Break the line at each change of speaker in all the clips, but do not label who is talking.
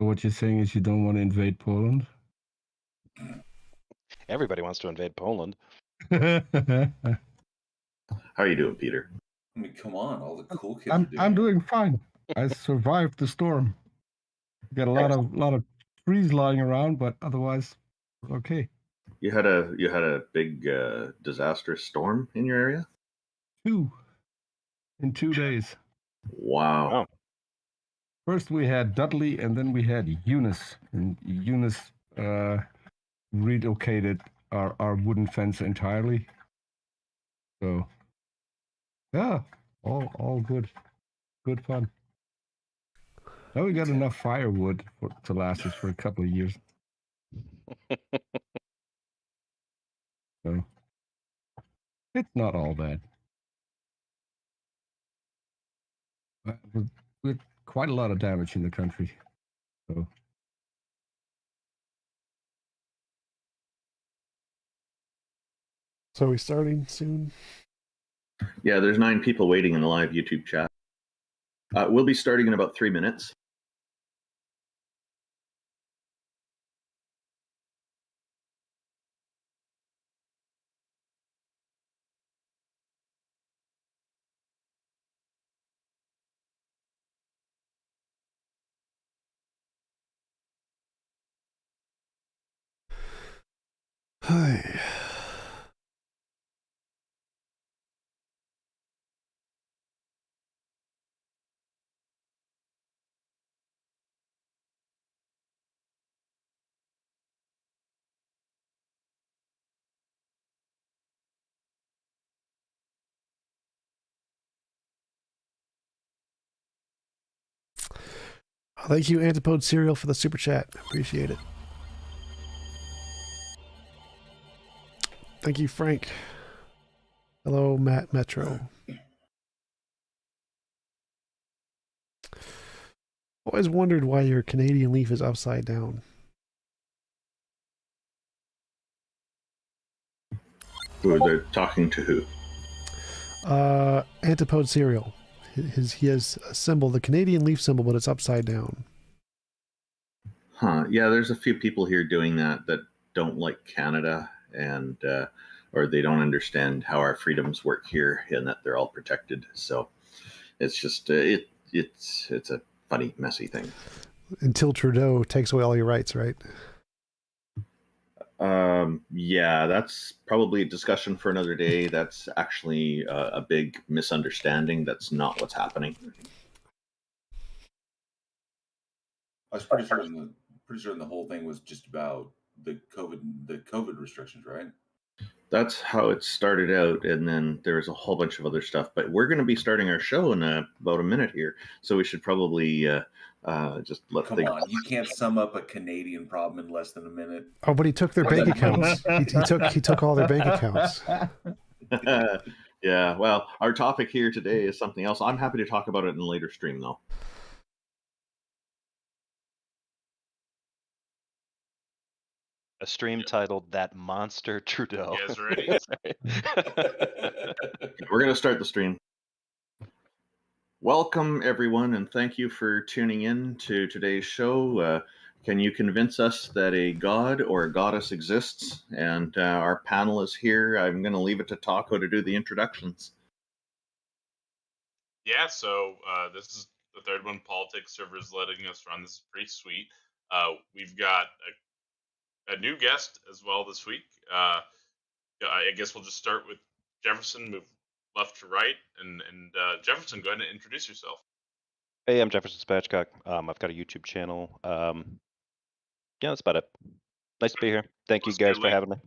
So what you're saying is you don't want to invade Poland?
Everybody wants to invade Poland.
How are you doing, Peter?
I mean, come on, all the cool kids are doing
I'm
it.
doing fine. I survived the storm. Got a lot of trees lying around, but otherwise, okay.
You had a big disastrous storm in your area?
2 in 2 days.
Wow.
First we had Dudley, and then we had Eunice. And Eunice relocated our wooden fence entirely. So, yeah, all good. Good fun. Now we got enough firewood to last us for a couple of years. So, it's not all bad. With quite a lot of damage in the country. So.
So are we starting soon?
Yeah, there's 9 people waiting in the live YouTube chat. We'll be starting in about 3 minutes.
Hi. Thank you, Antipode Cereal, for the super chat. Appreciate it. Thank you, Frank. Hello, Matt Metro. Always wondered why your Canadian leaf is upside down.
Who they're talking to who?
Antipode Cereal. He has a symbol, the Canadian leaf symbol, but it's upside down.
Huh. Yeah, there's a few people here doing that don't like Canada, and or they don't understand how our freedoms work here and that they're all protected. So it's just it's a funny, messy thing.
Until Trudeau takes away all your rights, right?
Yeah, that's probably a discussion for another day. That's actually a big misunderstanding. That's not what's happening.
I was pretty certain the whole thing was just about the COVID restrictions, right?
That's how it started out, and then there was a whole bunch of other stuff. But we're going to be starting our show in about a minute here, so we should probably just let.
Come on, you can't sum up a Canadian problem in less than a minute.
Oh, but he took their bank accounts. He took all their bank accounts.
Yeah, well, our topic here today is something else. I'm happy to talk about it in a later stream, though.
A stream titled "That Monster Trudeau."
You guys ready?
We're going to start the stream. Welcome, everyone, and thank you for tuning in to today's show. Can you convince us that a god or a goddess exists? And our panel is here. I'm going to leave it to Taco to do the introductions.
Yeah, so this is the third one Politics server is letting us run. This is pretty sweet. We've got a new guest as well this week. I guess we'll just start with Jefferson, move left to right. And Jefferson, go ahead and introduce yourself.
Hey, I'm Jefferson Spatchcock. I've got a YouTube channel. Yeah, that's about it. Nice to be here. Thank you guys for having me.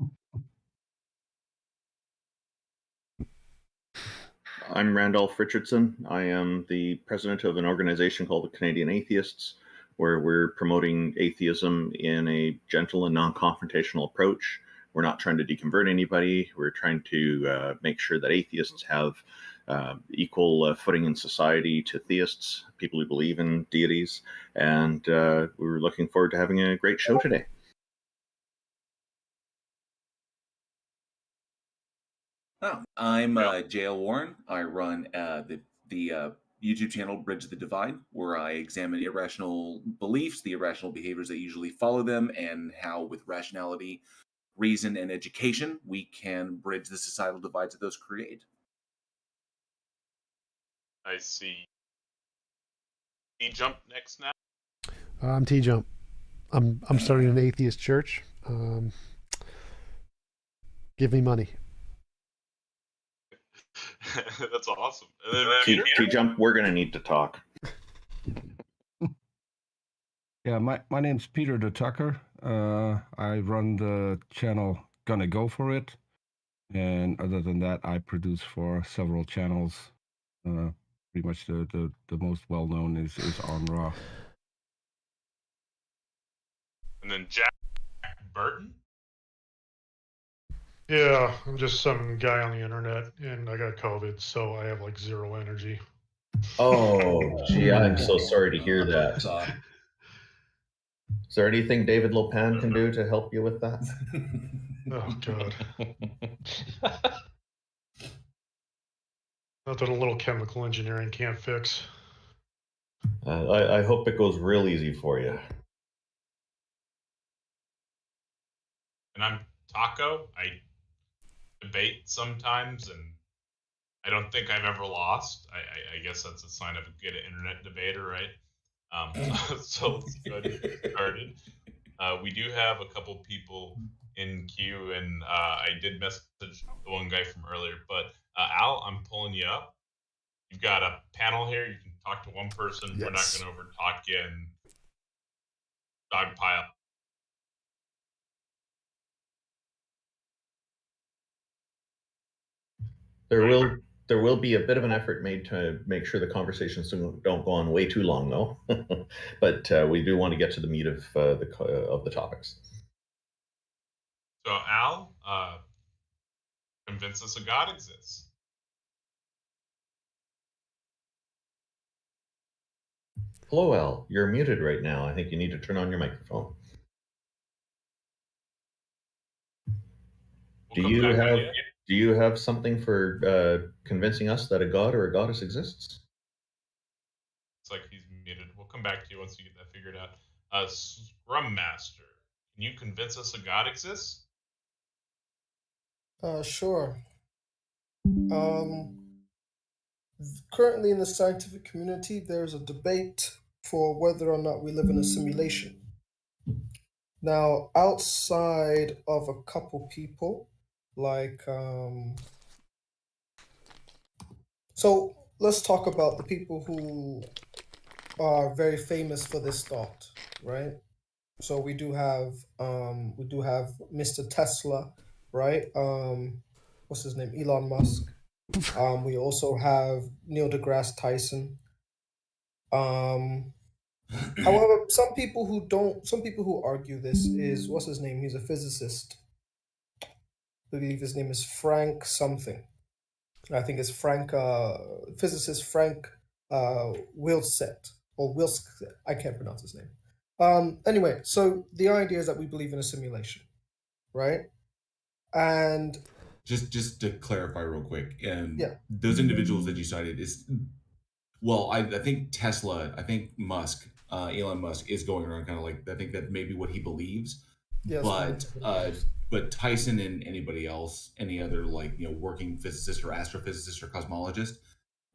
I'm Randolph Richardson. I am the president of an organization called the Canadian Atheists, where we're promoting atheism in a gentle and non-confrontational approach. We're not trying to deconvert anybody. We're trying to make sure that atheists have equal footing in society to theists, people who believe in deities. And we're looking forward to having a great show today.
I'm J.L. Warren. I run the YouTube channel, Bridge the Divide, where I examine irrational beliefs, the irrational behaviors that usually follow them, and how, with rationality, reason, and education, we can bridge the societal divides that those create.
I see. TJump next now.
I'm TJump. I'm starting an atheist church. Give me money.
That's awesome. And then
TJump, we're going to need to talk.
Yeah, my name's Peter the Tucker. I run the channel Gonna Go For It. And other than that, I produce for several channels. Pretty much the most well-known is On Raw.
And then Jack Burton.
Yeah, I'm just some guy on the internet, and I got COVID, so I have like zero energy.
Oh, gee, I'm so sorry to hear that. Is there anything David Lopan can do to help you with that?
Oh, God. Nothing a little chemical engineering can't fix.
I hope it goes real easy for you.
And I'm Taco. I debate sometimes, and I don't think I've ever lost. I guess that's a sign of a good internet debater, right? So let's go ahead and get started. We do have a couple people in queue, and I did message the one guy from earlier, but Al, I'm pulling you up. You've got a panel here. You can talk to one person.
Yes.
We're not going to overtalk you and dogpile.
There will be a bit of an effort made to make sure the conversations don't go on way too long, though. But we do want to get to the meat of the topics.
So Al, convince us a God exists.
Hello, Al. You're muted right now. I think you need to turn on your microphone. Do you have something for convincing us that a god or a goddess exists?
It's like he's muted. We'll come back to you once you get that figured out. Scrum Master, can you convince us a god exists?
Sure. Currently in the scientific community, there's a debate for whether or not we live in a simulation. Now, outside of a couple people, like, so let's talk about the people who are very famous for this thought, right? So we do have Mr. Tesla, right? What's his name? Elon Musk. We also have Neil deGrasse Tyson. However, some people who argue this is, what's his name? He's a physicist. I believe his name is Frank something. I think it's physicist Frank Wilczek or Wilczek. I can't pronounce his name. Anyway, so the idea is that we believe in a simulation, right? And
just to clarify real quick,
yeah,
those individuals that you cited I think Tesla, I think Musk, Elon Musk is going around kind of like, I think that may be what he believes.
yes,
But Tyson and anybody else, any other working physicist or astrophysicist or cosmologist,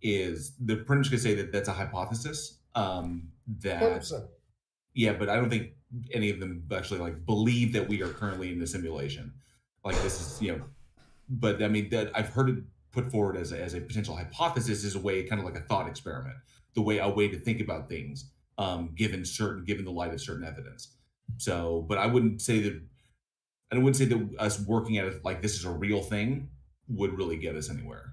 they're pretty much gonna say that that's a hypothesis.
100%.
Yeah, but I don't think any of them actually believe that we are currently in a simulation. This is but I mean that I've heard it put forward as a potential hypothesis is a way, kind of like a thought experiment, a way to think about things, given the light of certain evidence. So, but I wouldn't say that us working at it like this is a real thing would really get us anywhere.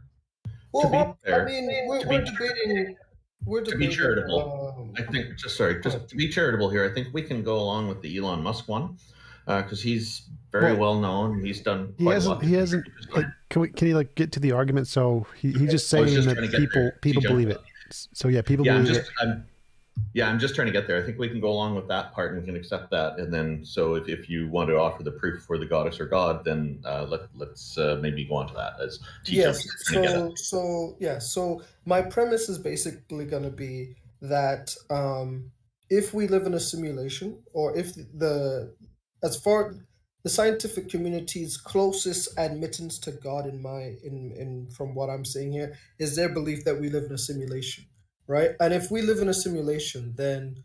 Well,
To be fair,
I mean, we're debating.
To be charitable, I think. Just to be charitable here, I think we can go along with the Elon Musk one because he's very well known. He's done. He hasn't.
Like, can he get to the argument? So he's just saying that people believe it. So yeah, people believe it.
Yeah, I'm just trying to get there. I think we can go along with that part and we can accept that. And then, so if you want to offer the proof for the goddess or god, then let's maybe go on to that as TJump
Yes.
is trying to get at.
So my premise is basically going to be that if we live in a simulation, or if as far the scientific community's closest admittance to God, in from what I'm saying here, is their belief that we live in a simulation, right? And if we live in a simulation, then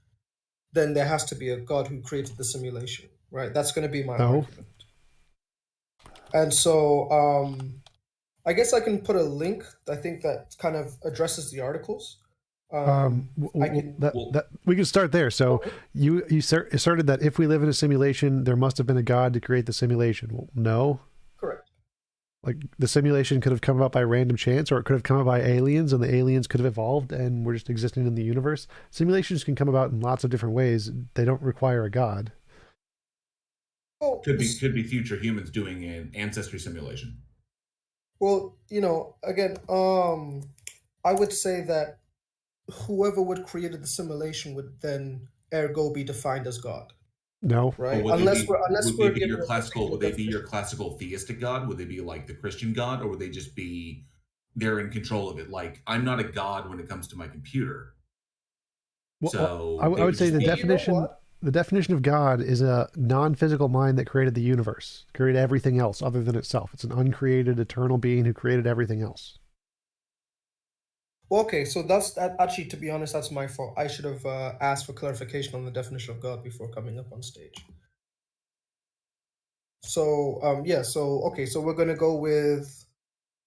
there has to be a God who created the simulation, right? That's going to be my
No.
argument. And so I guess I can put a link. I think that kind of addresses the articles. I can.
We can start there. So
Okay.
you asserted that if we live in a simulation, there must have been a god to create the simulation. Well, no.
Correct.
Like the simulation could have come about by random chance, or it could have come about by aliens, and the aliens could have evolved, and we're just existing in the universe. Simulations can come about in lots of different ways. They don't require a god.
Oh,
Could be future humans doing an ancestry simulation.
well, again, I would say that whoever would created the simulation would then ergo be defined as God,
No.
right?
Would
Unless
they
we're
be
given
your
a
classical? Would
particular
they be your
definition.
classical theistic god? Would they be like the Christian god, or would they just be they're in control of it? Like, I'm not a god when it comes to my computer.
Well,
So
I would say
just
the
be-
definition. The definition of God is a non-physical mind that created the universe, created everything else other than itself. It's an uncreated, eternal being who created everything else.
Well, okay, so that's actually, to be honest, that's my fault. I should have asked for clarification on the definition of God before coming up on stage. So so we're gonna go with.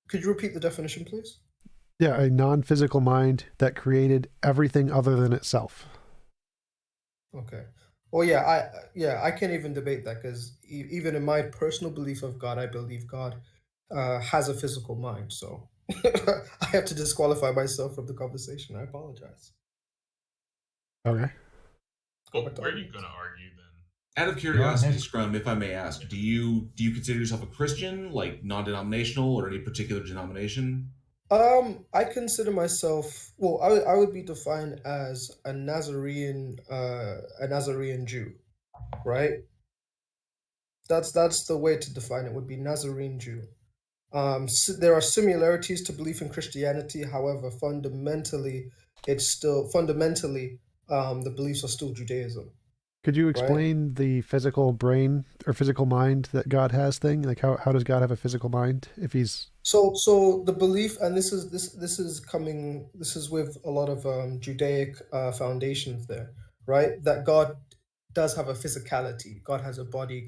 Could you repeat the definition, please?
Yeah, a non-physical mind that created everything other than itself.
Okay. Well, I can't even debate that, because even in my personal belief of God, I believe God has a physical mind. So I have to disqualify myself from the conversation. I apologize.
Okay.
Well, where are you going to argue then?
Out of curiosity,
ahead.
Scrum, if I may ask, do you consider yourself a Christian, like non-denominational, or any particular denomination?
I consider myself, well, I would be defined as a Nazarene Jew, right? That's the way to define it, would be Nazarene Jew. There are similarities to belief in Christianity. However, fundamentally, the beliefs are still Judaism.
Could you explain the physical brain or physical mind that God has thing? Like how does God have a physical mind if he's
So the belief, and this is with a lot of Judaic foundations there, right? That God does have a physicality. God has a body.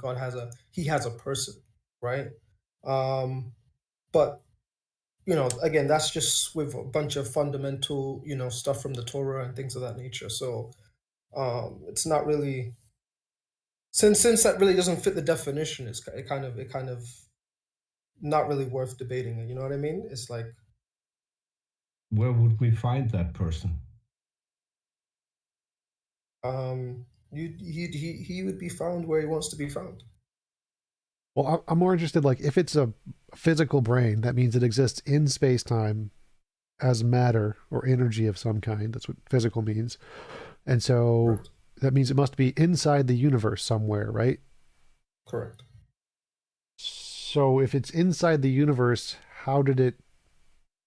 He has a person, right? But again, that's just with a bunch of fundamental, stuff from the Torah and things of that nature. So it's not really, since that really doesn't fit the definition. It kind of not really worth debating. You know what I mean? It's like,
Where would we find that person?
he would be found where he wants to be found.
Well, I'm more interested, like, if it's a physical brain, that means it exists in space-time as matter or energy of some kind. That's what physical means. And so
Correct.
that means it must be inside the universe somewhere, right?
Correct.
So if it's inside the universe, did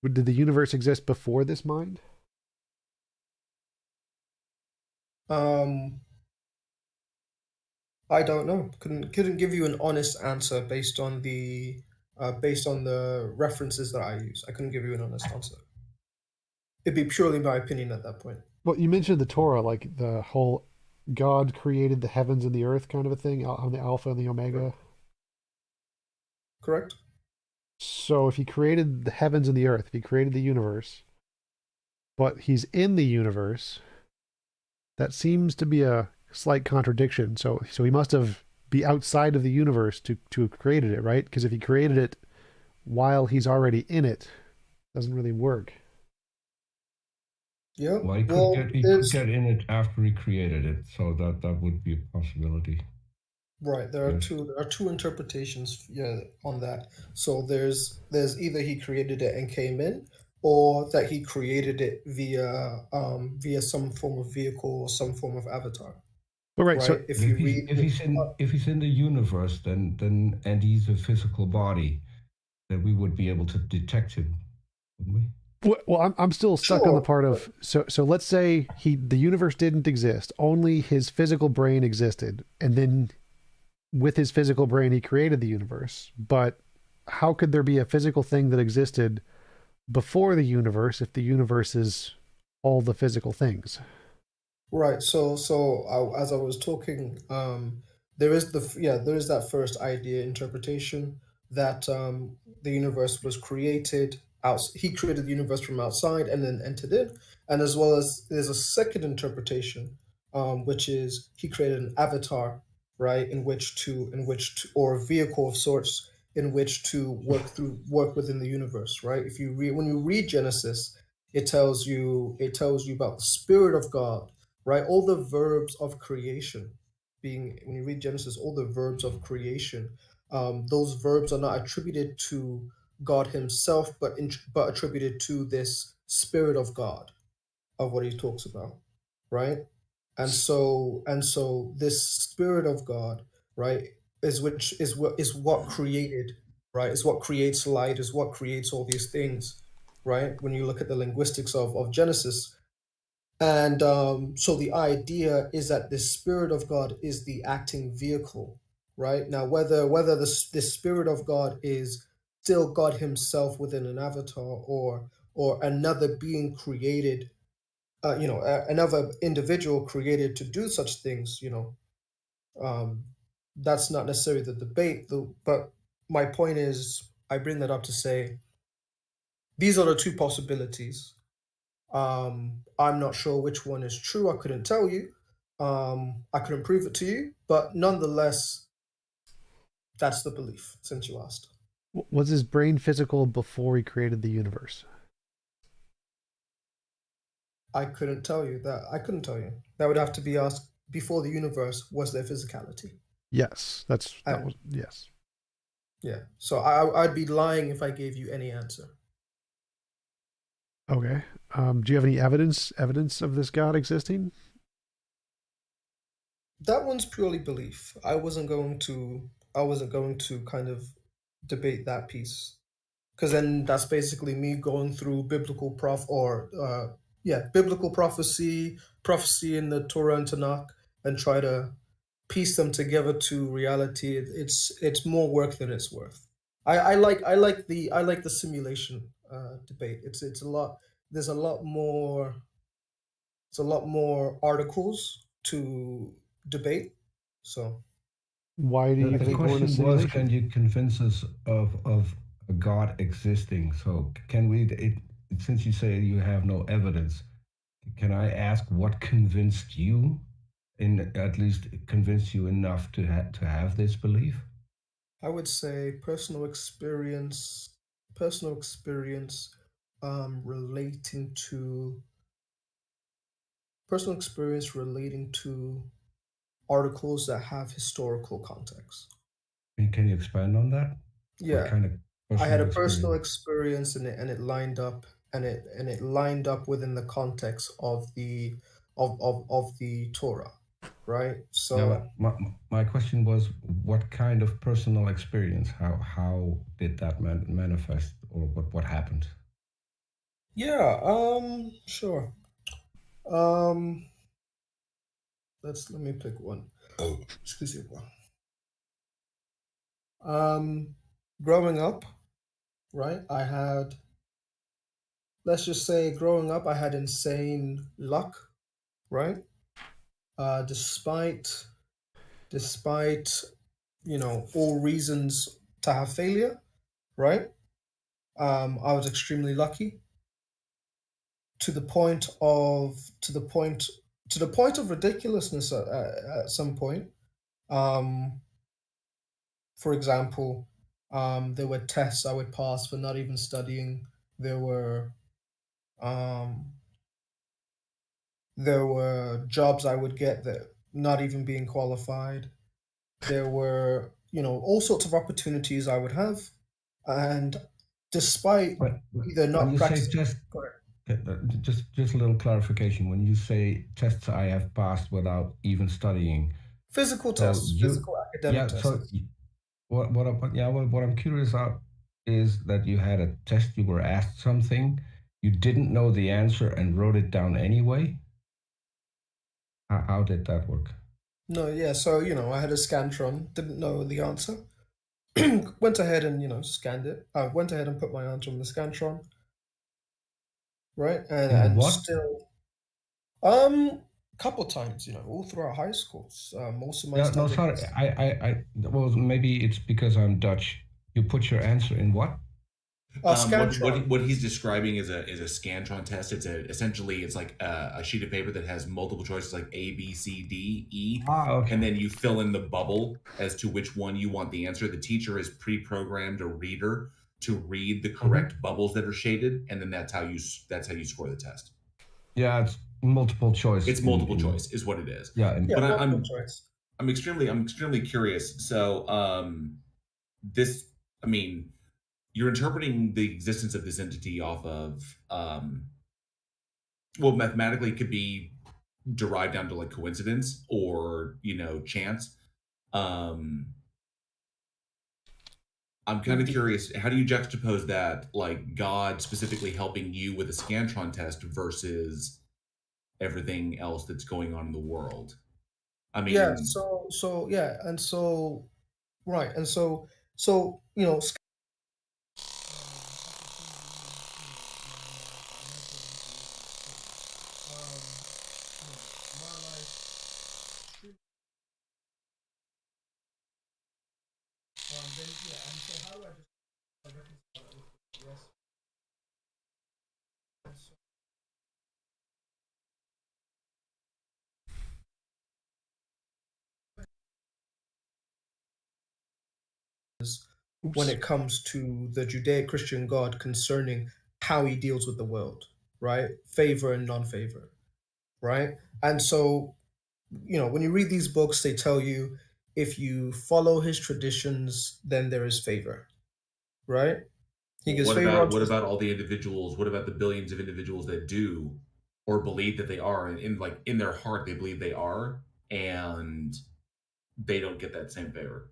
the universe exist before this mind?
I don't know. Couldn't give you an honest answer based on the references that I use. I couldn't give you an honest answer. It'd be purely my opinion at that point.
Well, you mentioned the Torah, like the whole God created the heavens and the earth kind of a thing on the Alpha and the Omega.
Correct?
So if he created the heavens and the earth, if he created the universe, but he's in the universe, that seems to be a slight contradiction. So he must have be outside of the universe to have created it, right? Because if he created it while he's already in it, doesn't really work.
Yeah.
Well, he could get in it after he created it, so that would be a possibility.
Right. There are two interpretations, on that. So there's either he created it and came in, or that he created it via some form of vehicle or some form of avatar.
But right,
Right?
so
If you read,
if he's in the universe, then and he's a physical body, then we would be able to detect him, wouldn't we?
well, I'm still stuck on the part of so let's say the universe didn't exist, only his physical brain existed, and then with his physical brain he created the universe. But how could there be a physical thing that existed before the universe if the universe is all the physical things?
Right. So as I was talking, there is there is that first idea interpretation that the universe was created out. He created the universe from outside and then entered in, and as well as there's a second interpretation, which is he created an avatar, right, in which to or a vehicle of sorts in which to work within the universe, right? If you read when you read Genesis, it tells you about the Spirit of God, right? All the verbs of creation, being when you read Genesis, all the verbs of creation, those verbs are not attributed to God Himself, but attributed to this Spirit of God, of what He talks about, right? And so this Spirit of God, right, is what created, right, is what creates light, is what creates all these things, right? When you look at the linguistics of Genesis, and so the idea is that the Spirit of God is the acting vehicle, right? Now, whether this Spirit of God is still God Himself within an avatar, or another being created, another individual created to do such things, that's not necessarily the debate. But my point is, I bring that up to say these are the two possibilities. I'm not sure which one is true. I couldn't tell you. I couldn't prove it to you, but nonetheless, that's the belief, since you asked.
Was his brain physical before he created the universe?
I couldn't tell you that. I couldn't tell you. That would have to be asked before the universe. Was there physicality?
Yes, that was yes.
Yeah. So I'd be lying if I gave you any answer.
Okay. Do you have any evidence of this God existing?
That one's purely belief. I wasn't going to kind of debate that piece, because then that's basically me going through biblical biblical prophecy in the Torah and Tanakh, and try to piece them together to reality. It's more work than it's worth. I like the simulation debate. It's a lot. There's a lot more. It's a lot more articles to debate. So
Why do you
The
think we're in a
question was,
simulation?
can you convince us of a God existing? So can we, since you say you have no evidence, can I ask what convinced you, at least convinced you enough to have this belief?
I would say personal experience relating to articles that have historical context.
Can you expand on that?
Yeah,
What kind of
I had a
personal
personal experience, and it lined up, and it lined up within the context of the Torah, right? So
Now, my question was, what kind of personal experience? How did that manifest, or what happened?
yeah, sure. Let me pick one. Oh, excuse me. Growing up, right? Let's just say, growing up, I had insane luck, right? Despite all reasons to have failure, right? I was extremely lucky to the point of ridiculousness at some point. For example, there were tests I would pass for not even studying. There were jobs I would get that not even being qualified. There were all sorts of opportunities I would have, and despite
But
either
when
not
you say
practicing.
test,
Correct.
just a little clarification. When you say tests I have passed without even studying,
Physical
so
tests,
you,
physical academic
yeah. So
tests.
what I'm curious about is that you had a test, you were asked something, you didn't know the answer and wrote it down anyway. How did that work?
No, yeah. So I had a Scantron, didn't know the answer. Went ahead and scanned it. I went ahead and put my answer on the Scantron, right? And
What?
still, couple times, all throughout high school. Most of my
Yeah, no,
studies.
sorry. Well, maybe it's because I'm Dutch. You put your answer in what?
Scantron.
What he's describing is a Scantron test. Essentially it's like a sheet of paper that has multiple choices like A, B, C, D, E,
Okay.
and then you fill in the bubble as to which one you want the answer. The teacher has pre-programmed a reader to read the correct bubbles that are shaded, and then that's how you score the test.
Yeah, it's multiple choice.
It's multiple choice is what it is.
Yeah,
but
multiple choice.
I'm extremely curious. So this, I mean, you're interpreting the existence of this entity off of well, mathematically it could be derived down to like coincidence or chance. I'm kind of curious, how do you juxtapose that, like God specifically helping you with a Scantron test versus everything else that's going on in the world? I mean,
Yeah. So yeah, and so right, and so when it comes to the Judeo-Christian God concerning how he deals with the world, right? Favor and non-favor, right? And so, when you read these books, they tell you if you follow his traditions, then there is favor, right? He gives
what
favor
about
unto
all the individuals? What about the billions of individuals that do or believe that they are, and in their heart they believe they are, and they don't get that same favor?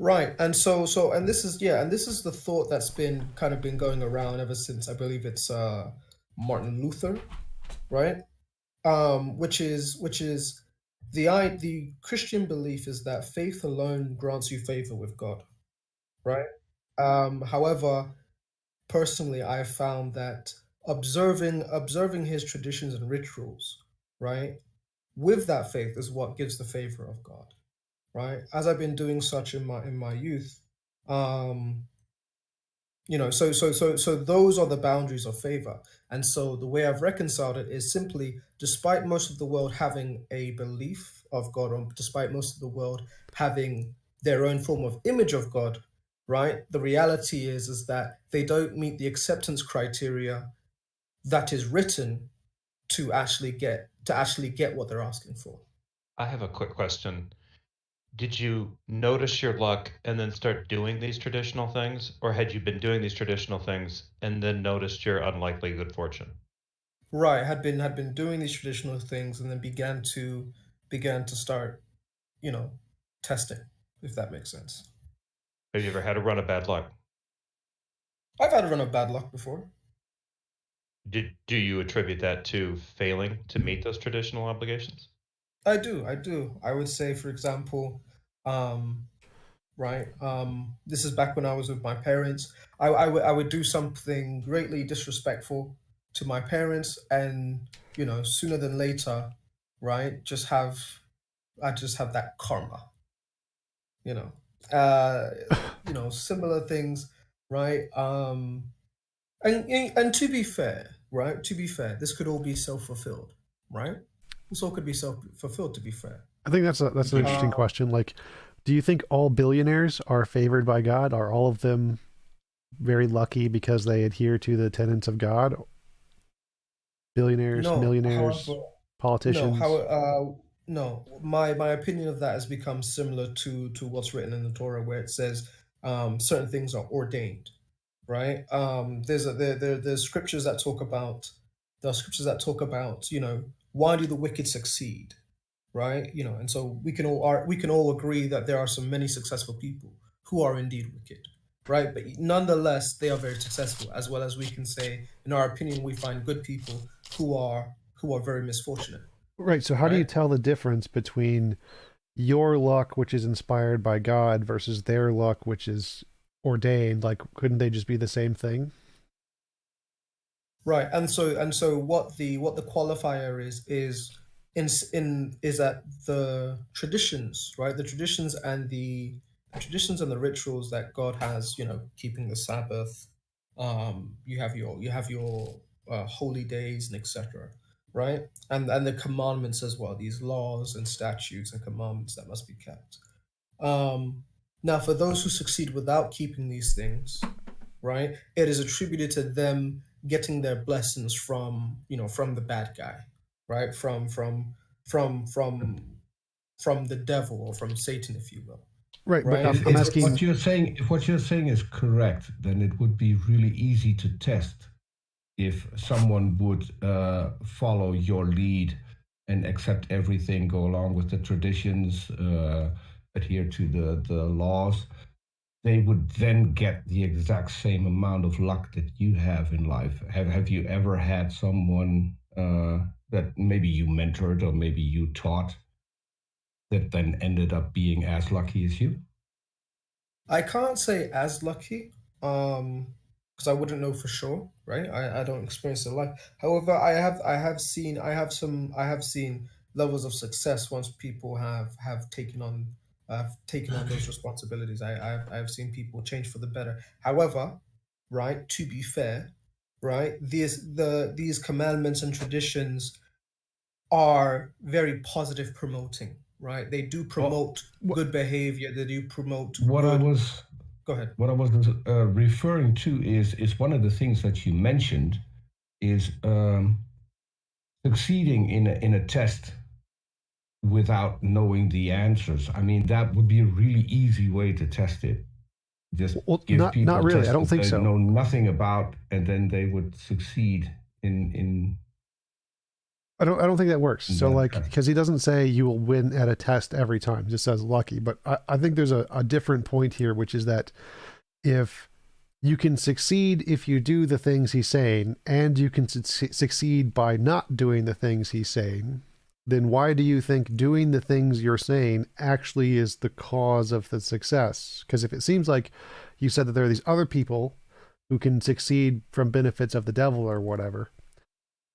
Right. And and this is the thought that's been going around ever since, I believe it's Martin Luther, right? Which is the Christian belief is that faith alone grants you favor with God, right? However, personally, I have found that observing his traditions and rituals, right, with that faith is what gives the favor of God, right? As I've been doing such in my youth, um, so those are the boundaries of favor. And so the way I've reconciled it is simply, despite most of the world having a belief of God, or despite most of the world having their own form of image of God, right? The reality is that they don't meet the acceptance criteria that is written to actually get what they're asking for.
I have a quick question. Did you notice your luck and then start doing these traditional things, or had you been doing these traditional things and then noticed your unlikely good fortune?
Right, had been doing these traditional things and then began to start, testing, if that makes sense.
Have you ever had a run of bad luck?
I've had a run of bad luck before.
Do you attribute that to failing to meet those traditional obligations?
I do. I would say, for example, right, this is back when I was with my parents. I would do something greatly disrespectful to my parents, and sooner than later, right, I just have that karma. Similar things, right? And to be fair, right? To be fair, this could all be self-fulfilled, right? This all could be self-fulfilled, to be fair.
I think that's an interesting question. Like, do you think all billionaires are favored by God? Are all of them very lucky because they adhere to the tenets of God? Billionaires, millionaires, politicians.
No. My opinion of that has become similar to what's written in the Torah, where it says certain things are ordained, right? There's scriptures that talk about why do the wicked succeed, right? And so we can all agree that there are some many successful people who are indeed wicked, right? But nonetheless, they are very successful, as well as we can say, in our opinion, we find good people who are very misfortunate.
Right. So how do you
Right.
tell the difference between your luck, which is inspired by God, versus their luck, which is ordained? Like, couldn't they just be the same thing?
Right, and so what the qualifier is that the traditions, right? The traditions and the rituals that God has, keeping the Sabbath, you have your holy days and etc. Right, and the commandments as well. These laws and statutes and commandments that must be kept. Now, for those who succeed without keeping these things, right, it is attributed to them getting their blessings from the bad guy, right, from the devil or from Satan, if you will,
Right. But
right.
I'm
If
asking.
what you're saying is correct, then it would be really easy to test if someone would follow your lead and accept everything, go along with the traditions, adhere to the laws. They would then get the exact same amount of luck that you have in life. Have you ever had someone that maybe you mentored or maybe you taught that then ended up being as lucky as you?
I can't say as lucky, because I wouldn't know for sure, right? I don't experience it life. However, I have seen levels of success once people have taken on those responsibilities. I've seen people change for the better. However, right, to be fair, right, these commandments and traditions are very positive promoting, right? They do promote good behavior. They do promote
What I
good.
was
Go ahead.
what I was referring to is one of the things that you mentioned is succeeding in a test without knowing the answers. I mean, that would be a really easy way to test it. Just
Well,
give people
not really. I
tests
don't
that
think
they
so.
know nothing about, and then they would succeed in
I don't think that works. So
that
like,
test.
because he doesn't say you will win at a test every time. He just says lucky. But I think there's a different point here, which is that if you can succeed if you do the things he's saying, and you can succeed by not doing the things he's saying, then why do you think doing the things you're saying actually is the cause of the success? Because if it seems like you said that there are these other people who can succeed from benefits of the devil or whatever,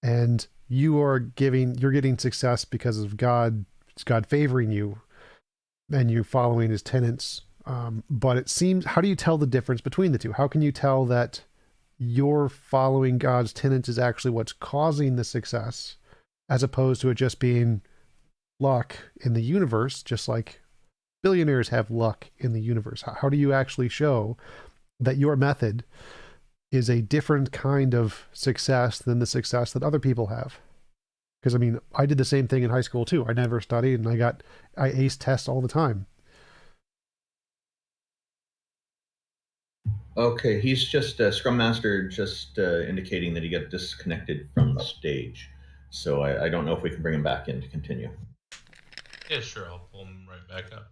and you're getting success because of God favoring you and you following his tenets. But it seems, how do you tell the difference between the two? How can you tell that your following God's tenets is actually what's causing the success, as opposed to it just being luck in the universe, just like billionaires have luck in the universe? How do you actually show that your method is a different kind of success than the success that other people have? Because I mean, I did the same thing in high school too. I never studied, and I aced tests all the time.
Okay, he's just Scrum Master, just indicating that he got disconnected from the stage. So I don't know if we can bring him back in to continue.
Yeah, sure. I'll pull him right back up.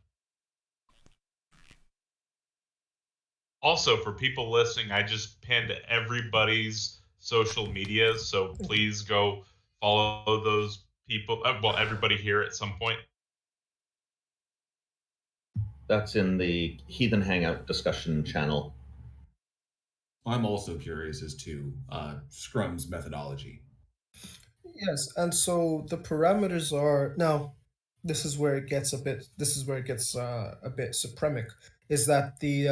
Also, for people listening, I just pinned everybody's social media, so please go follow those people. Well, everybody here at some point.
That's in the Heathen Hangout discussion channel.
I'm also curious as to Scrum's methodology.
Yes, and so the parameters are now. This is where it gets a bit supremic. Is that the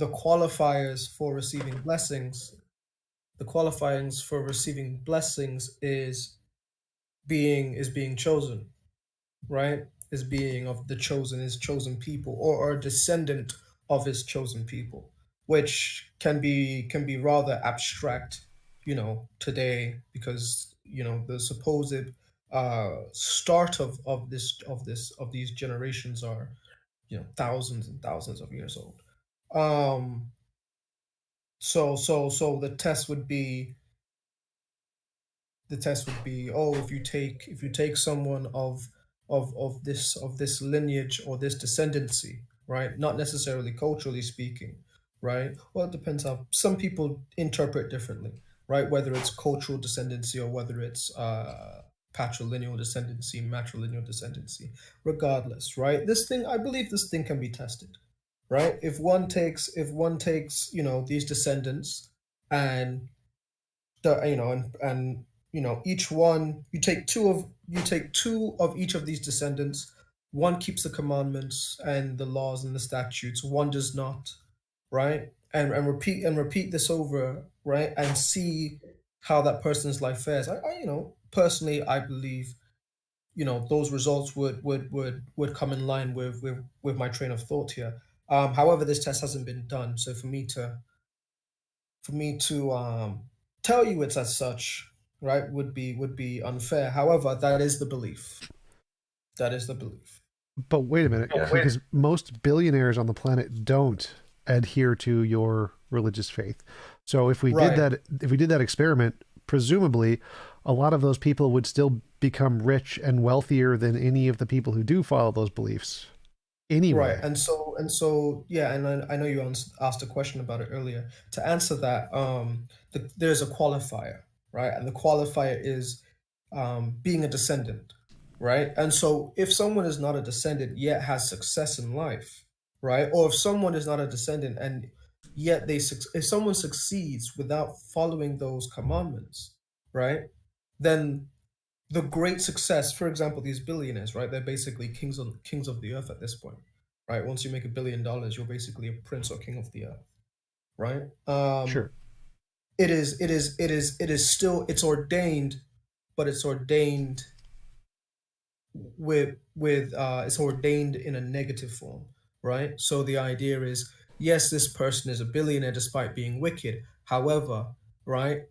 qualifiers for receiving blessings? The qualifyings for receiving blessings is being chosen, right? Is being of the chosen, his chosen people, or a descendant of his chosen people, which can be rather abstract, today, because the supposed start of these generations are thousands and thousands of years old. Um, So the test would be oh, if you take someone of this lineage or this descendancy, right? Not necessarily culturally speaking, right? Well, it depends how some people interpret differently, right? Whether it's cultural descendancy or whether it's patrilineal descendancy, matrilineal descendancy. Regardless, right? I believe this thing can be tested, right? If one takes these descendants and each one you take two of each of these descendants. One keeps the commandments and the laws and the statutes, one does not, right? And repeat this over, right? And see how that person's life fares. Personally, I believe those results would come in line with my train of thought here. However, this test hasn't been done, so for me to tell you it's as such, right, would be unfair. However, that is the belief. That is the belief.
But wait a minute, because most billionaires on the planet don't adhere to your religious faith. So if we
Right.
did that experiment, presumably a lot of those people would still become rich and wealthier than any of the people who do follow those beliefs. Anyway.
Right, and so yeah, and I know you asked a question about it earlier. To answer that, there's a qualifier, right? And the qualifier is being a descendant, right? And so if someone is not a descendant yet has success in life, right? Or if someone is not a descendant and yet if someone succeeds without following those commandments, right? Then the great success, for example, these billionaires, right? They're basically kings of the earth at this point, right? Once you make $1 billion, you're basically a prince or king of the earth, right?
Sure.
It is still, it's ordained, but it's ordained with it's ordained in a negative form, right? So the idea is, yes, this person is a billionaire despite being wicked. However, right,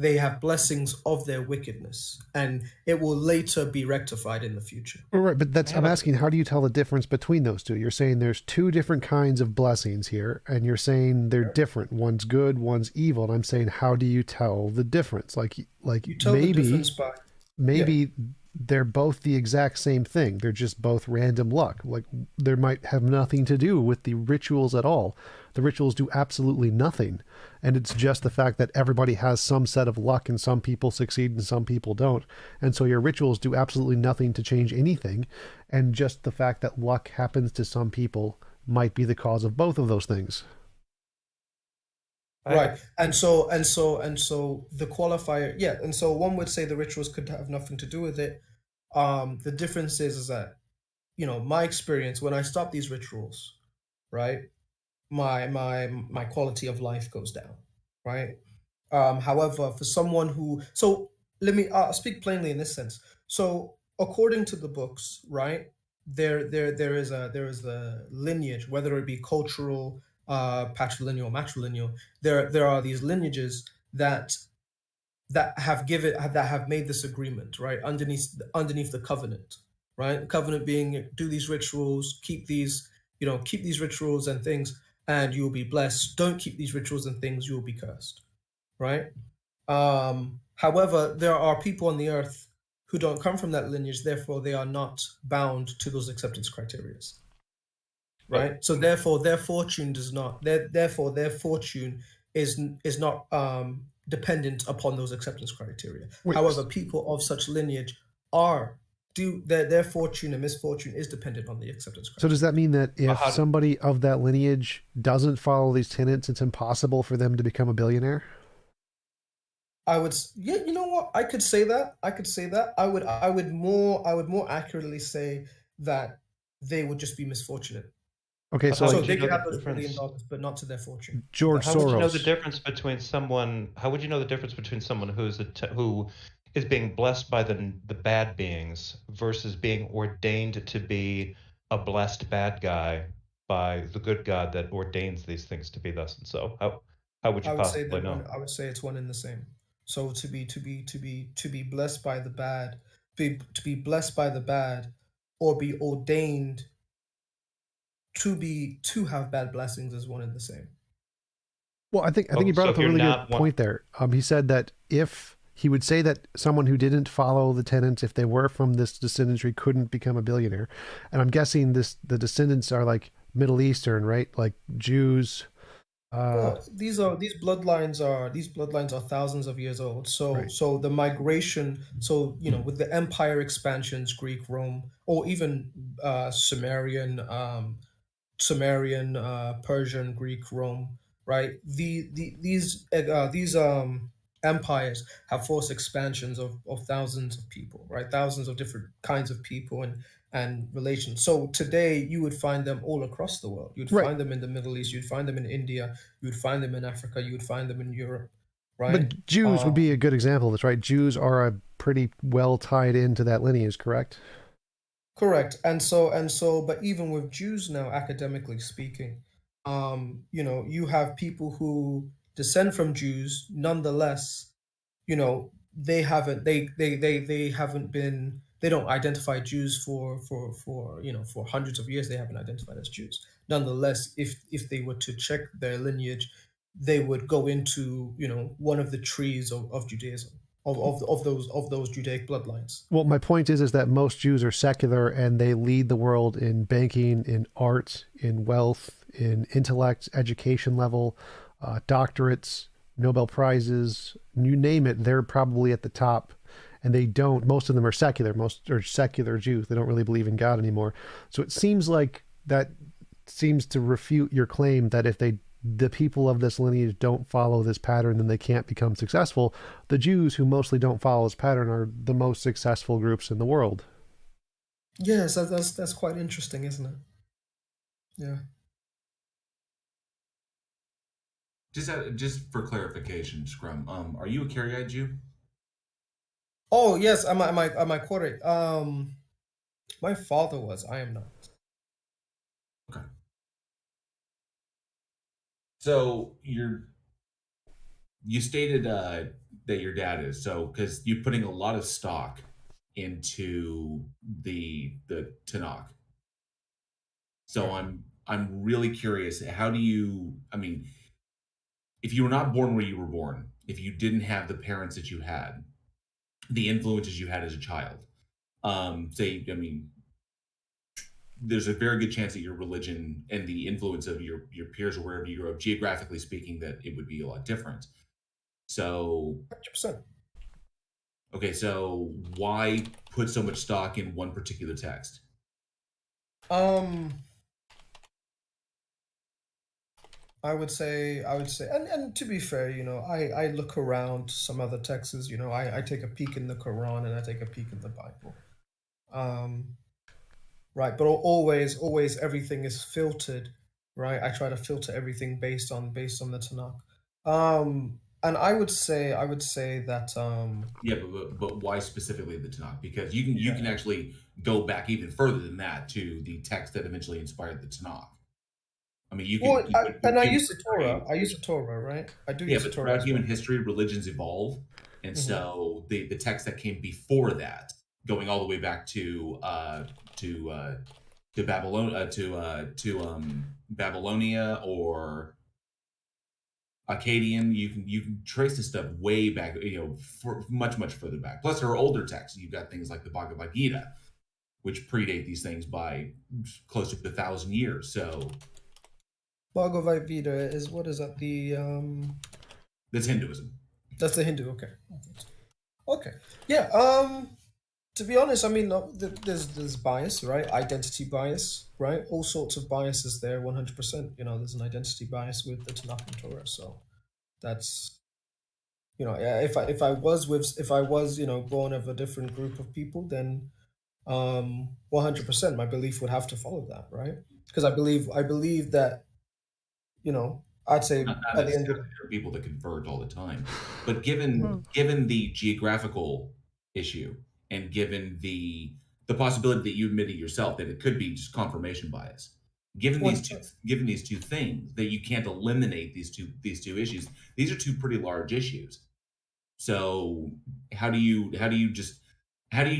they have blessings of their wickedness, and it will later be rectified in the future.
All right, but I'm asking, how do you tell the difference between those two? You're saying there's two different kinds of blessings here, and you're saying they're different. One's good, one's evil. And I'm saying, how do you tell the difference? Like
You tell the difference by
maybe they're both the exact same thing. They're just both random luck. Like there might have nothing to do with the rituals at all. The rituals do absolutely nothing. And it's just the fact that everybody has some set of luck and some people succeed and some people don't. And so your rituals do absolutely nothing to change anything. And just the fact that luck happens to some people might be the cause of both of those things.
Right. And so the qualifier, yeah, and so one would say the rituals could have nothing to do with it. The difference is that, my experience when I stop these rituals, right, my quality of life goes down, right? However, for someone let me speak plainly in this sense. So according to the books, right, there is a lineage, whether it be cultural, patrilineal, matrilineal. There are these lineages that have made this agreement, right, underneath the covenant, right? The covenant being, do these rituals, keep these rituals and things, and you will be blessed. Don't keep these rituals and things, you will be cursed, right? However, there are people on the earth who don't come from that lineage, therefore they are not bound to those acceptance criteria, right? So therefore their fortune is not dependent upon those acceptance criteria.
Wait,
However, people of such lineage their fortune and misfortune is dependent on the acceptance criteria.
So does that mean that if somebody of that lineage doesn't follow these tenets, it's impossible for them to become a billionaire?
Yeah, you know what? I could say that. I would more accurately say that they would just be misfortunate.
Okay,
so they could have those $1 billion, but not to their fortune.
George
How
Soros.
would you know the difference between someone? How would you know the difference between someone who is being blessed by the bad beings versus being ordained to be a blessed bad guy by the good God that ordains these things to be thus and so? How would you possibly know?
I would say it's one and the same. So to be blessed by the bad, to be blessed by the bad, or be ordained to have bad blessings is one and the same.
Well, I think he brought
so
up
if
a
you're
really
not
good point there. He said that if he would say that someone who didn't follow the tenets, if they were from this descendant tree, couldn't become a billionaire. And I'm guessing the descendants are like Middle Eastern, right? Like Jews.
Well, these bloodlines are thousands of years old. So
Right.
so the migration, so with the empire expansions, Greek, Rome, or even Sumerian, Persian, Greek, Rome, right? These empires have forced expansions of thousands of people, right? Thousands of different kinds of people and relations. So today you would find them all across the world. You'd
Right.
find them in the Middle East. You'd find them in India. You'd find them in Africa. You would find them in Europe, right?
But Jews would be a good example of this, right? Jews are a pretty well tied into that lineage, correct?
Correct. But even with Jews now, academically speaking, you have people who descend from Jews, nonetheless, they haven't been they don't identify Jews for hundreds of years. They haven't identified as Jews. Nonetheless, if they were to check their lineage, they would go into one of the trees of Judaism, of those Judaic bloodlines.
Well, my point is that most Jews are secular and they lead the world in banking, in art, in wealth, in intellect, education level, doctorates, Nobel Prizes, you name it, they're probably at the top. And they don't, most of them are secular, most are secular Jews. They don't really believe in God anymore. So it seems like that seems to refute your claim that if the people of this lineage don't follow this pattern, then they can't become successful. The Jews, who mostly don't follow this pattern, are the most successful groups in the world.
Yes, that's quite interesting, isn't it? Yeah.
Just for clarification, Scrum, are you a Karaite Jew?
Oh yes, am I correct? My father was. I am not.
Okay. So you stated that your dad is, so because you're putting a lot of stock into the Tanakh. So I'm really curious, how do you, I mean, if you were not born where you were born, if you didn't have the parents that you had, the influences you had as a child, there's a very good chance that your religion and the influence of your peers or wherever you grew up, geographically speaking, that it would be a lot different. So
100%.
Okay, so why put so much stock in one particular text?
I would say, and to be fair, I look around some other texts. I take a peek in the Quran and I take a peek in the Bible. Right, but always everything is filtered, right? I try to filter everything based on the Tanakh. And I would say that
Yeah, but why specifically the Tanakh? Because you can actually go back even further than that to the text that eventually inspired the Tanakh. I mean, you can.
I use the Torah. I use the Torah, right? I do use the Torah.
Throughout human history, religions evolve, and so the text that came before that, going all the way back to Babylon, Babylonia or Akkadian, you can trace this stuff way back, for much further back. Plus, there are older texts. You've got things like the Bhagavad Gita, which predate these things by close to 1,000 years. So,
Bhagavad Gita is, what is that?
That's Hinduism.
That's the Hindu. Okay. Yeah. To be honest, I mean, there's bias, right? Identity bias, right? All sorts of biases there. 100%. There's an identity bias with the Tanakh and Torah. So that's, if I was born of a different group of people, then 100% my belief would have to follow that, right? Because I believe that, I'd say
not
at the end of
there are people that convert all the time, but given the geographical issue and given the possibility that you admitted yourself that it could be just confirmation bias, given these two things, that you can't eliminate these two issues. These are two pretty large issues. So how do you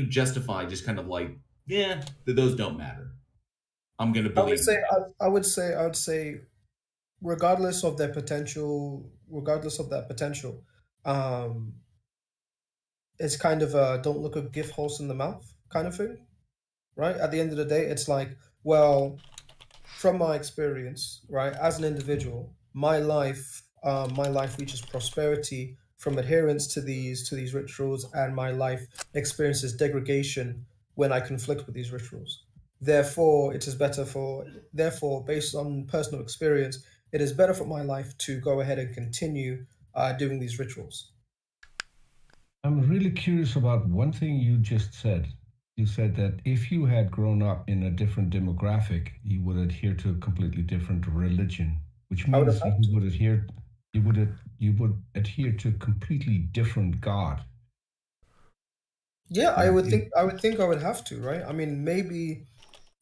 justify just kind of like, that those don't matter? I'm going to believe.
I would say regardless of their potential, um, it's kind of a don't look a gift horse in the mouth kind of thing, right? At the end of the day, it's like, well, from my experience, right, as an individual, my life reaches prosperity from adherence to these rituals, and my life experiences degradation when I conflict with these rituals. Therefore, it is better for therefore, based on personal experience, it is better for my life to go ahead and continue doing these rituals.
I'm really curious about one thing you just said. You said that if you had grown up in a different demographic, you would adhere to a completely different religion, which
I would have
means
had to.
you would adhere to a completely different God.
Yeah,
So
I would think I would have to, right? I mean, maybe,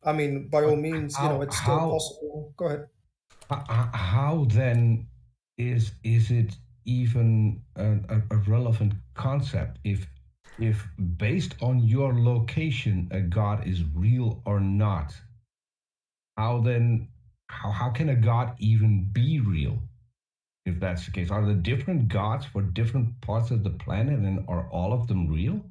I mean, by all
but
means,
how
it's still
how
possible. Go ahead.
how then is it even a relevant concept if based on your location a God is real or not? How then how can a God even be real if that's the case? Are there different gods for different parts of the planet, and are all of them real?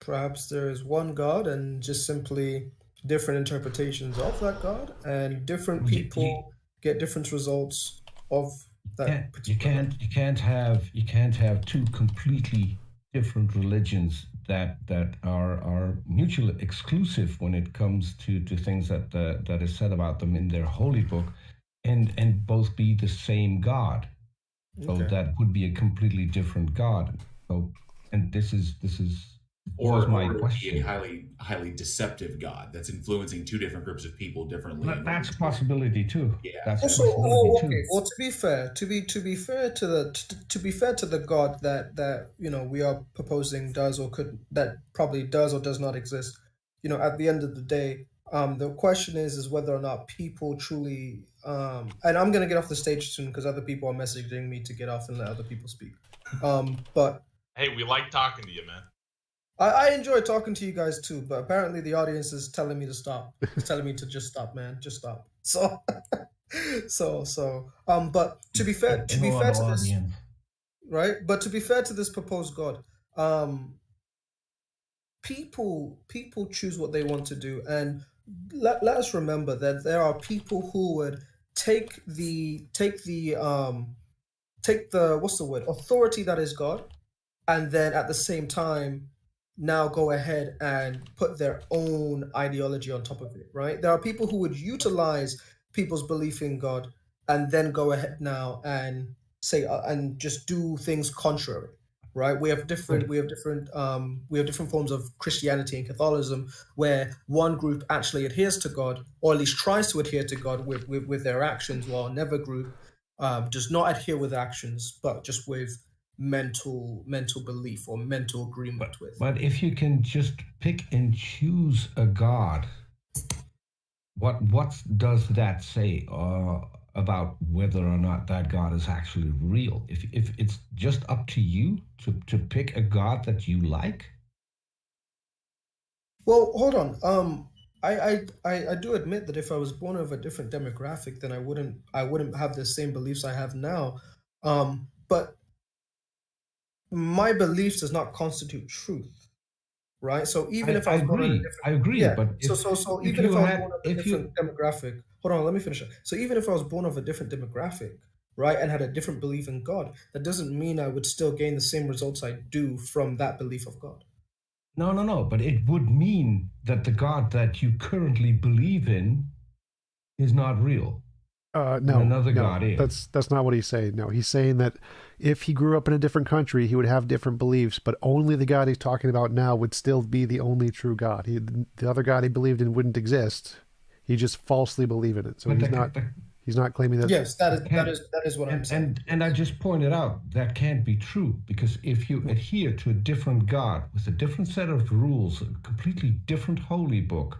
Perhaps there is one God and just simply different interpretations of that God, and different
You
people get different results of that particular God.
you can't have two completely different religions that are mutually exclusive when it comes to things that is said about them in their holy book, and both be the same God. So
Okay.
that would be a completely different God. So, and this is was
Or
my
it would be a
question.
highly deceptive God that's influencing two different groups of people differently in order
That's a
to,
possibility too.
yeah.
That's a
Also,
possibility too.
okay. Well, to be fair, to be fair to the God that we are proposing does or could that probably does or does not exist. At the end of the day, the question is whether or not people truly. And I'm gonna get off the stage soon because other people are messaging me to get off and let other people speak. But
Hey, we like talking to you, man.
I enjoy talking to you guys too, but apparently the audience is telling me to stop. It's telling me to just stop, man. Just stop. So, but to be fair
Ignore the
to this,
audience.
right? But to be fair to this proposed God, um, people choose what they want to do, and let us remember that there are people who would take the what's the word authority that is God, and then at the same time now go ahead and put their own ideology on top of it, right? There are people who would utilize people's belief in God and then go ahead now and say and just do things contrary, right?
But
We have different forms of Christianity and Catholicism where one group actually adheres to God, or at least tries to adhere to God with their actions, while another group does not adhere with actions but just with mental belief or mental agreement with.
but if you can just pick and choose a God, what does that say about whether or not that God is actually real? If it's just up to you to pick a God that you like.
Well, hold on. I do admit that if I was born of a different demographic, then I wouldn't have the same beliefs I have now. But my beliefs does not constitute truth, right? So even if I
I
was born in a
agree.
different
I agree.
yeah,
But
so
if
even
you
if I was born
had
of a
if you
different demographic, hold on, let me finish it. So even if I was born of a different demographic, right, and had a different belief in God, that doesn't mean I would still gain the same results I do from that belief of God.
no, but it would mean that the God that you currently believe in is not real, and
No,
another God is.
that's not what he's saying. No, he's saying that if he grew up in a different country, he would have different beliefs, but only the God he's talking about now would still be the only true God. The other God he believed in wouldn't exist. He just falsely believed in it. So
But
he's not claiming that.
Yes, that is
that
that
can't,
is that is what I'm saying.
and I just pointed out that can't be true, because if you adhere to a different God with a different set of rules, a completely different holy book,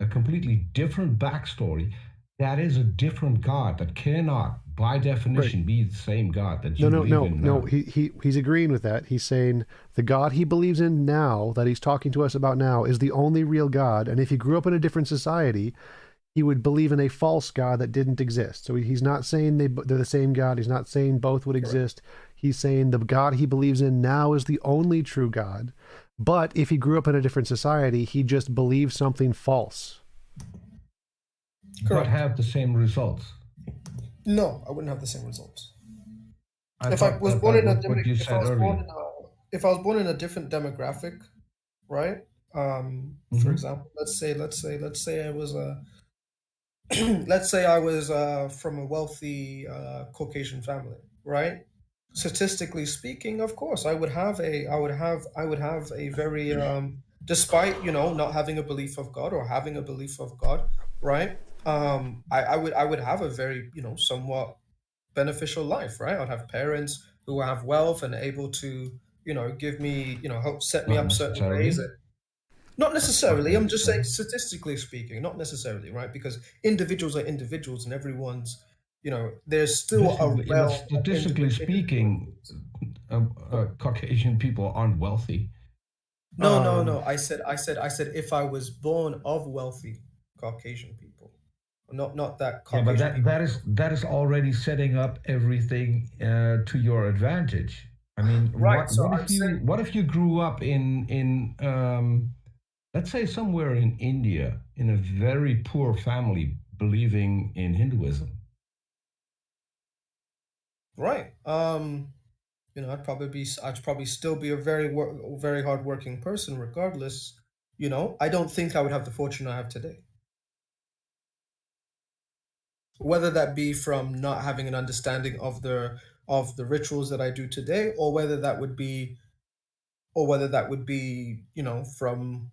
a completely different backstory, that is a different God that cannot, by definition, be the same God that you believe in
No.
now.
He's agreeing with that. He's saying the God he believes in now, that he's talking to us about now, is the only real God. And if he grew up in a different society, he would believe in a false God that didn't exist. So he's not saying they're the same God. He's not saying both would exist. He's saying the God he believes in now is the only true God. But if he grew up in a different society, he just believes something false.
But have the same results.
No, I wouldn't have the same results.
I
If I
thought
was
that
born in a
was what you
if I
said
was born
earlier.
in if I was born in a different demographic, right? For
Mhm.
example, let's say I was let's say I was from a wealthy Caucasian family, right? Statistically speaking, of course, I would have a very despite not having a belief of God or having a belief of God, right? I would have a very somewhat beneficial life, right? I'd have parents who have wealth and able to give me help set me
Not
up certain ways.
necessarily.
Not necessarily. I'm just saying,
necessarily.
statistically speaking, not necessarily, right? Because individuals are individuals, and everyone's, there's still a
Listen,
realm of
statistically speaking,
individual.
Caucasian people aren't wealthy.
No. I said if I was born of wealthy Caucasian people, not that
Yeah, but
Caucasian people.
that is already setting up everything to your advantage. I mean,
Right. So
what if you grew up in let's say somewhere in India in a very poor family believing in Hinduism?
right. I'd probably still be a very hardworking person regardless. I don't think I would have the fortune I have today. Whether that be from not having an understanding of the rituals that I do today, or whether that would be from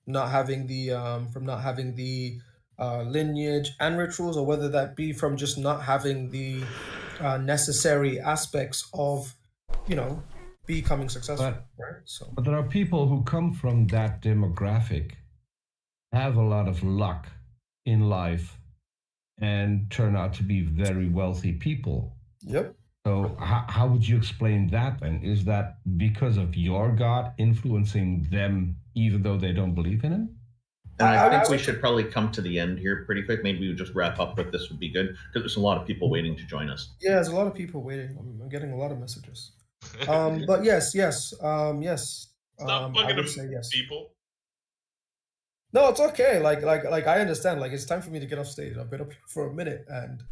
not having the lineage and rituals, or whether that be from just not having the necessary aspects of becoming successful, right? So
But there are people who come from that demographic, have a lot of luck in life, and turn out to be very wealthy people.
yep.
So how would you explain that then? Is that because of your God influencing them even though they don't believe in him?
And I think
would
we
say-
should probably come to the end here pretty quick. Maybe we would just wrap up with this would be good because there's a lot of people waiting to join us.
Yeah, there's a lot of people waiting. I'm getting a lot of messages. But yes.
Stop
I
bugging
would say
them,
yes.
people.
No, it's okay. Like I understand. Like, it's time for me to get off stage. I've been up here for a minute, and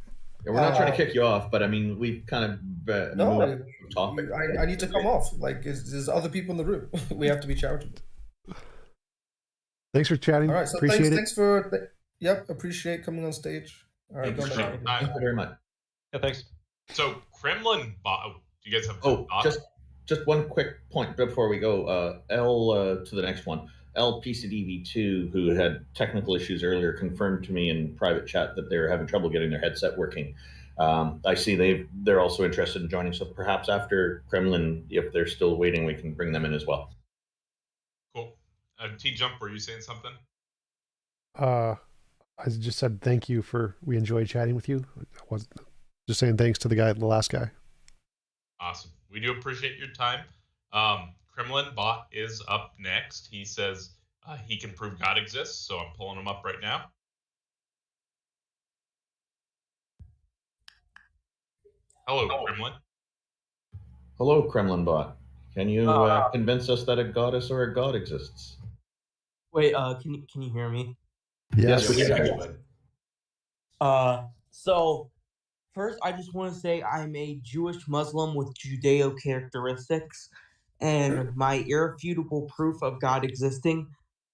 Yeah, we're not trying to kick you off, but I mean, we've kind of
no,
moved the topic.
I need to come off. Like, there's other people in the room. We have to be charitable.
Thanks for chatting.
All right. So
Appreciate it.
thanks for appreciate coming on stage. All right.
Thanks
go
for
back.
your time.
Thank you very much.
Yeah, thanks.
So Kremlin bot. Do you guys have?
Oh,
thoughts?
just one quick point before we go. L to the next one. LPCDV2, who had technical issues earlier, confirmed to me in private chat that they're having trouble getting their headset working. I see they're also interested in joining, so perhaps after Kremlin, if they're still waiting, we can bring them in as well.
Cool. TJump, were you saying something?
I just said thank you we enjoyed chatting with you. I was just saying thanks to the last guy.
Awesome. We do appreciate your time. Kremlin bot is up next. He says he can prove God exists, so I'm pulling him up right now. Hello, Kremlin.
Hello, Kremlin bot. Can you convince us that a goddess or a god exists?
Wait, can you hear me?
Yes.
we
Yeah,
can.
bud.
So first I just want to say I'm a Jewish Muslim with Judeo characteristics, and my irrefutable proof of God existing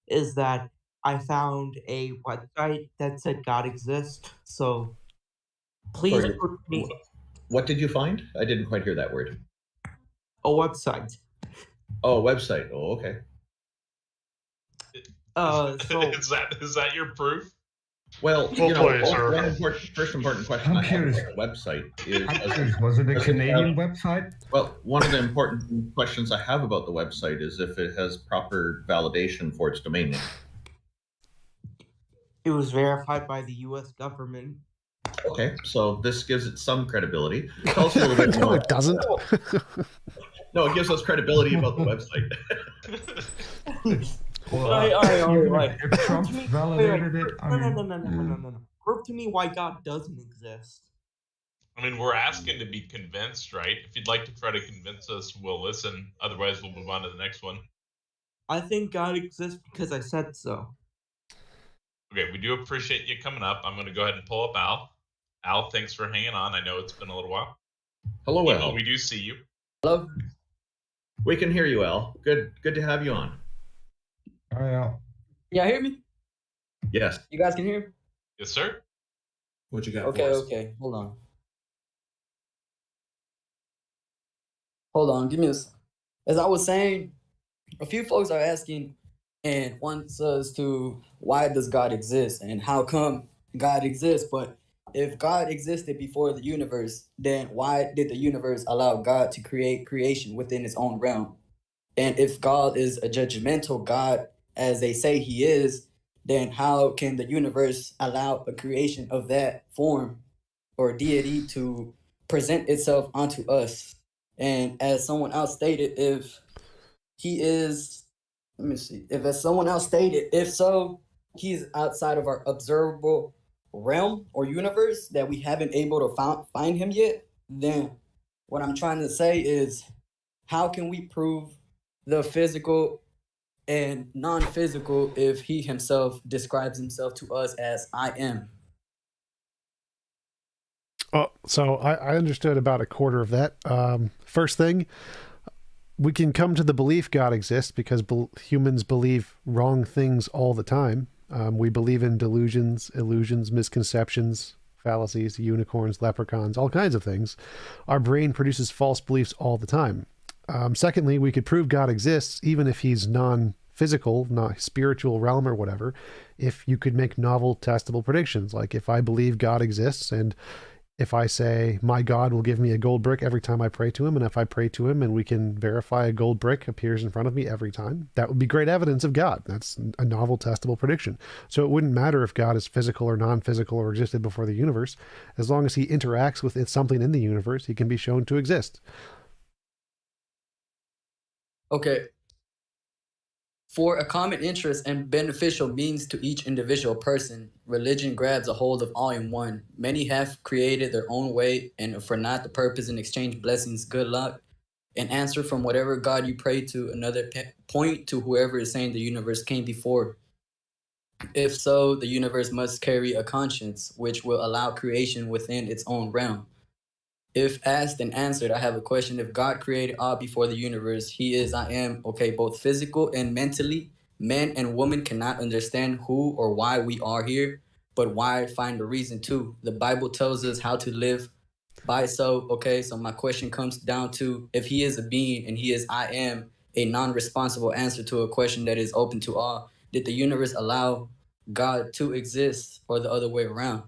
is that I found a website that said God exists. So please
Sorry,
prove me
what did you find? I didn't quite hear that word.
a website.
Oh, a website. Oh, okay.
So
is that your proof?
Well,
Well played, sir.
first important question
I'm
I have
curious.
about the website is,
Was it a
does it
Canadian
have-
website?
well, one of the important questions I have about the website is if it has proper validation for its domain name.
it was verified by the U.S. government.
Okay, so this gives it some credibility. Tell us a little bit
No,
more.
it doesn't.
No, it gives us credibility about the website.
Well,
All
even
right.
if Trump validated it, I mean,
No. Prove to me why God doesn't exist.
I mean, we're asking to be convinced, right? If you'd like to try to convince us, we'll listen. Otherwise, we'll move on to the next one.
I think God exists because I said so.
Okay, we do appreciate you coming up. I'm going to go ahead and pull up Al. Al, thanks for hanging on. I know it's been a little while.
Hello,
Evil,
Al.
we do see you.
Hello?
We can hear you, Al. Good to have you on.
all right, Al.
Yeah, hear me?
Yes.
You guys can hear me?
Yes, sir.
What you got for us?
Okay. Hold on. Hold on, give me this. As I was saying, a few folks are asking and wants us to why does God exist and how come God exists? But if God existed before the universe, then why did the universe allow God to create creation within its own realm? And if God is a judgmental God, as they say he is, then how can the universe allow a creation of that form or deity to present itself onto us? And as someone else stated, if he is, let me see, if as someone else stated, if so, he's outside of our observable realm or universe that we haven't able to find him yet, then what I'm trying to say is, how can we prove the physical and non-physical if he himself describes himself to us as I am?
Oh, so I understood about a quarter of that. First thing, we can come to the belief God exists because humans believe wrong things all the time. We believe in delusions, illusions, misconceptions, fallacies, unicorns, leprechauns, all kinds of things. Our brain produces false beliefs all the time. Secondly, we could prove God exists even if he's non-physical, not spiritual realm or whatever, if you could make novel testable predictions. Like if I believe God exists and if I say my God will give me a gold brick every time I pray to him, and if I pray to him and we can verify a gold brick appears in front of me every time, that would be great evidence of God. That's a novel testable prediction. So it wouldn't matter if God is physical or non-physical or existed before the universe. As long as he interacts with something in the universe, he can be shown to exist.
Okay. For a common interest and beneficial means to each individual person, religion grabs a hold of all in one. Many have created their own way, and for not the purpose, in exchange blessings, good luck, an answer from whatever God you pray to, another point to whoever is saying the universe came before. If so, the universe must carry a conscience, which will allow creation within its own realm. If asked and answered, I have a question. If God created all before the universe, he is, I am, okay, both physical and mentally, men and women cannot understand who or why we are here, but why find a reason to. The Bible tells us how to live by so, okay, so my question comes down to, if he is a being and he is, I am, a non-responsible answer to a question that is open to all, did the universe allow God to exist or the other way around?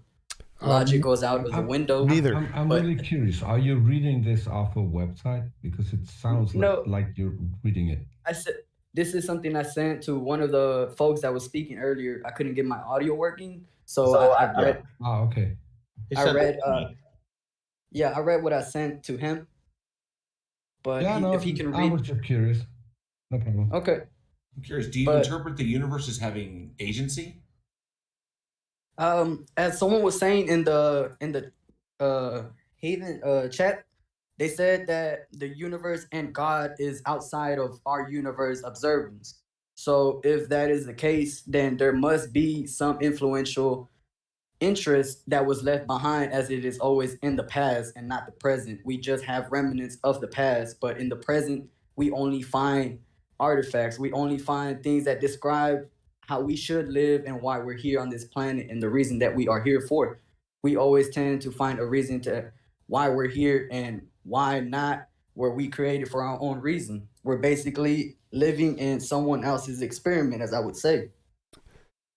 Logic goes out of the window.
Neither.
I'm really curious. Are you reading this off a website? Because it sounds
No.
like you're reading it.
I said this is something I sent to one of the folks that was speaking earlier. I couldn't get my audio working, so I read.
Oh, okay.
I read. I read what I sent to him. But
Yeah,
if he can
I
read,
was just curious. No problem.
okay.
I'm curious. Do you interpret the universe as having agency?
As someone was saying in the Haven chat, they said that the universe and God is outside of our universe observance. So if that is the case, then there must be some influential interest that was left behind, as it is always in the past and not the present. We just have remnants of the past, but in the present, we only find artifacts. We only find things that describe how we should live and why we're here on this planet and the reason that we are here for. We always tend to find a reason to why we're here and why not were we created for our own reason. We're basically living in someone else's experiment, as I would say.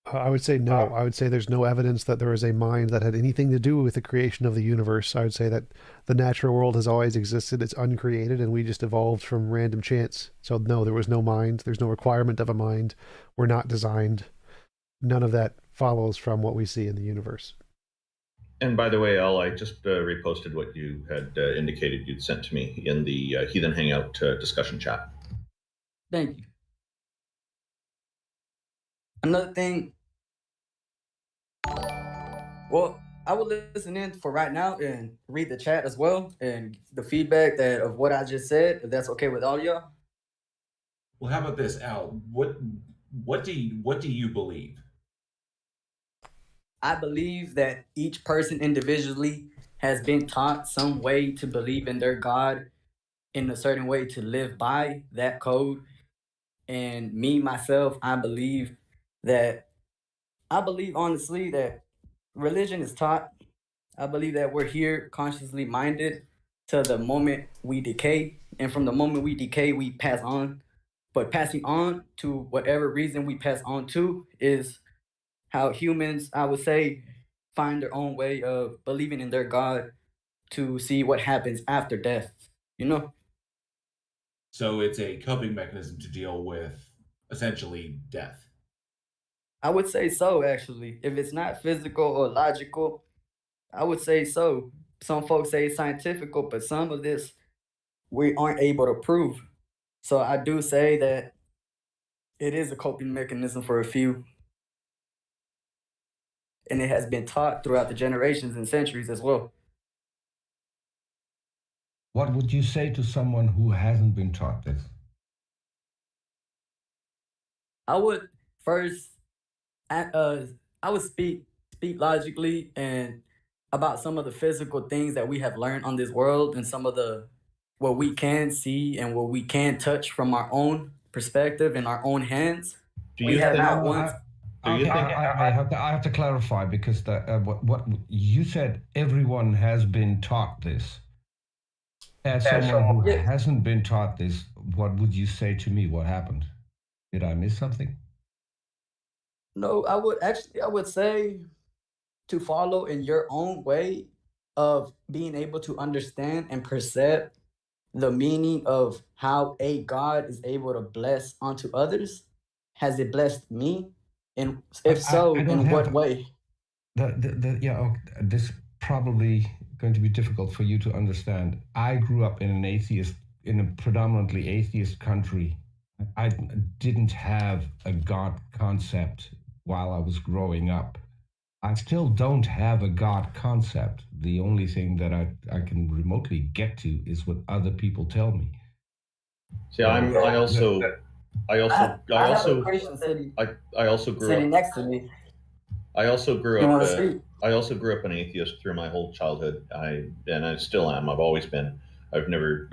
I would say no. I would say there's no evidence that there is a mind that had anything to do with the creation of the universe. I would say that the natural world has always existed. It's uncreated, and we just evolved from random chance. So no, there was no mind. There's no requirement of a mind. We're not designed. None of that follows from what we see in the universe.
And by the way, Al, I just reposted what you had indicated you'd sent to me in the Heathen Hangout discussion chat.
Thank you.
Another thing, well, I will listen in for right now and read the chat as well and the feedback of what I just said, if that's okay with all y'all.
Well, how about this, Al? What do you believe?
I believe that each person individually has been taught some way to believe in their God in a certain way to live by that code. And me, myself, I believe honestly that religion is taught. I believe that we're here consciously minded to the moment we decay. And from the moment we decay, we pass on. But passing on to whatever reason we pass on to is how humans, I would say, find their own way of believing in their God to see what happens after death, you know?
So it's a coping mechanism to deal with essentially death.
I would say so, actually. If it's not physical or logical, I would say so. Some folks say it's scientifical, but some of this we aren't able to prove. So I do say that it is a coping mechanism for a few. And it has been taught throughout the generations and centuries as well.
What would you say to someone who hasn't been taught this?
I would first, I would speak logically and about some of the physical things that we have learned on this world and some of the what we can see and what we can touch from our own perspective and our own hands.
Do
We
you
have
think?
not once.
Do you think?
I have to clarify because what you said, everyone has been taught this. As someone who hasn't been taught this, what would you say to me? What happened? Did I miss something?
No, I would say to follow in your own way of being able to understand and perceive the meaning of how a God is able to bless onto others. Has it blessed me? And if so,
I don't
in what
have
way?
This probably going to be difficult for you to understand. I grew up in in a predominantly atheist country. I didn't have a God concept while I was growing up. I still don't have a God concept. The only thing that I can remotely get to is what other people tell me.
See, I also grew
Sitting
up.
next to me.
I also grew
You
up.
want to speak?
I also grew up an atheist through my whole childhood. I still am. I've always been. I've never.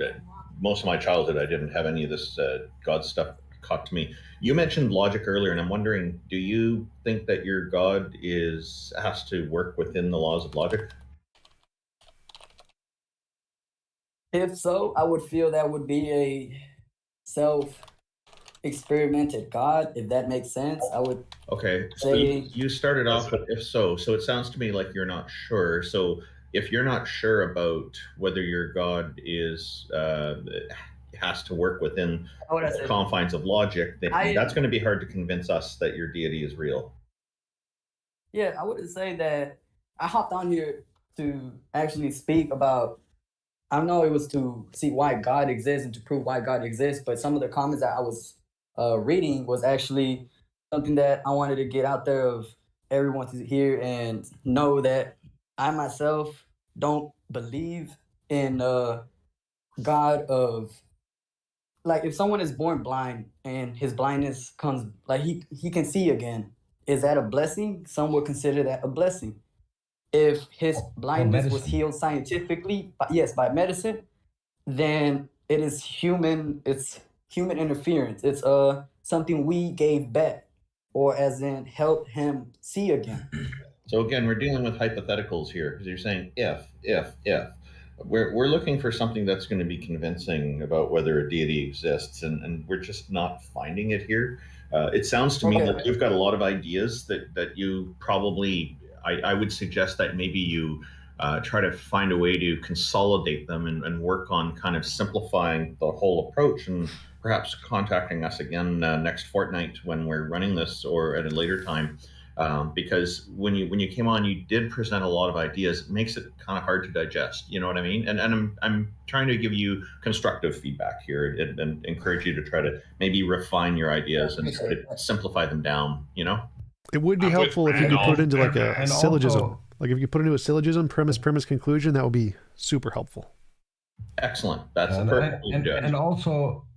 Most of my childhood, I didn't have any of this God stuff caught to me. You mentioned logic earlier, and I'm wondering, do you think that your God has to work within the laws of logic?
If so, I would feel that would be a self-experimented God, if that makes sense. I would
Okay, so
say
you started off with if so. So it sounds to me like you're not sure. So if you're not sure about whether your God has to work within the confines of logic, then that's going to be hard to convince us that your deity is real.
Yeah, I would say that I hopped on here to actually speak about. I know it was to see why God exists and to prove why God exists, but some of the comments that I was reading was actually something that I wanted to get out there of everyone to hear and know that I myself don't believe in God of, like, if someone is born blind and his blindness comes, like, he can see again, is that a blessing? Some would consider that a blessing. If his blindness was healed scientifically, yes, by medicine, then it's human interference. It's something we gave back, or as in help him see again.
So again, we're dealing with hypotheticals here because you're saying if. We're looking for something that's going to be convincing about whether a deity exists, and we're just not finding it here. It sounds to me like you've got a lot of ideas that you probably. I would suggest that maybe you try to find a way to consolidate them and work on kind of simplifying the whole approach, and perhaps contacting us again next fortnight when we're running this or at a later time. because when you came on, you did present a lot of ideas. It makes it kind of hard to digest. You know what I mean? And I'm trying to give you constructive feedback here and encourage you to try to maybe refine your ideas and try to simplify them down. You know.
It would be helpful if you could put it into like a
And
syllogism.
also-
Like if you put it into a syllogism, premise, conclusion, that would be super helpful.
Excellent. That's the
And,
perfect way to
and,
do it.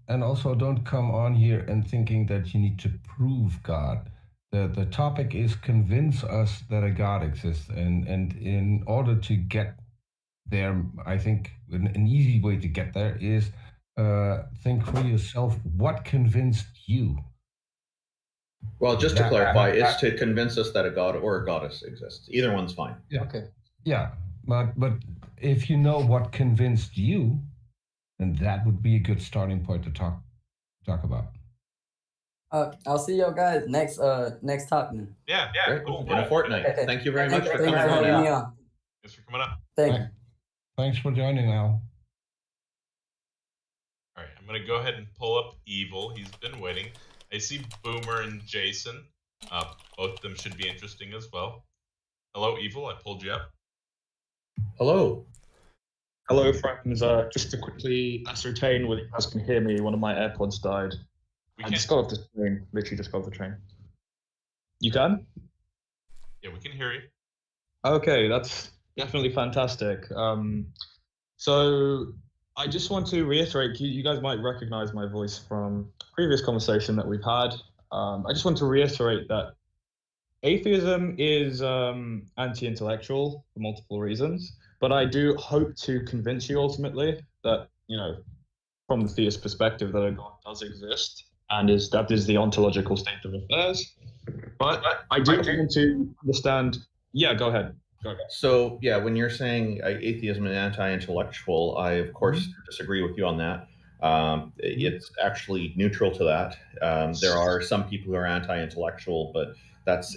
and also don't come on here and thinking that you need to prove God. The topic is convince us that a God exists, and in order to get there, I think an easy way to get there is think for yourself what convinced you.
Well, just to
That-
clarify, it's to convince us that a god or a goddess exists. Either one's fine.
Yeah.
Okay.
Yeah, but if you know what convinced you, then that would be a good starting point to talk about.
I'll see y'all guys next talk then.
Yeah,
Great.
cool.
In a fortnight.
Okay.
Thank you very much for
Thanks
coming
for
on.
having me
in.
on.
Thanks for coming up.
Thank
Right.
you.
Thanks for joining, Al.
All right, I'm gonna go ahead and pull up Evil. He's been waiting. I see Boomer and Jason. Both of them should be interesting as well. Hello, Evil. I pulled you up.
Hello.
Hello, friends. Just to quickly ascertain whether you guys can hear me, one of my AirPods died.
We
I
can.
just got off the train. Literally just got off the train. You can?
Yeah, we can hear you.
Okay, that's definitely fantastic. So I just want to reiterate, you guys might recognize my voice from a previous conversation that we've had. I just want to reiterate that atheism is anti-intellectual for multiple reasons, but I do hope to convince you ultimately that, from the theist perspective, that a God does exist, and that is the ontological state of affairs. But I do want to understand. Yeah, go ahead.
So, yeah, when you're saying atheism is anti-intellectual, I, of course, disagree with you on that. It's actually neutral to that. There are some people who are anti-intellectual, but that's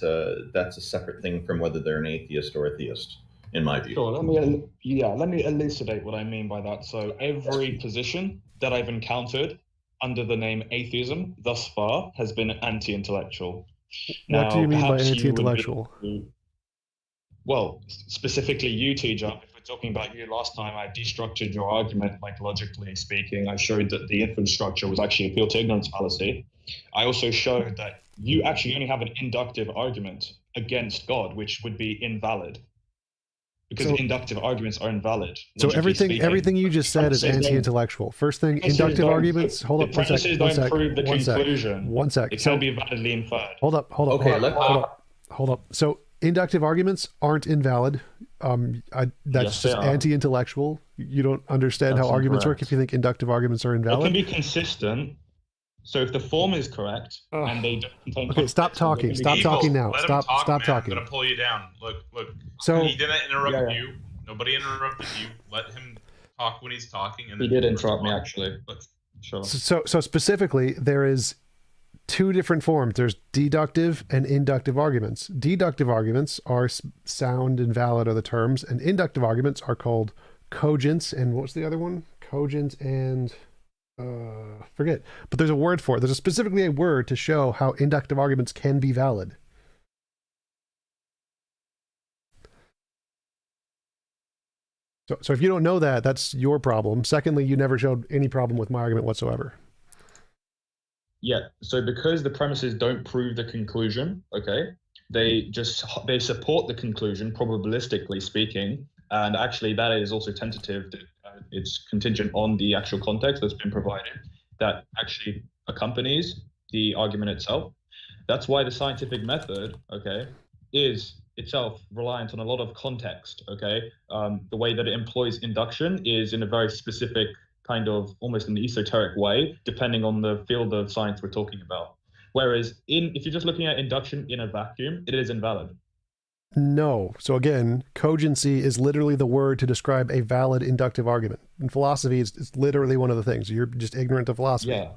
a separate thing from whether they're an atheist or a theist, in my view.
Sure. Let me elucidate what I mean by that. So every position that I've encountered under the name atheism thus far has been anti-intellectual.
What do you mean by
perhaps you would
anti-intellectual?
Well, specifically you, TJump, if we're talking about you last time, I destructured your argument, like logically speaking. I showed that the infrastructure was actually appeal to ignorance fallacy. I also showed that you actually only have an inductive argument against God, which would be invalid. Because inductive arguments are invalid.
So
logically speaking.
everything you just said is anti-intellectual. First thing, inductive arguments. Hold up, one sec. One sec.
It can be validly inferred.
Hold up. Hold up. So inductive arguments aren't invalid. That's just anti-intellectual. You don't understand how arguments work if you think inductive arguments are invalid.
It can be consistent. So if the form is correct and they don't contain
okay, stop talking. Stop talking now. Stop talking.
I'm gonna pull you down. Look.
So
he didn't interrupt you. Nobody interrupted you. Let him talk when he's talking. And
he did interrupt me actually. But sure.
So specifically, there is two different forms. There's deductive and inductive arguments. Deductive arguments are sound and valid are the terms, and inductive arguments are called cogents. And what's the other one? Cogent and forget. But there's a word for it. There's specifically a word to show how inductive arguments can be valid. So if you don't know that, that's your problem. Secondly, you never showed any problem with my argument whatsoever.
Yeah, so because the premises don't prove the conclusion, okay, they support the conclusion, probabilistically speaking, and actually that is also tentative. It's contingent on the actual context that's been provided that actually accompanies the argument itself. That's why the scientific method, okay, is itself reliant on a lot of context, okay? The way that it employs induction is in a very specific kind of almost an esoteric way, depending on the field of science we're talking about. Whereas if you're just looking at induction in a vacuum, it is invalid.
No. So again, cogency is literally the word to describe a valid inductive argument. In philosophy, it's literally one of the things. You're just ignorant of philosophy.
Yeah.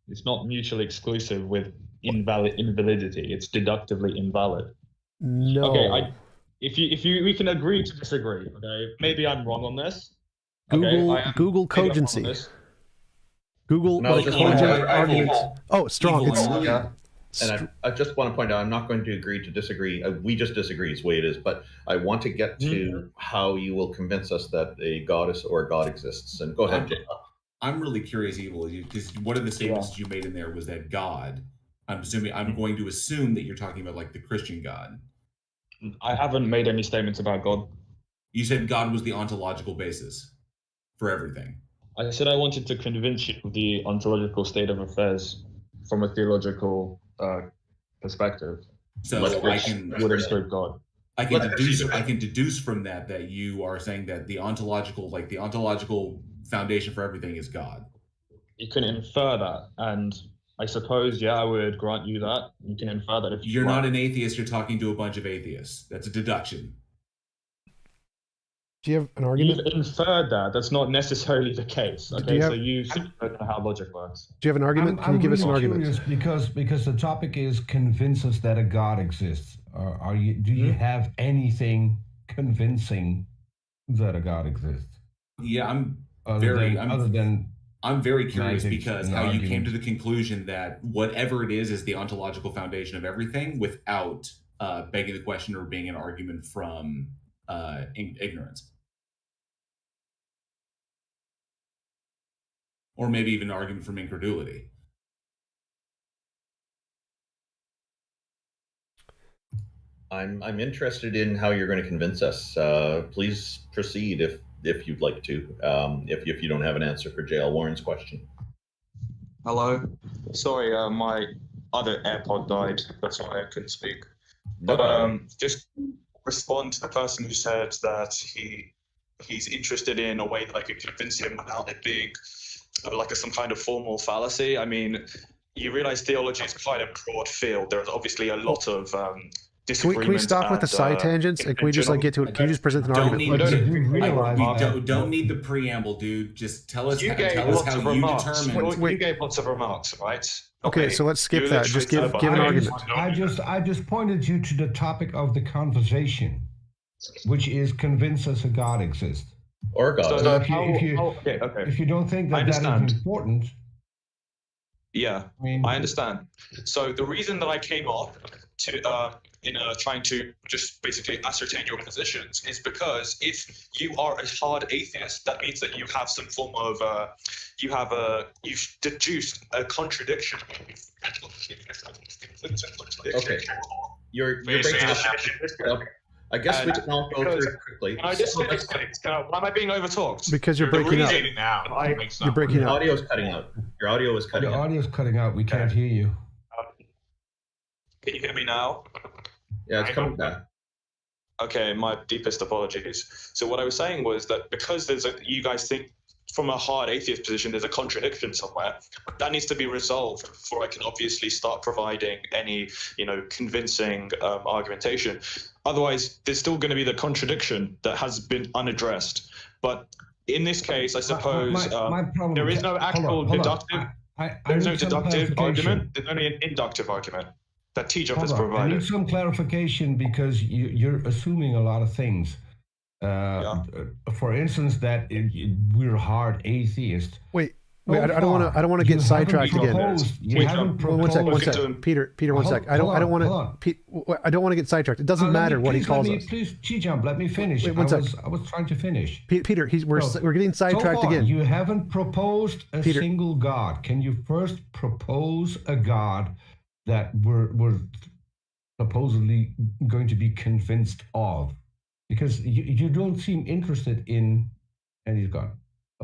It's not mutually exclusive with invalidity. It's deductively invalid.
No.
Okay, we can agree to disagree, okay? Maybe I'm wrong on this.
Google cogency. Google what a cogent argument. Oh, strong.
And I just want to point out, I'm not going to agree to disagree. We just disagree is the way it is. But I want to get to how you will convince us that a goddess or a god exists. And go ahead, Jay.
I'm really curious, Evil, because one of the statements you made in there was that God. I'm going to assume that you're talking about like the Christian God.
I haven't made any statements about God.
You said God was the ontological basis for everything.
I said I wanted to convince you of the ontological state of affairs from a theological perspective.
So I can
would include God.
I can deduce from that you are saying that the ontological foundation for everything is God.
You can infer that, and I suppose, I would grant you that. You can infer that if
you're not an atheist, you're talking to a bunch of atheists. That's a deduction.
Do you have an argument?
You've inferred that. That's not necessarily the case. Okay, so you simply don't know how logic works.
Do you have an argument? Can you give us an argument?
Because the topic is convince us that a God exists. Do you have anything convincing that a God exists?
Yeah, I'm very curious because how you came to the conclusion that whatever it is the ontological foundation of everything without begging the question or being an argument from ignorance. Or maybe even an argument from incredulity.
I'm interested in how you're going to convince us. Please proceed if you'd like to. If you don't have an answer for JL Warren's question.
Hello. Sorry, my other AirPod died. That's why I couldn't speak. But just respond to the person who said that he's interested in a way that I could convince him without it being like some kind of formal fallacy. I mean, you realize theology is quite a broad field. There's obviously a lot of disagreement.
Can we stop with the side tangents? And can we just get to it? Can you just present an argument?
Don't need the preamble, dude. Just tell us how you determine.
You gave lots of remarks, right?
Okay, so let's skip that. Just give an argument.
I just pointed you to the topic of the conversation, which is convince us a God exists.
Or God.
So if you don't think that is important.
Yeah, I understand. So the reason that I came off to trying to just basically ascertain your positions is because if you are a hard atheist, that means that you have some form of you've deduced a contradiction.
Okay, you're breaking up. I guess we can all go through it quickly.
Why am I being overtalked?
Because you're breaking up. You're breaking up.
Your audio is cutting out. Your audio is cutting out.
Your audio is cutting out. We can't hear you.
Can you hear me now?
Yeah, it's coming back.
Okay, my deepest apologies. So what I was saying was that because you guys think from a hard atheist position, there's a contradiction somewhere. That needs to be resolved before I can obviously start providing any, convincing argumentation. Otherwise, there's still going to be the contradiction that has been unaddressed. But in this case, I suppose there is no actual deductive. There's no deductive argument. There's only an inductive argument that TJump has provided.
I need some clarification because you're assuming a lot of things. For instance, that we're hard atheists.
Wait, I don't want to get sidetracked again. One sec. Peter, 1 sec. I don't want to get sidetracked. It doesn't matter what he calls us.
Please, TJump, let me finish.
Wait, 1 sec.
I was trying to finish.
Peter, we're getting sidetracked again.
You haven't proposed a single God. Can you first propose a God that we're supposedly going to be convinced of? Because you don't seem interested in, and he's gone.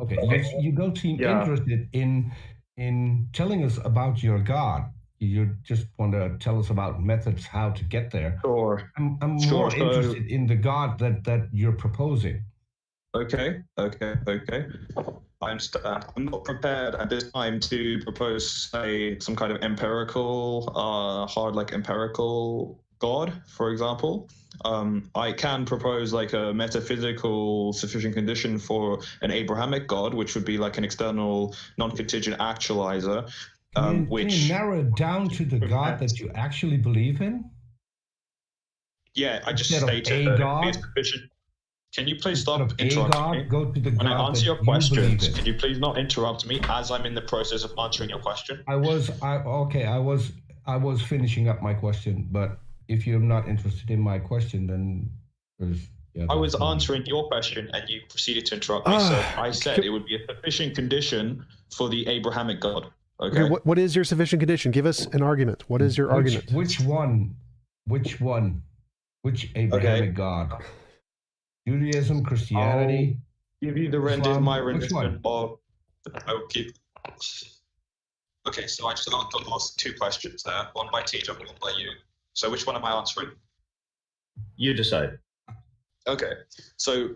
Okay, you don't seem interested in telling us about your God. You just want to tell us about methods how to get there.
Sure.
I'm more interested in the God that you're proposing.
Okay. I understand. I'm not prepared at this time to propose, say, some kind of empirical, empirical God, for example. I can propose like a metaphysical sufficient condition for an Abrahamic God, which would be like an external non-contingent actualizer.
Can you narrow it down to the God that you actually believe in?
Yeah, I just stated that it is sufficient. Can you please stop interrupting me?
Go to the
when
God
I answer your questions, can you please not interrupt me as I'm in the process of answering your question?
I was I was finishing up my question, but if you're not interested in my question, then there's. Yeah,
I
there's
was
no-
answering your question and you proceeded to interrupt me. So I said it would be a sufficient condition for the Abrahamic God. Okay.
Okay, what is your sufficient condition? Give us an argument. What is your argument?
Which one? Which Abrahamic God? Judaism, Christianity?
I'll give you the
Islam?
my
Which
rendition
one?
of. I will keep. Okay, so I just asked two questions there. One by TJump, one by you. So which one am I answering?
You decide.
Okay, so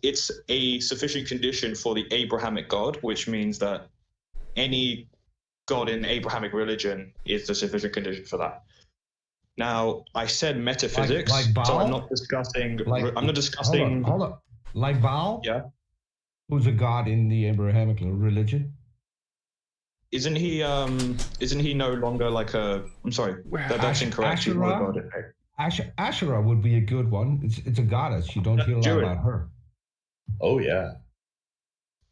it's a sufficient condition for the Abrahamic God, which means that any God in Abrahamic religion is the sufficient condition for that. Now, I said metaphysics,
like Baal?
so I'm not discussing. I'm not discussing.
Hold on. Like Baal?
Yeah.
Who's a god in the Abrahamic religion?
Isn't he no longer like a? I'm sorry, that's incorrect. He's not a god.
Asherah would be a good one. It's a goddess. You don't hear a lot
Jewish.
about her.
Oh yeah.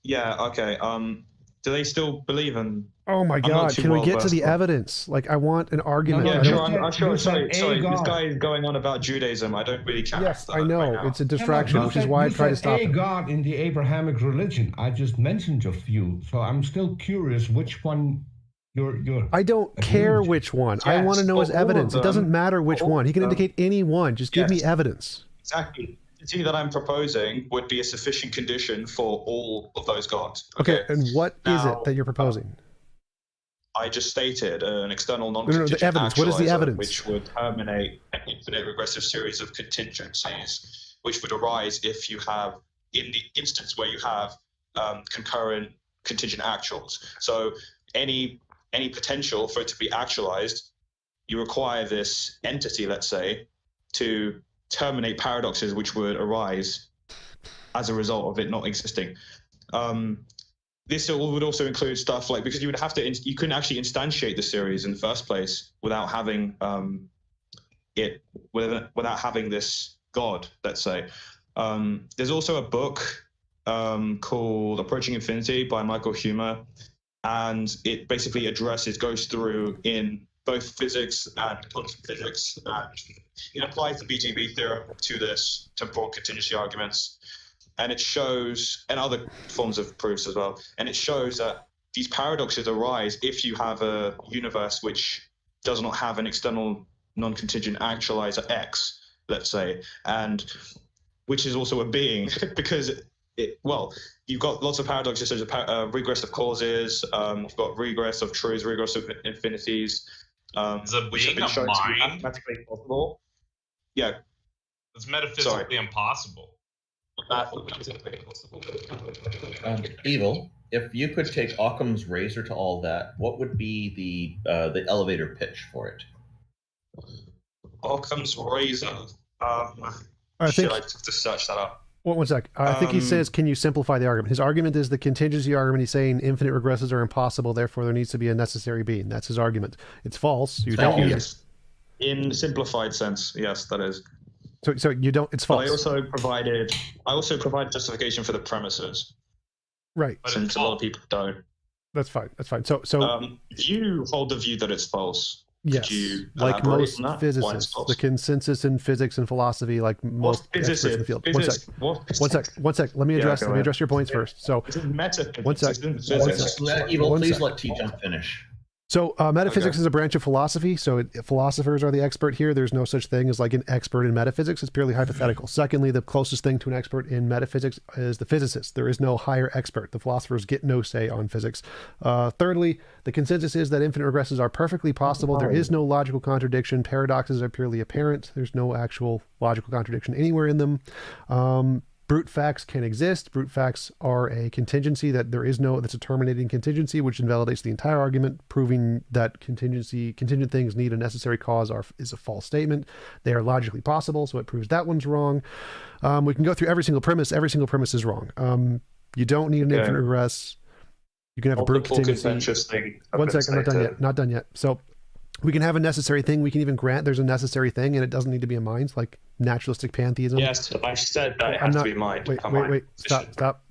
Yeah. Okay. Do they still believe in?
Oh my
I'm not
God!
too
Can we
well
get to
versed
the
on-
evidence? Like, I want an argument.
Yeah,
I
sure.
don't-
I'm sure.
you said
Sorry.
a
This
God.
guy is going on about Judaism. I don't really care.
Yes,
for
I
that
know.
right now.
It's a distraction,
You
which is
said-
why I
you
try to
said
stop
a
it.
god in the Abrahamic religion. I just mentioned a few, so I'm still curious which one you're.
I don't care which one. I
Yes,
want to know his
all of
evidence. It
them.
doesn't matter which
All
one. He can
of them.
indicate any one. Just give me
Yes.
evidence.
Exactly. The entity that I'm proposing would be a sufficient condition for all of those gods.
Okay, and what is
Now,
it that you're proposing?
I just stated an external
no,
non-contingent
the evidence. What is the
actualizer,
evidence?
which would terminate an infinite regressive series of contingencies, which would arise if you have, in the instance where you have concurrent contingent actuals. So any potential for it to be actualized, you require this entity, let's say, to terminate paradoxes which would arise as a result of it not existing. This would also include stuff like, because you would have to, you couldn't actually instantiate the series in the first place without having without having this God, let's say. There's also a book called Approaching Infinity by Michael Humer, and it basically goes through in both physics and quantum physics, and it applies the BGB theorem to this temporal contingency arguments. And it shows, and other forms of proofs as well, and it shows that these paradoxes arise if you have a universe which does not have an external non-contingent actualizer X, let's say, and which is also a being, because you've got lots of paradoxes such as regress of causes, you've got regress of truths, regress of infinities,
Is a
which have
being
been
a
shown to be
mind?
mathematically possible. Yeah.
It's metaphysically impossible.
Evil, if you could take Occam's razor to all that, what would be the elevator pitch for it?
Occam's razor.
I
Shit,
think.
I have to search that up.
Well, one sec. I think he says, can you simplify the argument? His argument is the contingency argument. He's saying infinite regresses are impossible, therefore there needs to be a necessary being. That's his argument. It's false. You don't.
Yes. In simplified sense, yes, that is.
So you don't. It's
But
false.
I also provide justification for the premises,
Right.
since a lot of people don't.
That's fine. That's fine. So
You hold the view that it's false.
yes,
Could you
like
elaborate
most
on that? Why it's
physicists,
false?
the consensus in physics and philosophy, like most experts in the field. One sec. Let me address your points first. So
This is metaphysics.
one sec.
This isn't
One
physics.
sec.
Evil,
One
please
sec.
let T-Jump finish.
So metaphysics is a branch of philosophy. So philosophers are the expert here. There's no such thing as like an expert in metaphysics. It's purely hypothetical. Secondly, the closest thing to an expert in metaphysics is the physicist. There is no higher expert. The philosophers get no say on physics. Thirdly, the consensus is that infinite regresses are perfectly possible. There is no logical contradiction. Paradoxes are purely apparent. There's no actual logical contradiction anywhere in them. Brute facts can exist. Brute facts are a contingency that's a terminating contingency, which invalidates the entire argument, proving that contingent things need a necessary cause is a false statement. They are logically possible, so it proves that one's wrong. We can go through every single premise. Every single premise is wrong. You don't need an infinite regress. You can have a brute contingency. One second, I'm not done yet. Not done yet. So we can have a necessary thing. We can even grant there's a necessary thing, and it doesn't need to be a mind, like naturalistic pantheism.
Yes, I said that it has to be mind.
Wait. Stop.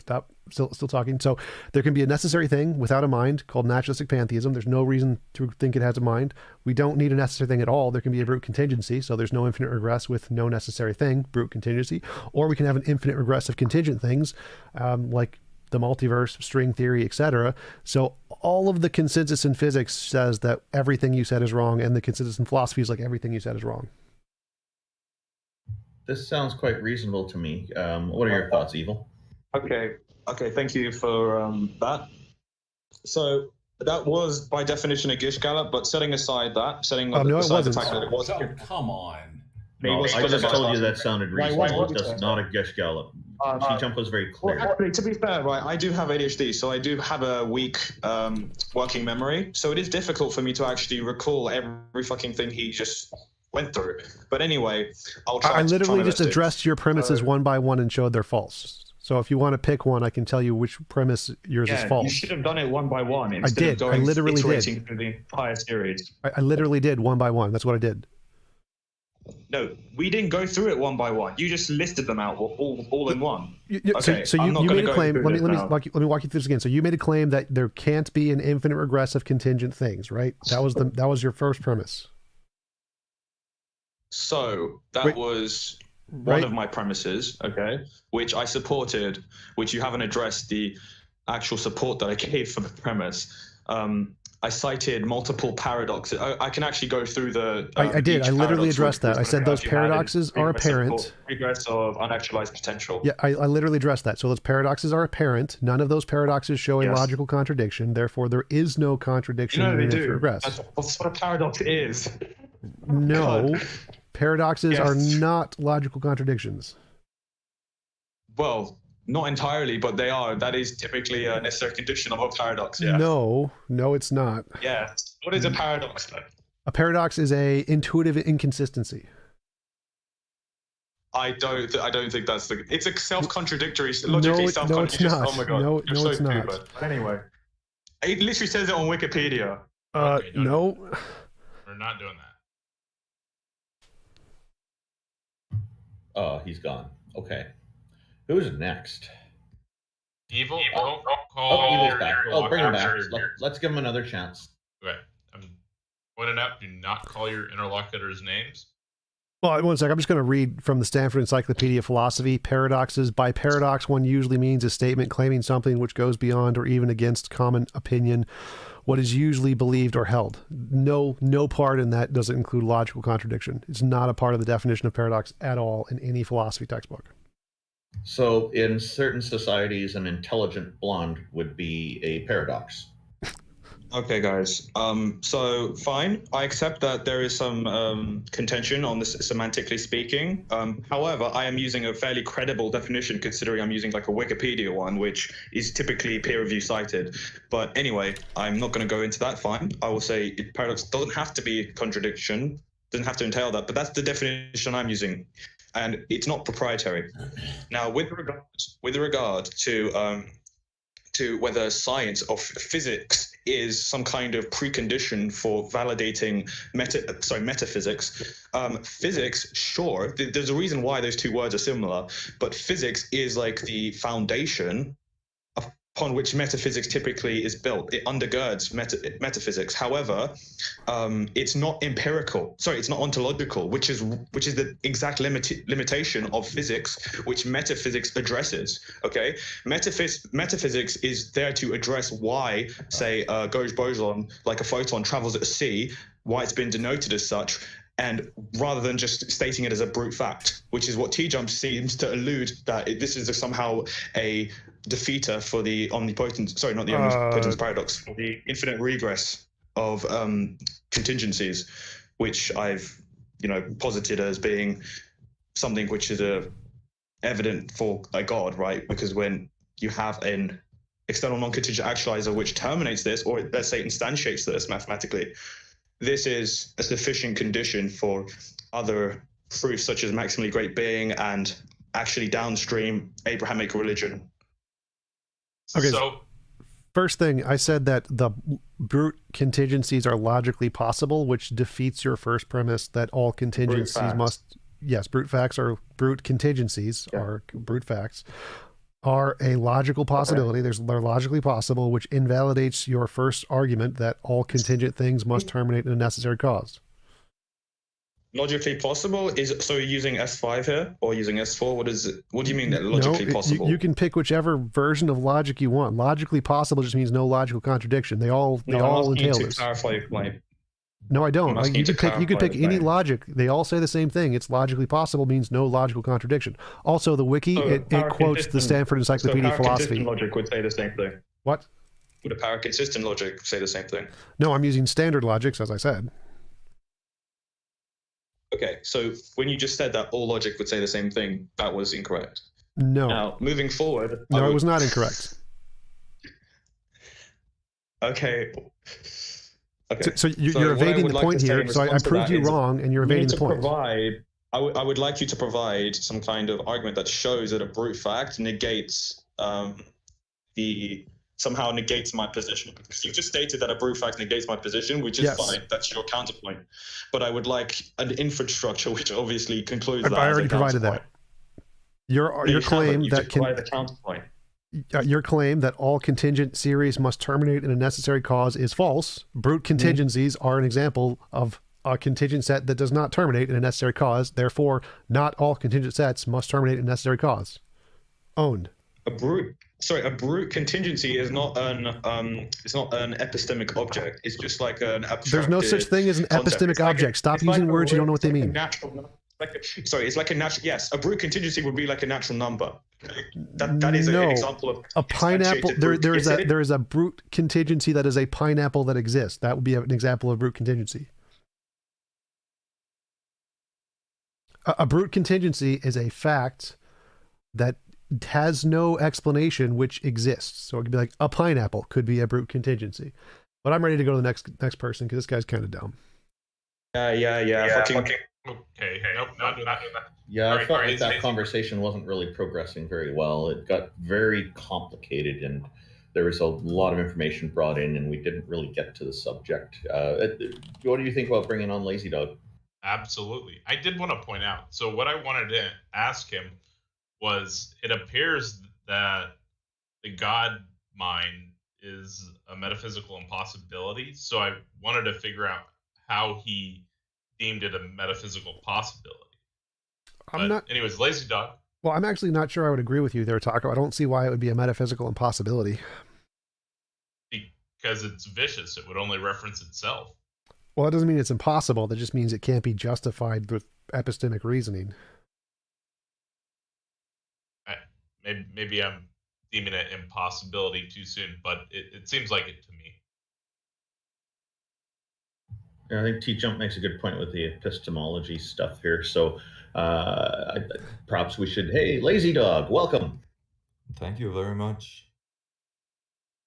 still talking. So there can be a necessary thing without a mind called naturalistic pantheism. There's no reason to think it has a mind. We don't need a necessary thing at all. There can be a brute contingency. So there's no infinite regress with no necessary thing, brute contingency. Or we can have an infinite regress of contingent things, like the multiverse, string theory, etc. So all of the consensus in physics says that everything you said is wrong, and the consensus in philosophy is like everything you said is wrong.
This sounds quite reasonable to me. What are your thoughts, Evil?
Okay, thank you for that. So that was by definition a Gish Gallop, but setting aside that,
no,
aside the
it
fact that it was.
Oh, come on.
No, I just told you that sounded
Right,
reasonable.
what-
That's not a Gish Gallop. TJump was very clear.
Well, actually, to be fair, right, I do have ADHD, so I do have a weak working memory. So it is difficult for me to actually recall every fucking thing he just went through. But anyway, I'll try.
I literally
my
just
best to.
addressed your premises one by one and showed they're false. So if you want to pick one, I can tell you which premise yours is
Yeah,
false.
you should have done it one by one instead
did.
of going
I literally did.
iterating through the entire series.
I literally did one by one. That's what I did.
No, we didn't go through it one by one. You just listed them out all in one.
So you
I'm not
made
gonna
a
go
claim.
through
Let me
this
let me
now.
walk you through this again. So you made a claim that there can't be an infinite regress of contingent things, right? That was your first premise.
So that
Wait,
was one
right?
of my premises, okay, which I supported, which you haven't addressed the actual support that I gave for the premise. I cited multiple paradoxes. I can actually go through the.
I did.
each
I literally
paradox
addressed that. I said those
if you had it.
paradoxes are apparent.
Regress of unactualized potential.
Yeah, I literally addressed that. So those paradoxes are apparent. None of those paradoxes show a
Yes.
logical contradiction. Therefore, there is no contradiction
You know
in
they
infinite
do.
regress.
That's what a paradox is.
No,
God.
paradoxes
Yes.
are not logical contradictions.
Well, not entirely, but they are. That is typically a necessary condition of a paradox. Yeah.
No, it's not.
Yeah. What is a paradox then?
A paradox is a intuitive inconsistency.
I don't think that's the. It's a self-contradictory, logically
no,
self-contradictory.
it's not.
Oh my god.
No,
You're so
it's not.
stupid. But anyway, it literally says it on Wikipedia.
Okay,
no.
We're not doing that.
Oh, he's gone. Okay. Who's next?
Evil?
Oh,
Don't call
Evil's
your
back. Oh, bring him back.
interlocutor.
Let's give him another chance.
Okay. I'm pointing out, do not call your interlocutors names.
Well, one sec. I'm just going to read from the Stanford Encyclopedia of Philosophy. Paradoxes. By paradox, one usually means a statement claiming something which goes beyond or even against common opinion, what is usually believed or held. No part in that doesn't include logical contradiction. It's not a part of the definition of paradox at all in any philosophy textbook.
So, in certain societies, an intelligent blonde would be a paradox.
Okay, guys. So fine. I accept that there is some contention on this semantically speaking. However, I am using a fairly credible definition considering I'm using like a Wikipedia one, which is typically peer review cited. But anyway, I'm not going to go into that. Fine. I will say paradox doesn't have to be a contradiction, doesn't have to entail that, but that's the definition I'm using. And it's not proprietary. Now, with regard to whether science or physics is some kind of precondition for validating metaphysics. Physics, sure, there's a reason why those two words are similar, but physics is like the foundation upon which metaphysics typically is built. It undergirds metaphysics. However, it's not empirical. Sorry, it's not ontological, which is the exact limitation of physics, which metaphysics addresses. Okay, metaphysics is there to address why, say, Gauge boson, like a photon, travels at sea, why it's been denoted as such. And rather than just stating it as a brute fact, which is what TJump seems to allude that this is somehow a defeater for the omnipotence, sorry, not the omnipotence paradox, the infinite regress of contingencies, which I've, posited as being something which is evident for a God, right? Because when you have an external non-contingent actualizer which terminates this, or let's say instantiates this mathematically, this is a sufficient condition for other proofs such as maximally great being and actually downstream Abrahamic religion.
Okay.
So,
first thing, I said that the brute contingencies are logically possible, which defeats your first premise that all contingencies must. Yes, brute facts are brute contingencies are brute facts. are a logical possibility. They're logically possible, which invalidates your first argument that all contingent things must terminate in a necessary cause.
Logically possible is so you're using S5 here or using S4? What is it? What do you mean that logically possible?
You can pick whichever version of logic you want. Logically possible just means no logical contradiction. They all entail this.
Clarify your claim.
No, I don't.
I'm
You
asking
can
you to
pick
clarify
any
the
logic. They all say the same thing. It's logically possible means no logical contradiction. Also, the wiki
So
it quotes the
paraconsistent-
Stanford Encyclopedia of
so
Philosophy.
paraconsistent logic would say the same thing.
What?
Would a paraconsistent logic say the same thing?
No, I'm using standard logics, as I said.
Okay, so when you just said that all logic would say the same thing, that was incorrect.
No.
Now, moving forward...
No, it was not incorrect.
Okay. Okay.
So you're
what I
evading
would
the
like
point
to say
here.
in
So I
response to
proved
that
you
is
wrong, and you're
you need
evading the
to
point.
I would like you to provide some kind of argument that shows that a brute fact negates somehow negates my position. Because you just stated that a brute fact negates my position, which is
Yes.
fine. That's your counterpoint. But I would like an infrastructure which obviously concludes that.
I
as a
already provided that.
counterpoint.
Your claim
You
that
just provided the counterpoint.
your claim that all contingent series must terminate in a necessary cause is false. Brute contingencies are an example of a contingent set that does not terminate in a necessary cause. Therefore, not all contingent sets must terminate in a necessary cause. Owned.
A brute contingency is not an epistemic object. It's just like an abstract.
There's no such thing as an epistemic object. Stop using words you don't know what they mean.
It's like a natural. Yes, a brute contingency would be like a natural number. That is an example of
a pineapple.
brute.
There is a brute contingency that is a pineapple that exists. That would be an example of brute contingency. A brute contingency is a fact that has no explanation which exists. So it could be like a pineapple could be a brute contingency. But I'm ready to go to the next person because this guy's kind of dumb.
Yeah. Fucking.
Okay, nope, not doing that.
Yeah, I felt like that
Lazy.
conversation wasn't really progressing very well. It got very complicated, and there was a lot of information brought in, and we didn't really get to the subject. What do you think about bringing on Lazy Dog?
Absolutely. I did want to point out. So what I wanted to ask him was, it appears that the God mind is a metaphysical impossibility. So I wanted to figure out how he deemed it a metaphysical possibility. Anyways, Lazy Dog.
Well, I'm actually not sure I would agree with you there, Taco. I don't see why it would be a metaphysical impossibility.
Because it's vicious. It would only reference itself.
Well, that doesn't mean it's impossible. That just means it can't be justified with epistemic reasoning.
Maybe I'm deeming it impossibility too soon, but it seems like it to me.
I think TJump makes a good point with the epistemology stuff here. So perhaps we should, hey, Lazy Dog, welcome.
Thank you very much.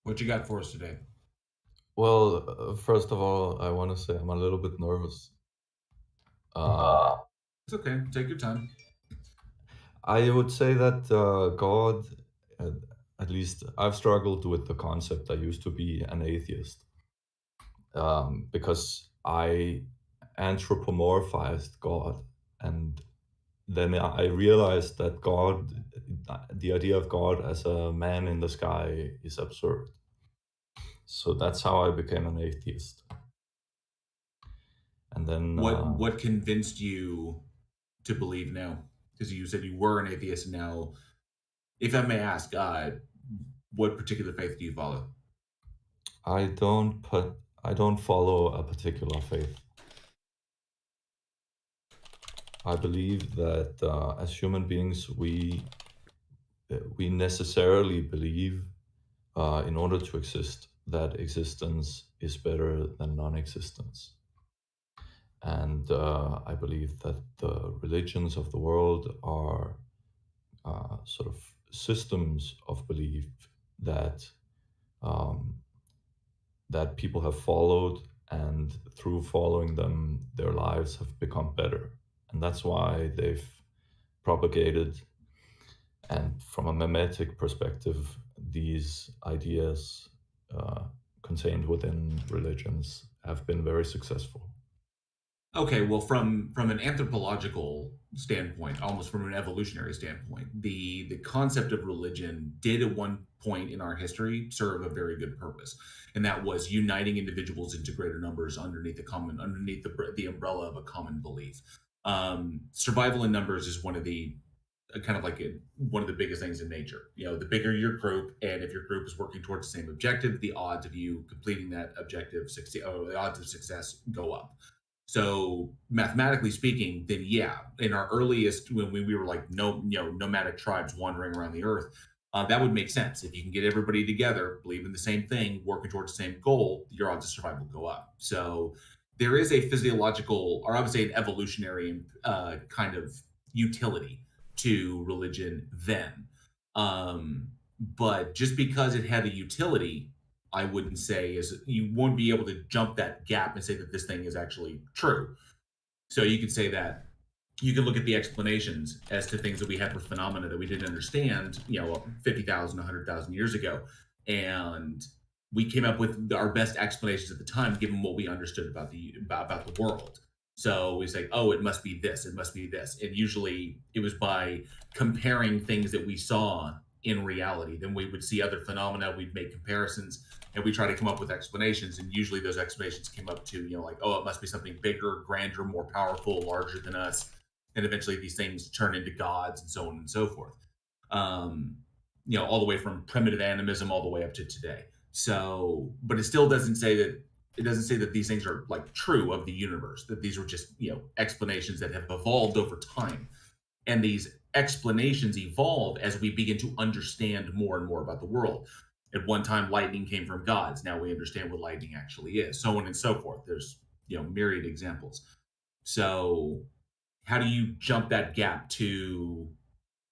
What you got for us today?
Well, first of all, I want to say I'm a little bit nervous.
It's okay. Take your time.
I would say that God, at least I've struggled with the concept. I used to be an atheist because I anthropomorphized God, and then I realized that God, the idea of God as a man in the sky, is absurd. So that's how I became an atheist. And then
what convinced you to believe now? Because you said you were an atheist, and now, if I may ask, what particular faith do you follow?
I don't follow a particular faith. I believe that as human beings, we necessarily believe, in order to exist, that existence is better than non-existence. And I believe that the religions of the world are sort of systems of belief that that people have followed, and through following them, their lives have become better. And that's why they've propagated. And from a mimetic perspective, these ideas contained within religions have been very successful.
Okay, well, from an anthropological standpoint, almost from an evolutionary standpoint, the concept of religion did at one point in our history serve a very good purpose, and that was uniting individuals into greater numbers underneath the umbrella of a common belief. Survival in numbers is one of the one of the biggest things in nature. You know, the bigger your group, and if your group is working towards the same objective, the odds of you completing that objective, the odds of success go up. So mathematically speaking, then yeah, in our earliest when we were like nomadic tribes wandering around the earth, that would make sense. If you can get everybody together, believe in the same thing, working towards the same goal, your odds of survival go up. So there is a physiological, or I would say an evolutionary kind of utility to religion then. But just because it had a utility, I wouldn't say you won't be able to jump that gap and say that this thing is actually true. So you could say that you can look at the explanations as to things that we had for phenomena that we didn't understand, 50,000, 100,000 years ago. And we came up with our best explanations at the time, given what we understood about the world. So we say, oh, it must be this, it must be this. And usually it was by comparing things that we saw in reality. Then we would see other phenomena, we'd make comparisons, and we try to come up with explanations. And usually those explanations came up to, like, oh, it must be something bigger, grander, more powerful, larger than us. And eventually these things turn into gods and so on and so forth. All the way from primitive animism all the way up to today. So, but it still doesn't say that these things are like true of the universe, that these are just, explanations that have evolved over time. And these explanations evolve as we begin to understand more and more about the world. At one time, lightning came from gods. Now we understand what lightning actually is, so on and so forth. There's, myriad examples. So how do you jump that gap to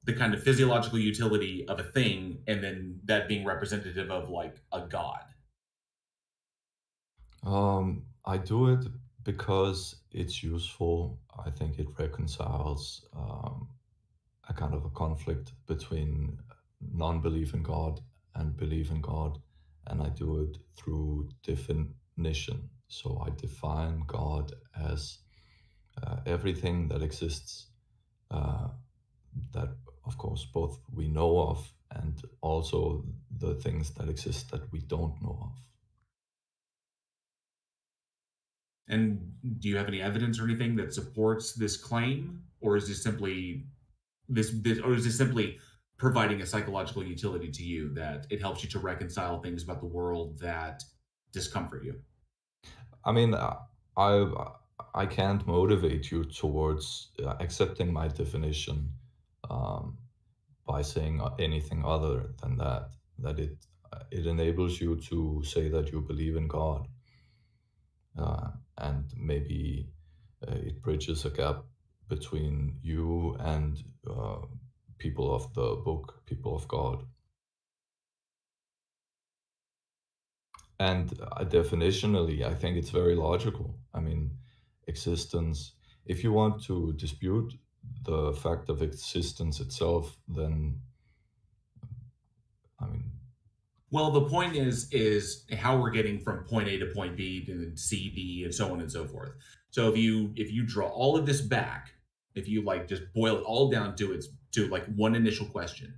the kind of physiological utility of a thing and then that being representative of like a god?
I do it because it's useful. I think it reconciles a kind of a conflict between non-belief in God and belief in God, and I do it through definition. So I define God as everything that exists, that of course both we know of and also the things that exist that we don't know of.
And do you have any evidence or anything that supports this claim, or is this simply providing a psychological utility to you that it helps you to reconcile things about the world that discomfort you?
I mean, I can't motivate you towards accepting my definition by saying anything other than that it enables you to say that you believe in God, and maybe it bridges a gap between you and people of the book, people of God. And definitionally, I think it's very logical. I mean, existence, if you want to dispute the fact of existence itself, then, I mean,
well, the point is how we're getting from point A to point B to C, D, and so on and so forth. So if you draw all of this back, if you like just boil it all down to like one initial question,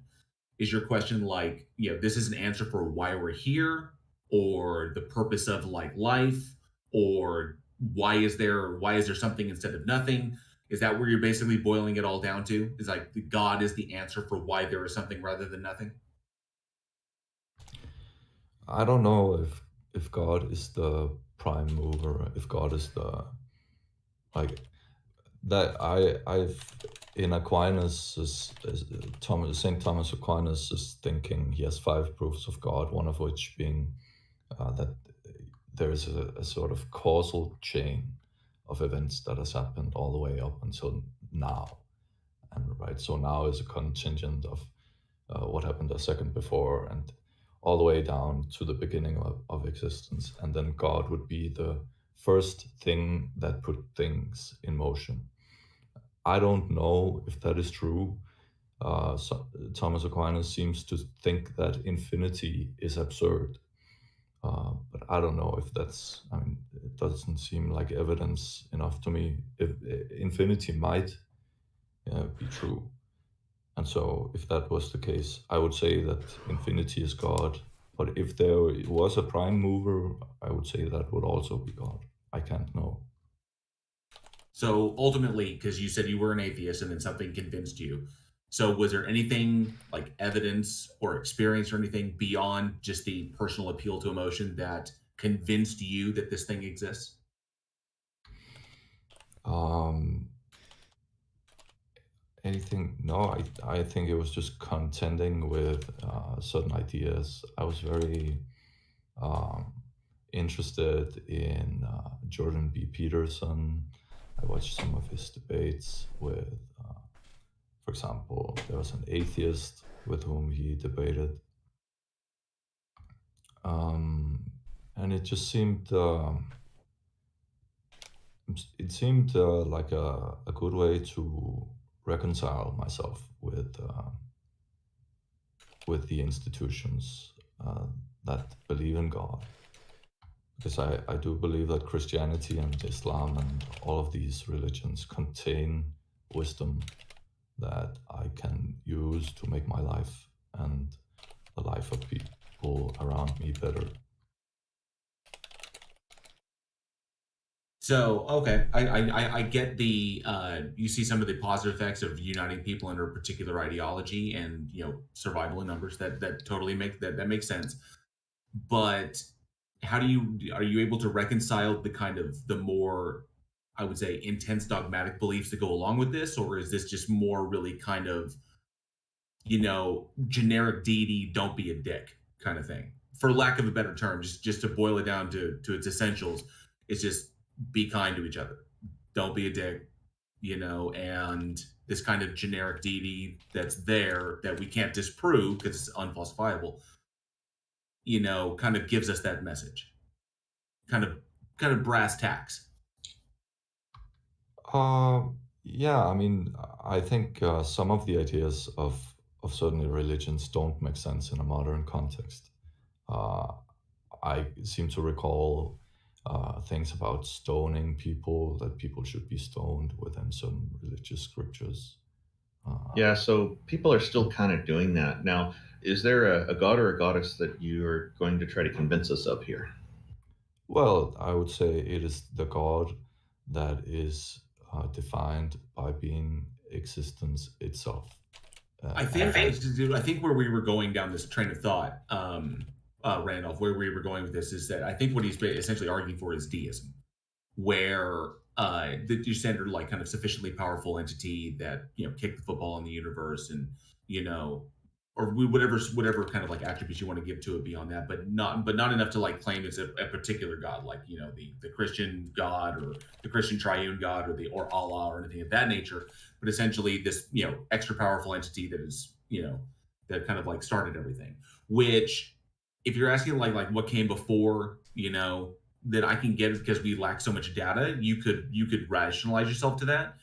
is your question like, this is an answer for why we're here, or the purpose of like life, or why is there something instead of nothing? Is that where you're basically boiling it all down to? Is like God is the answer for why there is something rather than nothing?
I don't know if God is the prime mover, if God is the like that. I've in Aquinas, Saint Thomas Aquinas' thinking, he has 5 proofs of God, one of which being that there is a sort of causal chain of events that has happened all the way up until now, and right. So now is a contingent of what happened a second before, and all the way down to the beginning of existence, and then God would be the first thing that put things in motion. I don't know if that is true. So Thomas Aquinas seems to think that infinity is absurd. But I don't know if that's, I mean, it doesn't seem like evidence enough to me. If infinity might be true. And so if that was the case, I would say that infinity is God. But if there was a prime mover, I would say that would also be God. I can't know.
So ultimately, because you said you were an atheist and then something convinced you. So was there anything like evidence or experience or anything beyond just the personal appeal to emotion that convinced you that this thing exists?
Anything? No, I think it was just contending with certain ideas. I was very interested in Jordan B. Peterson. I watched some of his debates with, for example, there was an atheist with whom he debated. And it just seemed, like a good way to reconcile myself with the institutions that believe in God. Because I do believe that Christianity and Islam and all of these religions contain wisdom that I can use to make my life and the life of people around me better.
So okay, I get the you see some of the positive effects of uniting people under a particular ideology and survival in numbers. That totally that makes sense. But how are you able to reconcile the kind of the more, I would say, intense dogmatic beliefs that go along with this, or is this just more really kind of generic deity, don't be a dick kind of thing, for lack of a better term, just to boil it down to its essentials? It's just be kind to each other, don't be a dick, and this kind of generic deity that's there that we can't disprove because it's unfalsifiable, kind of gives us that message, kind of brass tacks.
Yeah, I mean, I think some of the ideas of certain religions don't make sense in a modern context. I seem to recall things about stoning people, that people should be stoned within certain religious scriptures.
Yeah, so people are still kind of doing that. Now, is there a god or a goddess that you're going to try to convince us of here?
Well, I would say it is the God that is defined by being existence itself.
I think where we were going down this train of thought, Randolph, where we were going with this is that I think what he's essentially arguing for is deism, where your standard, like, kind of sufficiently powerful entity that kicked the football in the universe, and or whatever kind of like attributes you want to give to it beyond that, but not enough to like claim it's a particular god, like the Christian God or the Christian triune God or Allah or anything of that nature, but essentially this extra powerful entity that is that kind of like started everything. Which, if you're asking like what came before, that I can get it because we lack so much data, you could rationalize yourself to that.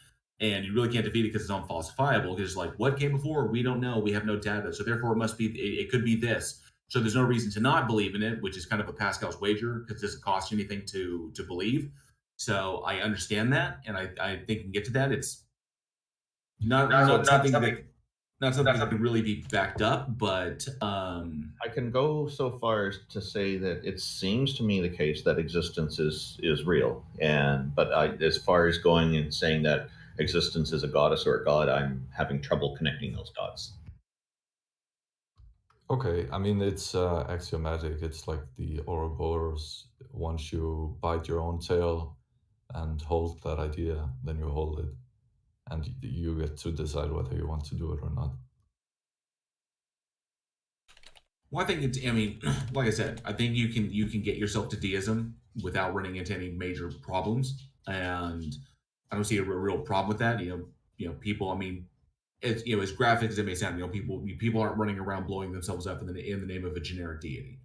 And you really can't defeat it because it's unfalsifiable. Because like, what came before? We don't know. We have no data. So therefore, it must be. It could be this. So there's no reason to not believe in it, which is kind of a Pascal's wager because it doesn't cost you anything to believe. So I understand that, and I think you can get to that. It's not something that can really be backed up, but
I can go so far as to say that it seems to me the case that existence is real, but as far as going and saying that existence is a goddess or a god, I'm having trouble connecting those dots.
Okay, I mean, it's axiomatic. It's like the Ouroboros. Once you bite your own tail and hold that idea, then you hold it, and you get to decide whether you want to do it or not.
Well, I think it's. I mean, like I said, I think you can get yourself to deism without running into any major problems, and I don't see a real problem with that. People. I mean, it's as graphic as it may sound. People aren't running around blowing themselves up in the name of a generic deity.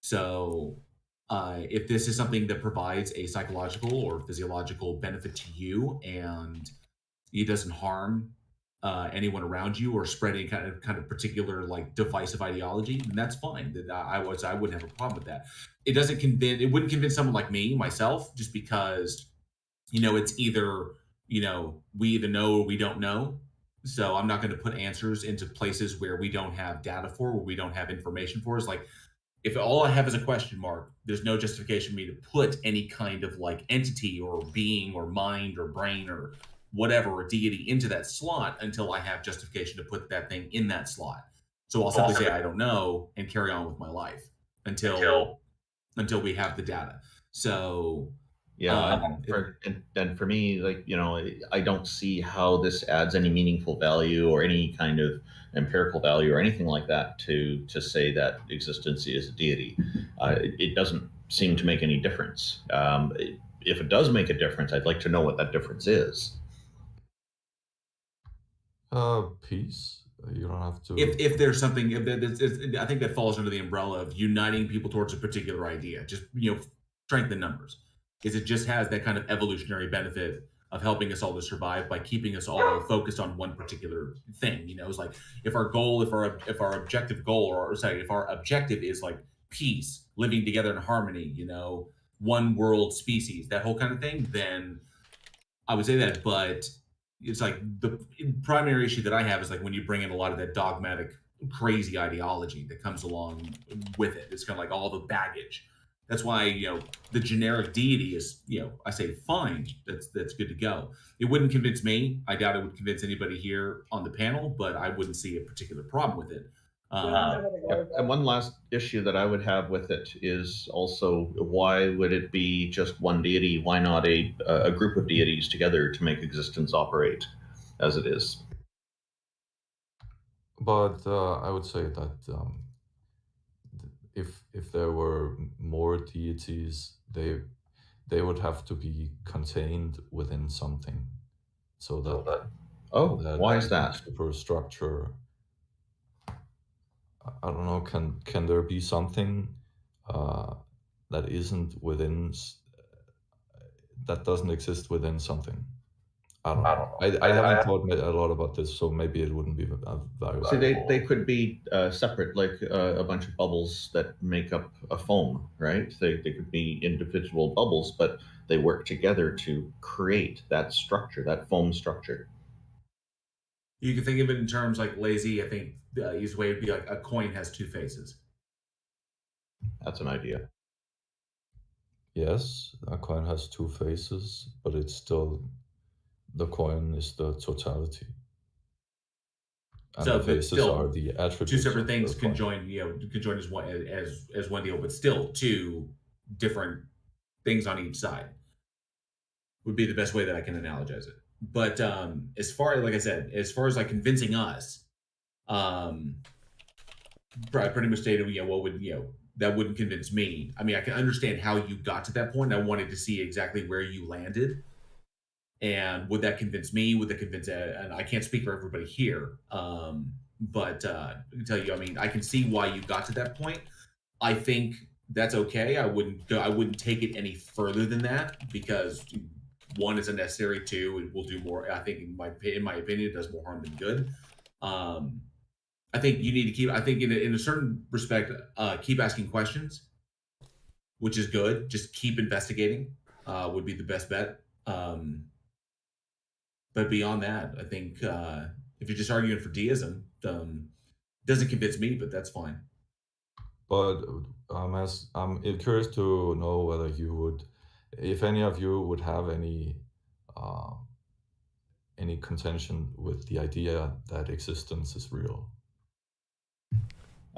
So, if this is something that provides a psychological or physiological benefit to you, and it doesn't harm anyone around you or spread any kind of particular like divisive ideology, then that's fine. That I wouldn't have a problem with that. It wouldn't convince someone like me, myself, just because, it's either, we either know or we don't know. So I'm not going to put answers into places where we don't have data for, where we don't have information for. It's like, if all I have is a question mark, there's no justification for me to put any kind of like entity or being or mind or brain or whatever, or deity into that slot until I have justification to put that thing in that slot. So I'll simply say I don't know and carry on with my life until we have the data. So
yeah, and for me, like, I don't see how this adds any meaningful value or any kind of empirical value or anything like that to say that existence is a deity. It doesn't seem to make any difference. If it does make a difference, I'd like to know what that difference is.
Peace. You don't have to.
If there's something, I think that falls under the umbrella of uniting people towards a particular idea. Just strength in numbers, is it just has that kind of evolutionary benefit of helping us all to survive by keeping us all focused on one particular thing. It's like if our objective is like peace, living together in harmony, one world species, that whole kind of thing, then I would say that. But it's like the primary issue that I have is like when you bring in a lot of that dogmatic, crazy ideology that comes along with it. It's kind of like all the baggage. That's why, the generic deity is, I say fine, that's good to go. It wouldn't convince me. I doubt it would convince anybody here on the panel, but I wouldn't see a particular problem with it.
And one last issue that I would have with it is also, why would it be just one deity? Why not a group of deities together to make existence operate as it is?
But I would say that if there were more deities, they would have to be contained within something, so that
why is that?
Superstructure. I don't know. Can there be something that isn't within, that doesn't exist within something? I don't know. I haven't thought a lot about this, so maybe it wouldn't be valuable.
See, they could be separate, like a bunch of bubbles that make up a foam, right? They could be individual bubbles, but they work together to create that structure, that foam structure.
You can think of it in terms like lazy. I think the easiest way would be like a coin has two faces.
That's an idea.
Yes, a coin has two faces, but it's still, the coin is the totality. And
So
the faces
still,
are the attributes.
two separate
of the
things
coin.
can join as one deal, but still two different things on each side would be the best way that I can analogize it. But as far as like convincing us, I pretty much stated, that wouldn't convince me. I mean, I can understand how you got to that point. I wanted to see exactly where you landed, and would that convince me? Would that convince? And I can't speak for everybody here, but I can tell you, I mean, I can see why you got to that point. I think that's okay. I wouldn't take it any further than that, because one, is unnecessary. Two, it will do more. I think, in my opinion, it does more harm than good. I think you need to keep. I think in a certain respect, keep asking questions, which is good. Just keep investigating. Would be the best bet. But beyond that, I think if you're just arguing for deism, doesn't convince me. But that's fine.
But I'm curious to know whether you would, if any of you would have any contention with the idea that existence is real.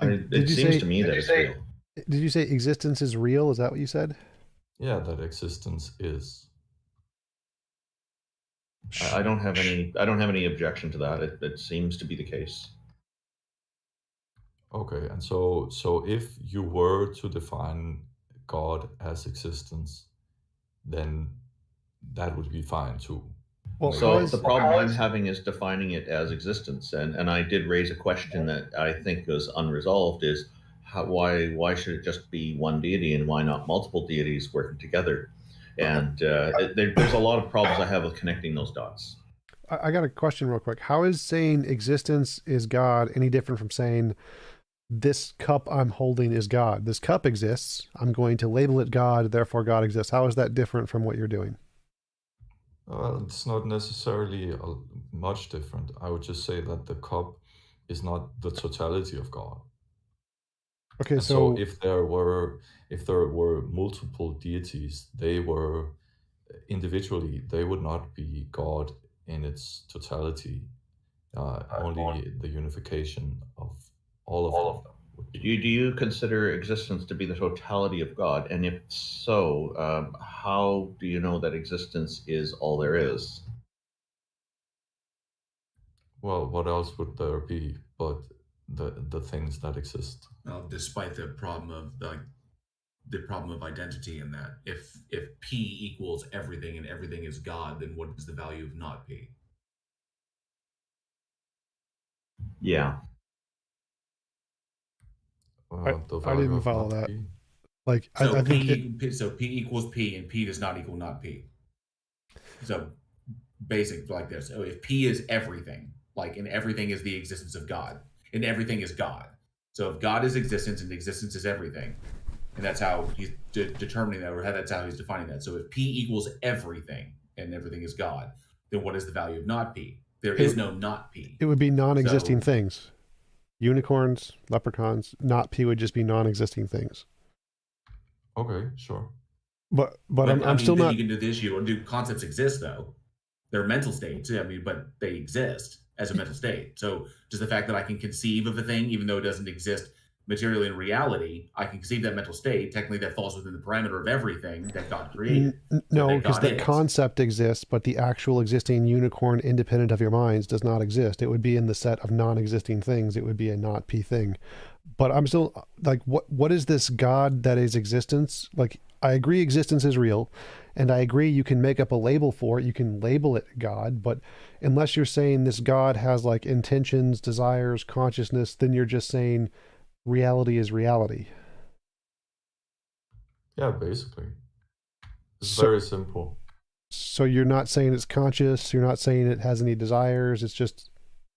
It seems to me that it's real.
Did you say existence is real? Is that what you said?
Yeah, that existence is.
I don't have any objection to that. It seems to be the case.
Okay, and so if you were to define God as existence, then that would be fine too.
Well,
so the problem I'm having is defining it as existence, and I did raise a question that I think was unresolved: is why should it just be one deity, and why not multiple deities working together? And there's a lot of problems I have with connecting those dots.
I got a question real quick. How is saying existence is God any different from saying this cup I'm holding is God? This cup exists. I'm going to label it God, therefore God exists. How is that different from what you're doing?
Well, it's not necessarily much different. I would just say that the cup is not the totality of God.
Okay,
And
so
if there were multiple deities, they were individually, they would not be God in its totality. Only the unification of all of them would
Do
be.
you consider existence to be the totality of God? And if so, how do you know that existence is all there is?
Well, what else would there be but the things that exist?
Well, despite the problem of identity in that, if P equals everything and everything is God, then what is the value of not P?
Yeah.
The
I
value
didn't
of
follow
not
that.
P.
Like,
So
I think it,
P equals P, and P does not equal not P. So basic like this. So if P is everything, like, and everything is the existence of God, and everything is God. So if God is existence and existence is everything, and that's how he's determining that, or that's how he's defining that. So if P equals everything and everything is God, then what is the value of not P? There is no not P.
it would be non-existing
So-
things. Unicorns, leprechauns, not P would just be non-existing things.
Okay, sure.
But
I
I'm
mean,
still
then
not.
you can do this. You do concepts exist though? They're mental states. I mean, but they exist as a mental state. So just the fact that I can conceive of a thing, even though it doesn't exist materially in reality, I can conceive that mental state. Technically, that falls within the parameter of everything that God created.
No, because that concept exists, but the actual existing unicorn independent of your minds does not exist. It would be in the set of non-existing things. It would be a not P thing. But I'm still like, what is this God that is existence? Like, I agree existence is real, and I agree you can make up a label for it. You can label it God, but unless you're saying this God has like intentions, desires, consciousness, then you're just saying reality is reality.
Yeah, basically. It's very simple.
So you're not saying it's conscious, you're not saying it has any desires, it's just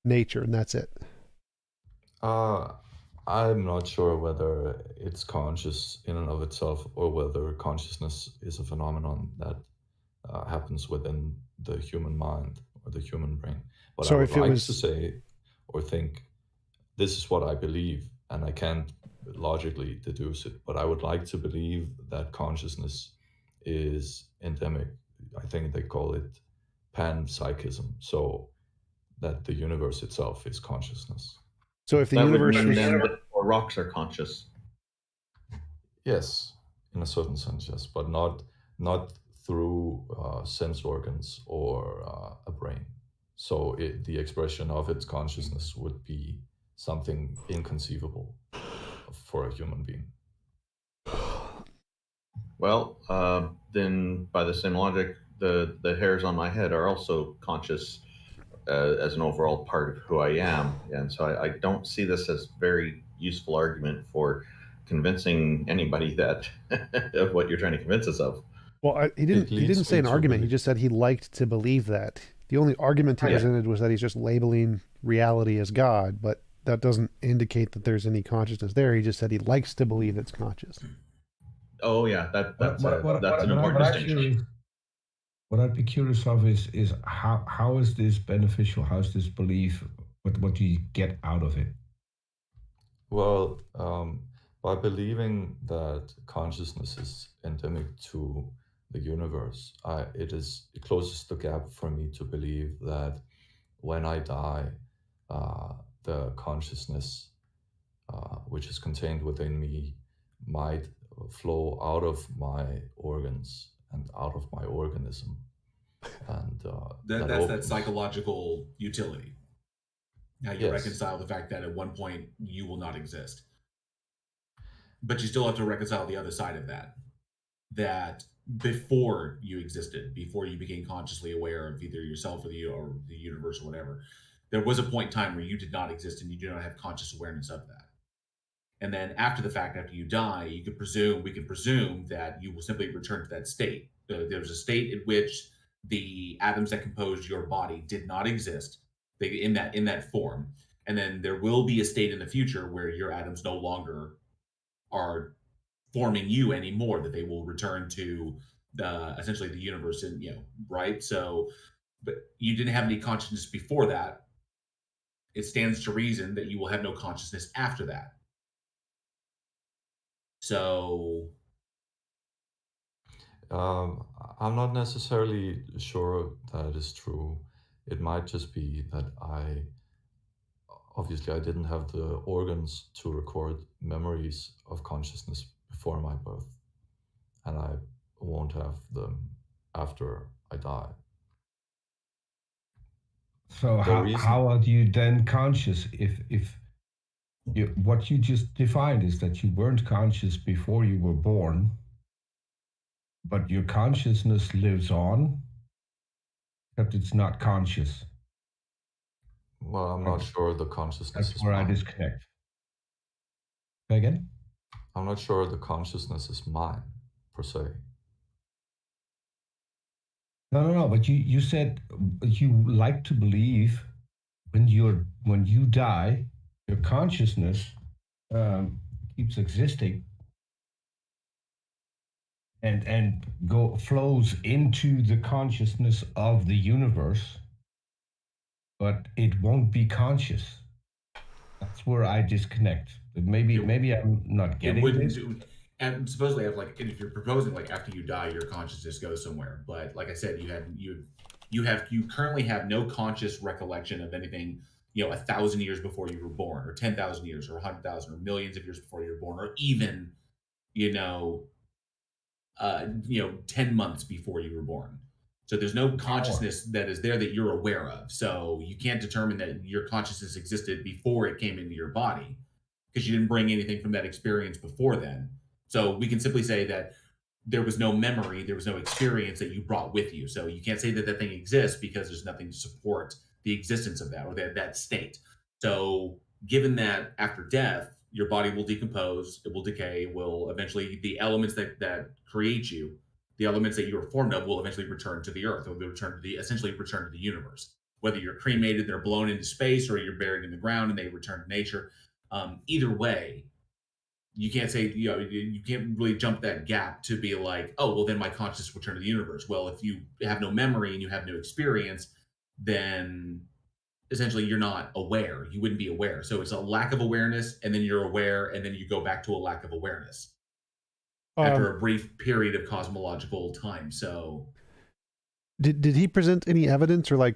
nature and that's it.
I'm not sure whether it's conscious in and of itself or whether consciousness is a phenomenon that happens within the human mind or the human brain. But
So
I would
if it
like
was-
to say or think this is what I believe, and I can't logically deduce it, but I would like to believe that consciousness is endemic. I think they call it panpsychism. So that the universe itself is consciousness.
So if the
That
universe
would mean
is,
then that rocks are conscious.
Yes, in a certain sense, yes, but not through sense organs or a brain. So the expression of its consciousness would be something inconceivable for a human being.
Well, then by the same logic, the hairs on my head are also conscious as an overall part of who I am. And so I don't see this as very useful argument for convincing anybody that of what you're trying to convince us of.
well, he didn't say an argument. He just said he liked to believe that. The only argument he presented was that he's just labeling reality as God, but that doesn't indicate that there's any consciousness there. He just said he likes to believe it's conscious.
Oh yeah, that's an important
I'd
distinction.
What I'd be curious of is how is this beneficial? How's this belief? What do you get out of it?
Well, by believing that consciousness is endemic to the universe, it closes the gap for me to believe that when I die, the consciousness which is contained within me might flow out of my organs and out of my organism. And
that's that psychological utility. How you
Yes.
reconcile the fact that at one point you will not exist. But you still have to reconcile the other side of that. That before you existed, before you became consciously aware of either yourself or the universe or whatever, there was a point in time where you did not exist and you do not have conscious awareness of that. And then after the fact, after you die, we can presume that you will simply return to that state. There's a state in which the atoms that composed your body did not exist in that form, and then there will be a state in the future where your atoms no longer are forming you anymore, that they will return to essentially the universe, and right. So, but you didn't have any consciousness before that. It stands to reason that you will have no consciousness after that. So
I'm not necessarily sure that is true. It might just be that obviously I didn't have the organs to record memories of consciousness before my birth, and I won't have them after I die.
So how are you then conscious if what you just defined is that you weren't conscious before you were born, but your consciousness lives on, except it's not conscious?
Well, I'm not sure the consciousness
That's
is
where I
mine.
disconnect. Say again?
I'm not sure the consciousness is mine, per se.
No. But you said you like to believe when you die, your consciousness keeps existing and flows into the consciousness of the universe, but it won't be conscious. That's where I disconnect. Maybe I'm not getting this.
And supposedly, if you're proposing after you die, your consciousness goes somewhere. But like I said, you currently have no conscious recollection of anything 1,000 years before you were born, or 10,000 years, or 100,000, or millions of years before you were born, or even 10 months before you were born. So there's no consciousness that is there that you're aware of. So you can't determine that your consciousness existed before it came into your body, because you didn't bring anything from that experience before then. So we can simply say that there was no memory, there was no experience that you brought with you. So you can't say that that thing exists because there's nothing to support the existence of that, or that state. So given that after death, your body will decompose, it will decay, will eventually, the elements that create you, the elements that you were formed of, will eventually return to the earth, or essentially return to the universe. Whether you're cremated, they're blown into space, or you're buried in the ground and they return to nature. Either way, you can't say, you can't really jump that gap to be like, oh, well, then my consciousness will return to the universe. Well, if you have no memory and you have no experience, then essentially you're not aware. You wouldn't be aware. So it's a lack of awareness, and then you're aware, and then you go back to a lack of awareness after a brief period of cosmological time. So
did he present any evidence, or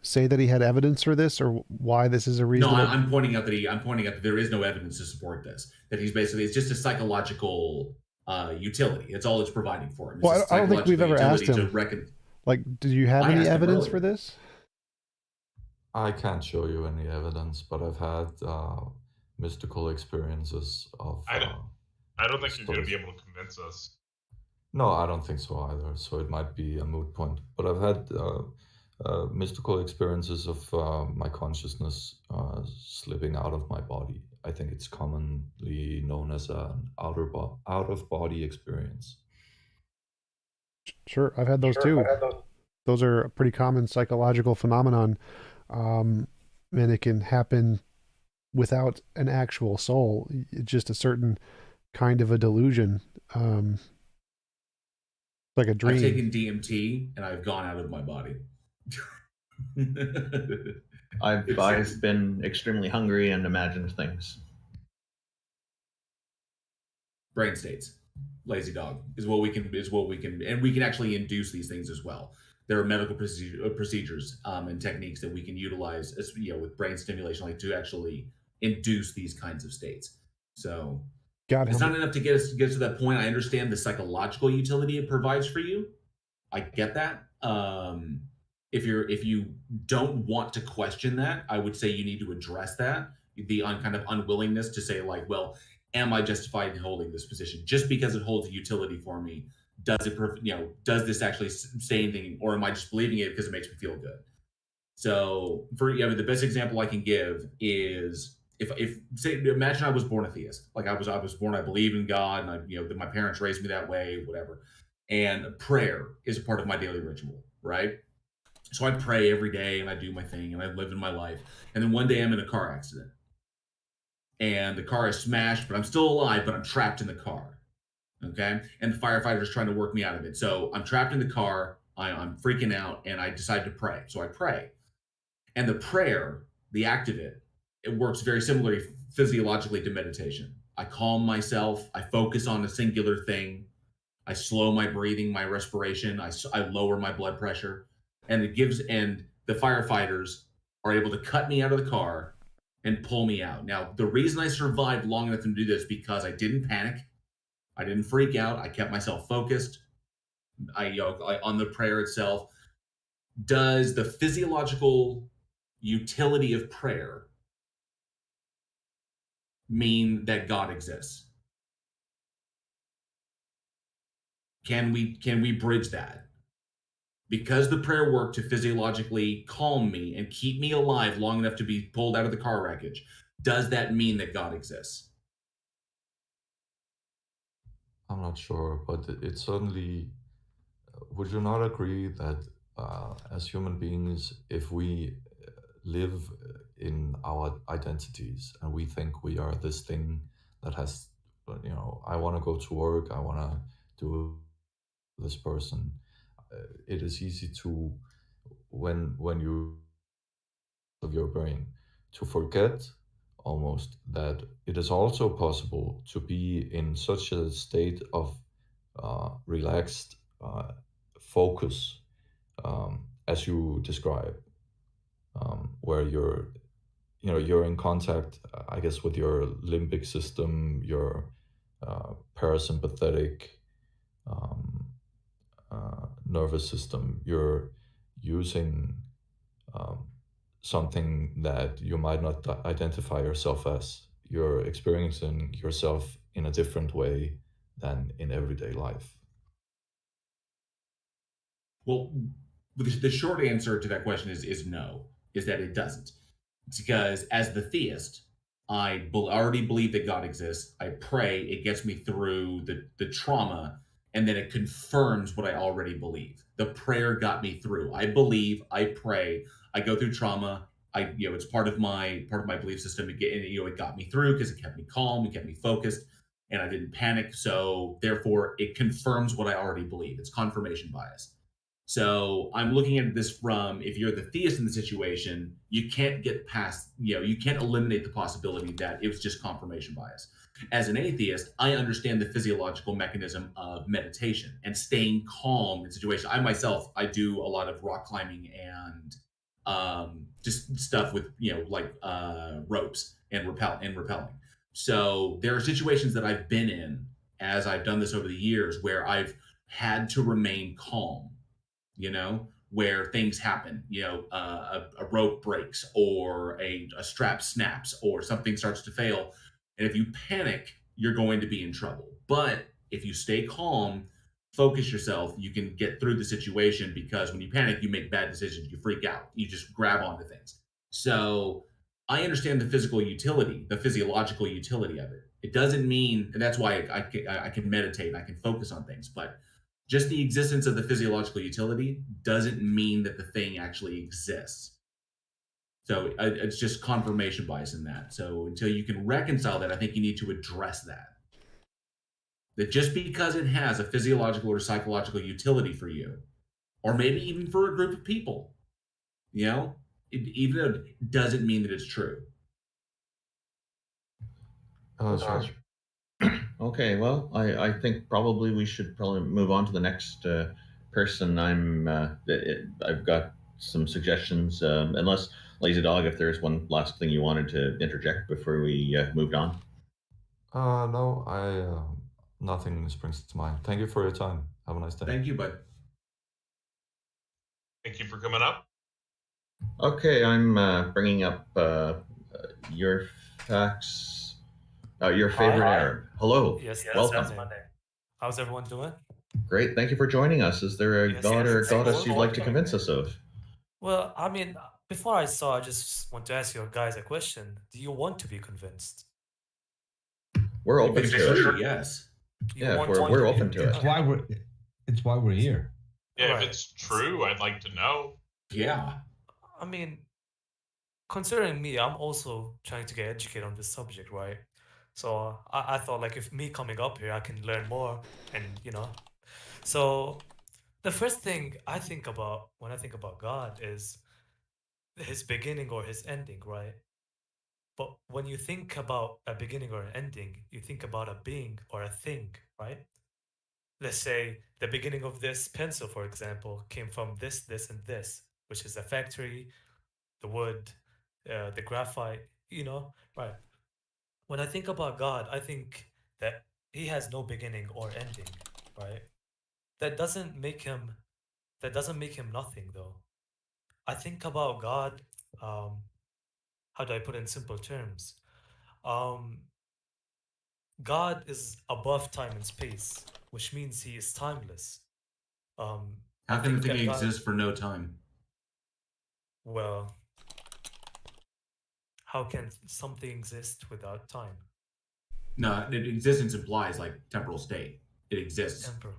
say that he had evidence for this, or why this is a reasonable?
No, I'm pointing out that there is no evidence to support this. That it's just a psychological utility. It's all it's providing for him.
Well, I don't think we've ever asked him. Did you have any evidence for this?
I can't show you any evidence, but I've had mystical experiences of.
I don't think you're going to be able to convince us.
No, I don't think so either. So it might be a moot point. But I've had mystical experiences of my consciousness slipping out of my body. I think it's commonly known as an out of body experience.
Sure, I've had those too. Those are a pretty common psychological phenomenon. And it can happen without an actual soul. It's just a certain kind of a delusion, like a dream.
I've taken DMT and I've gone out of my body.
I've been extremely hungry and imagined things.
Brain states, lazy dog is what we can, and we can actually induce these things as well. There are medical procedures and techniques that we can utilize, with brain stimulation, to actually induce these kinds of states. So it's not enough to get us to that point. I understand the psychological utility it provides for you. I get that. If you don't want to question that, I would say you need to address that. The kind of unwillingness to say well, am I justified in holding this position just because it holds a utility for me? Does this actually say anything, or am I just believing it because it makes me feel good? So the best example I can give is imagine I was born a theist. I was born, I believe in God, and my parents raised me that way, whatever. And prayer is a part of my daily ritual. right? So I pray every day and I do my thing and I live in my life. And then one day I'm in a car accident and the car is smashed, but I'm still alive, but I'm trapped in the car. Okay. And the firefighter's trying to work me out of it. So I'm trapped in the car. I'm freaking out and I decide to pray. So I pray. And the prayer, the act of it, it works very similarly physiologically to meditation. I calm myself. I focus on a singular thing. I slow my breathing, my respiration. I lower my blood pressure. And the firefighters are able to cut me out of the car and pull me out. Now, the reason I survived long enough to do this is because I didn't panic. I didn't freak out. I kept myself focused. On the prayer itself. Does the physiological utility of prayer mean that God exists? Can we bridge that? Because the prayer worked to physiologically calm me and keep me alive long enough to be pulled out of the car wreckage, does that mean that God exists?
I'm not sure, but it certainly. Would you not agree that as human beings, if we live in our identities and we think we are this thing that has, I want to go to work, I want to do this person, it is easy to, when you of your brain, to forget almost that it is also possible to be in such a state of relaxed focus as you describe, where you're in contact, I guess, with your limbic system, your parasympathetic nervous system. You're using something that you might not identify yourself as. You're experiencing yourself in a different way than in everyday life.
Well, the short answer to that question is no, is that it doesn't. It's because as the theist, I already believe that God exists. I pray, it gets me through the trauma, and then it confirms what I already believe. The prayer got me through. I believe, I pray, I go through trauma. It's part of my belief system. It got me through because it kept me calm, it kept me focused, and I didn't panic. So therefore, it confirms what I already believe. It's confirmation bias. So I'm looking at this from, if you're the theist in the situation, you can't get past, you can't eliminate the possibility that it was just confirmation bias. As an atheist, I understand the physiological mechanism of meditation and staying calm in situations. I do a lot of rock climbing and just stuff with, ropes and rappelling. So there are situations that I've been in as I've done this over the years where I've had to remain calm, where things happen, a rope breaks or a strap snaps or something starts to fail. And if you panic, you're going to be in trouble. But if you stay calm, focus yourself, you can get through the situation, because when you panic, you make bad decisions, you freak out, you just grab onto things. So I understand the physiological utility of it. It doesn't mean, and that's why I can meditate and I can focus on things, but just the existence of the physiological utility doesn't mean that the thing actually exists. So it's just confirmation bias in that. So until you can reconcile that, I think you need to address that. That just because it has a physiological or psychological utility for you, or maybe even for a group of people, it doesn't mean that it's true.
Sure.
Okay, well, I think probably we should move on to the next person. I've got some suggestions, unless, Lazy Dog, if there's one last thing you wanted to interject before we moved on.
No, nothing springs to mind. Thank you for your time. Have a nice day.
Thank you, bud.
Thank you for coming up.
Okay, I'm bringing up your facts. Your favorite Arab. Hello.
Yes,
Welcome.
that's Monday. How's everyone doing?
Great. Thank you for joining us. Is there a god or a goddess you'd like to convince us of?
Well, I mean, before I just want to ask you guys a question. Do you want to be convinced?
We're open to it.
Yes.
You
Yeah,
want
we're open to it.
It's why we're here.
Yeah,
Right,
if it's true,
so-
I'd like to know.
Yeah.
I mean, considering me, I'm also trying to get educated on this subject, right? So I thought like if me coming up here, I can learn more, and So the first thing I think about when I think about God is his beginning or his ending, right? But when you think about a beginning or an ending, you think about a being or a thing, right? Let's say the beginning of this pencil, for example, came from this, this, and this, which is a factory, the wood, the graphite, right? When I think about God, I think that he has no beginning or ending, right? That doesn't make him nothing though. I think about God, how do I put it in simple terms? God is above time and space, which means he is timeless. I
How can the
think
thing
that God,
exist for no time?
well, how can something exist without time?
No, existence implies like temporal state. It exists.
Temporal.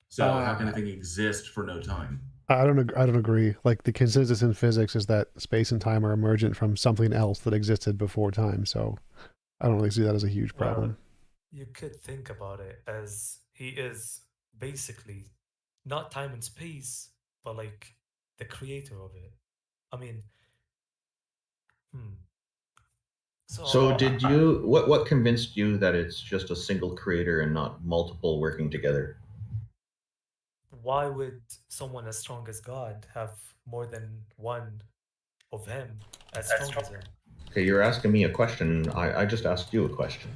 So how can a thing exist for no time?
I don't agree. Like the consensus in physics is that space and time are emergent from something else that existed before time. So I don't really see that as a huge problem.
Well, you could think about it as he is basically not time and space, but like the creator of it. I mean,
So did you what convinced you that it's just a single creator and not multiple working together?
why would someone as strong as God have more than one of him as strong as him?
Okay, you're asking me a question. I just asked you a question.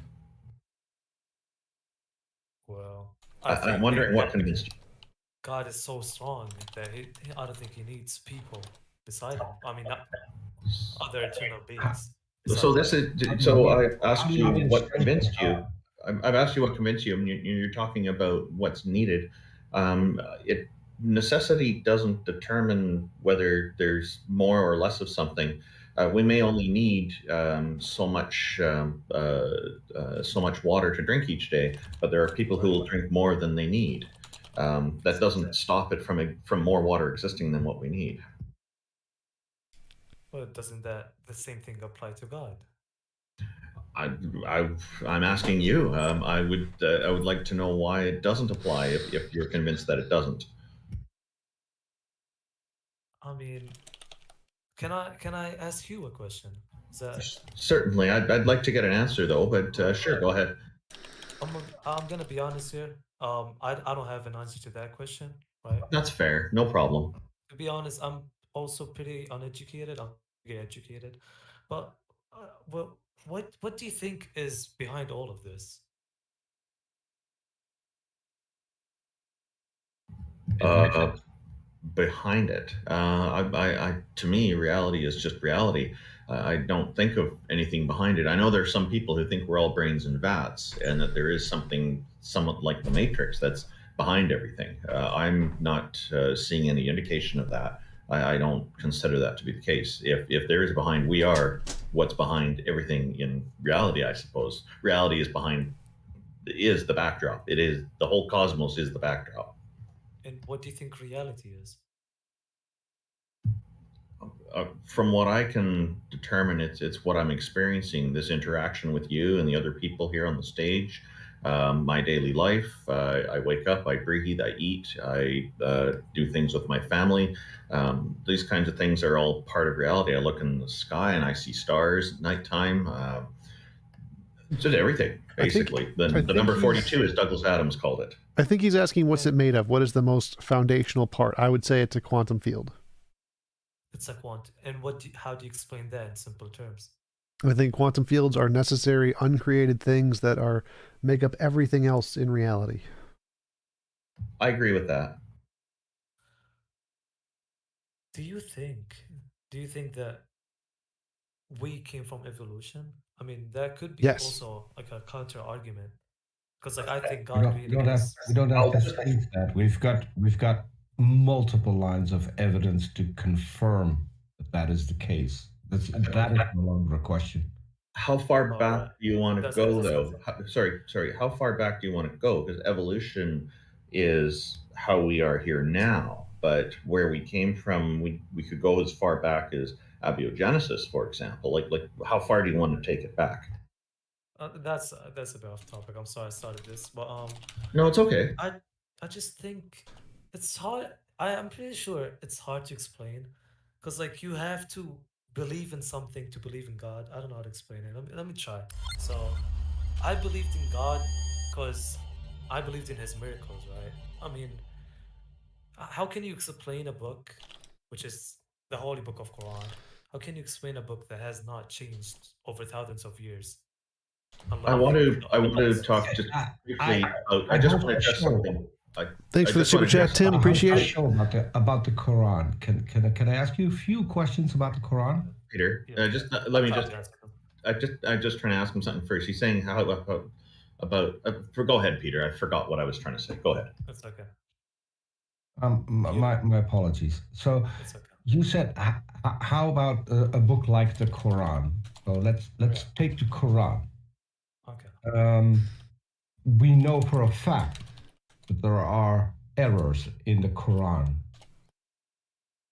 Well,
I'm wondering what convinced you.
God is so strong that I don't think he needs people beside him. I mean, not other eternal beings.
So this is so I asked you what convinced you. I've asked you what convinced you, and you're talking about what's needed. It necessity doesn't determine whether there's more or less of something. We may only need so much water to drink each day, but there are people who will drink more than they need. That doesn't stop it from more water existing than what we need.
But doesn't that the same thing apply to God?
I'm asking you. I would like to know why it doesn't apply if you're convinced that it doesn't.
I mean, can I ask you a question? Is that
Certainly, I'd like to get an answer though, but sure, go ahead.
I'm gonna be honest here. I don't have an answer to that question, right?
That's fair. No problem.
To be honest, I'm also pretty uneducated. I'm pretty educated, but well, what do you think is behind all of this?
Behind it, to me, reality is just reality. I don't think of anything behind it. I know there's some people who think we're all brains in vats, and that there is something somewhat like the Matrix that's behind everything. I'm not seeing any indication of that. I don't consider that to be the case. If there is behind, we are what's behind everything in reality. I suppose reality is the backdrop. It is the whole cosmos is the backdrop.
And what do you think reality is?
From what I can determine, it's what I'm experiencing. This interaction with you and the other people here on the stage, my daily life. I wake up, I breathe, I eat, I do things with my family. These kinds of things are all part of reality. I look in the sky and I see stars at nighttime. Just everything, basically. The number 42, as Douglas Adams called it.
I think he's asking what's it made of? What is the most foundational part? I would say it's a quantum field.
It's a quantum. And how do you explain that in simple terms?
I think quantum fields are necessary, uncreated things that make up everything else in reality.
I agree with that.
Do you think that we came from evolution? I mean, that could be
Yes.
also like a counter argument. Because like I think
We
God
don't,
created
we don't have
us.
we don't have to think that. We've got multiple lines of evidence to confirm that is the case. That is no longer a question.
How far back do you want to go, though? Sorry. How far back do you want to go? Because evolution is how we are here now, but where we came from, we could go as far back as abiogenesis, for example. Like how far do you want to take it back?
That's a bit off topic. I'm sorry I started this, but
No, it's okay.
I just think it's hard. I'm pretty sure it's hard to explain, because like you have to believe in something to believe in God. I don't know how to explain it. Let me try. So I believed in God because I believed in His miracles, right? I mean, how can you explain a book, which is the holy book of Quran? How can you explain a book that has not changed over thousands of years?
I want to talk just briefly. I just
host
want to
a
address
show.
something.
Thanks
I
for the
just want
super
to
chat,
address
Tim.
something.
Appreciate
A
it.
show about the Quran. Can I ask you a few questions about the Quran?
Peter, just let me just. I'm just trying to ask him something first. He's saying how about. Go ahead, Peter. I forgot what I was trying to say. Go ahead.
That's okay.
My apologies. So you said how about a book like the Quran? So let's take the Quran.
Okay.
We know for a fact that there are errors in the Quran.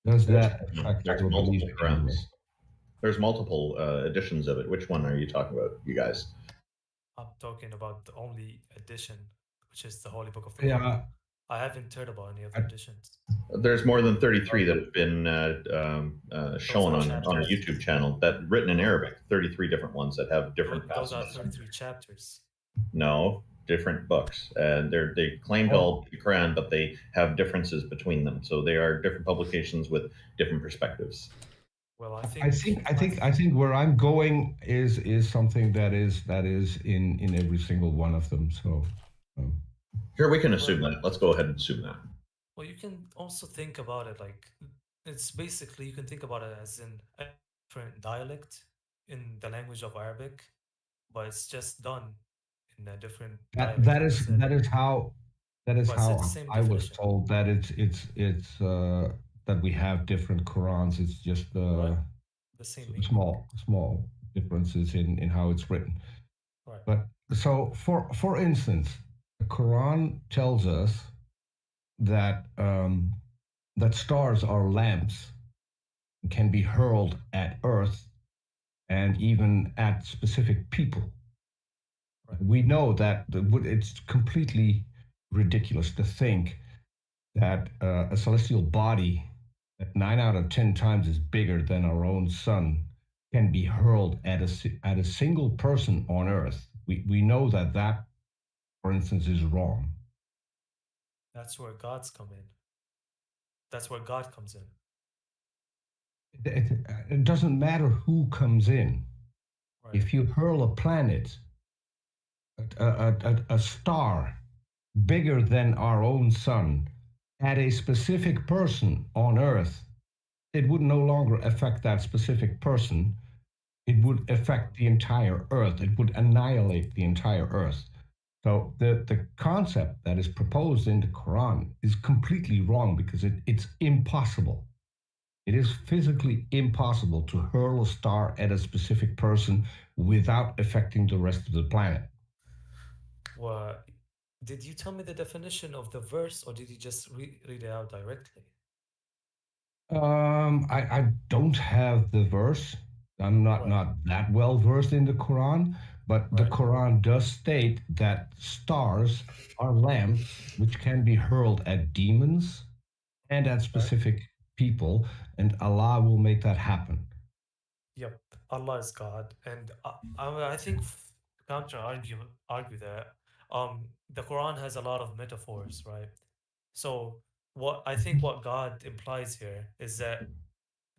Does that affect
There's
your
multiple
belief?
Qurans. There's multiple editions of it. Which one are you talking about, you guys?
I'm talking about the only edition, which is the Holy Book of the Quran.
Yeah.
I haven't heard about any other editions.
There's more than 33 that have been shown on our YouTube channel that written in Arabic. 33 different ones that have different
Those are
passages.
33 chapters.
No, different books, and they claim to all be the Quran, but they have differences between them. So they are different publications with different perspectives.
Well,
I think where I'm going is something that is in every single one of them. So
Sure, we can assume that. Let's go ahead and assume that.
Well, you can also think about it like it's basically you can think about it as in a different dialect in the language of Arabic, but it's just done in a different dialect.
that is how
But it's
I
the same
was
definition.
told that it's that we have different Qurans. It's just
the same meaning.
small differences in how it's written.
Right.
But so for instance, the Quran tells us that that stars are lamps and can be hurled at earth and even at specific people. We know that it's completely ridiculous to think that a celestial body that 9 out of 10 times is bigger than our own sun can be hurled at a single person on earth. We know that, for instance, is wrong.
That's where gods come in. That's where God comes in.
It doesn't matter who comes in. Right. If you hurl a planet, a star bigger than our own sun at a specific person on Earth, it would no longer affect that specific person. It would affect the entire Earth. It would annihilate the entire Earth. So the concept that is proposed in the Quran is completely wrong because it's impossible. It is physically impossible to hurl a star at a specific person without affecting the rest of the planet.
Well, did you tell me the definition of the verse, or did you just read it out directly?
I don't have the verse. I'm not that well versed in the Quran, but the Quran does state that stars are lamps which can be hurled at demons and at specific people, and Allah will make that happen.
Yep, Allah is God, and I think counter argue that the Quran has a lot of metaphors, right? So what God implies here is that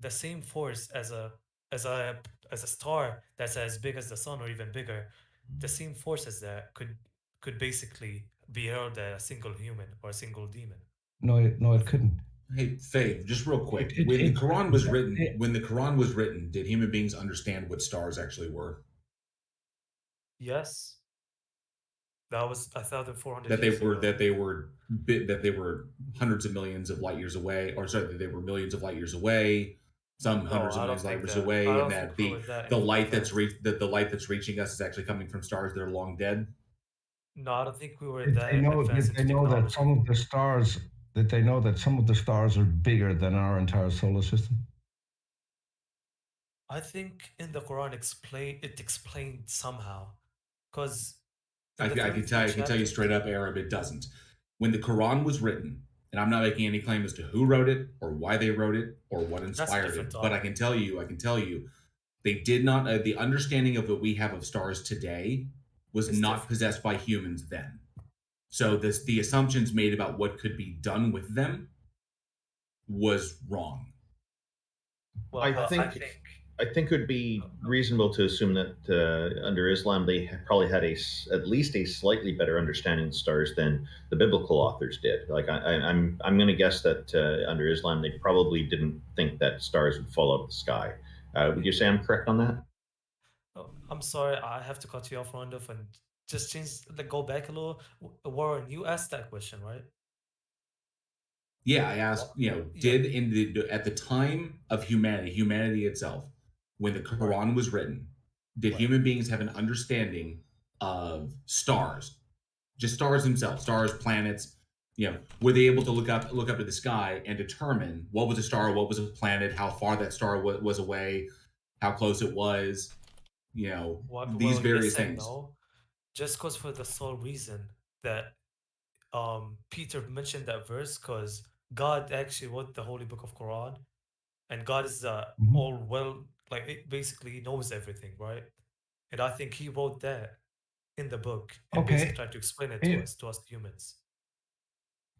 the same force as a star that's as big as the sun or even bigger, the same force as that could basically be hurled at a single human or a single demon.
No, it couldn't.
Hey, Faye, just real quick. When the Quran was written, did human beings understand what stars actually were?
Yes. That was 1,400
that
years
they were
ago.
that they were hundreds of millions of light years away, or sorry, that they were millions of light years away, some hundreds of millions of light years away, and that the light that's reaching us is actually coming from stars that are long dead.
No, I don't think we were that
They know
advanced into
that
technology.
some of the stars Did they know that some of the stars are bigger than our entire solar system?
I think in the Quran it explained somehow, because
I can tell you straight up, Arab, it doesn't. When the Quran was written, and I'm not making any claim as to who wrote it or why they wrote it or what inspired it, but I can tell you, they did not. The understanding of what we have of stars today was not possessed by humans then. So the assumptions made about what could be done with them was wrong.
Well, I think it would be reasonable to assume that under Islam they probably had at least a slightly better understanding of stars than the biblical authors did. Like I'm going to guess that under Islam they probably didn't think that stars would fall out of the sky. Would you say I'm correct on that?
Oh, I'm sorry, I have to cut you off, Randolph, and just go back a little. Warren, you asked that question, right?
Yeah, I asked, at the time of humanity itself, when the Quran was written, did human beings have an understanding of stars, just stars themselves, stars, planets? Were they able to look up to the sky and determine what was a star, what was a planet, how far that star was away, how close it was? These various things.
No, just because for the sole reason that Peter mentioned that verse, because God actually wrote the holy book of Quran, and God is it basically knows everything, right? And I think he wrote that in the book and basically tried to explain it to us humans.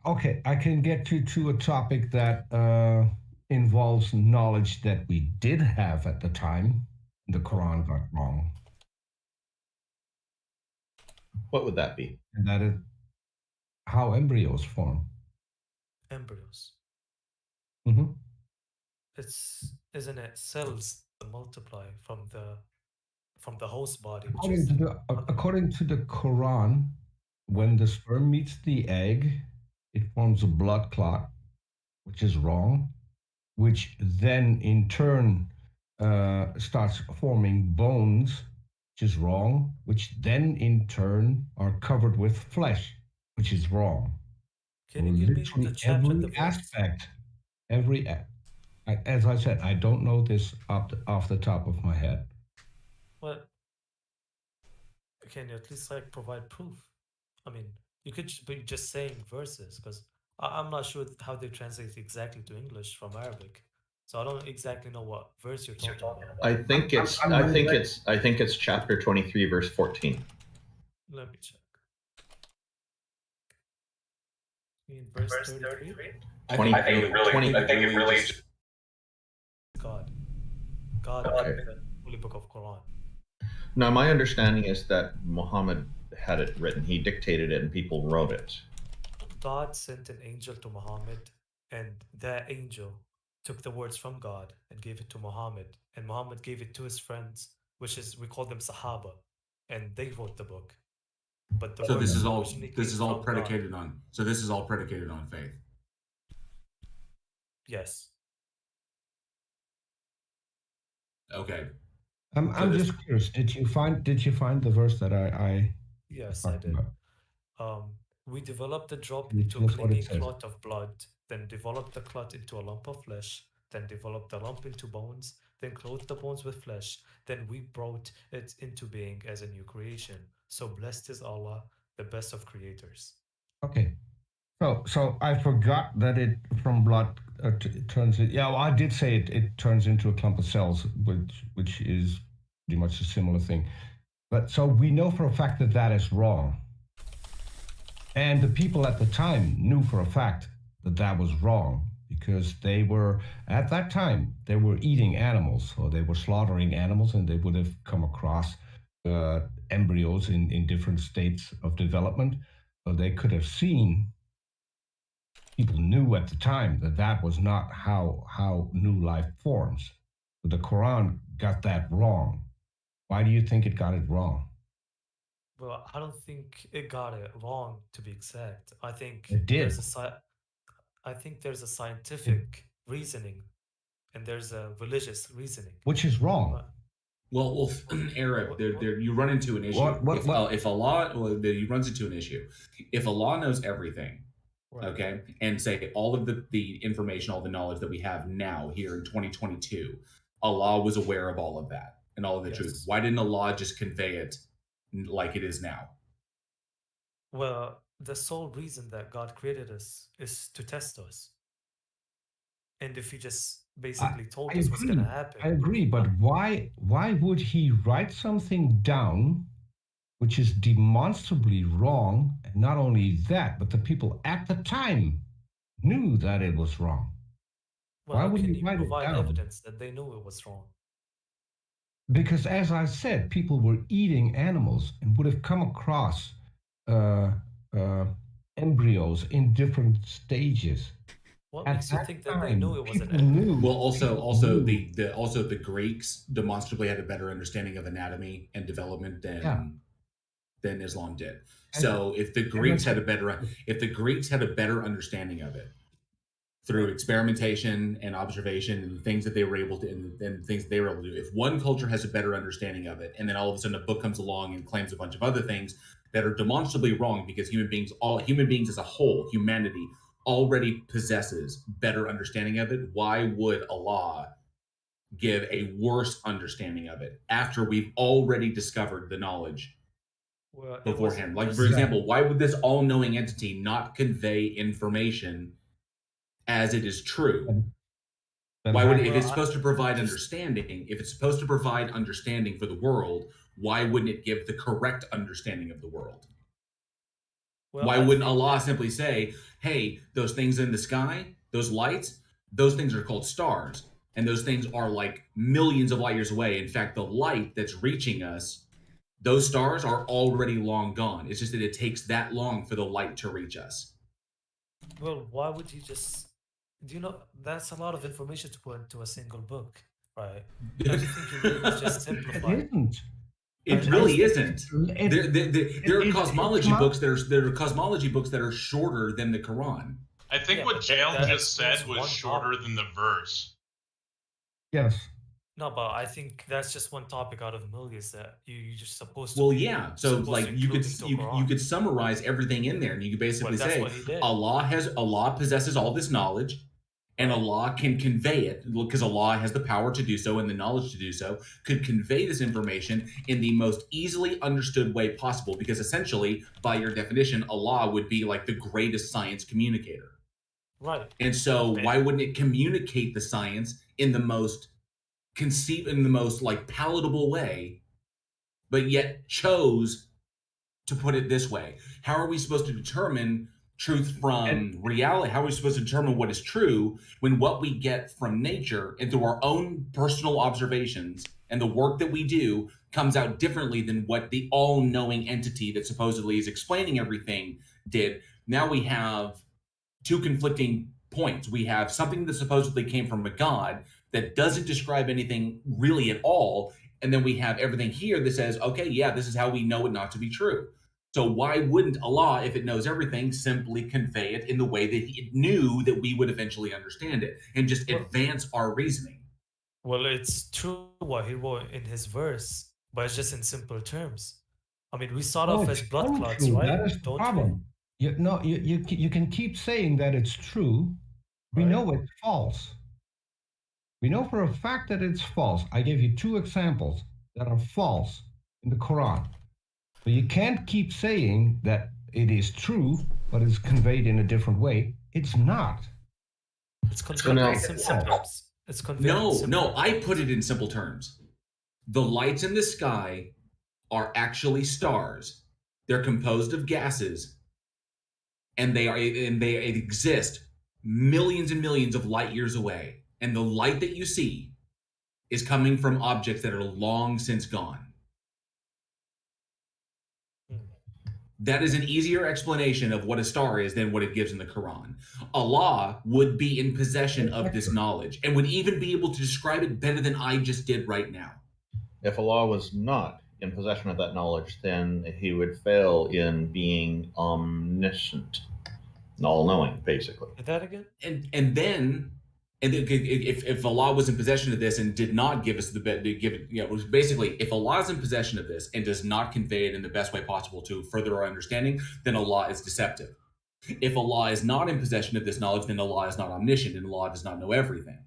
Okay, I can get you to a topic that involves knowledge that we did have at the time the Quran got wrong.
What would that be?
And that is how embryos form.
Embryos.
Mm-hmm.
Isn't it cells that multiply from the host body?
According to the Quran, when the sperm meets the egg, it forms a blood clot, which is wrong, which then in turn starts forming bones, which is wrong, which then in turn are covered with flesh, which is wrong.
Can you give me the chapter and the verse?
Aspect, as I said, I don't know this off the top of my head.
But can you at least provide proof? I mean, you could be just saying verses, because I'm not sure how they translate exactly to English from Arabic, so I don't exactly know what verse you're talking about.
I think it's chapter 23, verse 14.
Let me check. In verse 33?
I think it really
God
okay.
in the Holy Book of Quran.
Now, my understanding is that Muhammad had it written. He dictated it and people wrote it.
God sent an angel to Muhammad, and that angel took the words from God and gave it to Muhammad, and Muhammad gave it to his friends, we call them Sahaba, and they wrote the book. But
this is all predicated on faith.
Yes.
Okay.
I'm just curious. Did you find the verse that I
Yes, I did. We developed the drop
Can you
into
tell
a
us what it
clinging
says?
clot of blood, then developed the clot into a lump of flesh, then developed the lump into bones, then clothed the bones with flesh, then we brought it into being as a new creation. So blessed is Allah, the best of creators.
Okay. So I forgot that it from blood turns it. Yeah, well, I did say it turns into a clump of cells, which is pretty much a similar thing. But so we know for a fact that that is wrong. And the people at the time knew for a fact that that was wrong, because they were, at that time, they were eating animals, or they were slaughtering animals, and they would have come across embryos in different states of development. So they could have seen, people knew at the time that that was not how new life forms. But the Quran got that wrong. Why do you think it got it wrong?
Well, I don't think it got it wrong, to be exact. I think
It did.
there's a scientific reasoning, and there's a religious reasoning.
Which is wrong.
Well, Arab, you run into an issue. If Allah, he runs into an issue. If Allah knows everything, okay, and say all of the information, all the knowledge that we have now here in 2022, Allah was aware of all of that and all of the truth. Why didn't Allah just convey it like it is now?
Well, the sole reason that God created us is to test us. And if he just basically told us what's going to happen.
I agree, but why would he write something down which is demonstrably wrong? And not only that, but the people at the time knew that it was wrong.
Well,
Why
how
would
can
he
you
write it
provide
down?
evidence that they knew it was wrong?
Because as I said, people were eating animals and would have come across embryos in different stages.
What
At
makes you
that
think that they
time,
knew it was an
people
embryo?
knew.
Well, also
people knew.
the Greeks demonstrably had a better understanding of anatomy and development than Islam did. So if the Greeks had a better understanding of it through experimentation and observation and the things that they were able to and things they were able to do, if one culture has a better understanding of it, and then all of a sudden a book comes along and claims a bunch of other things that are demonstrably wrong because human beings as a whole, humanity already possesses better understanding of it, why would Allah give a worse understanding of it after we've already discovered the knowledge beforehand? Like, for example, why would this all-knowing entity not convey information as it is true? Why would, if it's supposed to provide understanding, for the world, why wouldn't it give the correct understanding of the world? Why wouldn't Allah simply say, hey, those things in the sky, those lights, those things are called stars, and those things are like millions of light years away. In fact, the light that's reaching us, those stars are already long gone. It's just that it takes that long for the light to reach us.
Well, why would you just... Do you know, that's a lot of information to put into a single book, right? Don't you think you really just simplify it?
It really isn't. There are cosmology books that are shorter than the Quran.
I think what Jalen just said was shorter than the verse.
Yes.
No, but I think that's just one topic out of millions that you're just supposed to.
Well, yeah. So, like, you could summarize everything in there, and you could basically say Allah possesses all this knowledge, and Allah can convey it because Allah has the power to do so and the knowledge to do so. Could convey this information in the most easily understood way possible, because essentially, by your definition, Allah would be like the greatest science communicator.
Right.
And so, why wouldn't it communicate the science in the most like palatable way, but yet chose to put it this way? How are we supposed to determine truth from reality? How are we supposed to determine what is true when what we get from nature and through our own personal observations and the work that we do comes out differently than what the all-knowing entity that supposedly is explaining everything did? Now we have two conflicting points. We have something that supposedly came from a god that doesn't describe anything really at all, and then we have everything here that says, okay, yeah, this is how we know it not to be true. So why wouldn't Allah, if it knows everything, simply convey it in the way that it knew that we would eventually understand it and just advance our reasoning?
Well, it's true what he wrote in his verse, but it's just in simple terms. I mean, we start off as blood clots, right?
That is the problem. You can keep saying that it's true. We know it's false. We know for a fact that it's false. I gave you two examples that are false in the Quran. But you can't keep saying that it is true, but it's conveyed in a different way. It's not.
It's conveyed in simple terms. It's conveyed in simple
No, I put it in simple terms. The lights in the sky are actually stars. They're composed of gases, and they exist millions and millions of light years away. And the light that you see is coming from objects that are long since gone. That is an easier explanation of what a star is than what it gives in the Quran. Allah would be in possession of this knowledge and would even be able to describe it better than I just did right now.
If Allah was not in possession of that knowledge, then he would fail in being omniscient, all-knowing, basically.
Say that again?
And then if Allah was in possession of this and did not give us basically, if Allah is in possession of this and does not convey it in the best way possible to further our understanding, then Allah is deceptive. If Allah is not in possession of this knowledge, then Allah is not omniscient, and Allah does not know everything.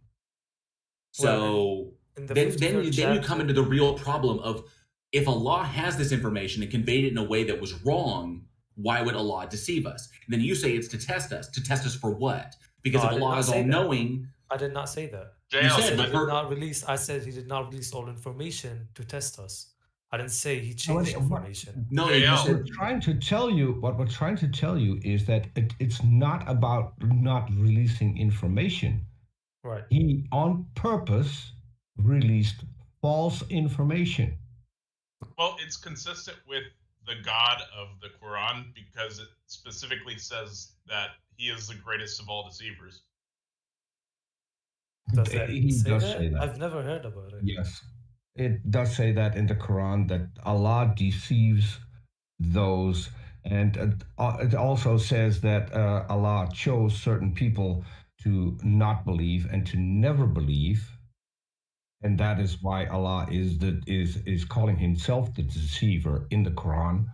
So
in the
then
53rd
you come
chapter-
into the real problem of, if Allah has this information and conveyed it in a way that was wrong, why would Allah deceive us? And then you say it's to test us. To test us for what? Because
No,
if
I did
Allah
not
is
say that.
all-knowing,
I did not say that.
You said,
I
but
did not release. I said he did not release all information to test us. I didn't say he changed information.
what we're trying to tell you is that it's not about not releasing information.
Right.
He on purpose released false information.
Well, it's consistent with the God of the Quran because it specifically says that he is the greatest of all deceivers.
Does that
He
say
does
that?
say that.
I've never heard about it.
Yes, it does say that in the Quran, that Allah deceives those, and it also says that Allah chose certain people to not believe and to never believe, and that is why Allah is calling himself the deceiver in the Quran.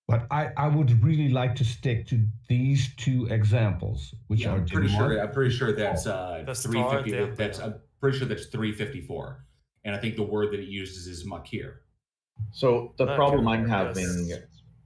But I would really like to stick to these two examples, which are
I'm pretty sure that's
The
350.
star,
That's I'm pretty sure that's 354, and I think the word that it uses is makir.
So the
Okay,
problem I'm
yes.
having,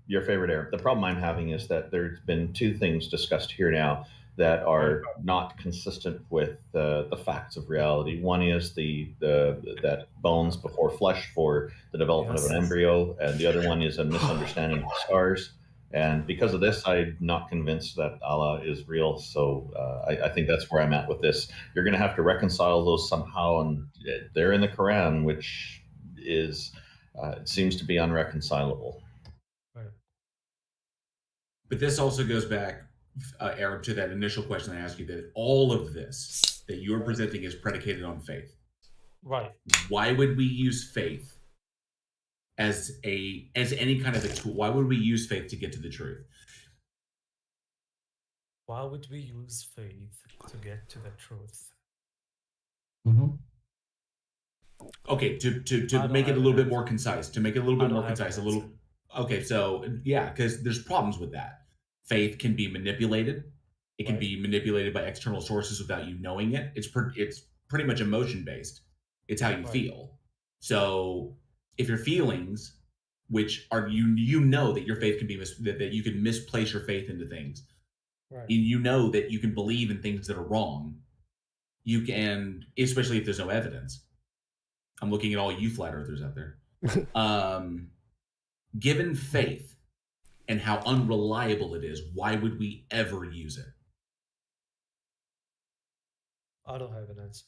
your favorite Arab, the problem I'm having is that there's been two things discussed here now that are not consistent with the facts of reality. One is that bones before flesh for the development of an
Yes.
embryo, and the other one is a misunderstanding of stars. And because of this, I'm not convinced that Allah is real. So I think that's where I'm at with this. You're going to have to reconcile those somehow, and they're in the Quran, which is it seems to be unreconcilable.
But this also goes back, Arab, to that initial question I asked you, that all of this that you're presenting is predicated on faith.
Right.
Why would we use faith as any kind of a tool? Why would we use faith to get to the truth?
Why would we use faith to get to the truth?
Okay, to
I
make
don't
it a
have
little
an
bit more concise, to make it a little
I
bit
don't
more
have an
concise, a little. Okay, so yeah, because there's problems with that. Faith can be manipulated. It can be manipulated by external sources without you knowing it. It's pretty much emotion based. It's how you feel. So if your feelings, which are you know that your faith can be that you can misplace your faith into things.
Right.
You know that you can believe in things that are wrong. You can, especially if there's no evidence. I'm looking at all you flat earthers out there. Given faith and how unreliable it is, why would we ever use it?
I don't have an answer.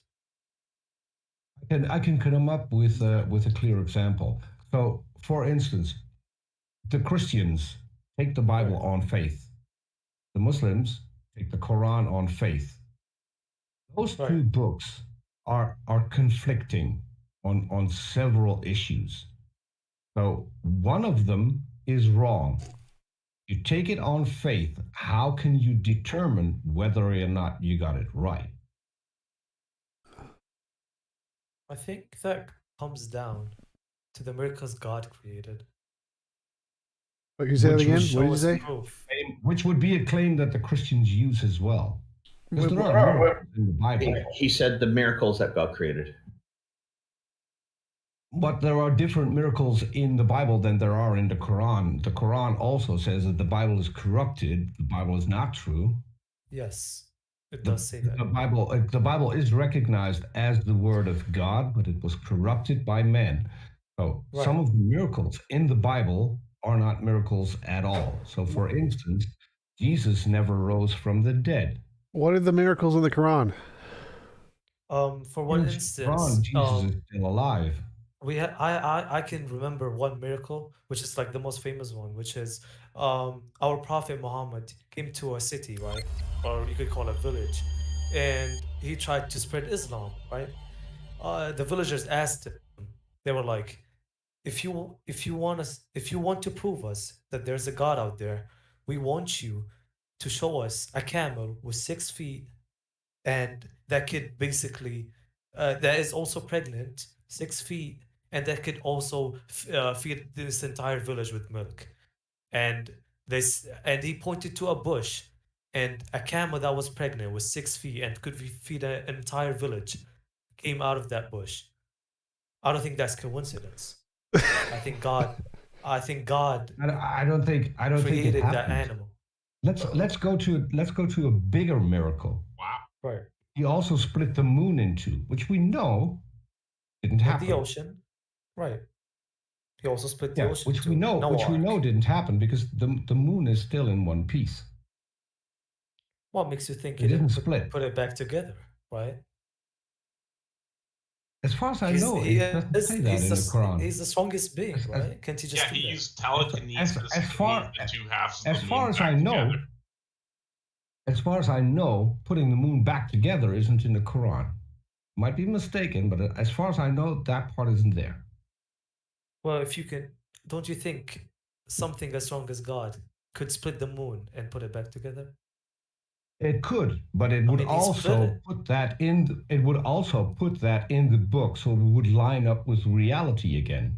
I can come up with a clear example. So, for instance, the Christians take the Bible on faith. The Muslims take the Quran on faith. Those two books are conflicting on several issues. So one of them is wrong. You take it on faith. How can you determine whether or not you got it right?
I think that comes down to the miracles God created.
But you say that again?
Show
What did you
us
say?
proof.
Which would be a claim that the Christians use as well. Because there are miracles in the Bible.
He said the miracles that God created.
But there are different miracles in the Bible than there are in the Quran. The Quran also says that the Bible is corrupted. The Bible is not true.
Yes, it does say that.
The Bible is recognized as the word of God, but it was corrupted by men. So some of the miracles in the Bible are not miracles at all. So, for instance, Jesus never rose from the dead.
What are the miracles in the Quran?
For one
In the
instance,
Quran, Jesus is still alive.
I can remember one miracle, which is like the most famous one, which is our Prophet Muhammad came to a city, right, or you could call it a village, and he tried to spread Islam, right. The villagers asked him, they were like, if you want to prove us that there's a God out there, we want you to show us a camel with 6 feet and that could basically that is also pregnant, 6 feet, and that could also feed this entire village with milk. And he pointed to a bush and a camel that was pregnant with 6 feet and could feed an entire village came out of that bush. I don't think that's coincidence. I think God
I don't think it
created that
happened.
animal.
Let's go to a bigger miracle.
Wow.
Right.
He also split the moon in two, which we know didn't
In
happen.
the ocean. Right. He also split the
Yeah,
ocean
which
too.
we know,
No
which we
ark.
know didn't happen because the moon is still in one piece.
What makes you think
It
he
didn't
didn't
split.
put it back together, right?
As far as I know, it doesn't say that in the Quran.
He's the strongest being, right? Can't he just
Yeah,
do
he
that?
used telekinesis
As
to
far
move the two halves of
as
the
far
moon
as
back
I know,
together.
as far as I know, putting the moon back together isn't in the Quran. Might be mistaken, but as far as I know, that part isn't there.
Well, if you can, don't you think something as strong as God could split the moon and put it back together?
It could, but it would
mean, he split
also
it.
put that in. It would also put that in the book, so it would line up with reality again,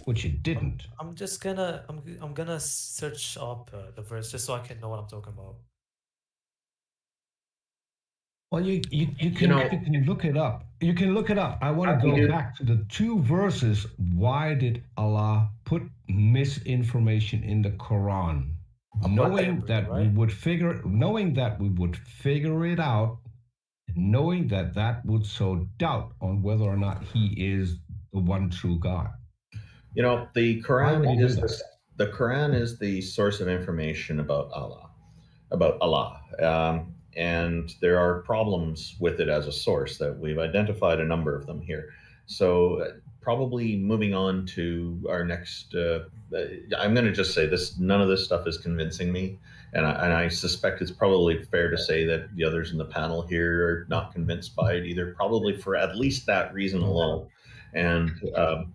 which it didn't.
I'm just gonna I'm gonna search up the verse just so I can know what I'm talking about.
Well, you can look it up. You can look it up. I want to go back to the two verses. Why did Allah put misinformation in the Quran? Knowing that we would figure it out, knowing that would sow doubt on whether or not He is the one true God.
You know, the
Why would he
Quran
do
is
that?
the Quran is the source of information about Allah. And there are problems with it as a source that we've identified a number of them here. So probably moving on to our next, I'm going to just say this: none of this stuff is convincing me, and I suspect it's probably fair to say that the others in the panel here are not convinced by it either. Probably for at least that reason alone. And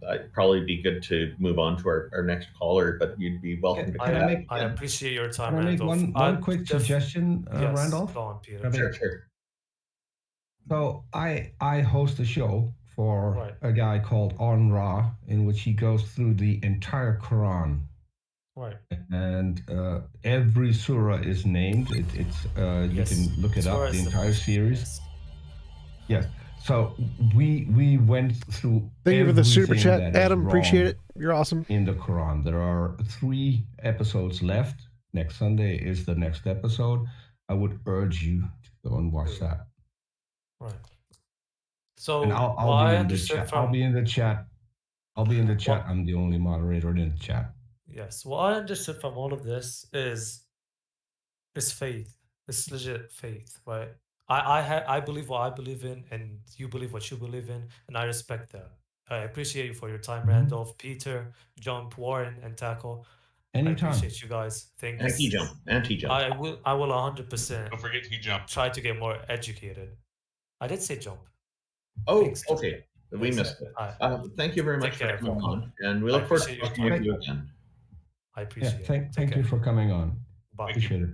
I'd probably be good to move on to our next caller, but you'd be welcome to come back.
I appreciate your time,
Can I make
Randolph.
one quick suggestion,
yes,
Randolph?
go on, Peter.
Sure.
So I host a show for
Right.
a guy called On Ra, in which he goes through the entire Quran.
Right.
And every surah is named. It's you can look it up, the entire series. Yes. So we went through.
Thank you for the super
everything
chat,
that is
Adam. Appreciate
wrong
it. You're awesome.
In the Quran, there are 3 episodes left. Next Sunday is the next episode. I would urge you to go and watch that.
Right. So
And I'll be in the chat.
from
I'll be in the chat. I'm the only moderator in the chat.
yes, what I understood from all of this is faith. It's legit faith, right? I believe what I believe in, and you believe what you believe in, and I respect that. I appreciate you for your time, Randolph, Peter, Jump, Warren, and Tackle.
Anytime.
I appreciate you guys. Thanks.
And TJump.
I will 100%.
Don't forget TJump.
Try to get more educated. I did say Jump.
Oh,
Thanks,
okay. We missed it. Thank you very much for coming on, and we look forward to talking with you again.
I appreciate
it. Thank you for coming on.
Bye.
Appreciate it.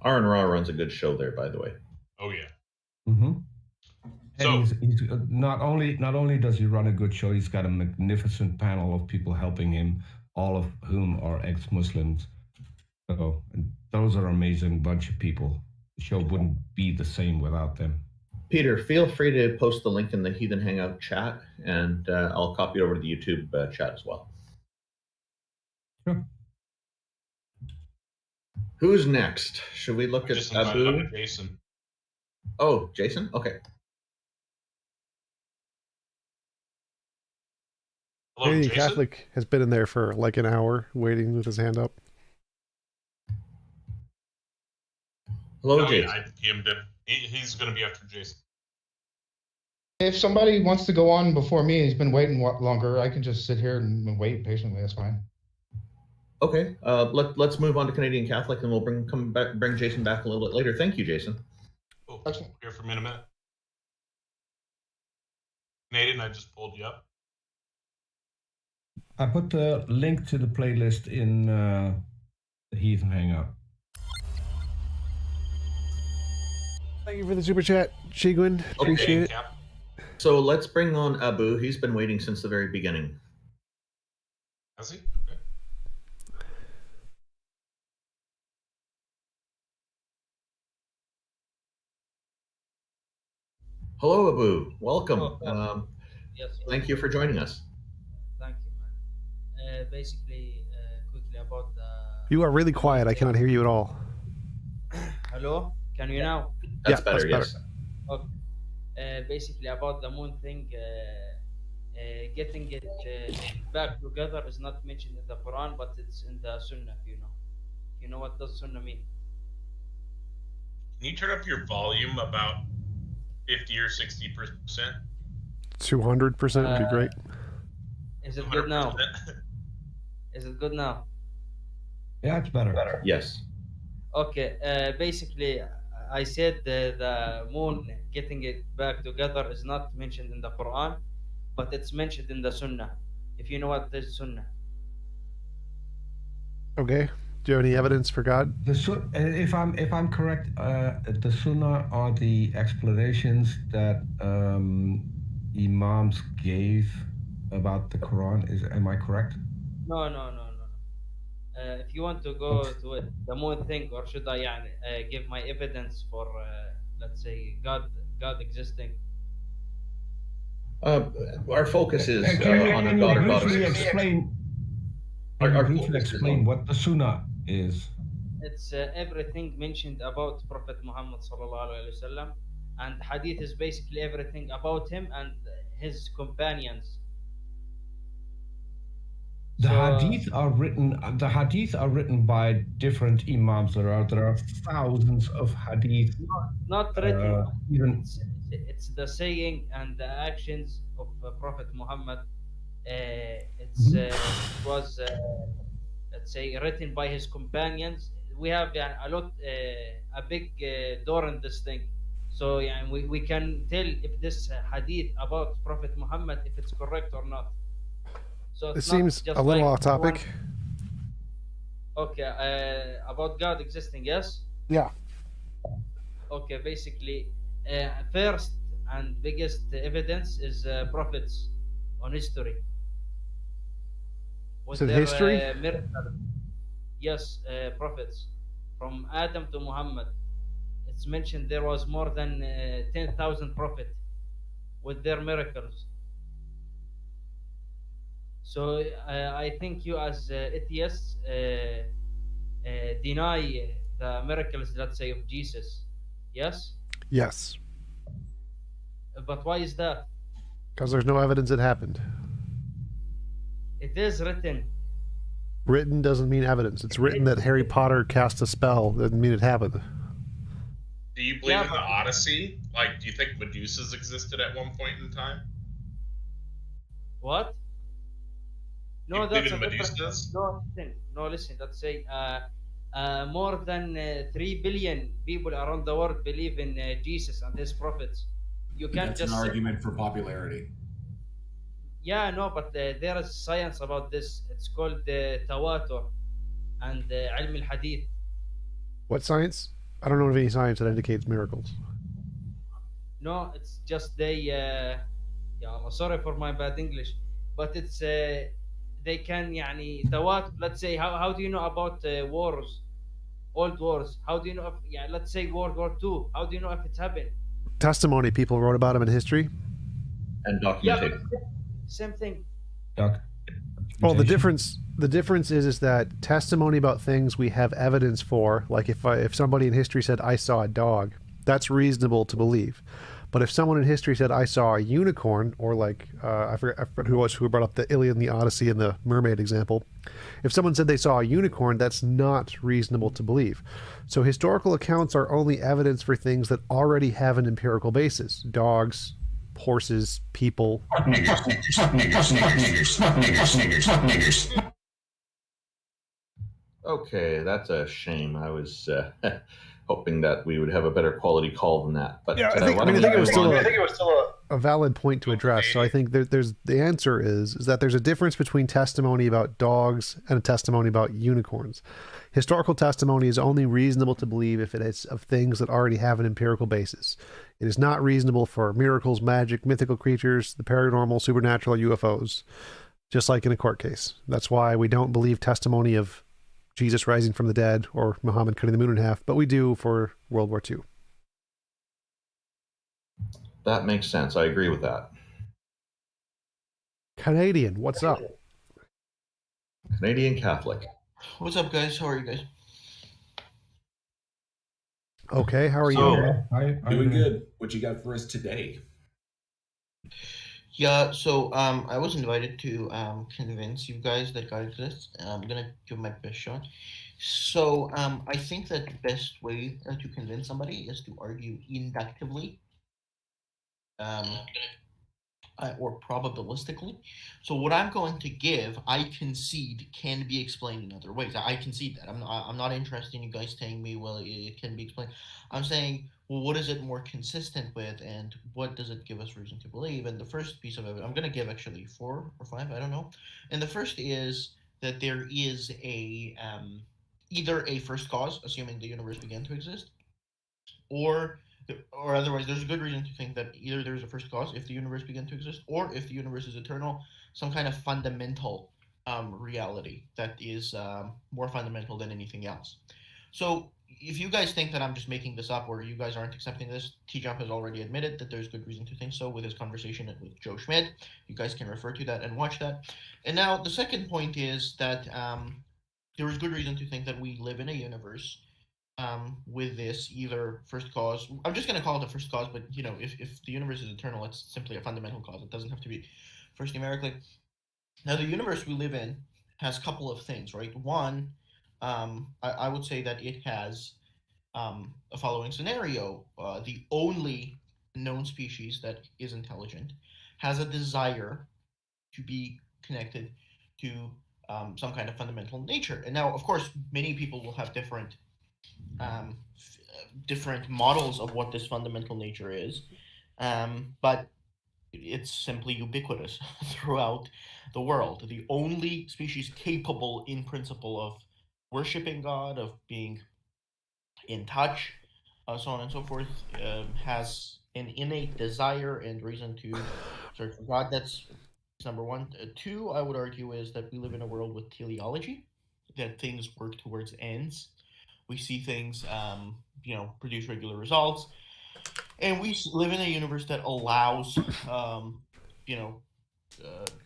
Aaron Raw runs a good show there, by the way.
Oh yeah.
Mm-hmm.
So
and he's not only does he run a good show, he's got a magnificent panel of people helping him, all of whom are ex-Muslims. So those are an amazing bunch of people. The show wouldn't be the same without them.
Peter, feel free to post the link in the Heathen Hangout chat, and I'll copy it over to the YouTube chat as well.
Sure.
Who's next? Should we look at Abu?
Jason.
Oh, Jason? Okay.
Hello,
Canadian
Jason?
Catholic has been in there for like an hour waiting with his hand up.
Hello,
Jason.
Jason.
I PM'd him. He's going to be after Jason.
If somebody wants to go on before me, he's been waiting longer, I can just sit here and wait patiently. That's fine.
Okay, let's move on to Canadian Catholic, and we'll bring Jason back a little bit later. Thank you, Jason.
Cool. Here for me in a minute. Canadian, I just pulled you up.
I put the link to the playlist in the Heathen Hangout.
Thank you for the super chat, Chigwin. Appreciate it.
So let's bring on Abu. He's been waiting since the very beginning.
Has he?
Hello, Abu. Welcome.
Yes.
Thank you for joining us.
Thank you, man. Basically, quickly about the.
You are really quiet. I cannot hear you at all.
Hello, can you now?
That's
Yeah,
better.
that's
Yes.
Okay. Basically, about the moon thing, getting it back together is not mentioned in the Quran, but it's in the Sunnah. You know what does Sunnah mean?
Can you turn up your volume about 50 or 60%?
200% would be great.
Is it good now?
100%.
Is it good now?
Yeah, it's better.
Yes.
Okay. Basically, I said the moon getting it back together is not mentioned in the Quran, but it's mentioned in the Sunnah. If you know what is Sunnah.
Okay. Do you have any evidence for God?
If I'm correct, the Sunnah are the explanations that Imams gave about the Quran. Am I correct?
No. If you want to go to it, the moon thing, or should I give my evidence for, let's say, God existing?
Our focus is on
Can
God
you
or God
briefly
existing.
explain what the Sunnah is?
It's everything mentioned about Prophet Muhammad sallallahu alaihi wasallam, and Hadith is basically everything about him and his companions.
The hadith are written by different imams. There are thousands of hadith.
Not written.
Even
it's the saying and the actions of Prophet Muhammad. It was let's say written by his companions. We have a lot, a big door in this thing. So we can tell if this hadith about Prophet Muhammad, if it's correct or not. So
It seems a little off topic.
Okay, about God existing, yes?
Yeah.
Okay, basically, first and biggest evidence is prophets on history.
Is it history?
Miracles. Yes, prophets. From Adam to Muhammad. It's mentioned there was more than 10,000 prophets with their miracles. So I think you as atheists deny the miracles, let's say, of Jesus. Yes?
Yes.
But why is that?
Because there's no evidence it happened.
It is written.
Written doesn't mean evidence. It's written that Harry Potter cast a spell. Doesn't mean it happened.
Do you believe in the Odyssey? Like, do you think Medusas existed at one point in time?
What? No,
you
that's
believe in
a different.
Medusas?
No, listen. Let's say more than 3 billion people around the world believe in Jesus and his prophets. You can't
That's
just
an argument for popularity.
Yeah, no, but there is science about this. It's called tawatur and ilm al-hadith.
What science? I don't know of any science that indicates miracles.
No, it's just they. Yeah, Allah, sorry for my bad English, but it's they can tawatur. Let's say how do you know about wars, old wars? How do you know if let's say World War II? How do you know if it's happened?
Testimony. People wrote about them in history.
And documented.
Yeah, same thing.
Well, the difference is that testimony about things we have evidence for, like if somebody in history said I saw a dog, that's reasonable to believe. But if someone in history said I saw a unicorn, or like I forget who brought up the Iliad and the Odyssey and the mermaid example, if someone said they saw a unicorn, that's not reasonable to believe. So historical accounts are only evidence for things that already have an empirical basis: dogs, horses, people.
Okay, that's a shame. I was hoping that we would have a better quality call than that. But
yeah, I think it was still a valid point to address. So I think there's the answer is that there's a difference between testimony about dogs and a testimony about unicorns. Historical testimony is only reasonable to believe if it is of things that already have an empirical basis. It is not reasonable for miracles, magic, mythical creatures, the paranormal, supernatural, or UFOs, just like in a court case. That's why we don't believe testimony of Jesus rising from the dead or Muhammad cutting the moon in half, but we do for World War II.
That makes sense. I agree with that.
Canadian, what's up?
Canadian Catholic.
What's up, guys? How are you guys?
Okay, how are you?
So,
I'm
doing good. What you got for us today?
Yeah, so I was invited to convince you guys that God exists. I'm gonna give my best shot. So I think that the best way to convince somebody is to argue inductively. Or probabilistically. So what I'm going to give, I concede, can be explained in other ways. I concede that. I'm not interested in you guys telling me, well, it can be explained. I'm saying, well, what is it more consistent with, and what does it give us reason to believe? And the first piece of it, I'm going to give actually 4 or 5, I don't know. And the first is that there is a either a first cause, assuming the universe began to exist, or otherwise there's a good reason to think that either there's a first cause if the universe began to exist, or if the universe is eternal, some kind of fundamental reality that is more fundamental than anything else. So if you guys think that I'm just making this up, or you guys aren't accepting this, TJump has already admitted that there's good reason to think so with his conversation with Joe Schmidt. You guys can refer to that and watch that. And now the second point is that there is good reason to think that we live in a universe with this either first cause. I'm just going to call it the first cause, but you know, if the universe is eternal, it's simply a fundamental cause. It doesn't have to be first numerically. Now, the universe we live in has a couple of things, right? One, I would say that it has a following scenario. The only known species that is intelligent has a desire to be connected to some kind of fundamental nature. And now, of course, many people will have different models of what this fundamental nature is, but it's simply ubiquitous throughout the world. The only species capable in principle of worshiping God, of being in touch, so on and so forth, has an innate desire and reason to search for God. That's number one. Two, I would argue, is that we live in a world with teleology, that things work towards ends. We see things, produce regular results, and we live in a universe that allows,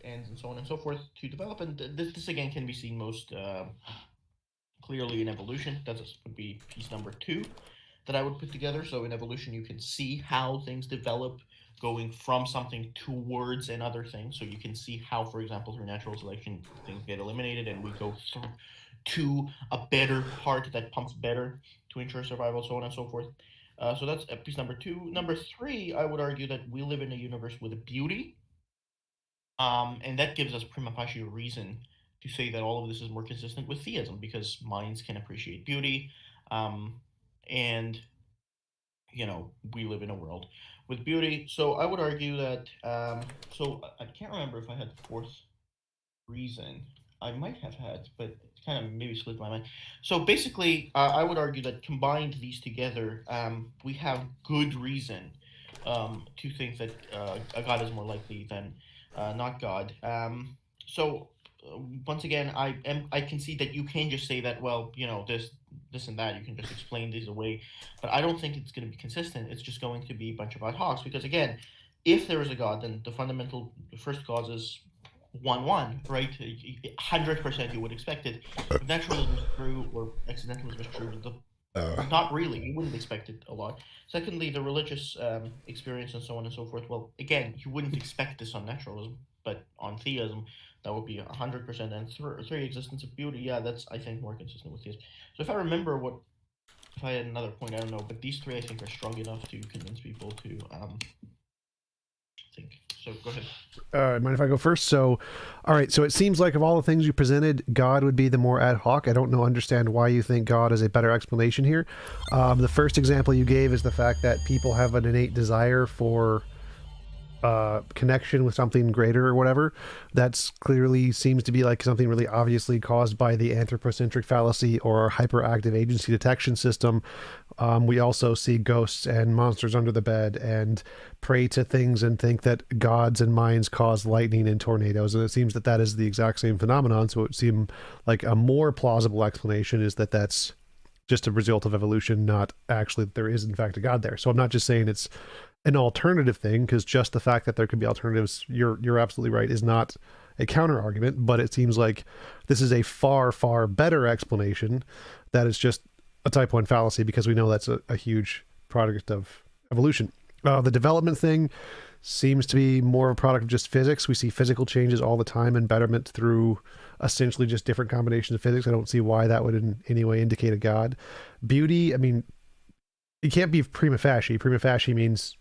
ends and so on and so forth to develop. And this again can be seen most clearly in evolution. That would be piece number 2 that I would put together. So in evolution, you can see how things develop, going from something towards another thing. So you can see how, for example, through natural selection, things get eliminated, and we go through to a better part that pumps better to ensure survival, so on and so forth. So that's piece number 2. Number 3, I would argue that we live in a universe with a beauty, and that gives us prima facie reason to say that all of this is more consistent with theism, because minds can appreciate beauty, and we live in a world with beauty. So I would argue that. So I can't remember if I had the 4th reason. I might have had, but it kind of maybe slipped my mind. So basically, I would argue that combined these together, we have good reason to think that a God is more likely than not God. So once again, I can see that you can just say that, well, this and that, you can just explain these away, but I don't think it's going to be consistent. It's just going to be a bunch of ad hocs, because again, if there is a God, then the fundamental first cause is 1-1, right? 100% you would expect it. If naturalism is true or accidentalism is true, not really. You wouldn't expect it a lot. Secondly, the religious experience and so on and so forth. Well, again, you wouldn't expect this on naturalism, but on theism, that would be 100%. And 3, existence of beauty. Yeah, that's, I think, more consistent with theism. So if I remember if I had another point, I don't know, but these 3 I think are strong enough to convince people to think. So go ahead.
Mind if I go first? So, all right. So it seems like of all the things you presented, God would be the more ad hoc. I don't understand why you think God is a better explanation here. The first example you gave is the fact that people have an innate desire for connection with something greater or whatever. That's clearly seems to be like something really obviously caused by the anthropocentric fallacy or hyperactive agency detection system. We also see ghosts and monsters under the bed and pray to things and think that gods and minds cause lightning and tornadoes, and it seems that is the exact same phenomenon. So it would seem like a more plausible explanation is that that's just a result of evolution, not actually that there is in fact a God there. So I'm not just saying it's an alternative thing, because just the fact that there could be alternatives, you're absolutely right, is not a counter argument. But it seems like this is a far, far better explanation that is just a type 1 fallacy, because we know that's a huge product of evolution. The development thing seems to be more of a product of just physics. We see physical changes all the time and betterment through essentially just different combinations of physics. I don't see why that would in any way indicate a god. Beauty, I mean, it can't be prima facie. Prima facie means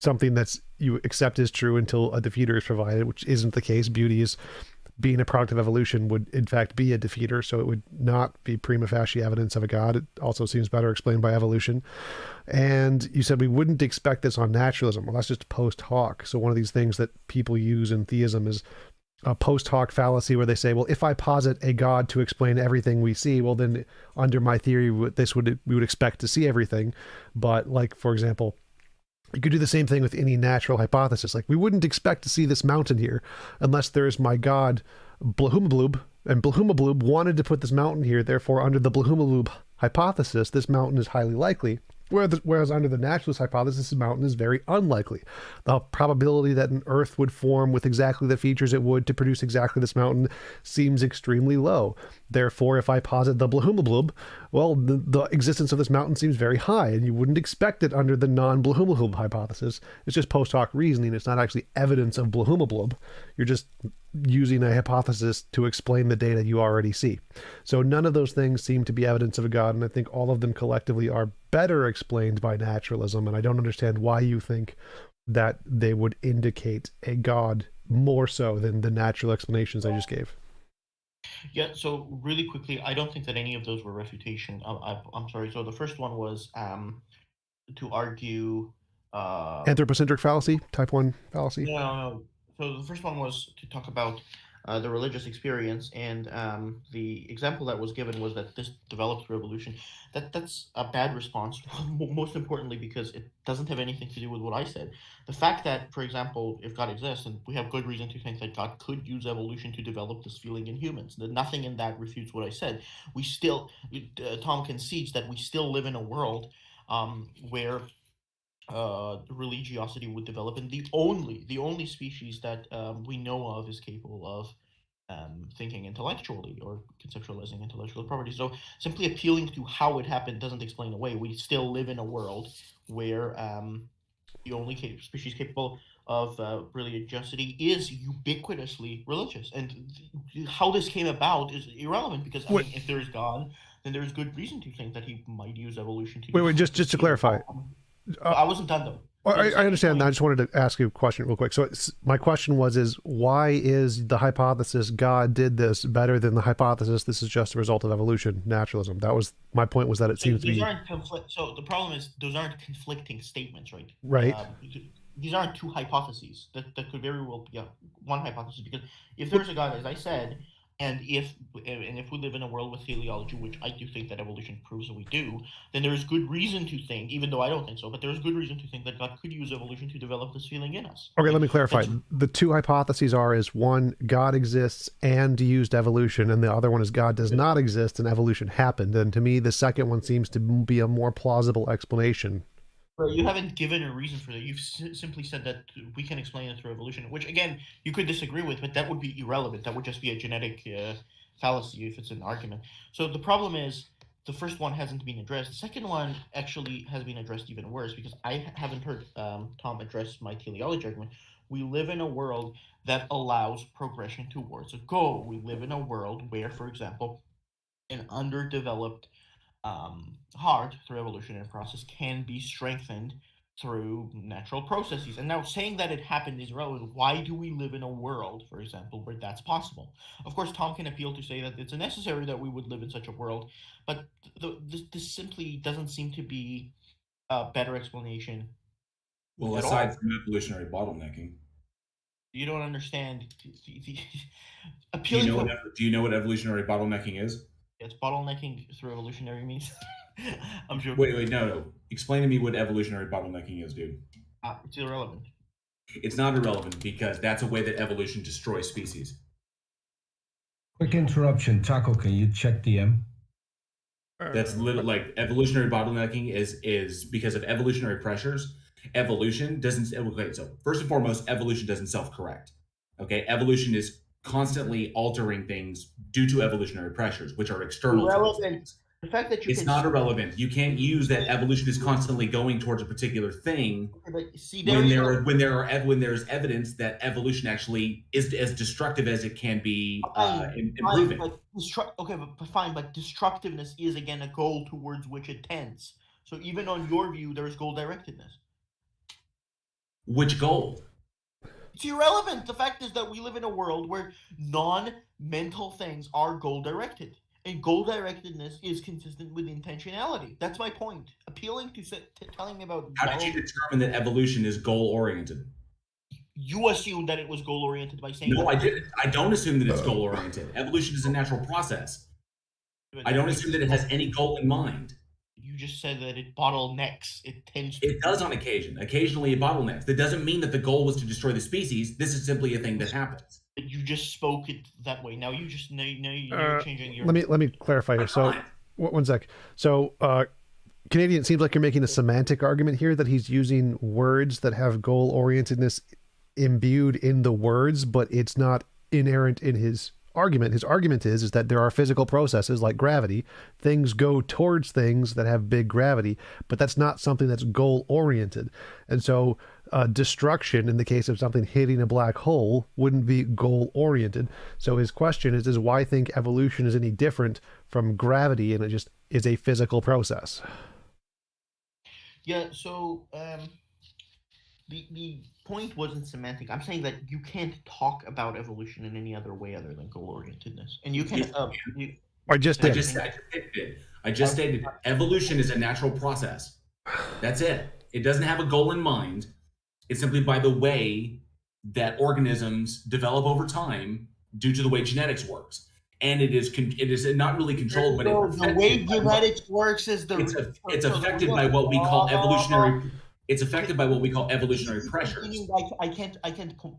something that's you accept is true until a defeater is provided, which isn't the case. Beauty is being a product of evolution would in fact be a defeater, so it would not be prima facie evidence of a god. It also seems better explained by evolution. And you said we wouldn't expect this on naturalism. Well, that's just post hoc. So one of these things that people use in theism is a post hoc fallacy, where they say, well, if I posit a god to explain everything we see, well, then under my theory, we would expect to see everything. But like, for example, you could do the same thing with any natural hypothesis. Like, we wouldn't expect to see this mountain here unless there's my god Blahumabloob, and Blahumabloob wanted to put this mountain here. Therefore, under the Blahumabloob hypothesis, this mountain is highly likely. Whereas under the naturalist hypothesis, this mountain is very unlikely. The probability that an Earth would form with exactly the features it would to produce exactly this mountain seems extremely low. Therefore, if I posit the Blahumabloob, well, the existence of this mountain seems very high, and you wouldn't expect it under the non-Blahumabloob hypothesis. It's just post hoc reasoning. It's not actually evidence of Blahumabloob. You're just using a hypothesis to explain the data you already see. So none of those things seem to be evidence of a god, and I think all of them collectively are better explained by naturalism, and I don't understand why you think that they would indicate a god more so than the natural explanations I just gave.
Yeah, so really quickly, I don't think that any of those were refutation. I'm sorry. So the first one was to argue...
Anthropocentric fallacy? Type 1 fallacy?
No. So the first one was to talk about the religious experience, and the example that was given was that this developed through evolution. That's a bad response, most importantly because it doesn't have anything to do with what I said. The fact that, for example, if God exists, and we have good reason to think that God could use evolution to develop this feeling in humans, that nothing in that refutes what I said. We still, Tom concedes that we still live in a world where religiosity would develop, and the only species that we know of is capable of thinking intellectually or conceptualizing intellectual properties. So simply appealing to how it happened doesn't explain away. We still live in a world where the only species capable of religiosity is ubiquitously religious, and how this came about is irrelevant, because I mean, if there is God, then there is good reason to think that he might use evolution to...
Wait, just to clarify.
I wasn't done though.
I understand. I just wanted to ask you a question real quick. So my question is why is the hypothesis God did this better than the hypothesis this is just a result of evolution, naturalism? That was my point, was that it seems to be...
So the problem is those aren't conflicting statements, right?
Right.
These aren't two hypotheses. That could very well be one hypothesis, because if there's a God, as I said, and if we live in a world with teleology, which I do think that evolution proves that we do, then there is good reason to think, even though I don't think so, but there is good reason to think that God could use evolution to develop this feeling in us.
Okay, let me clarify. The two hypotheses is one, God exists and used evolution, and the other one is God does not exist and evolution happened. And to me, the second one seems to be a more plausible explanation.
Well, you haven't given a reason for that. You've simply said that we can explain it through evolution, which, again, you could disagree with, but that would be irrelevant. That would just be a genetic fallacy if it's an argument. So the problem is the first one hasn't been addressed. The second one actually has been addressed even worse, because I haven't heard Tom address my teleology argument. We live in a world that allows progression towards a goal. We live in a world where, for example, an underdeveloped heart through evolutionary process can be strengthened through natural processes. And now saying that it happened is relevant. Why do we live in a world, for example, where that's possible? Of course, Tom can appeal to say that it's necessary that we would live in such a world, but this simply doesn't seem to be a better explanation.
Well, aside from evolutionary bottlenecking.
You don't understand.
Do you know what evolutionary bottlenecking is?
It's bottlenecking through evolutionary means. I'm joking.
Wait, no. Explain to me what evolutionary bottlenecking is, dude.
It's irrelevant.
It's not irrelevant, because that's a way that evolution destroys species.
Quick interruption. Taco, can you check DM?
That's literally like evolutionary bottlenecking is because of evolutionary pressures. evolution doesn't. Okay, so first and foremost, evolution doesn't self-correct. Okay, evolution is constantly altering things due to evolutionary pressures, which are external to those
Irrelevant.
things.
The fact that you
It's
can
not
see-
irrelevant. You can't use that evolution is constantly going towards a particular thing
But see, there
when
you
there
go.
when there's evidence that evolution actually is as destructive as it can be
Fine,
improving.
but okay, but fine, but destructiveness is again a goal towards which it tends. So even on your view, there's goal directedness.
Which goal?
It's irrelevant. The fact is that we live in a world where non-mental things are goal directed. And goal directedness is consistent with intentionality. That's my point. Appealing to telling me about
How did you determine that evolution is goal oriented?
You assumed that it was goal oriented by saying
No,
that
I didn't. I don't assume that it's goal oriented. Evolution is a natural process. I don't assume that it has any goal in mind.
You just said that it bottlenecks. It tends to.
It does on occasion. Occasionally it bottlenecks. That doesn't mean that the goal was to destroy the species. This is simply a thing that happens.
You just spoke it that way. Now you just you're changing your.
Let me clarify here. So, one sec. So, Canadian, it seems like you're making a semantic argument here that he's using words that have goal orientedness imbued in the words, but it's not inherent in his argument. His argument is that there are physical processes like gravity. Things go towards things that have big gravity, but that's not something that's goal oriented. And so destruction in the case of something hitting a black hole wouldn't be goal oriented. So his question is why think evolution is any different from gravity, and it just is a physical process.
Yeah, so the point wasn't semantic. I'm saying that you can't talk about evolution in any other way other than goal orientedness. And you can
I just did.
I just stated evolution is a natural process. That's it. It doesn't have a goal in mind. It's simply by the way that organisms develop over time due to the way genetics works. And it is not really controlled, but
the way genetics works is
it's affected by what we call evolutionary. It's affected by what we call evolutionary pressures.
I can't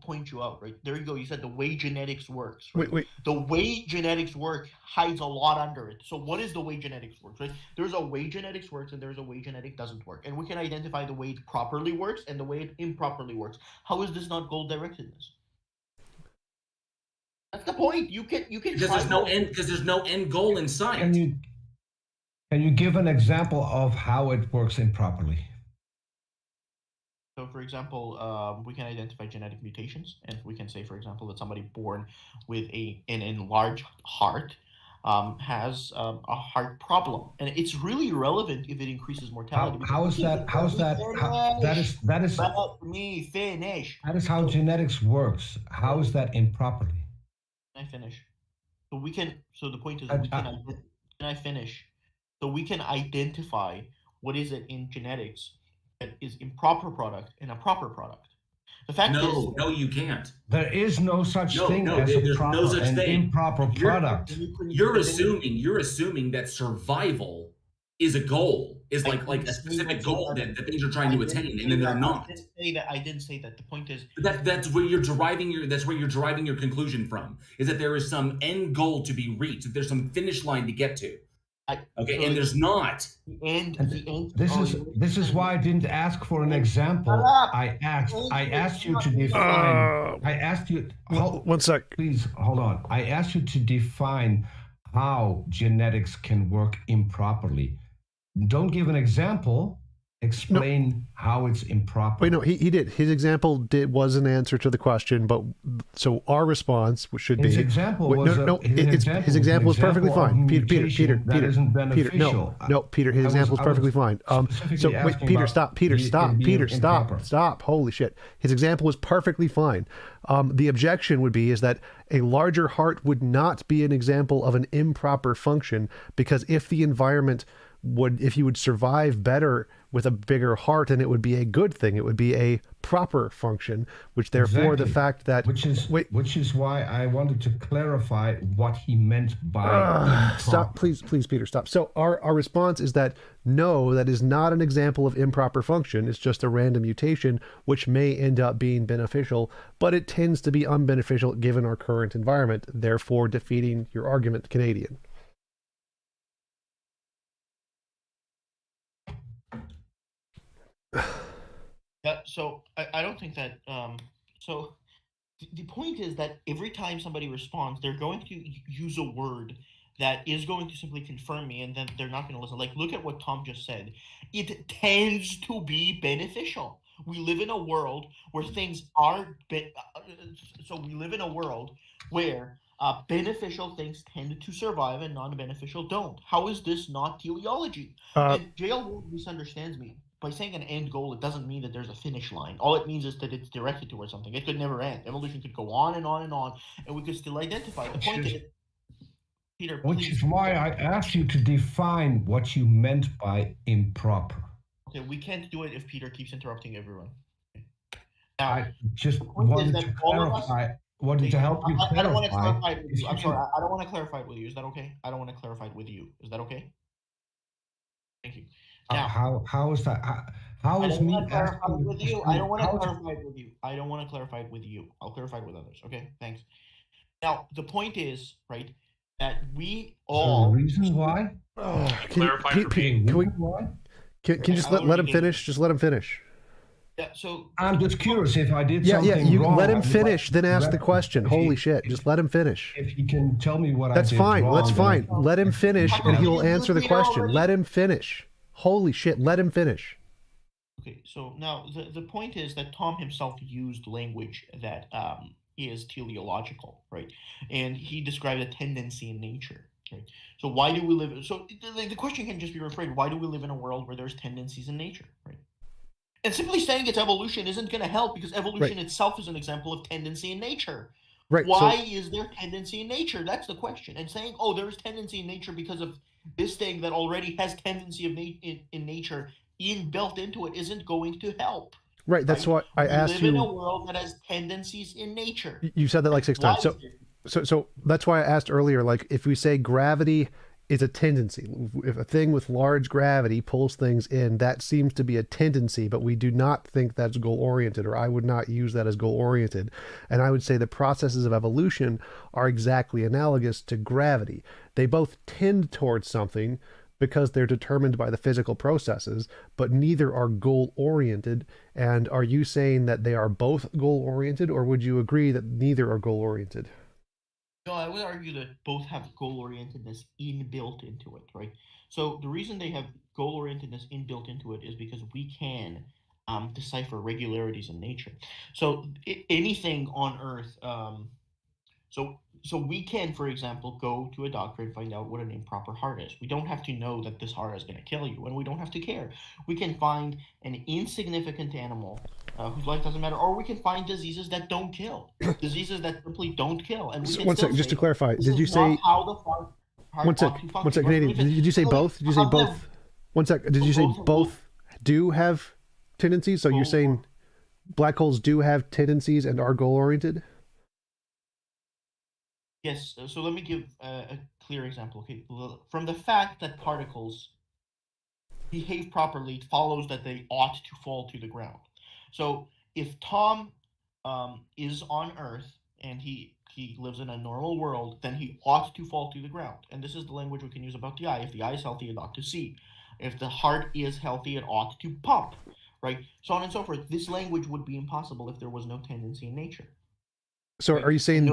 point you out, right? There you go. You said the way genetics works. Right?
Wait.
The way genetics work hides a lot under it. So what is the way genetics works, right? There's a way genetics works and there's a way genetic doesn't work. And we can identify the way it properly works and the way it improperly works. How is this not goal directedness? That's the point. You can
because there's no end goal in sight.
Can you give an example of how it works improperly?
So, for example, we can identify genetic mutations, and we can say, for example, that somebody born with an enlarged heart has a heart problem, and it's really irrelevant if it increases mortality. Let me finish.
That is how genetics works. How is that improperly?
Can I finish? So we can. So the point is, can I finish? So we can identify what is it in genetics that is improper product and a proper product. The fact is,
no, you can't.
There is no such thing as a proper and improper product.
You're assuming that survival is a goal, is like a specific goal that things are trying to attain, and then they're not.
I didn't say that. The point is
that's where you're deriving your conclusion from, is that there is some end goal to be reached, that there's some finish line to get to. And there's not.
This is why I didn't ask for an example. I asked you to define. I asked you.
One sec.
Please hold on. I asked you to define how genetics can work improperly. Don't give an example. Explain how it's improper.
Wait, no, he did. His example was an answer to the question, but so our response should be
his example
his example was perfectly fine. Peter, his example is perfectly fine. So wait, Peter, stop. Holy shit. His example was perfectly fine. The objection would be is that a larger heart would not be an example of an improper function, because if the environment if you would survive better with a bigger heart, and it would be a good thing. It would be a proper function, which therefore the fact that
which is why I wanted to clarify what he meant by
stop, please, Peter, stop. So our response is that no, that is not an example of improper function. It's just a random mutation, which may end up being beneficial, but it tends to be unbeneficial given our current environment, therefore defeating your argument, Canadian.
So I don't think that. So the point is that every time somebody responds, they're going to use a word that is going to simply confirm me, and then they're not going to listen. Like, look at what Tom just said. It tends to be beneficial. We live in a world where things are so we live in a world where beneficial things tend to survive and non-beneficial don't. How is this not teleology? And JL misunderstands me. By saying an end goal, it doesn't mean that there's a finish line. All it means is that it's directed towards something. It could never end. Evolution could go on and on and on, and we could still identify. The point is, Peter,
which
please.
is why I asked you to define what you meant by improper.
Okay, we can't do it if Peter keeps interrupting everyone.
Now, I just wanted to clarify. Wanted to help you clarify.
I don't want to clarify it with you. I'm sorry. I don't want to clarify it with you. Is that okay? I don't want to clarify it with you. Is that okay? Thank you. Now,
how is that? How is me
asking with you? I don't want to clarify it with you. I don't want to clarify it with you. I'll clarify it with others. Okay, thanks. Now, the point is, right, that we all.
The reason why?
Can you just let him finish? Just let him finish.
Yeah, so
I'm just curious if I did something
you
wrong.
let him finish, then ask the question. Holy shit! Just let him finish.
If he can tell me what
that's
I did
fine.
wrong,
That's fine. Let him finish, and he will answer the question. Let him finish. Holy shit! Let him finish.
Okay, so now the point is that Tom himself used language that is teleological, right? And he described a tendency in nature, right? So why do we live? So the question can just be rephrased: why do we live in a world where there's tendencies in nature, right? And simply saying it's evolution isn't going to help because evolution itself is an example of tendency in nature.
Right.
Why is there tendency in nature? That's the question. And saying, oh, there's tendency in nature because of this thing that already has tendency of in nature inbuilt into it isn't going to help.
Right. That's why I asked you.
We live in a world that has tendencies in nature.
You said that like 6 times. So that's why I asked earlier, like if we say gravity is a tendency, if a thing with large gravity pulls things in, that seems to be a tendency, but we do not think that's goal-oriented, or I would not use that as goal-oriented. And I would say the processes of evolution are exactly analogous to gravity. They both tend towards something because they're determined by the physical processes, but neither are goal-oriented. And are you saying that they are both goal-oriented, or would you agree that neither are goal-oriented?
No, I would argue that both have goal-orientedness inbuilt into it, right? So the reason they have goal-orientedness inbuilt into it is because we can decipher regularities in nature. So anything on Earth, so we can, for example, go to a doctor and find out what an improper heart is. We don't have to know that this heart is going to kill you, and we don't have to care. We can find an insignificant animal whose life doesn't matter, or we can find diseases that don't kill, diseases that simply don't kill. And we can
one second, just to clarify, did you say? One second, Canadian. Did you say both? Did you say both? One second. Did you say both do have tendencies? So you're saying black holes do have tendencies and are goal-oriented?
Yes. So let me give a clear example. Okay, from the fact that particles behave properly, it follows that they ought to fall to the ground. So if Tom is on Earth and he lives in a normal world, then he ought to fall to the ground. And this is the language we can use about the eye. If the eye is healthy, it ought to see. If the heart is healthy, it ought to pump, right? So on and so forth. This language would be impossible if there was no tendency in nature.
So are you saying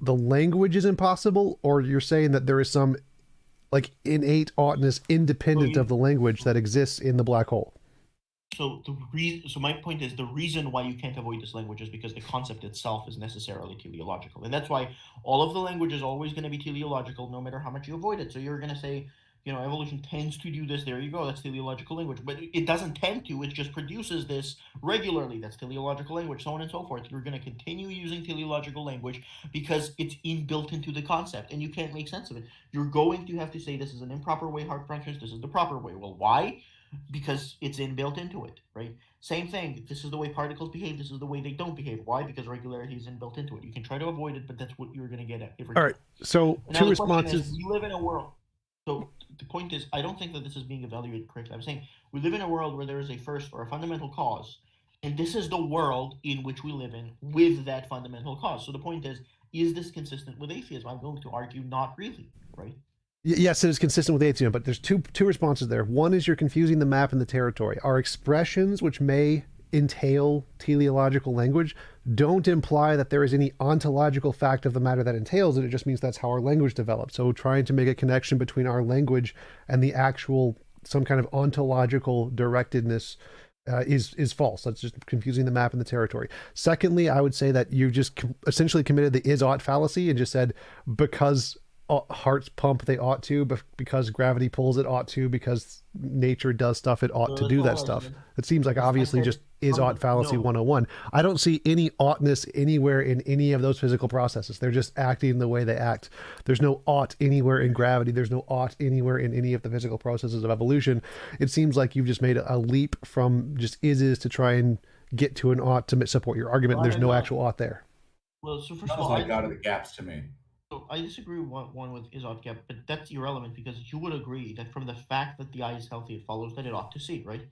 the language is impossible, or you're saying that there is some like innate oughtness independent of the language that exists in the black hole?
So my point is the reason why you can't avoid this language is because the concept itself is necessarily teleological, and that's why all of the language is always going to be teleological, no matter how much you avoid it. So you're going to say, evolution tends to do this. There you go. That's teleological language, but it doesn't tend to. It just produces this regularly. That's teleological language, so on and so forth. You're going to continue using teleological language because it's inbuilt into the concept, and you can't make sense of it. You're going to have to say this is an improper way heart functions. This is the proper way. Well, why? Because it's inbuilt into it, right? Same thing. This is the way particles behave. This is the way they don't behave. Why? Because regularity is inbuilt into it. You can try to avoid it, but that's what you're going to get at every time.
All right. So
now,
two responses.
We live in a world. So the point is, I don't think that this is being evaluated correctly. I'm saying we live in a world where there is a first or a fundamental cause, and this is the world in which we live in with that fundamental cause. So the point is this consistent with atheism? I'm going to argue not really, right?
Yes, it is consistent with atheism, but there's two responses there. One is you're confusing the map and the territory. Our expressions, which may entail teleological language don't imply that there is any ontological fact of the matter that entails it. It just means that's how our language developed. So trying to make a connection between our language and the actual, some kind of ontological directedness is false. That's just confusing the map and the territory. Secondly, I would say that you just essentially committed the is-ought fallacy and just said, because hearts pump, they ought to, but because gravity pulls, it ought to, because nature does stuff, it ought to do that stuff. It seems like obviously just is-ought fallacy 101. I don't see any oughtness anywhere in any of those physical processes. They're just acting the way they act. There's no ought anywhere in gravity. There's no ought anywhere in any of the physical processes of evolution. It seems like you've just made a leap from just is to try and get to an ought to support your argument. There's no actual ought there.
Well, so first of
Sounds
all,
like out of the gaps to me.
So I disagree with one with is-ought gap, but that's irrelevant because you would agree that from the fact that the eye is healthy, it follows that it ought to see, right?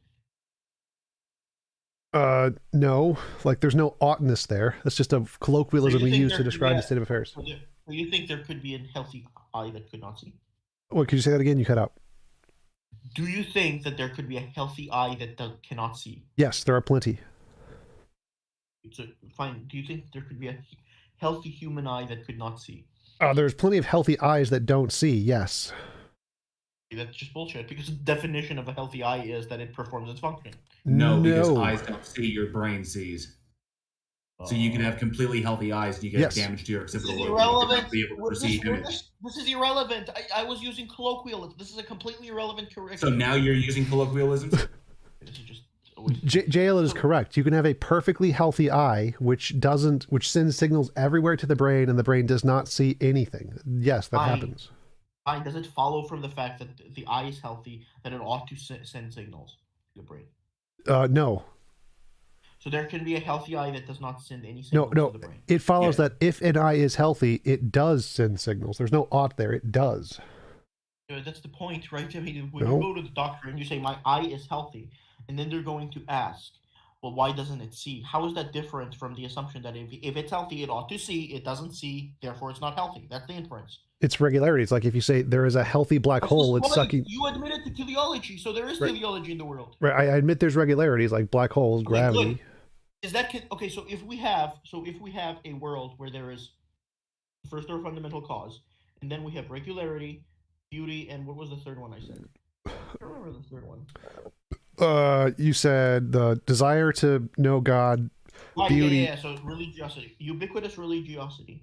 No, like there's no oughtness there. That's just a colloquialism we use to describe the state of affairs.
So you think there could be a healthy eye that could not see?
Wait, could you say that again? You cut out.
Do you think that there could be a healthy eye that cannot see?
Yes, there are plenty.
So, fine. Do you think there could be a healthy human eye that could not see?
There's plenty of healthy eyes that don't see, yes.
That's just bullshit, because the definition of a healthy eye is that it performs its function.
No, because eyes don't see, your brain sees. So you can have completely healthy eyes and you get damage to your occipital lobe.
Irrelevant.
Be able to perceive image.
This is irrelevant. I was using colloquialism. This is a completely irrelevant correction.
So now you're using colloquialisms?
This is just
JL is correct. You can have a perfectly healthy eye which sends signals everywhere to the brain and the brain does not see anything. Yes, that happens.
Does it follow from the fact that the eye is healthy that it ought to send signals to the brain?
No.
So there can be a healthy eye that does not send any signals to the brain.
It follows that if an eye is healthy, it does send signals. There's no ought there. It does.
That's the point, right? I mean, when you go to the doctor and you say, my eye is healthy, and then they're going to ask, well, why doesn't it see? How is that different from the assumption that if it's healthy, it ought to see, it doesn't see, therefore it's not healthy? That's the inference.
It's regularities. Like if you say there is a healthy black hole, it's sucking.
You admitted to teleology, so there is teleology in the world.
Right. I admit there's regularities like black holes, gravity.
Good. Is that okay? So if we have a world where there is first or fundamental cause, and then we have regularity, beauty, and what was the third one I said? I don't remember the third one.
You said the desire to know God, beauty.
Yeah. So religiosity, ubiquitous religiosity.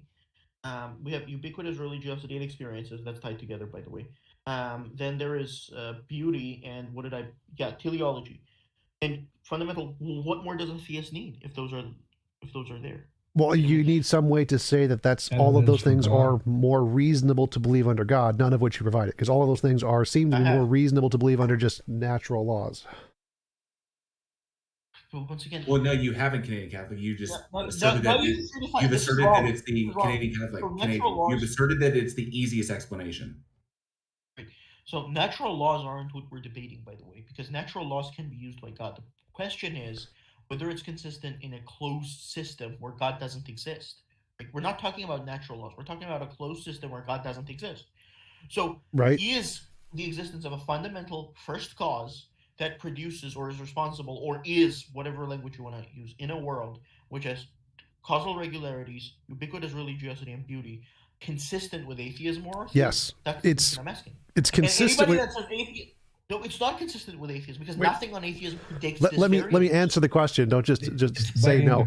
We have ubiquitous religiosity and experiences. That's tied together, by the way. Then there is beauty, and teleology. And fundamental. What more does a theist need if those are there?
Well, you need some way to say that that's all of those things are more reasonable to believe under God, none of which you provided, because all of those things seem to be more reasonable to believe under just natural laws.
Well, once again,
no, you haven't Canadian Catholic. You just asserted that you've asserted that it's the Canadian Catholic. You've asserted that it's the easiest explanation.
Right. So natural laws aren't what we're debating, by the way, because natural laws can be used by God. The question is whether it's consistent in a closed system where God doesn't exist. Like, we're not talking about natural laws. We're talking about a closed system where God doesn't exist. So is the existence of a fundamental first cause that produces or is responsible or is whatever language you want to use in a world which has causal regularities, ubiquitous religiosity, and beauty consistent with atheism or theism?
Yes.
That's the question I'm asking.
It's consistent
with... No, it's not consistent with atheism because nothing on atheism predicts this.
Let me answer the question. Don't just say no.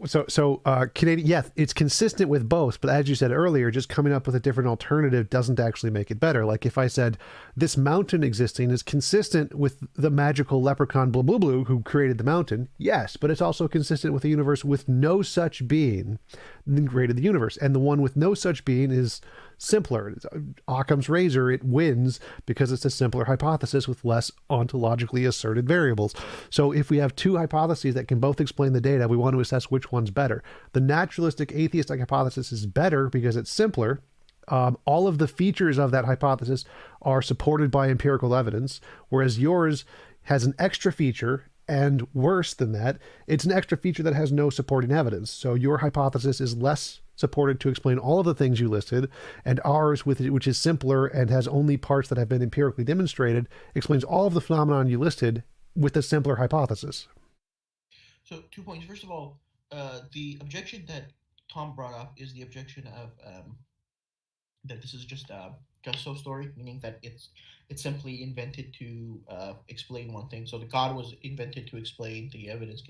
So Canadian, yes, it's consistent with both, but as you said earlier, just coming up with a different alternative doesn't actually make it better. Like if I said this mountain existing is consistent with the magical leprechaun Blue Blue Blue who created the mountain, yes, but it's also consistent with a universe with no such being that created the universe, and the one with no such being is simpler. It's Occam's razor, it wins because it's a simpler hypothesis with less ontologically asserted variables. So if we have two hypotheses that can both explain the data, we want to assess which one's better. The naturalistic atheistic hypothesis is better because it's simpler. All of the features of that hypothesis are supported by empirical evidence, whereas yours has an extra feature, and worse than that, it's an extra feature that has no supporting evidence. So your hypothesis is less supported to explain all of the things you listed, and ours, which is simpler and has only parts that have been empirically demonstrated, explains all of the phenomenon you listed with a simpler hypothesis.
So 2 points. First of all, the objection that Tom brought up is the objection of that this is just a so story, meaning that it's simply invented to explain one thing. So the God was invented to explain the evidence.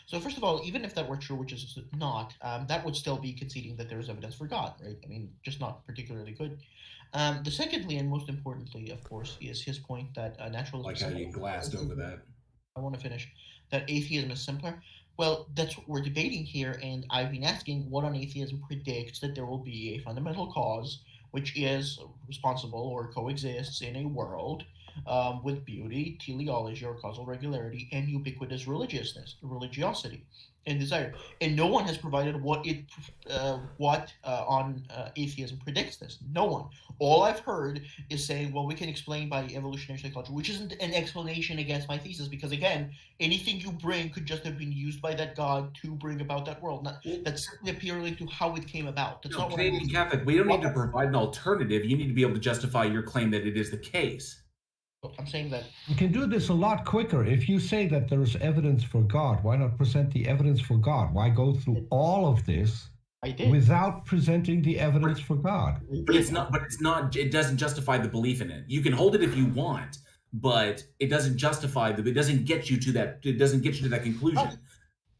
So first of all, even if that were true, which is not, that would still be conceding that there is evidence for God, right? I mean, just not particularly good. The secondly and most importantly, of course, is his point that naturalism.
Like how you glassed over that.
I want to finish. That atheism is simpler. Well, that's what we're debating here, and I've been asking what on atheism predicts that there will be a fundamental cause which is responsible or coexists in a world with beauty, teleology or causal regularity, and ubiquitous religiosity, and desire. And no one has provided what on atheism predicts this. No one. All I've heard is saying, well, we can explain by evolutionary psychology, which isn't an explanation against my thesis, because again, anything you bring could just have been used by that God to bring about that world. That's simply appealing to how it came about. That's not what
Canadian Catholic, we don't need to provide an alternative. You need to be able to justify your claim that it is the case.
I'm saying that
you can do this a lot quicker. If you say that there's evidence for God, why not present the evidence for God? Why go through all of this without presenting the evidence for God?
But it's not. It doesn't justify the belief in it. You can hold it if you want, but it doesn't justify it doesn't get you to that. It doesn't get you to that conclusion.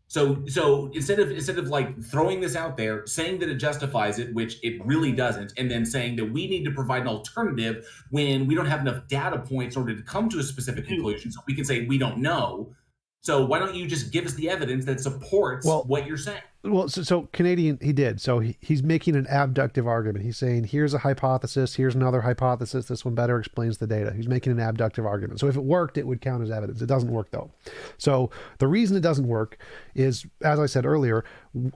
So instead of like throwing this out there, saying that it justifies it, which it really doesn't, and then saying that we need to provide an alternative when we don't have enough data points in order to come to a specific conclusion, so we can say we don't know. So why don't you just give us the evidence that supports what you're saying?
Well, so Canadian, he did. So he's making an abductive argument. He's saying, here's a hypothesis, here's another hypothesis. This one better explains the data. He's making an abductive argument. So if it worked, it would count as evidence. It doesn't work, though. So the reason it doesn't work is, as I said earlier,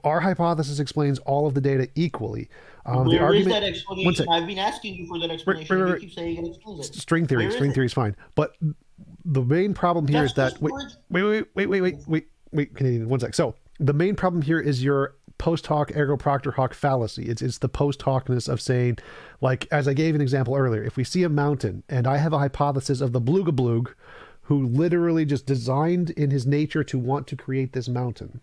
our hypothesis explains all of the data equally.
Where is that explanation? I've been asking you for that explanation. You keep saying it explains it.
String theory is fine. But the main problem here is that... Wait, Canadian, one sec. So the main problem here is your post hoc ergo proctor hoc fallacy. It's the post hocness of saying, like, as I gave an example earlier, if we see a mountain and I have a hypothesis of the Bloogablug, who literally just designed in his nature to want to create this mountain.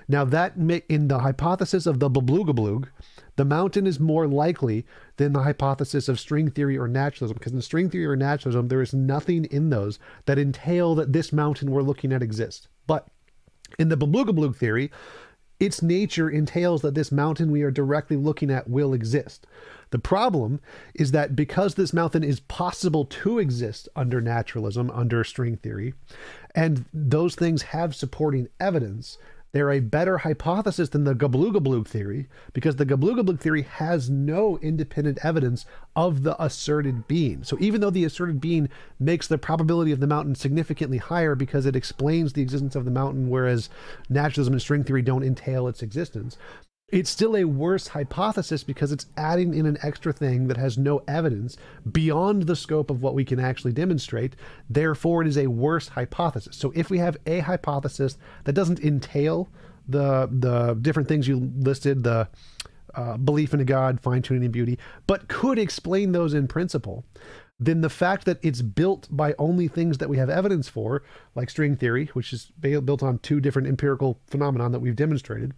Now that in the hypothesis of the Bloogablug, the mountain is more likely than the hypothesis of string theory or naturalism, because in string theory or naturalism, there is nothing in those that entail that this mountain we're looking at exists. But in the Bloogablug theory, its nature entails that this mountain we are directly looking at will exist. The problem is that because this mountain is possible to exist under naturalism, under string theory, and those things have supporting evidence, they're a better hypothesis than the Bloogablug theory, because the Bloogablug theory has no independent evidence of the asserted being. So even though the asserted being makes the probability of the mountain significantly higher because it explains the existence of the mountain, whereas naturalism and string theory don't entail its existence, it's still a worse hypothesis because it's adding in an extra thing that has no evidence beyond the scope of what we can actually demonstrate. Therefore, it is a worse hypothesis. So if we have a hypothesis that doesn't entail the different things you listed, the belief in a God, fine-tuning and beauty, but could explain those in principle, then the fact that it's built by only things that we have evidence for, like string theory, which is built on two different empirical phenomena that we've demonstrated,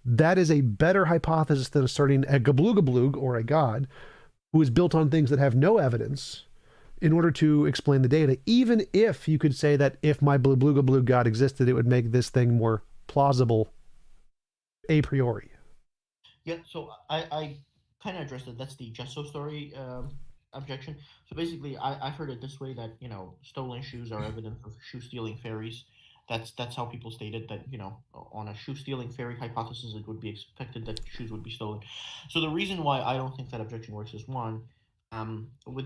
that is a better hypothesis than asserting a Bloogablug or a God who is built on things that have no evidence in order to explain the data, even if you could say that if my Bloogablug God existed, it would make this thing more plausible a priori.
Yeah, so I kind of addressed it. That's the just so story objection. So basically, I've heard it this way, that, stolen shoes are evidence of shoe-stealing fairies. That's how people stated that, on a shoe-stealing fairy hypothesis, it would be expected that shoes would be stolen. So the reason why I don't think that objection works is, one, with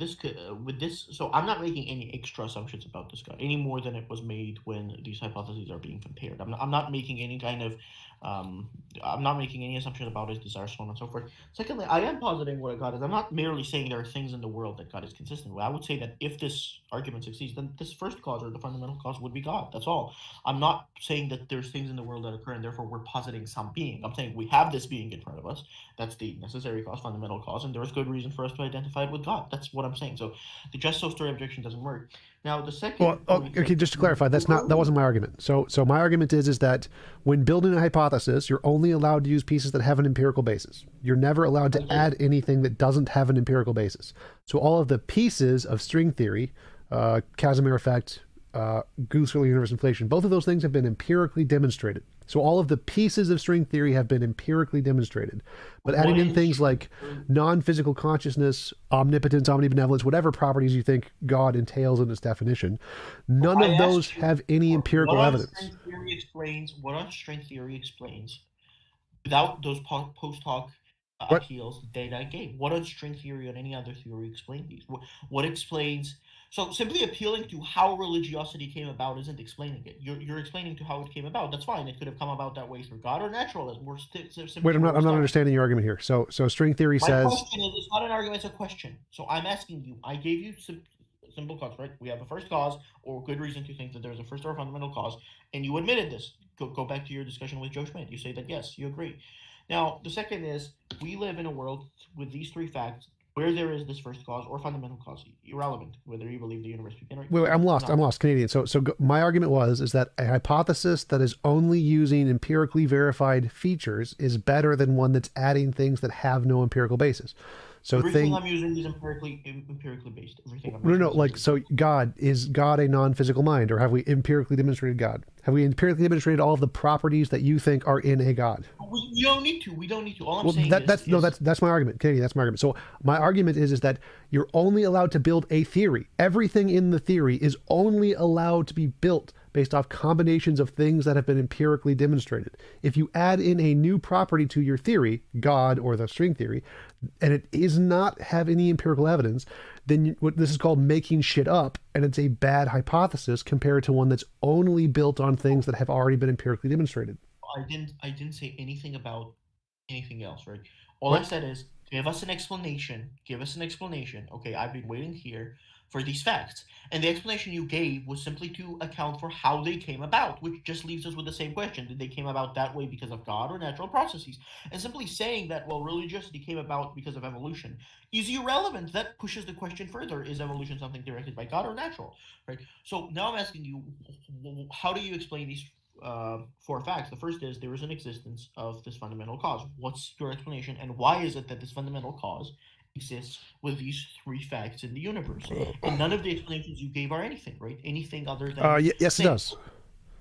this, so I'm not making any extra assumptions about this God any more than it was made when these hypotheses are being compared. I'm not making any kind of, I'm not making any assumption about his desire, so on and so forth. Secondly, I am positing what a God is. I'm not merely saying there are things in the world that God is consistent with. I would say that if this argument succeeds, then this first cause, or the fundamental cause, would be God. That's all. I'm not saying that there's things in the world that occur and therefore we're positing some being. I'm saying we have this being in front of us. That's the necessary cause, fundamental cause, and there is good reason for us to identify it with with God. That's what I'm saying. So the just so story objection doesn't work. Now the second
Well,
point
okay, just to clarify, that wasn't my argument. So my argument is that when building a hypothesis, you're only allowed to use pieces that have an empirical basis. You're never allowed to add anything that doesn't have an empirical basis. So all of the pieces of string theory, Casimir effect, goose early universe inflation, both of those things have been empirically demonstrated. So all of the pieces of string theory have been empirically demonstrated. But adding in things like non-physical consciousness, omnipotence, omnibenevolence, whatever properties you think God entails in its definition, none of those have any empirical evidence.
What on string theory explains, without those post hoc appeals data I gave, what on string theory or any other theory explain these? What explains? So simply appealing to how religiosity came about isn't explaining it. You're explaining to how it came about. That's fine. It could have come about that way through God or naturalism.
Wait, I'm not understanding your argument here. So string theory says.
My question is, it's not an argument, it's a question. So I'm asking you, I gave you simple cause, right? We have a first cause or good reason to think that there's a first or fundamental cause, and you admitted this. Go back to your discussion with Joe Schmidt. You say that, yes, you agree. Now, the second is, we live in a world with these three facts where there is this first cause or fundamental cause, irrelevant whether you believe the universe began or
Wait, I'm lost, Canadian. So my argument is that a hypothesis that is only using empirically verified features is better than one that's adding things that have no empirical basis. So
everything I'm using is empirically based. Everything I'm using
like, so is God a non-physical mind, or have we empirically demonstrated God? Have we empirically demonstrated all of the properties that you think are in a God?
We don't need to. We don't need to. All I'm saying
that's my argument, Katie. That's my argument. So my argument is that you're only allowed to build a theory. Everything in the theory is only allowed to be built based off combinations of things that have been empirically demonstrated. If you add in a new property to your theory, God or the string theory, and it is not have any empirical evidence, then what this is called making shit up, and it's a bad hypothesis compared to one that's only built on things that have already been empirically demonstrated.
I didn't say anything about anything else, right? All I said is, give us an explanation. Give us an explanation. Okay, I've been waiting here for these facts. And the explanation you gave was simply to account for how they came about, which just leaves us with the same question. Did they came about that way because of God or natural processes? And simply saying that, well, religiosity came about because of evolution is irrelevant. That pushes the question further. Is evolution something directed by God or natural? Right? So now I'm asking you, how do you explain these four facts? The first is there is an existence of this fundamental cause. What's your explanation, and why is it that this fundamental cause exists with these three facts in the universe? And none of the explanations you gave are anything, right? Anything other than
yes, it does.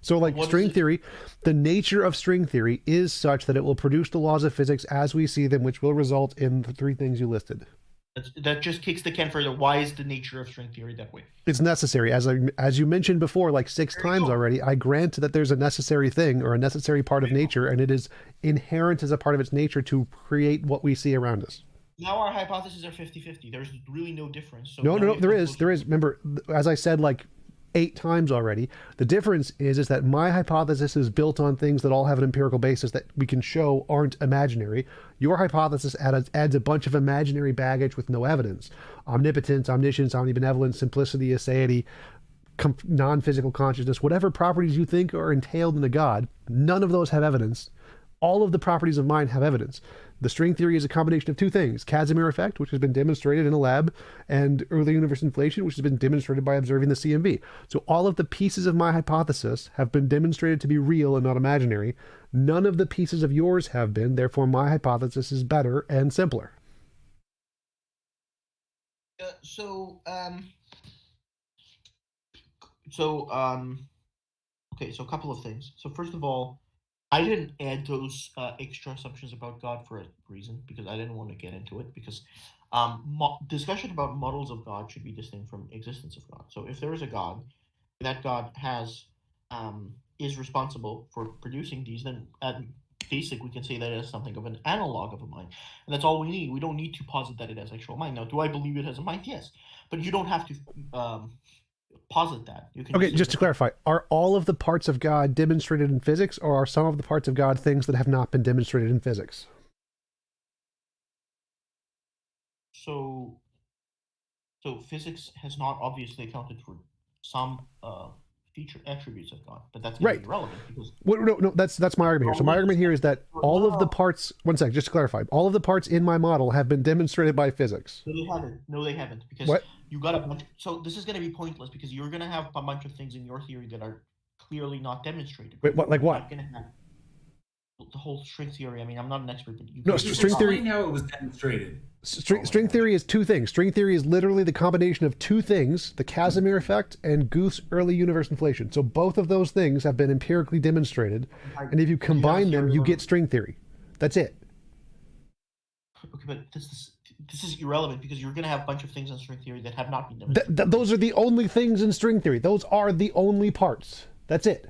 So like string theory, the nature of string theory is such that it will produce the laws of physics as we see them, which will result in the three things you listed.
That just kicks the can further. Why is the nature of string theory that way?
It's necessary. As you mentioned before, like 6 times already, I grant that there's a necessary thing or a necessary part of nature, and it is inherent as a part of its nature to create what we see around us.
Now our hypotheses are 50-50. There's really no difference. So
no, there is. Remember, as I said like 8 times already, the difference is that my hypothesis is built on things that all have an empirical basis that we can show aren't imaginary. Your hypothesis adds a bunch of imaginary baggage with no evidence. Omnipotence, omniscience, omnibenevolence, simplicity, aseity, non-physical consciousness, whatever properties you think are entailed in a God, none of those have evidence. All of the properties of mine have evidence. The string theory is a combination of 2 things: Casimir effect, which has been demonstrated in a lab, and early universe inflation, which has been demonstrated by observing the CMB. So all of the pieces of my hypothesis have been demonstrated to be real and not imaginary. None of the pieces of yours have been. Therefore, my hypothesis is better and simpler.
Okay, so a couple of things. So first of all, I didn't add those extra assumptions about God for a reason, because I didn't want to get into it, because discussion about models of God should be distinct from existence of God. So if there is a God, that God is responsible for producing these, then at basic we can say that it is something of an analog of a mind. And that's all we need. We don't need to posit that it has actual mind. Now, do I believe it has a mind? Yes. But you don't have to posit that. You can
just to clarify, are all of the parts of God demonstrated in physics, or are some of the parts of God things that have not been demonstrated in physics?
So physics has not obviously accounted for some feature attributes of God, but that's
Right.
irrelevant because
Well, no, that's my argument here. So my argument here is that all of the parts. One sec, just to clarify, all of the parts in my model have been demonstrated by physics.
no, they haven't. No, they haven't because
What?
you got a bunch. So this is going to be pointless because you're going to have a bunch of things in your theory that are clearly not demonstrated.
Wait, what? Like
You're
what?
not gonna have the whole string theory. I mean, I'm not an expert, but you
No,
can
string theory.
Explain how it was demonstrated.
String theory is two things. String theory is literally the combination of two things: the Casimir effect and Guth's early universe inflation. So both of those things have been empirically demonstrated, and if you combine them, you get string theory. That's it.
Okay, but this is irrelevant because you're going to have a bunch of things in string theory that have not been demonstrated.
Those are the only things in string theory. Those are the only parts. That's it.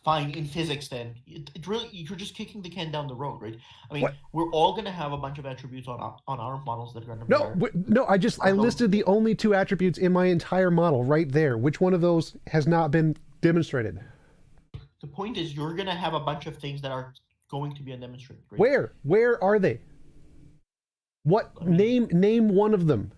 Fine, in physics then. It really, you're just kicking the can down the road, right? I mean,
What?
we're all going to have a bunch of attributes on our models that are going to be
No, I listed the only two attributes in my entire model right there. Which one of those has not been demonstrated?
The point is you're going to have a bunch of things that are going to be undemonstrated. Right?
Where are they? What name one of them?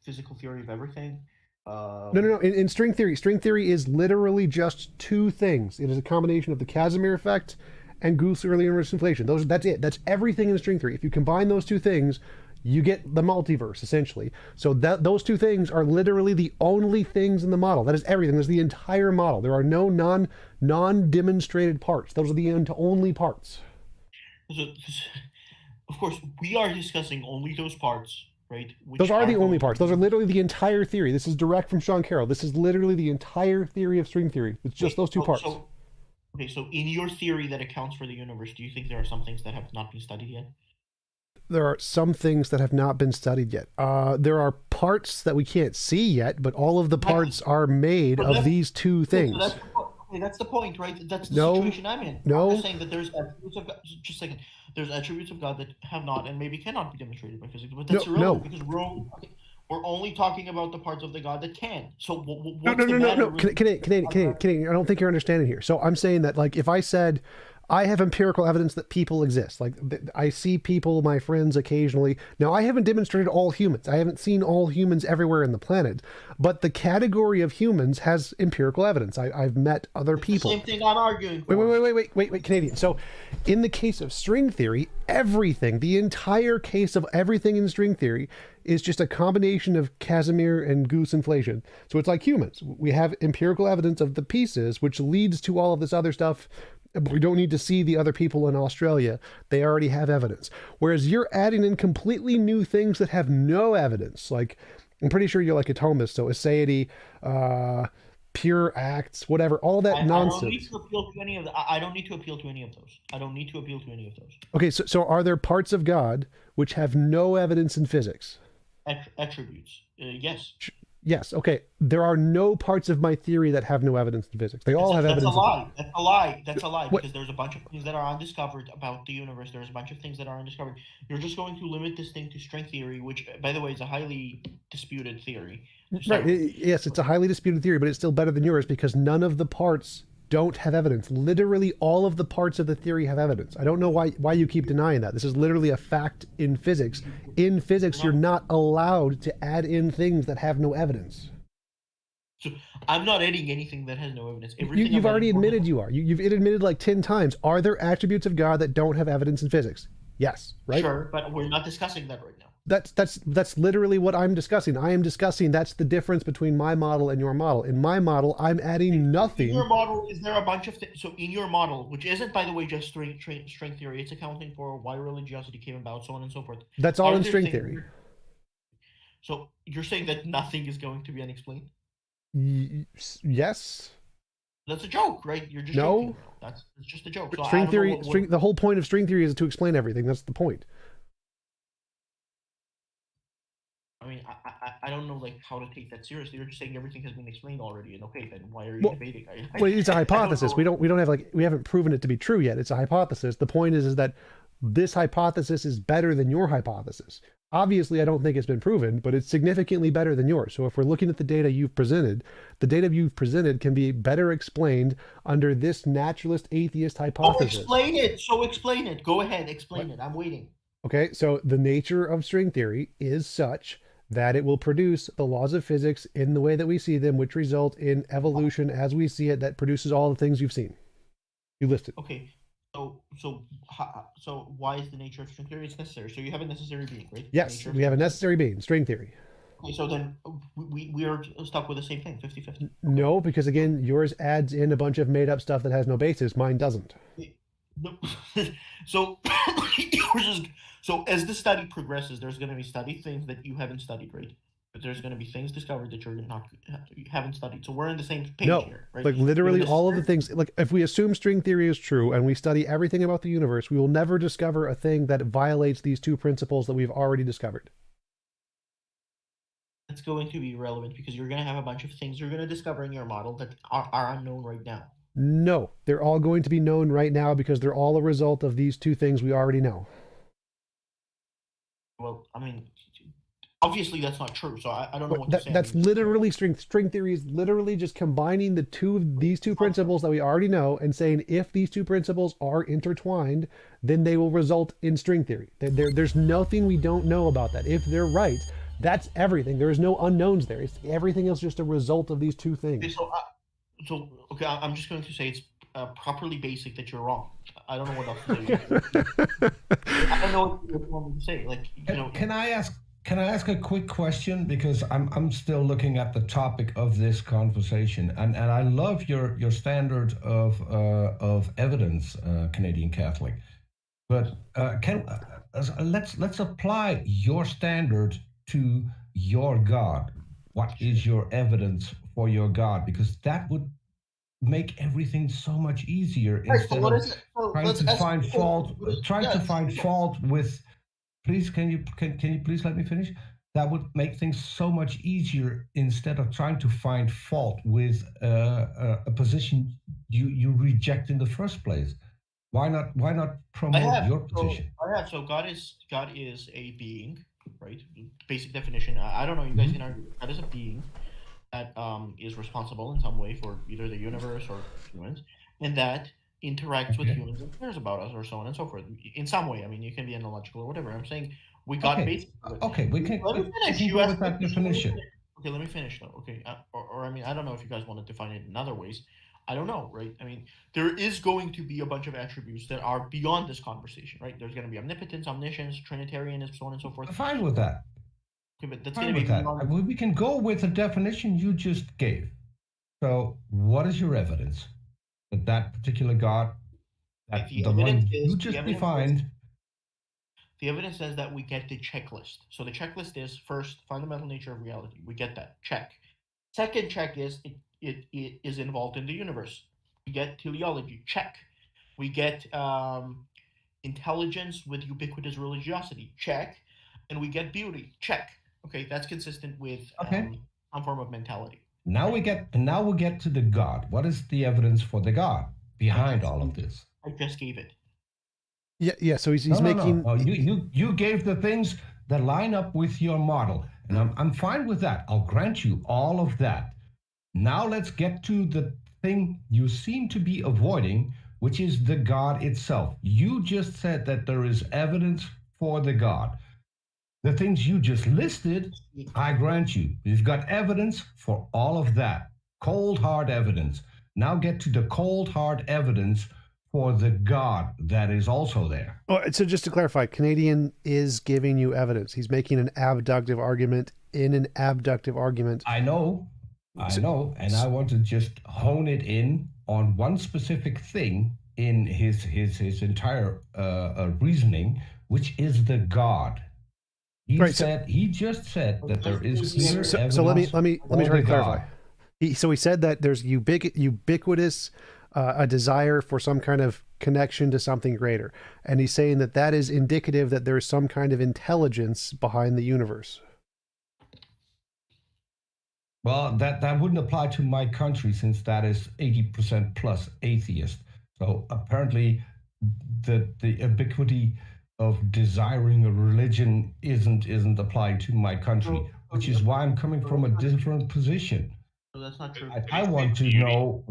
Physical theory of everything.
No. In string theory is literally just two things. It is a combination of the Casimir effect and Guth's early universe inflation. That's it. That's everything in string theory. If you combine those two things, you get the multiverse essentially. So those two things are literally the only things in the model. That is everything. That's the entire model. There are no non-demonstrated parts. Those are the only parts.
Of course, we are discussing only those parts. Right?
Those are the only parts. Those are literally the entire theory. This is direct from Sean Carroll. This is literally the entire theory of string theory. It's just those two parts.
So in your theory that accounts for the universe, do you think there are some things that have not been studied yet?
There are some things that have not been studied yet. There are parts that we can't see yet, but all of the parts are made of these two things.
So that's the point, right? That's the
No,
situation I'm in.
no.
I'm just saying that there's attributes of God. Just a second. There's attributes of God that have not and maybe cannot be demonstrated by physics, but that's irrelevant because we're only talking about the parts of the God that can. So what's the matter?
Canadian, I don't think you're understanding here. So I'm saying that, like, if I said I have empirical evidence that people exist, like I see people, my friends, occasionally. Now, I haven't demonstrated all humans. I haven't seen all humans everywhere in the planet, but the category of humans has empirical evidence. I've met other people.
The same thing I'm arguing for.
Wait, Canadian. So in the case of string theory, everything, the entire case of everything in string theory is just a combination of Casimir and Guth's inflation. So it's like humans. We have empirical evidence of the pieces, which leads to all of this other stuff. We don't need to see the other people in Australia. They already have evidence. Whereas you're adding in completely new things that have no evidence. Like, I'm pretty sure you're like a Thomist, so aseity, pure acts, whatever, all that nonsense.
I don't need to appeal to any of that. I don't need to appeal to any of those. I don't need to appeal to any of those.
Okay, so are there parts of God which have no evidence in physics?
Attributes. Yes.
Yes. Okay. There are no parts of my theory that have no evidence in physics. They all have evidence.
That's a lie. That's a lie. That's a lie. Because there's a bunch of things that are undiscovered about the universe. There's a bunch of things that are undiscovered. You're just going to limit this thing to string theory, which, by the way, is a highly disputed theory.
Right. Yes, it's a highly disputed theory, but it's still better than yours because none of the parts don't have evidence. Literally all of the parts of the theory have evidence. I don't know why you keep denying that. This is literally a fact in physics. In physics, you're not allowed to add in things that have no evidence.
So I'm not adding anything that has no evidence.
You've already admitted you are. You've admitted like 10 times. Are there attributes of God that don't have evidence in physics? Yes, right?
Sure, but we're not discussing that right now.
That's literally what I'm discussing. I am discussing that's the difference between my model and your model. In my model, I'm adding nothing.
In your model, is there a bunch of things? So in your model, which isn't, by the way, just string theory, it's accounting for why religiosity came about, so on and so forth.
That's all in string theory.
So you're saying that nothing is going to be unexplained?
Yes.
That's a joke, right? You're just joking. That's just a joke. So
string theory. The whole point of string theory is to explain everything. That's the point.
I mean, I don't know like how to take that seriously. You're just saying everything has been explained already, and okay, then why are you debating?
Well, it's a hypothesis. We don't have we haven't proven it to be true yet. It's a hypothesis. The point is that this hypothesis is better than your hypothesis. Obviously, I don't think it's been proven, but it's significantly better than yours. So if we're looking at the data you've presented, the data you've presented can be better explained under this naturalist atheist hypothesis.
Explain it. So explain it. Go ahead, explain it. I'm waiting.
Okay, so the nature of string theory is such that it will produce the laws of physics in the way that we see them, which result in evolution as we see it, that produces all the things you've seen. You listed.
Okay. So why is the nature of string theory? It's necessary. So you have a necessary being, right?
Yes, we have a necessary being, string theory.
Okay, so then we are stuck with the same thing, 50-50.
No, because again, yours adds in a bunch of made up stuff that has no basis. Mine doesn't.
No. So so as the study progresses, there's going to be things that you haven't studied, right? But there's going to be things discovered that you haven't studied. So we're on the same page here, right?
Like literally all of the things. Like if we assume string theory is true and we study everything about the universe, we will never discover a thing that violates these two principles that we've already discovered.
It's going to be relevant because you're going to have a bunch of things you're going to discover in your model that are unknown right now.
No, they're all going to be known right now because they're all a result of these two things we already know.
Well, I mean, obviously that's not true, so I don't know what to say.
That's literally string theory is literally just combining these two principles that we already know and saying if these two principles are intertwined, then they will result in string theory. There's nothing we don't know about that. If they're right, that's everything. There is no unknowns there. Everything else just a result of these two things.
Okay, I'm just going to say it's properly basic that you're wrong. I don't know what else to say. I don't know what you want me to say. Like, you know.
Can I ask a quick question, because I'm still looking at the topic of this conversation, and I love your standard of evidence, Canadian Catholic, but let's apply your standard to your God. What is your evidence for your God? Because that would make everything so much easier instead of trying to find fault with. Please, can you please let me finish? That would make things so much easier instead of trying to find fault with a position you reject in the first place. Why not promote your position?
So God is a being, right? Basic definition. I don't know. You guys can argue. God is a being that is responsible in some way for either the universe or humans, and that interacts with humans and cares about us, or so on and so forth. In some way, I mean, you can be analogical or whatever. I'm saying we got basic.
Okay, we can go with that definition.
Okay, let me finish though. Okay, or I mean, I don't know if you guys want to define it in other ways. I don't know, right? I mean, there is going to be a bunch of attributes that are beyond this conversation, right? There's going to be omnipotence, omniscience, Trinitarianism, so on and so forth.
I'm fine with that.
Okay, but that's
Fine
going to be
with that. We can go with the definition you just gave. So, what is your evidence that that particular God, that the one you just defined?
The evidence says that we get the checklist. So the checklist is first, fundamental nature of reality. We get that. Check. Second check is it is involved in the universe. We get teleology. Check. We get intelligence with ubiquitous religiosity. Check. And we get beauty. Check. Okay, that's consistent with some form of mentality.
Now we get to the God. What is the evidence for the God behind all of this?
I just gave it.
Yeah. So he's making.
No. You gave the things that line up with your model, and I'm fine with that. I'll grant you all of that. Now let's get to the thing you seem to be avoiding, which is the God itself. You just said that there is evidence for the God. The things you just listed, I grant you. You've got evidence for all of that. Cold, hard evidence. Now get to the cold, hard evidence for the God that is also there.
Oh, so just to clarify, Canadian is giving you evidence. He's making an abductive argument in an abductive argument.
I know. And I want to just hone it in on one specific thing in his entire reasoning, which is the God. He just said that there is clear evidence.
So let me try to clarify. He said that there's ubiquitous a desire for some kind of connection to something greater, and he's saying that is indicative that there's some kind of intelligence behind the universe.
Well, that wouldn't apply to my country, since that is 80% plus atheist. So apparently, the ubiquity of desiring a religion isn't applying to my country, which is why I'm coming from a different position.
So that's not true.
I want to know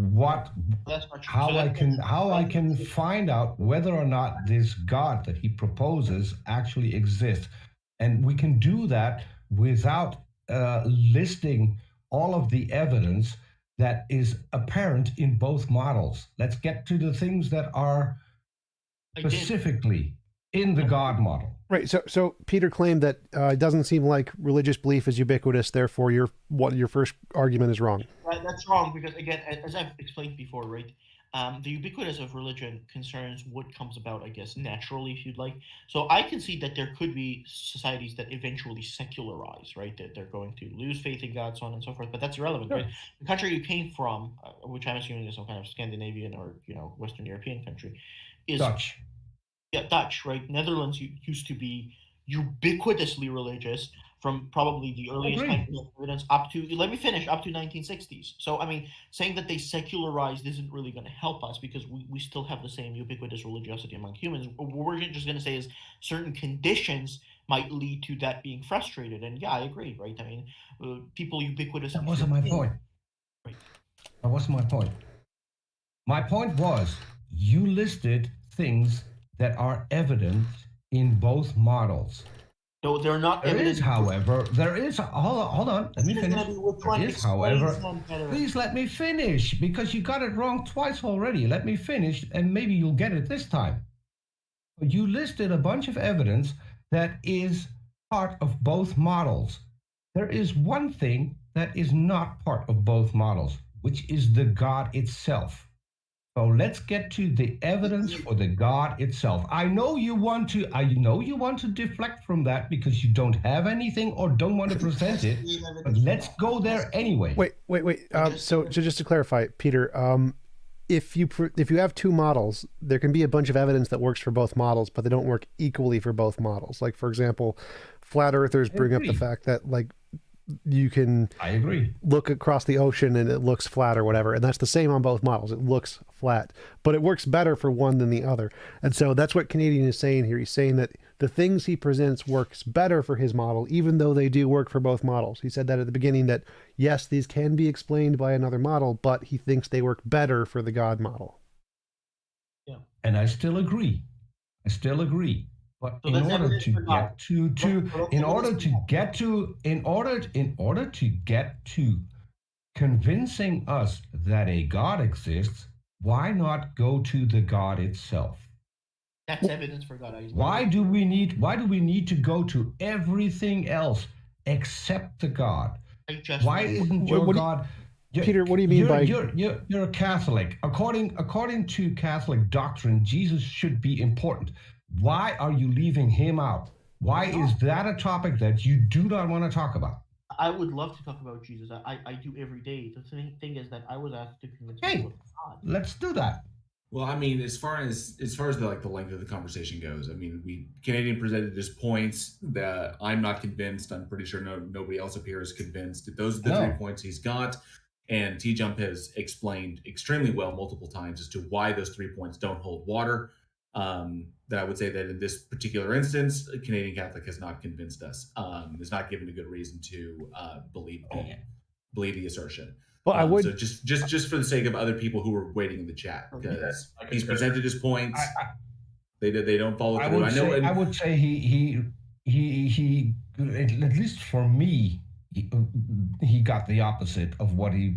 how I can find out whether or not this God that he proposes actually exists, and we can do that without listing all of the evidence that is apparent in both models. Let's get to the things that are specifically in the God model.
Right. So Peter claimed that it doesn't seem like religious belief is ubiquitous. Therefore, your first argument is wrong.
That's wrong because, again, as I've explained before, right, the ubiquitous of religion concerns what comes about, I guess, naturally, if you'd like. So I can see that there could be societies that eventually secularize, right, that they're going to lose faith in God, so on and so forth, but that's irrelevant, right? The country you came from, which I'm assuming is some kind of Scandinavian or, Western European country, is
Dutch.
Yeah, Dutch, right? Netherlands used to be ubiquitously religious from probably the earliest kind of evidence up to, let me finish, up to 1960s. So, I mean, saying that they secularized isn't really going to help us because we still have the same ubiquitous religiosity among humans. What we're just going to say is certain conditions might lead to that being frustrated. And yeah, I agree, right? I mean, people ubiquitously...
That wasn't my point.
Right.
That wasn't my point. My point was, you listed things that are evident in both models.
No, they're not evident.
There is, however, hold on, let me finish. There is, however, please let me finish, because you got it wrong twice already. Let me finish, and maybe you'll get it this time. You listed a bunch of evidence that is part of both models. There is one thing that is not part of both models, which is the God itself. So let's get to the evidence for the God itself. I know you want to deflect from that because you don't have anything or don't want to present it, but let's go there anyway.
Wait. So just to clarify, Peter, if you have two models, there can be a bunch of evidence that works for both models, but they don't work equally for both models. Like, for example, flat earthers bring up the fact that, like, you can look across the ocean and it looks flat or whatever, and that's the same on both models. It looks flat, but it works better for one than the other. And so that's what Canadian is saying here. He's saying that the things he presents works better for his model, even though they do work for both models. He said that at the beginning, that yes, these can be explained by another model, but he thinks they work better for the God model.
Yeah,
and I still agree. But in order to get to convincing us that a God exists, why not go to the God itself?
That's evidence for God.
Why do we need to go to everything else except the God? Why isn't your God?
Peter, what do you mean by
you're a Catholic? According to Catholic doctrine, Jesus should be important. Why are you leaving him out? Why is that a topic that you do not want to talk about?
I would love to talk about Jesus. I do every day. The thing is that I was asked to convince people of God.
Let's do that.
Well, I mean, as far as the length of the conversation goes, I mean, Canadian presented his points that I'm not convinced. I'm pretty sure nobody else up here is convinced. Those are the 3 points he's got. And TJump has explained extremely well multiple times as to why those 3 points don't hold water. That I would say that in this particular instance, a Canadian Catholic has not convinced us. Is not given a good reason to believe the assertion.
Well, I would
so just for the sake of other people who were waiting in the chat, because he's presented his points. They don't follow through.
I would say he at least for me, he got the opposite of what he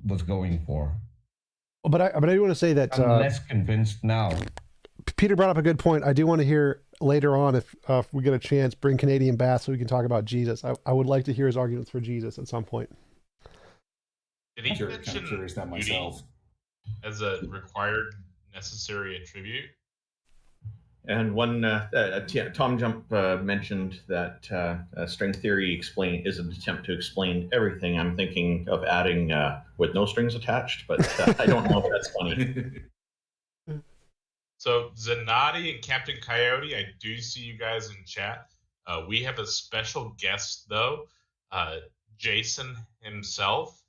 was going for.
But I do want to say that
I'm less convinced now.
Peter brought up a good point. I do want to hear later on, if we get a chance, bring Canadian back so we can talk about Jesus. I would like to hear his arguments for Jesus at some point.
Did he mention beauty as a required, necessary attribute?
And one TJump mentioned that string theory is an attempt to explain everything. I'm thinking of adding with no strings attached, but I don't know if that's funny.
So Zanati and Captain Coyote, I do see you guys in chat. We have a special guest though. Jason himself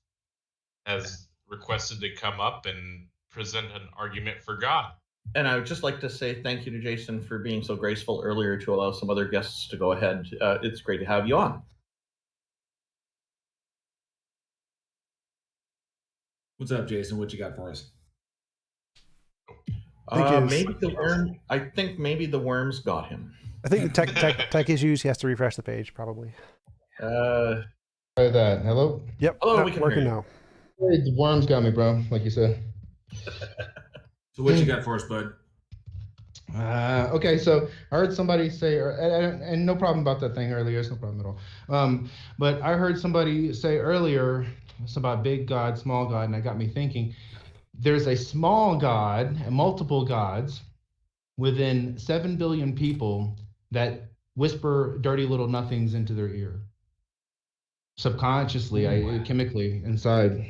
has requested to come up and present an argument for God.
And I would just like to say thank you to Jason for being so graceful earlier to allow some other guests to go ahead. It's great to have you on.
What's up, Jason? What you got for us?
Maybe the worm. I think maybe the worms got him.
I think the tech issues. He has to refresh the page, probably.
Try that. Hello?
Yep.
Hello,
not
we can
working
hear you.
now.
Hey, the worms got me, bro, like you said.
So what you got for us, bud?
Okay, so I heard somebody say, and no problem about that thing earlier. It's no problem at all. But I heard somebody say earlier, it's about big God, small God, and that got me thinking. There's a small God and multiple gods within 7 billion people that whisper dirty little nothings into their ear. Subconsciously, chemically inside.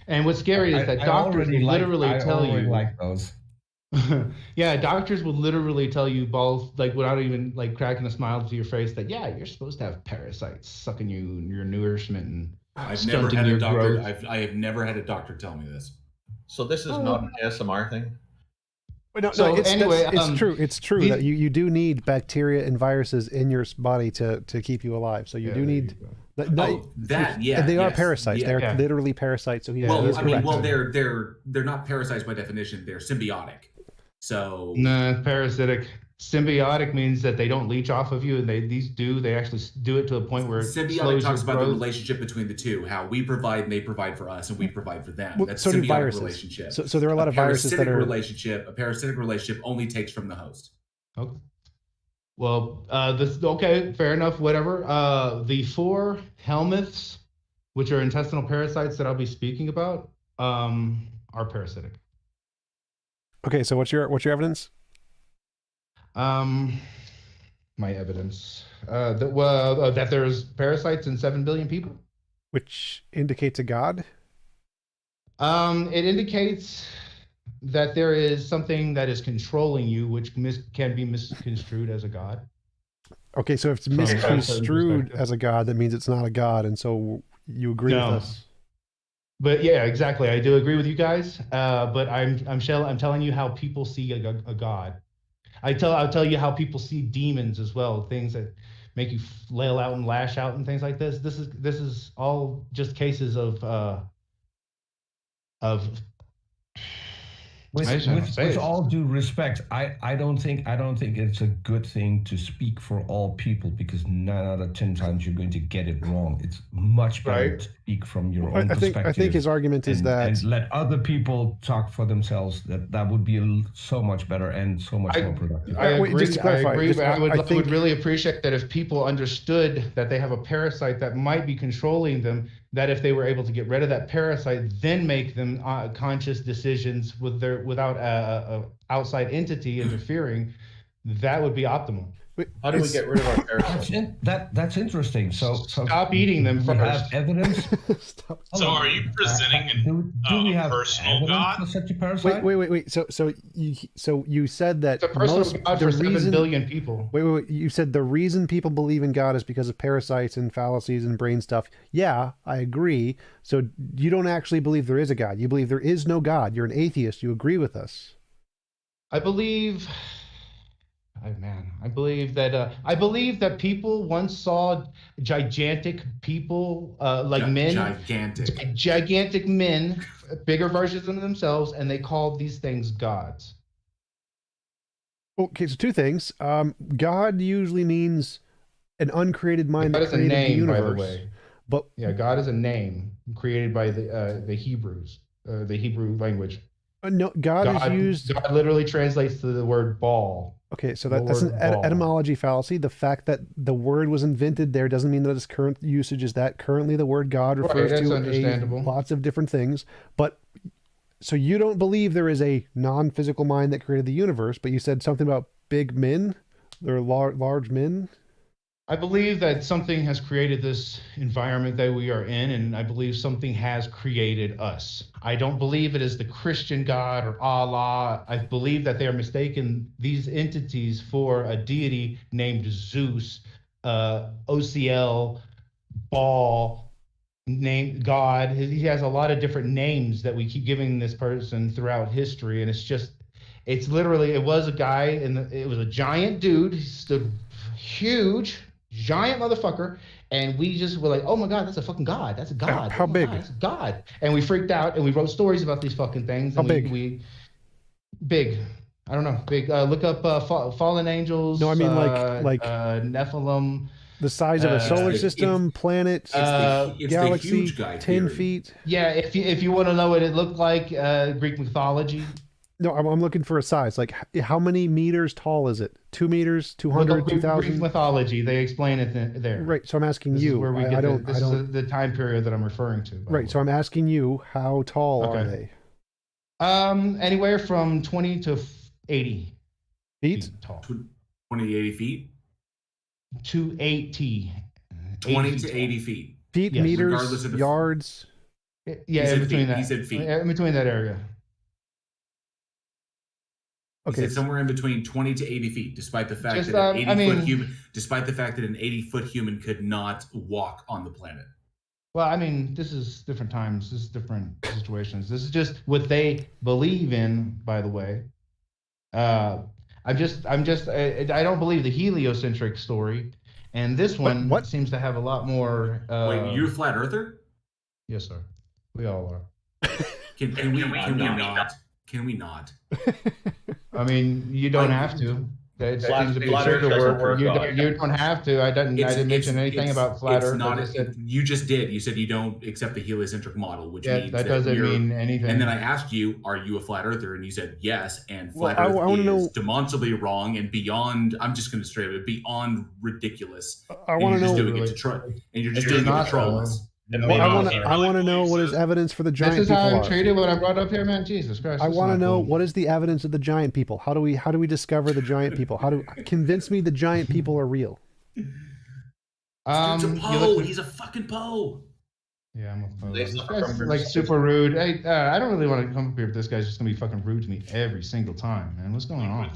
And what's scary is that doctors will literally tell you.
like those.
Yeah, doctors will literally tell you both, like without even like cracking a smile to your face, that yeah, you're supposed to have parasites sucking your nourishment and
I've never
stunting
had
your
a doctor.
growth.
I have never had a doctor tell me this.
So this is not an ASMR thing?
No,
So
it's,
anyway,
it's true. It's true that you do need bacteria and viruses in your body to keep you alive. So you do need.
Yeah,
and they are
yes,
parasites.
yeah.
They're literally parasites. So he is
I mean,
correct.
well, they're not parasites by definition. They're symbiotic. So
No, parasitic. Symbiotic means that they don't leech off of you, and they actually do it to a point where it
symbiotic
slows
talks
your
about the
growth.
relationship between the two, how we provide and they provide for us, and we provide for them.
Well,
That's
so do
symbiotic
viruses.
relationship.
So there are a lot of viruses that are.
A parasitic relationship only takes from the host.
Okay. Well, okay, fair enough. Whatever. The 4 helminths, which are intestinal parasites that I'll be speaking about, are parasitic.
Okay, so what's your evidence?
My evidence that there's parasites in 7 billion people,
which indicates a god.
It indicates that there is something that is controlling you, which can be misconstrued as a god.
Okay, so if it's misconstrued as a god, that means it's not a god, and so you agree with us.
But yeah, exactly. I do agree with you guys. But I'm telling you how people see a god. I'll tell you how people see demons as well, things that make you flail out and lash out and things like this. This is all just cases of
with all due respect, I don't think it's a good thing to speak for all people, because 9 out of 10 times you're going to get it wrong. It's much better to speak from your own perspective.
I think his argument is that
and let other people talk for themselves. That would be so much better and so much more productive.
I agree.
Just to clarify,
I agree, but I
think,
would really appreciate that if people understood that they have a parasite that might be controlling them, that if they were able to get rid of that parasite, then make them conscious decisions without a outside entity interfering, that would be optimal.
How do we get rid of our parasites?
That's interesting. So
stop eating them first.
Have evidence.
So are you presenting
do we have
personal god?
For such a parasite?
Wait. So you said that
it's a personal god for 7 billion people.
Wait. You said the reason people believe in God is because of parasites and fallacies and brain stuff. Yeah, I agree. So you don't actually believe there is a God. You believe there is no God. You're an atheist. You agree with us.
I believe that people once saw gigantic people, gigantic men, bigger versions of themselves, and they called these things gods.
Okay, so 2 things. God usually means an uncreated mind that created the universe.
By the way.
But
yeah, God is a name created by the Hebrews, the Hebrew language.
No, God is used.
God literally translates to the word ball.
Okay, so that's an etymology fallacy. The fact that the word was invented there doesn't mean that its current usage is that. Currently, the word God refers to lots of different things. But so you don't believe there is a non-physical mind that created the universe, but you said something about big men. They're large men.
I believe that something has created this environment that we are in, and I believe something has created us. I don't believe it is the Christian God or Allah. I believe that they are mistaken these entities for a deity named Zeus, OCL, Baal, named God. He has a lot of different names that we keep giving this person throughout history, and it was a guy, and it was a giant dude. He stood huge. Giant motherfucker, and we just were like, oh my god, that's a fucking god, that's a god.
How big?
God, that's a god. And we freaked out, and we wrote stories about these fucking things.
How big?
Big. I don't know. Big. Look up fallen angels.
No, I mean like
Nephilim.
The size of a solar system, planet, galaxy,
huge guy
10
theory.
feet.
Yeah, if you want to know what it looked like, Greek mythology.
No, I'm looking for a size. Like, how many meters tall is it? 2 meters, 200,
Look up Greek
2,000?
mythology. They explain it there.
Right. So I'm asking
This
you.
is where we
I
get
don't.
this is the time period that I'm referring to.
Right. So I'm asking you, how tall are
Okay.
they?
Anywhere from 20 to 80
feet
tall.
20 to 80 feet?
280.
20 to 80 feet.
Feet,
Yes.
Regardless
meters,
of the-
yards.
Yeah,
He
in
said
between
feet.
that.
He said feet.
In between that area.
He
Okay.
said somewhere in between 20 to 80 feet, despite the fact
Just,
that an 80
I mean-
foot human, despite the fact that an 80-foot human could not walk on the planet.
Well, I mean, this is different times. This is different situations. This is just what they believe in, by the way. I don't believe the heliocentric story, and this one
What?
seems to have a lot more.
Wait, you're a flat earther?
Yes, sir. We all are.
Can we not? Can we not?
I mean, you don't have to. It seems to be
flat
a
Earth
circle
doesn't
work.
work
You don't have to. I didn't mention anything about flat Earth.
Not,
I just said,
you just did. You said you don't accept the heliocentric model, which
Yeah,
means
that doesn't mean anything.
And then I asked you, "Are you a flat earther?" And you said yes. And
Well,
flat
I
Earth
wanna
is
know-
demonstrably wrong and beyond. I'm just going to straight up beyond ridiculous.
I
And
want
you're
to
just
know.
doing it to try. And you're just
It's
doing it
not
to troll
though.
us.
Well, I want to know what is evidence for the
This
giant
is
people
how I'm
are.
treated when I'm brought up here, man. Jesus Christ.
I
this is
want to
not
know
cool.
what is the evidence of the giant people. How do we discover the giant people? How do convince me the giant people are real?
Dude's
You
a
look
Poe.
at-
He's a fucking Poe.
Yeah, I'm a Poe.
They
This
suffer
guy's
from
like
resistance.
super rude. Hey, I don't really want to come up here if this guy's just gonna be fucking rude to me every single time, man. What's going on?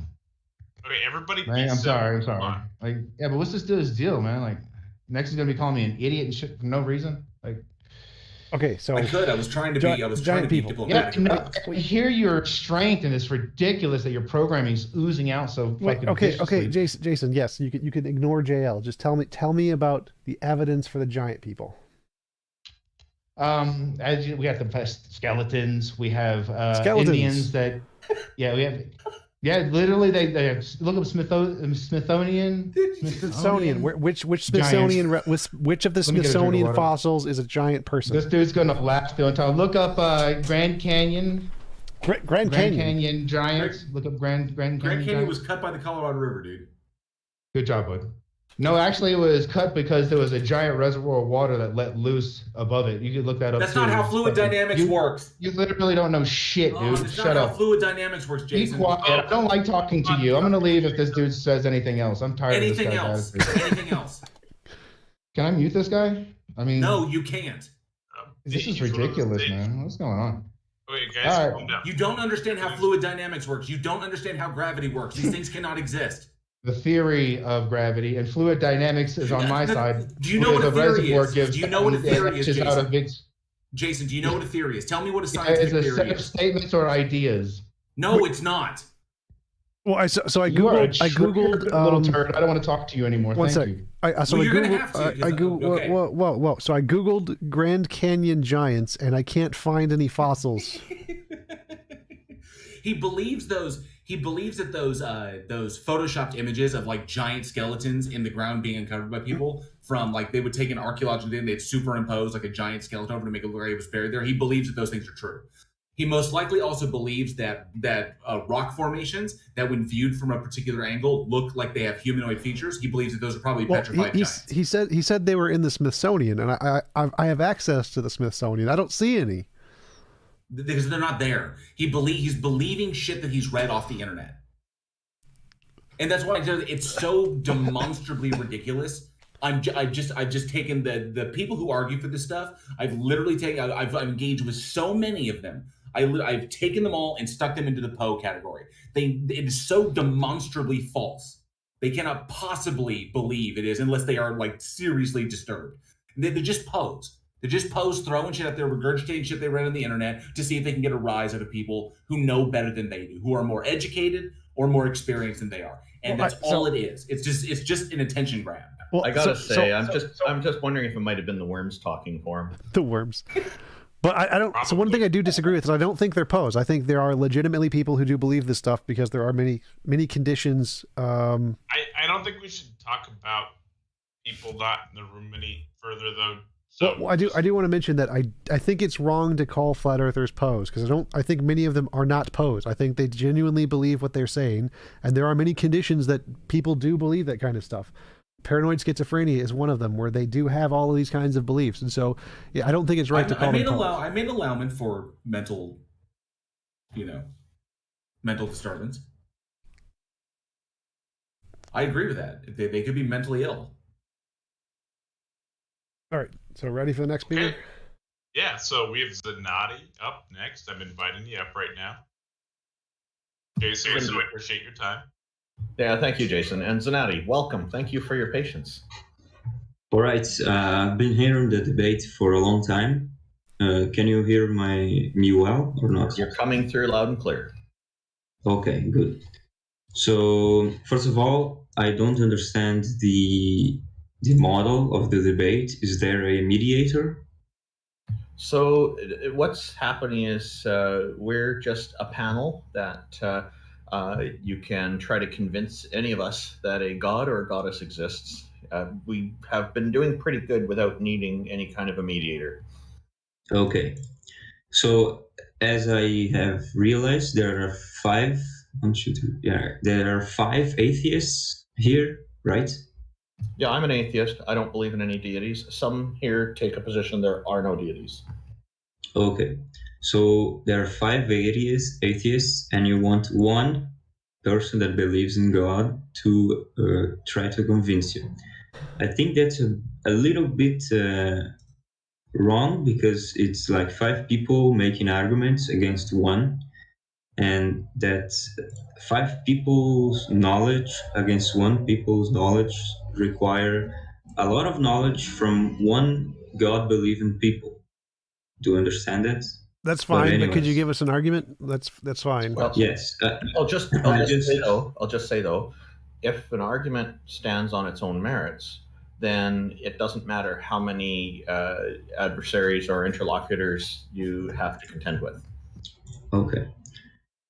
Okay, everybody.
Man,
be
I'm sorry.
civil.
I'm sorry. Like, yeah, but what's this dude's deal, man? Like, next he's gonna be calling me an idiot and shit for no reason. Like,
Okay, so
I could. I was trying to be. I was trying to
giant
be
people.
yeah,
diplomatic.
no, I hear your strength, and it's ridiculous that your programming is oozing out so
Wait,
fucking
okay,
viciously.
Jason. Yes, you could ignore JL. Just tell me about the evidence for the giant people.
We have the skeletons. We have
Skeletons.
Indians that, yeah, we have, yeah, literally they have, look up Smithsonian.
Smithsonian. Which Smithsonian? Which of the
Let me get a drink of
Smithsonian
water.
fossils is a giant person?
This dude's gonna laugh the entire. Look up Grand Canyon.
Grand
Canyon giants. Look up Grand Canyon.
Grand Canyon
giants.
was cut by the Colorado River, dude.
Good job, bud. No, actually, it was cut because there was a giant reservoir of water that let loose above it. You could look that up.
That's
too.
not how fluid dynamics works.
You literally don't know shit, dude.
That's
Shut
not
up.
how fluid dynamics works,
Be
Jason.
quiet. I don't like talking to you. I'm gonna leave if this dude says anything else. I'm tired
Anything
of this
else?
guy's attitude.
Anything else?
Can I mute this guy? I mean,
No, you can't.
this is ridiculous, man. What's going on?
Okay, guys,
All right.
calm down.
You don't understand how fluid dynamics works. You don't understand how gravity works. These things cannot exist.
The theory of gravity and fluid dynamics is on my side.
Do you know what a
The
theory
reservoir
is?
gives
Do you know what a theory is,
inches out of
Jason?
its.
Jason, do you know what a theory is? Tell me what a
It's
scientific
a
theory
set of
is.
statements or ideas.
No, it's not.
Well, I
You are a
googled
little turd. I don't want to talk to you anymore.
One
Thank
sec.
you.
So
Well,
I
you're gonna
googled.
have to, 'cause
I googled.
okay.
Whoa. So I googled Grand Canyon giants, and I can't find any fossils.
He believes those. He believes that those photoshopped images of like giant skeletons in the ground being uncovered by people from like they would take an archaeological thing, they'd superimpose like a giant skeleton over to make it look like it was buried there. He believes that those things are true. He most likely also believes that rock formations that, when viewed from a particular angle, look like they have humanoid features. He believes that those are probably petrified giants.
He said they were in the Smithsonian, and I have access to the Smithsonian. I don't see any.
Because they're not there. He's believing shit that he's read off the internet, and that's why it's so demonstrably ridiculous. I've just taken the people who argue for this stuff. I've engaged with so many of them. I've taken them all and stuck them into the Poe category. It is so demonstrably false. They cannot possibly believe it is unless they are like seriously disturbed. They're just Poes. They're just Poes throwing shit out there, regurgitating shit they read on the internet to see if they can get a rise out of people who know better than they do, who are more educated or more experienced than they are. And that's all it is. It's just an attention grab.
Well,
I gotta say, I'm just wondering if it might have been the worms talking for him.
The worms. But I don't. So one thing I do disagree with is I don't think they're Poes. I think there are legitimately people who do believe this stuff because there are many conditions.
I don't think we should talk about people not in the room any further, though. So
Well, I do want to mention that I think it's wrong to call flat earthers pose, because I think many of them are not pose. I think they genuinely believe what they're saying, and there are many conditions that people do believe that kind of stuff. Paranoid schizophrenia is one of them, where they do have all of these kinds of beliefs, and so yeah, I don't think it's right to call them pose.
I made an allowance for mental disturbance. I agree with that. They could be mentally ill.
All right, so ready for the next speaker?
Yeah, so we have Zanati up next. I'm inviting you up right now. Jason, we so appreciate your time.
Yeah, thank you, Jason. And Zanati, welcome. Thank you for your patience.
All right, I've been hearing the debate for a long time. Can you hear me well or not?
You're coming through loud and clear.
Okay, good. So first of all, I don't understand the model of the debate. Is there a mediator?
So what's happening is we're just a panel that you can try to convince any of us that a god or a goddess exists. We have been doing pretty good without needing any kind of a mediator.
Okay. So as I have realized, there are there are 5 atheists here, right?
Yeah, I'm an atheist. I don't believe in any deities. Some here take a position there are no deities.
Okay. So there are 5 atheists, and you want one person that believes in God to try to convince you. I think that's a little bit wrong, because it's like 5 people making arguments against one, and that 5 people's knowledge against one people's knowledge require a lot of knowledge from one God-believing people. Do you understand that?
That's fine, but could you give us an argument? That's fine.
Well,
yes.
I'll just say though, if an argument stands on its own merits, then it doesn't matter how many adversaries or interlocutors you have to contend with.
Okay.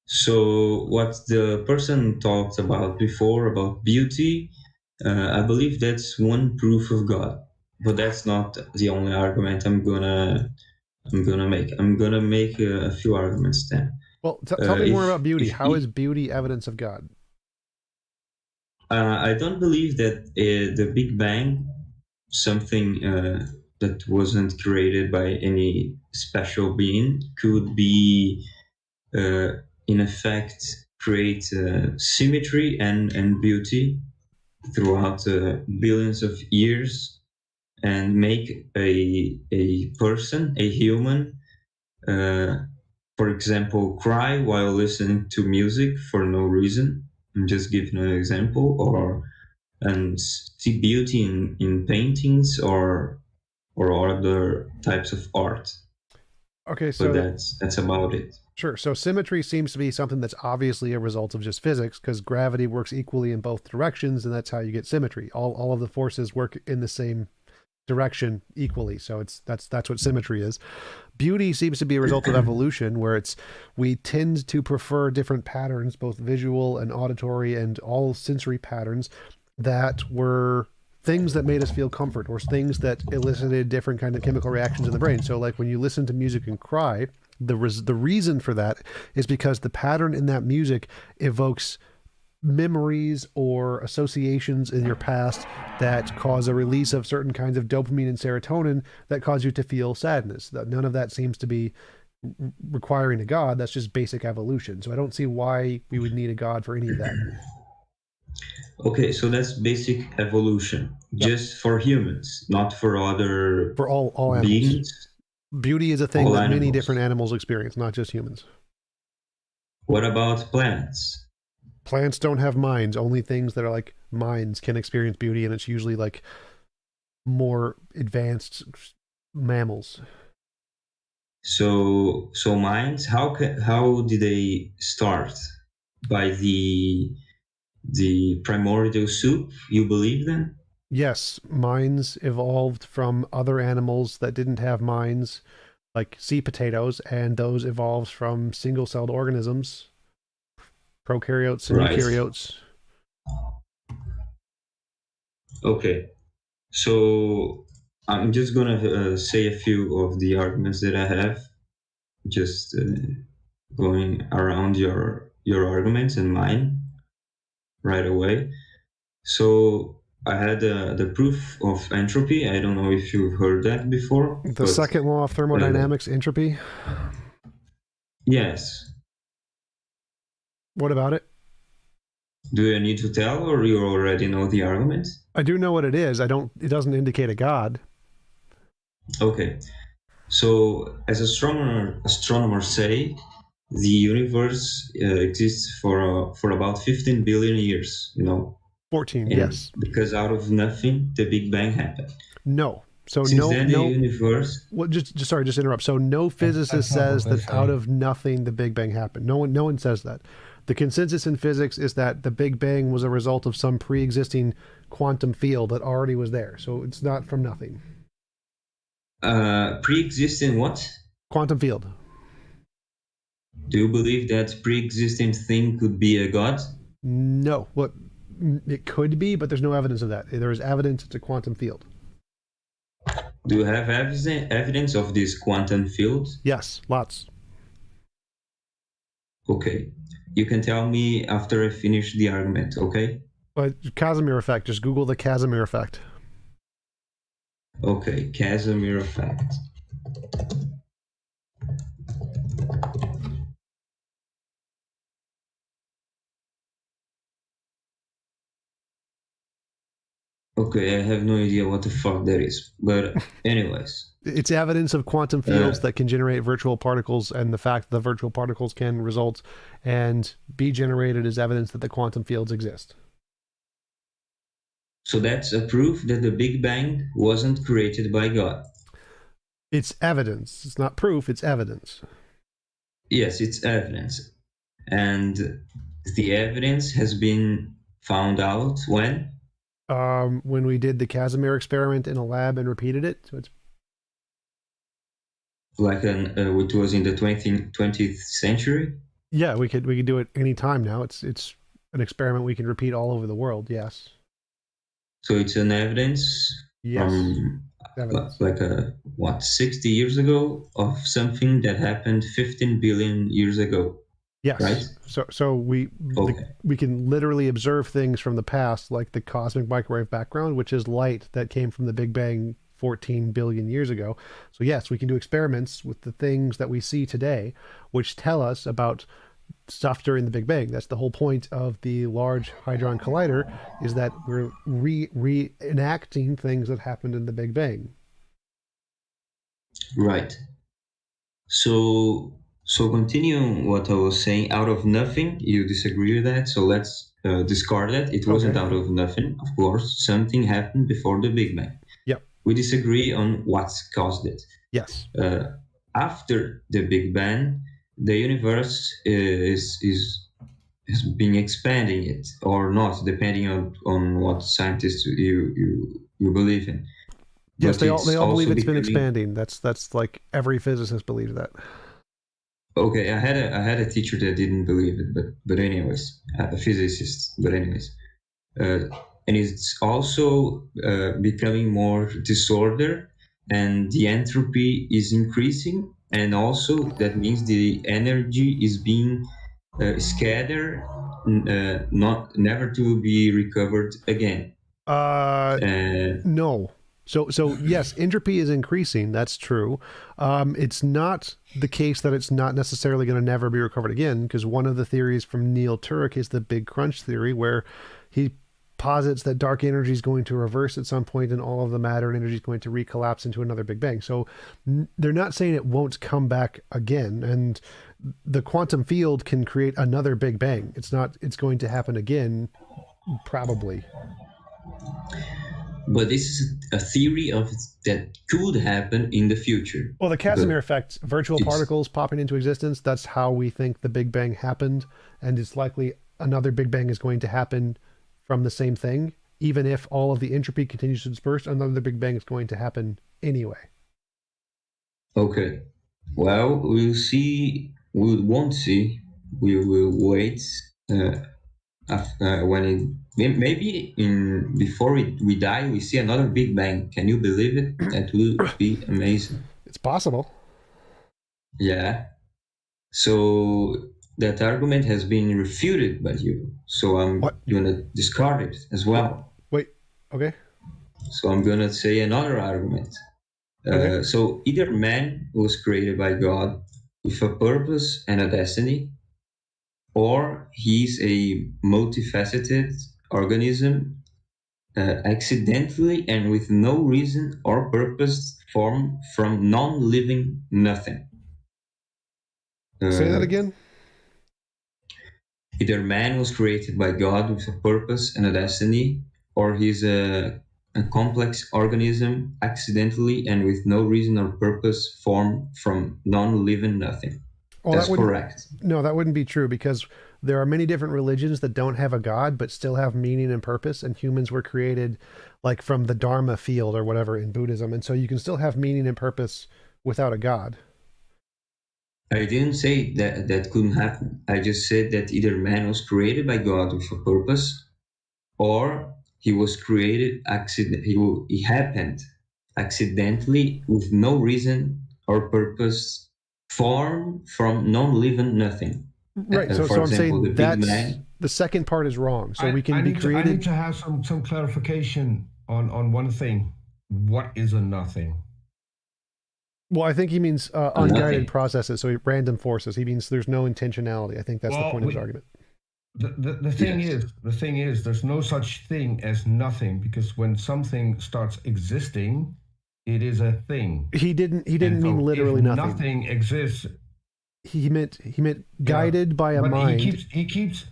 So what the person talked about before about beauty, I believe that's one proof of God, but that's not the only argument I'm gonna make. I'm gonna make a few arguments then.
Well, tell me more about beauty. How is beauty evidence of God?
I don't believe that the Big Bang, something that wasn't created by any special being, could be in effect create symmetry and beauty throughout billions of years, and make a person, a human, for example, cry while listening to music for no reason. I'm just giving an example, and see beauty in paintings or other types of art.
Okay, so
that's about it.
Sure. So symmetry seems to be something that's obviously a result of just physics, because gravity works equally in both directions, and that's how you get symmetry. All of the forces work in the same direction equally. So that's what symmetry is. Beauty seems to be a result of evolution, where we tend to prefer different patterns, both visual and auditory and all sensory patterns, that were things that made us feel comfort, or things that elicited different kind of chemical reactions in the brain. So like when you listen to music and cry, the reason for that is because the pattern in that music evokes memories or associations in your past that cause a release of certain kinds of dopamine and serotonin that cause you to feel sadness. None of that seems to be requiring a god. That's just basic evolution. So I don't see why we would need a god for any of that.
Okay, so that's basic evolution, just for humans, not for other
all animals.
beings.
Beauty is a thing that many different animals experience, not just humans.
What about plants?
Plants don't have minds. Only things that are like minds can experience beauty, and it's usually like more advanced mammals.
So minds, how did they start? By the primordial soup, you believe then?
Yes, minds evolved from other animals that didn't have minds, like sea potatoes, and those evolved from single-celled organisms, prokaryotes and eukaryotes.
Okay. So I'm just gonna say a few of the arguments that I have, just going around your arguments and mine right away. So I had the proof of entropy. I don't know if you've heard that before.
The second law of thermodynamics, entropy.
Yes.
What about it?
Do I need to tell, or you already know the argument?
I do know what it is. It doesn't indicate a god.
Okay. So as astronomers say, the universe exists for about 15 billion years,
14,
and
yes.
because out of nothing, the Big Bang happened.
No. So
Since then, the universe.
Well, just to interrupt. So no physicist says that out of nothing the Big Bang happened. No one says that. The consensus in physics is that the Big Bang was a result of some pre-existing quantum field that already was there. So it's not from nothing.
Pre-existing what?
Quantum field.
Do you believe that pre-existing thing could be a god?
No. What it could be, but there's no evidence of that. There is evidence it's a quantum field.
Do you have evidence of this quantum field?
Yes, lots.
Okay. You can tell me after I finish the argument, okay?
But Casimir effect, just Google the Casimir effect.
Okay, Casimir effect. Okay, I have no idea what the fuck that is. But anyways.
It's evidence of quantum fields that can generate virtual particles, and the fact that the virtual particles can result and be generated is evidence that the quantum fields exist.
So that's a proof that the Big Bang wasn't created by God.
It's evidence. It's not proof, it's evidence.
Yes, it's evidence. And the evidence has been found out when?
When we did the Casimir experiment in a lab and repeated it. So it's
like which was in the 20th century?
Yeah, we could do it any time now. It's an experiment we can repeat all over the world. Yes.
So it's an evidence from like 60 years ago of something that happened 15 billion years ago.
Yes.
Right.
So we can literally observe things from the past, like the cosmic microwave background, which is light that came from the Big Bang 14 billion years ago. So yes, we can do experiments with the things that we see today, which tell us about stuff during the Big Bang. That's the whole point of the Large Hadron Collider, is that we're reenacting things that happened in the Big Bang.
Right. So continuing what I was saying, out of nothing, you disagree with that, so let's discard that. It wasn't out of nothing, of course. Something happened before the Big Bang.
Yep.
We disagree on what's caused it.
Yes.
After the Big Bang, the universe has been expanding it or not, depending on what scientists you believe in.
Yes,
But
they all believe it's been
becoming-
expanding. That's like every physicist believes that.
Okay, I had a teacher that didn't believe it, but anyways, a physicist. But anyways, and it's also becoming more disorder, and the entropy is increasing, and also that means the energy is being scattered, never to be recovered again.
No. So yes, entropy is increasing. That's true. It's not the case that it's not necessarily going to never be recovered again, because one of the theories from Neil Turek is the Big Crunch theory, where he posits that dark energy is going to reverse at some point and all of the matter and energy is going to recollapse into another Big Bang. So they're not saying it won't come back again. And the quantum field can create another Big Bang. It's going to happen again, probably.
But this is a theory of that could happen in the future.
Well, the Casimir effect, virtual particles popping into existence, that's how we think the Big Bang happened. And it's likely another Big Bang is going to happen from the same thing. Even if all of the entropy continues to disperse, another Big Bang is going to happen anyway.
Okay. Well, we'll see. We won't see. We will wait when maybe before we die, we see another Big Bang. Can you believe it? That would be amazing.
It's possible.
Yeah. So that argument has been refuted by you. So I'm gonna discard it as well.
Wait. Okay.
So I'm gonna say another argument.
Okay.
So either man was created by God with a purpose and a destiny, or he's a multifaceted organism accidentally and with no reason or purpose formed from non-living nothing.
Say that again.
Either man was created by God with a purpose and a destiny, or he's a complex organism accidentally and with no reason or purpose formed from non-living nothing.
Well,
That's
that wouldn't,
correct.
No, that wouldn't be true, because there are many different religions that don't have a god but still have meaning and purpose, and humans were created like from the Dharma field or whatever in Buddhism, and so you can still have meaning and purpose without a god.
I didn't say that that couldn't happen. I just said that either man was created by God with a purpose, or he was created he happened accidentally with no reason or purpose, formed from non-living nothing.
Right. So
For
I'm
example,
saying that's the second part is wrong. So we can be
I
created.
need to have some clarification on one thing. What is a nothing?
Well, I think he means unguided processes, so random forces. He means there's no intentionality. I think that's the point of his argument.
The thing is, there's no such thing as nothing, because when something starts existing, it is a thing.
He didn't mean literally nothing.
Nothing exists.
He meant guided by a mind.
He keeps.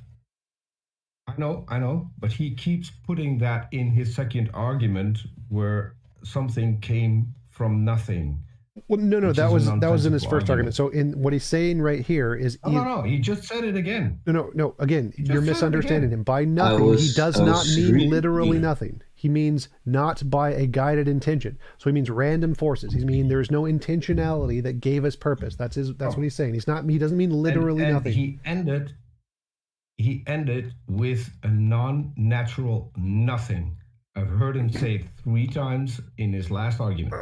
I know, but he keeps putting that in his second argument, where something came from nothing.
Well, no, that was in his first argument. So in what he's saying right here is
no, he just said it again.
No, again, you're misunderstanding him. By nothing, he does not mean literally nothing. He means not by a guided intention. So he means random forces. He means there's no intentionality that gave us purpose. That's what he's saying. He doesn't mean literally nothing.
He ended with a non-natural nothing. I've heard him say it 3 times in his last argument.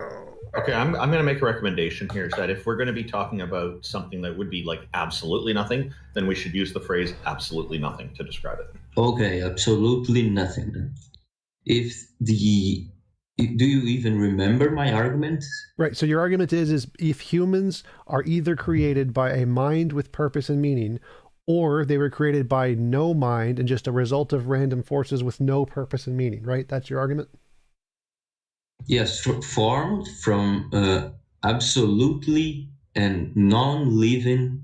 Okay, I'm going to make a recommendation here, is that if we're going to be talking about something that would be like absolutely nothing, then we should use the phrase absolutely nothing to describe it.
Okay, absolutely nothing. Do you even remember my argument?
Right, so your argument is if humans are either created by a mind with purpose and meaning, or they were created by no mind and just a result of random forces with no purpose and meaning, right? That's your argument?
Yes, formed from absolutely and non-living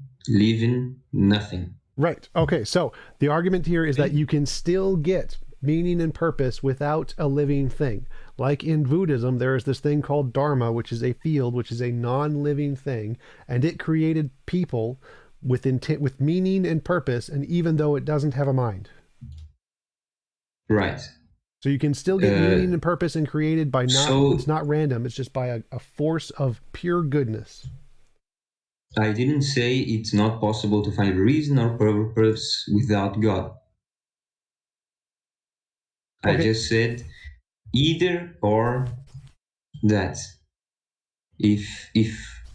nothing.
Right. Okay, so the argument here is that you can still get meaning and purpose without a living thing. Like in Buddhism, there is this thing called Dharma, which is a field, which is a non-living thing, and it created people with intent, with meaning and purpose, and even though it doesn't have a mind.
Right.
So you can still get meaning and purpose and created by it's not random, it's just by a force of pure goodness.
I didn't say it's not possible to find reason or purpose without God. Okay. I just said either or that. If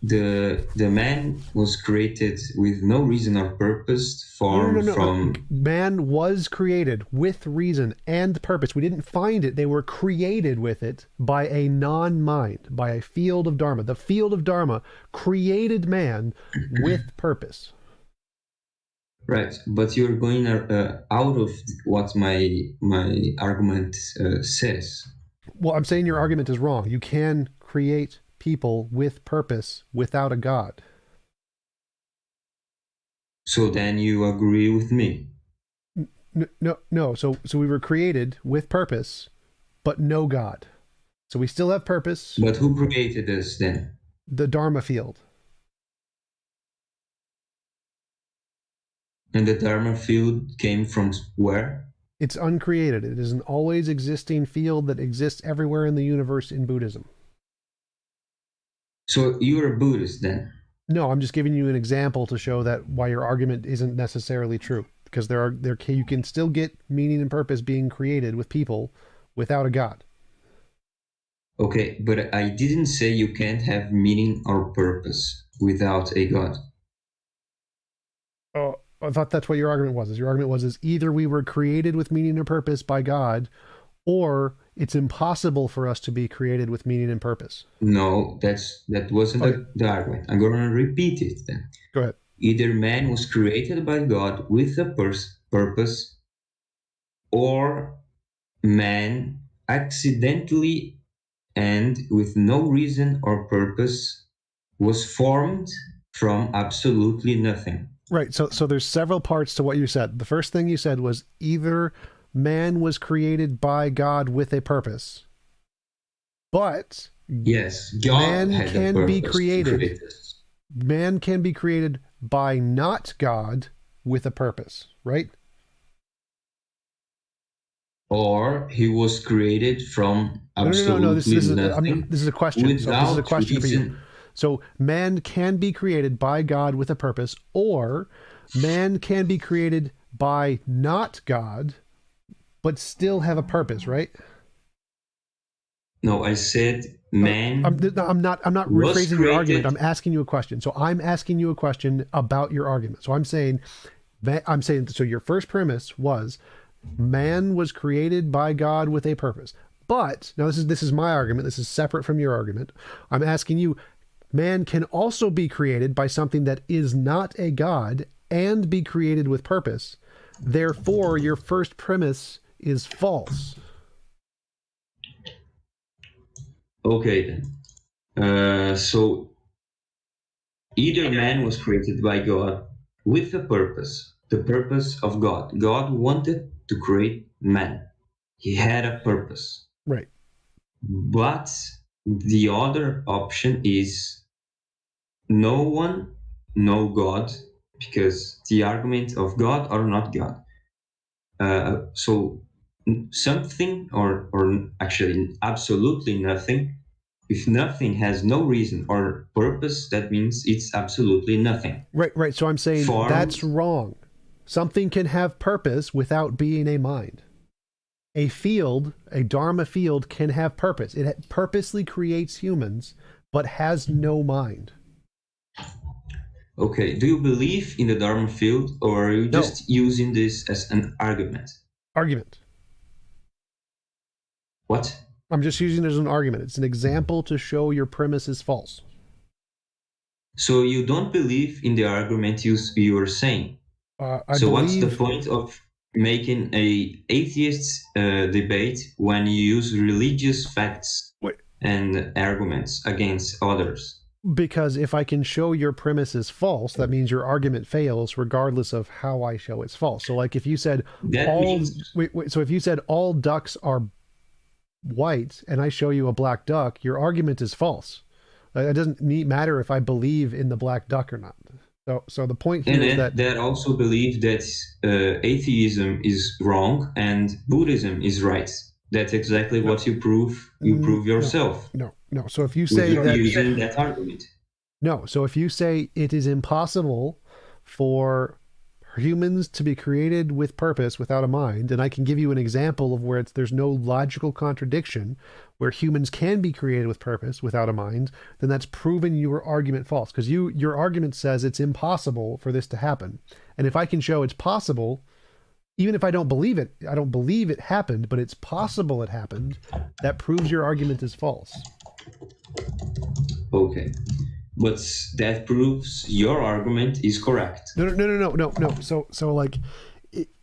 the man was created with no reason or purpose, formed from...
Man was created with reason and purpose. We didn't find it. They were created with it by a non-mind, by a field of Dharma. The field of Dharma created man with purpose.
Right, but you're going out of what my argument says.
Well, I'm saying your argument is wrong. You can create people with purpose without a God.
So then you agree with me?
No. So we were created with purpose, but no God. So we still have purpose.
But who created us then?
The Dharma field.
And the Dharma field came from where?
It's uncreated. It is an always existing field that exists everywhere in the universe in Buddhism.
So you're a Buddhist then?
No, I'm just giving you an example to show that why your argument isn't necessarily true. because you can still get meaning and purpose being created with people without a God.
Okay, but I didn't say you can't have meaning or purpose without a God.
Oh, I thought that's what your argument was. Your argument was either we were created with meaning and purpose by God, or it's impossible for us to be created with meaning and purpose.
No, that wasn't the argument. I'm going to repeat it then.
Go ahead.
Either man was created by God with a purpose, or man accidentally and with no reason or purpose was formed from absolutely nothing.
Right. So there's several parts to what you said. The first thing you said was either man was created by God with a purpose, but
yes, God
man can be created. Man can be created by not God with a purpose, right?
Or he was created from absolutely
no. This is
nothing.
This is a question. So this is a question for you. So man can be created by God with a purpose, or man can be created by not God, but still have a purpose, right?
No, I said man.
I'm not rephrasing your argument. I'm asking you a question. So I'm asking you a question about your argument. So I'm saying so your first premise was man was created by God with a purpose. But now this is my argument. This is separate from your argument. I'm asking you, man can also be created by something that is not a God and be created with purpose. Therefore, your first premise is false.
Okay, then. So either man was created by God with a purpose, the purpose of God. God wanted to create man. He had a purpose.
Right.
But the other option is no one, no God, because the argument of God or not God. So something or actually absolutely nothing. If nothing has no reason or purpose, that means it's absolutely nothing.
Right. So I'm saying that's wrong. Something can have purpose without being a mind. A field, a Dharma field, can have purpose. It purposely creates humans, but has no mind.
Okay, do you believe in the Dharma field, or are you just using this as an argument?
Argument.
What?
I'm just using it as an argument. It's an example to show your premise is false.
So you don't believe in the argument you were saying? What's the point of making a atheist debate when you use religious facts and arguments against others?
Because if I can show your premise is false, that means your argument fails regardless of how I show it's false. So like if you said if you said all ducks are white and I show you a black duck, your argument is false. It doesn't matter if I believe in the black duck or not. So the point here is
that also believe that atheism is wrong and Buddhism is right. That's exactly what you prove. You prove yourself.
No. So if you say
using that argument.
No. So if you say it is impossible for humans to be created with purpose without a mind, and I can give you an example of where there's no logical contradiction where humans can be created with purpose without a mind, then that's proven your argument false, because your argument says it's impossible for this to happen. And if I can show it's possible, even if I don't believe it happened, but it's possible it happened, that proves your argument is false.
Okay. But that proves your argument is correct.
No. So like,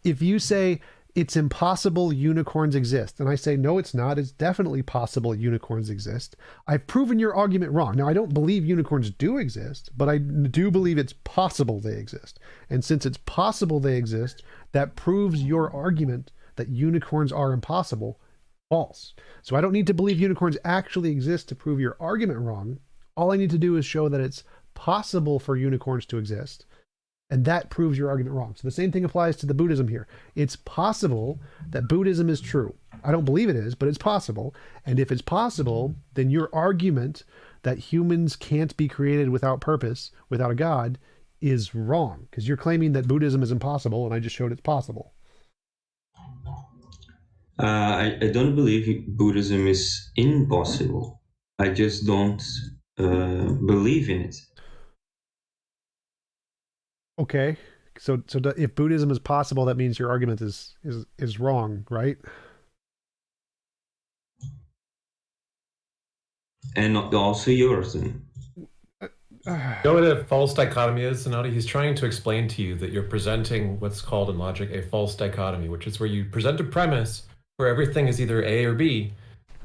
if you say it's impossible unicorns exist, and I say, no, it's not, it's definitely possible unicorns exist, I've proven your argument wrong. Now, I don't believe unicorns do exist, but I do believe it's possible they exist. And since it's possible they exist, that proves your argument that unicorns are impossible false. So I don't need to believe unicorns actually exist to prove your argument wrong. All I need to do is show that it's possible for unicorns to exist, and that proves your argument wrong. So the same thing applies to the Buddhism here. It's possible that Buddhism is true. I don't believe it is, but it's possible. And if it's possible, then your argument that humans can't be created without purpose, without a God, is wrong, because you're claiming that Buddhism is impossible, and I just showed it's possible.
I don't believe Buddhism is impossible. I just don't believe in it.
Okay, so if Buddhism is possible, that means your argument is wrong, right?
And also yours then.
You know what a false dichotomy is, Sonata? He's trying to explain to you that you're presenting what's called in logic a false dichotomy, which is where you present a premise where everything is either A or B,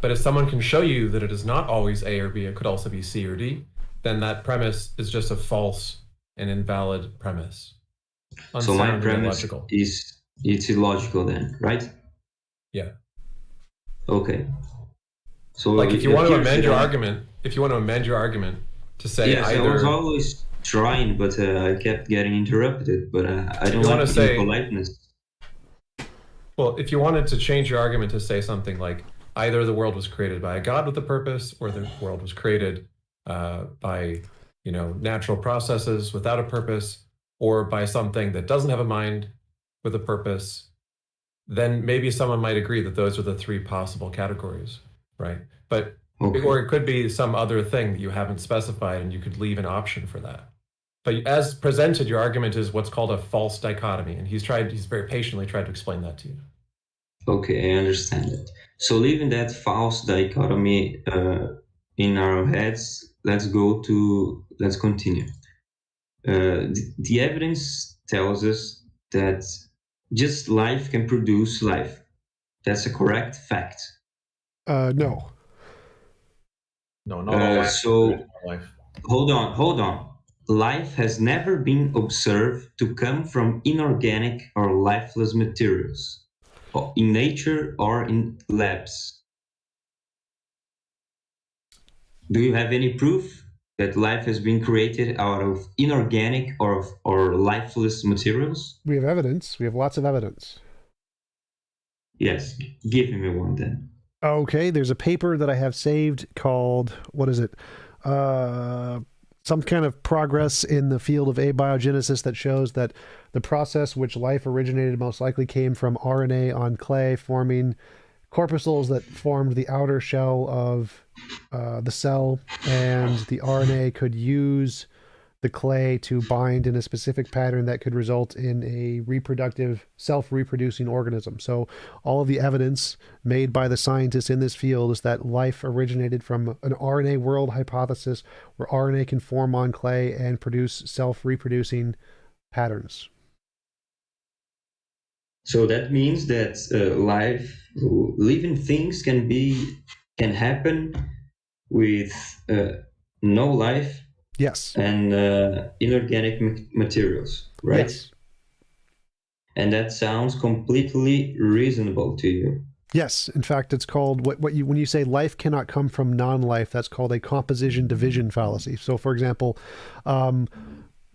but if someone can show you that it is not always A or B, it could also be C or D, then that premise is just a false and invalid premise.
So my premise is it's illogical then, right?
Yeah.
Okay. So
like if you want to amend your argument, to say
yes,
either...
I was always trying, but I kept getting interrupted. But I don't like the politeness.
Well, if you wanted to change your argument to say something like either the world was created by a god with a purpose, or the world was created by natural processes without a purpose, or by something that doesn't have a mind with a purpose, then maybe someone might agree that those are the three possible categories, right? But or it could be some other thing that you haven't specified, and you could leave an option for that. But as presented, your argument is what's called a false dichotomy, and he's very patiently tried to explain that to you.
Okay, I understand it. So leaving that false dichotomy in our heads, let's continue. The evidence tells us that just life can produce life. That's a correct fact.
No.
No, not all life.
So hold on. Life has never been observed to come from inorganic or lifeless materials, in nature or in labs. Do you have any proof that life has been created out of inorganic or lifeless materials?
We have evidence. We have lots of evidence.
Yes, give me one then.
Okay, there's a paper that I have saved called, what is it? Some kind of progress in the field of abiogenesis that shows that the process which life originated most likely came from RNA on clay, forming corpuscles that formed the outer shell of the cell, and the RNA could use the clay to bind in a specific pattern that could result in a reproductive, self-reproducing organism. So all of the evidence made by the scientists in this field is that life originated from an RNA world hypothesis where RNA can form on clay and produce self-reproducing patterns.
So that means that living things can happen with no life.
Yes.
And inorganic materials, right?
Yes.
And that sounds completely reasonable to you.
Yes. In fact, it's called when you say life cannot come from non-life, that's called a composition division fallacy. So, for example,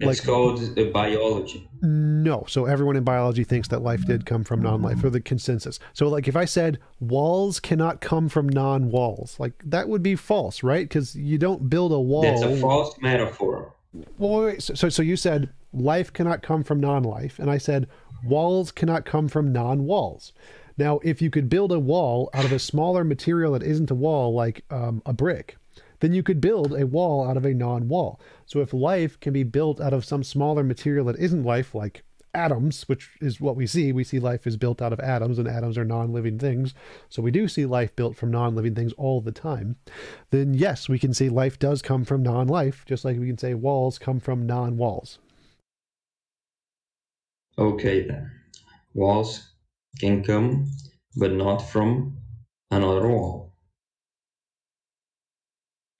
it's called biology.
No. So everyone in biology thinks that life did come from non-life, or the consensus. So like if I said walls cannot come from non-walls, like that would be false, right? Because you don't build a wall.
That's a false metaphor.
Well, wait. So you said life cannot come from non-life, and I said walls cannot come from non-walls. Now, if you could build a wall out of a smaller material that isn't a wall, like a brick, then you could build a wall out of a non-wall. So if life can be built out of some smaller material that isn't life, like atoms, which is what we see life is built out of atoms, and atoms are non-living things. So we do see life built from non-living things all the time. Then yes, we can say life does come from non-life, just like we can say walls come from non-walls.
Okay then. Walls can come, but not from another wall.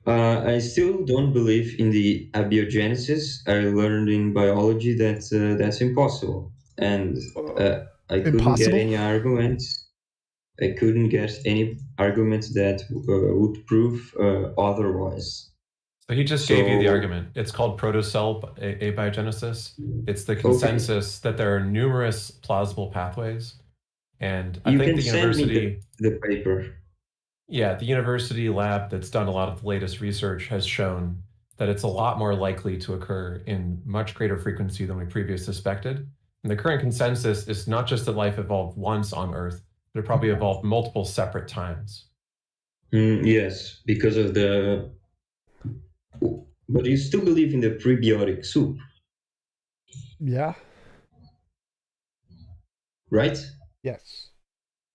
I still don't believe in the abiogenesis. I learned in biology that that's impossible, and I couldn't get any arguments. I couldn't get any arguments that would prove otherwise.
So he just gave you the argument. It's called protocell abiogenesis. It's the consensus that there are numerous plausible pathways, and I think the university,
the paper.
Yeah, the university lab that's done a lot of the latest research has shown that it's a lot more likely to occur in much greater frequency than we previously suspected. And the current consensus is not just that life evolved once on Earth, but it probably evolved multiple separate times.
Yes, because of the. But you still believe in the prebiotic soup,
Yeah.
right?
Yes.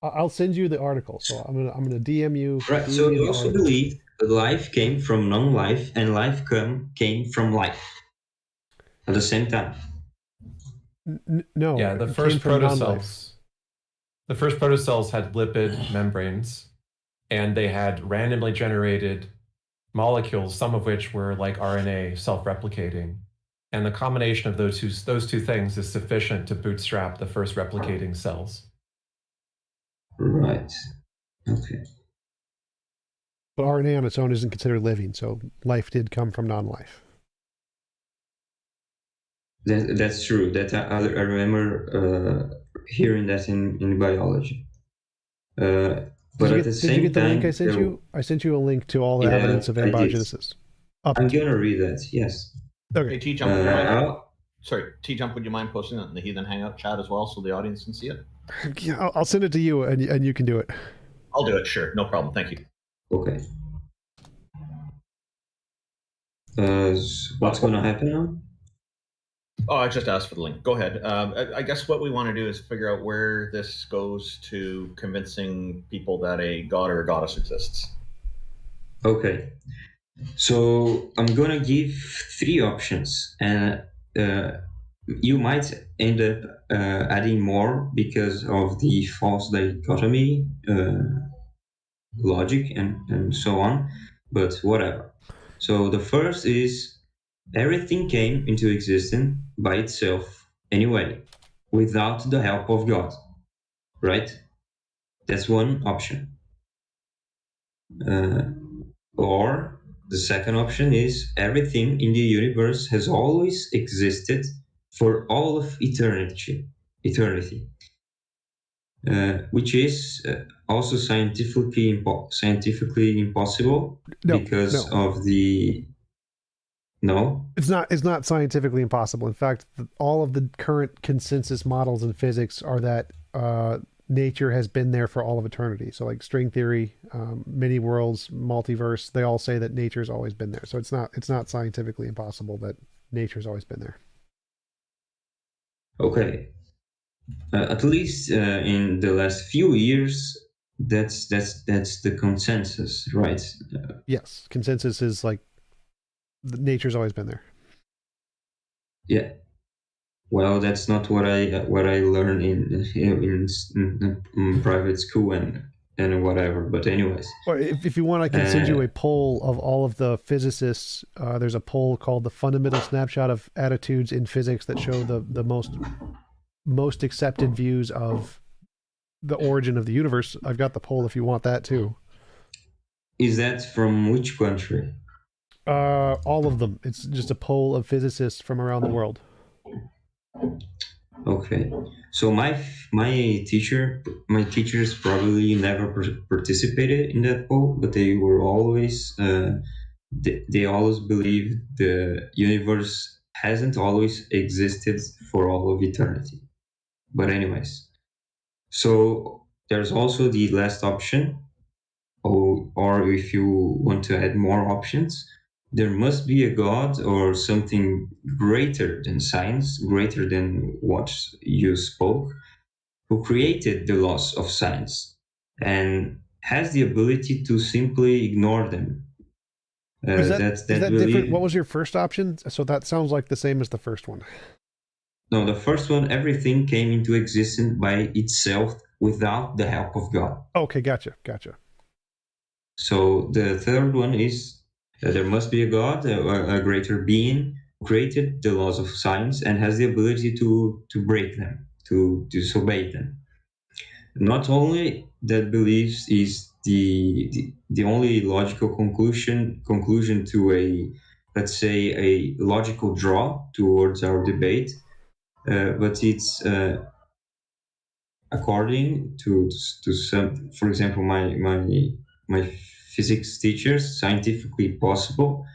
I'll send you the article. So I'm gonna DM you.
Right.
DM
So
you
you
the
also
article.
believe that life came from non-life, and life came from life at the same time.
No.
Yeah, the
it
first
came from non-life.
protocells. The first protocells had lipid membranes, and they had randomly generated molecules, some of which were like RNA self-replicating. And the combination of those two things is sufficient to bootstrap the first replicating cells.
Right. Okay.
But RNA on its own isn't considered living, so life did come from non-life.
That's true. That I remember hearing that in biology. But at the
Did you
same
get the link
time,
I sent you? I sent you a link to all the
Yeah,
evidence of
I did.
embryogenesis.
I'm gonna read that. Yes.
Okay.
Hey, TJump, would you mind, sorry, TJump, would you mind posting that in the Heathen Hangout chat as well so the audience can see it?
Yeah, I'll send it to you, and you can do it.
I'll do it. Sure, no problem. Thank you.
Okay. What's gonna happen now?
Oh, I just asked for the link. Go ahead. I guess what we want to do is figure out where this goes to convincing people that a god or a goddess exists.
Okay. So I'm gonna give 3 options, and you might end up adding more because of the false dichotomy logic and so on, but whatever. So the first is everything came into existence by itself anyway, without the help of God, right? That's one option. Or the second option is everything in the universe has always existed for all of eternity, which is also scientifically impossible because of the. No,
It's not scientifically impossible. In fact, all of the current consensus models in physics are that nature has been there for all of eternity. So like string theory, many worlds, multiverse, they all say that nature's always been there. So it's not scientifically impossible that nature's always been there.
Okay. At least in the last few years, that's the consensus, right?
Yes, consensus is like nature's always been there.
Yeah. Well, that's not what I learned in private school and whatever. But anyways.
Or if you want, I can send you a poll of all of the physicists. There's a poll called the Fundamental Snapshot of Attitudes in Physics that show the most accepted views of the origin of the universe. I've got the poll if you want that too.
Is that from which country?
All of them. It's just a poll of physicists from around the world.
Okay, so my teachers probably never participated in that poll, but they were always they always believed the universe hasn't always existed for all of eternity. But anyways, so there's also the last option, or if you want to add more options, there must be a god or something greater than science, greater than what you spoke, who created the laws of science and has the ability to simply ignore them.
Is that different? What was your first option? So that sounds like the same as the first one.
No, the first one, everything came into existence by itself without the help of God.
Okay, gotcha.
So the third one is there must be a God, a greater being, who created the laws of science and has the ability to break them, to disobey them. Not only that beliefs is the only logical conclusion to a, let's say, a logical draw towards our debate, but it's according to some, for example, my physics teachers, scientifically possible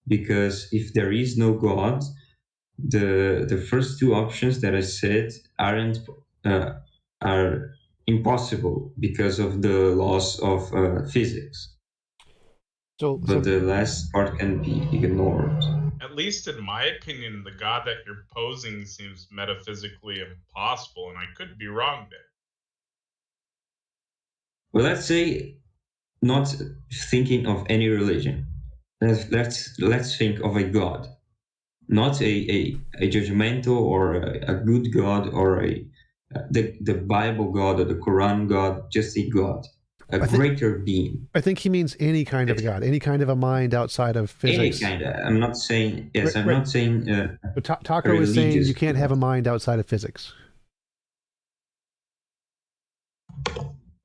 because if there is no God, the first two options that I said are impossible because of the laws of physics. But the last part can be ignored.
At least in my opinion, the God that you're posing seems metaphysically impossible, and I could be wrong there.
Well, let's say not thinking of any religion. Let's think of a God, not a judgmental or a good God or the Bible God or the Quran God, just a God, a greater being.
I think he means any kind of God, any kind of a mind outside of physics.
Any kind of. I'm not saying. Yes, I'm not saying.
But Taco is saying you can't have a mind outside of physics.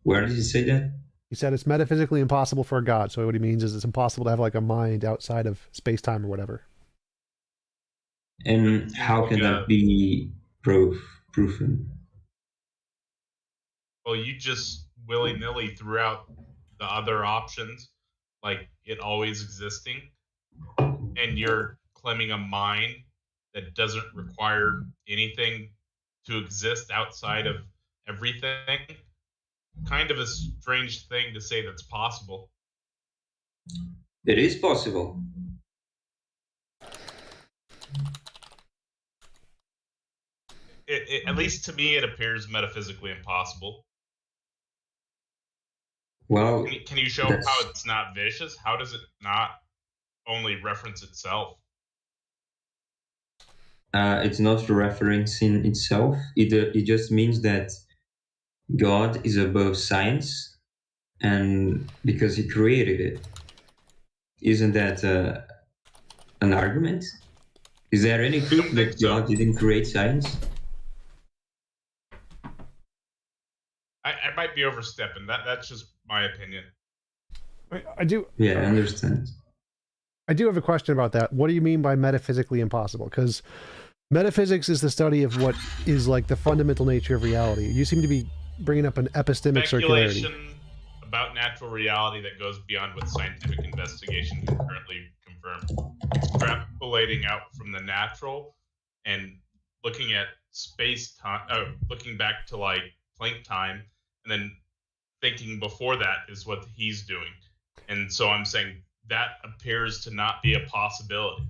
Where did he say that?
He said it's metaphysically impossible for a God. So what he means is it's impossible to have like a mind outside of space-time or whatever.
And how can that be proven?
Well, you just willy-nilly threw out the other options, like it always existing, and you're claiming a mind that doesn't require anything to exist outside of everything. Kind of a strange thing to say that's possible.
It is possible.
At least to me, it appears metaphysically impossible.
Well,
can you show how it's not vicious? How does it not only reference itself?
It's not referencing itself. It just means that God is above science, and because he created it. Isn't that an argument? Is there any proof that God didn't create science?
I might be overstepping. That's just my opinion.
I do.
Yeah, I understand.
I do have a question about that. What do you mean by metaphysically impossible? Because metaphysics is the study of what is like the fundamental nature of reality. You seem to be bringing up an epistemic circularity.
Speculation about natural reality that goes beyond what scientific investigation can currently confirm. Extrapolating out from the natural and looking at space-time, looking back to like Planck time, and then thinking before that is what he's doing. And so I'm saying that appears to not be a possibility.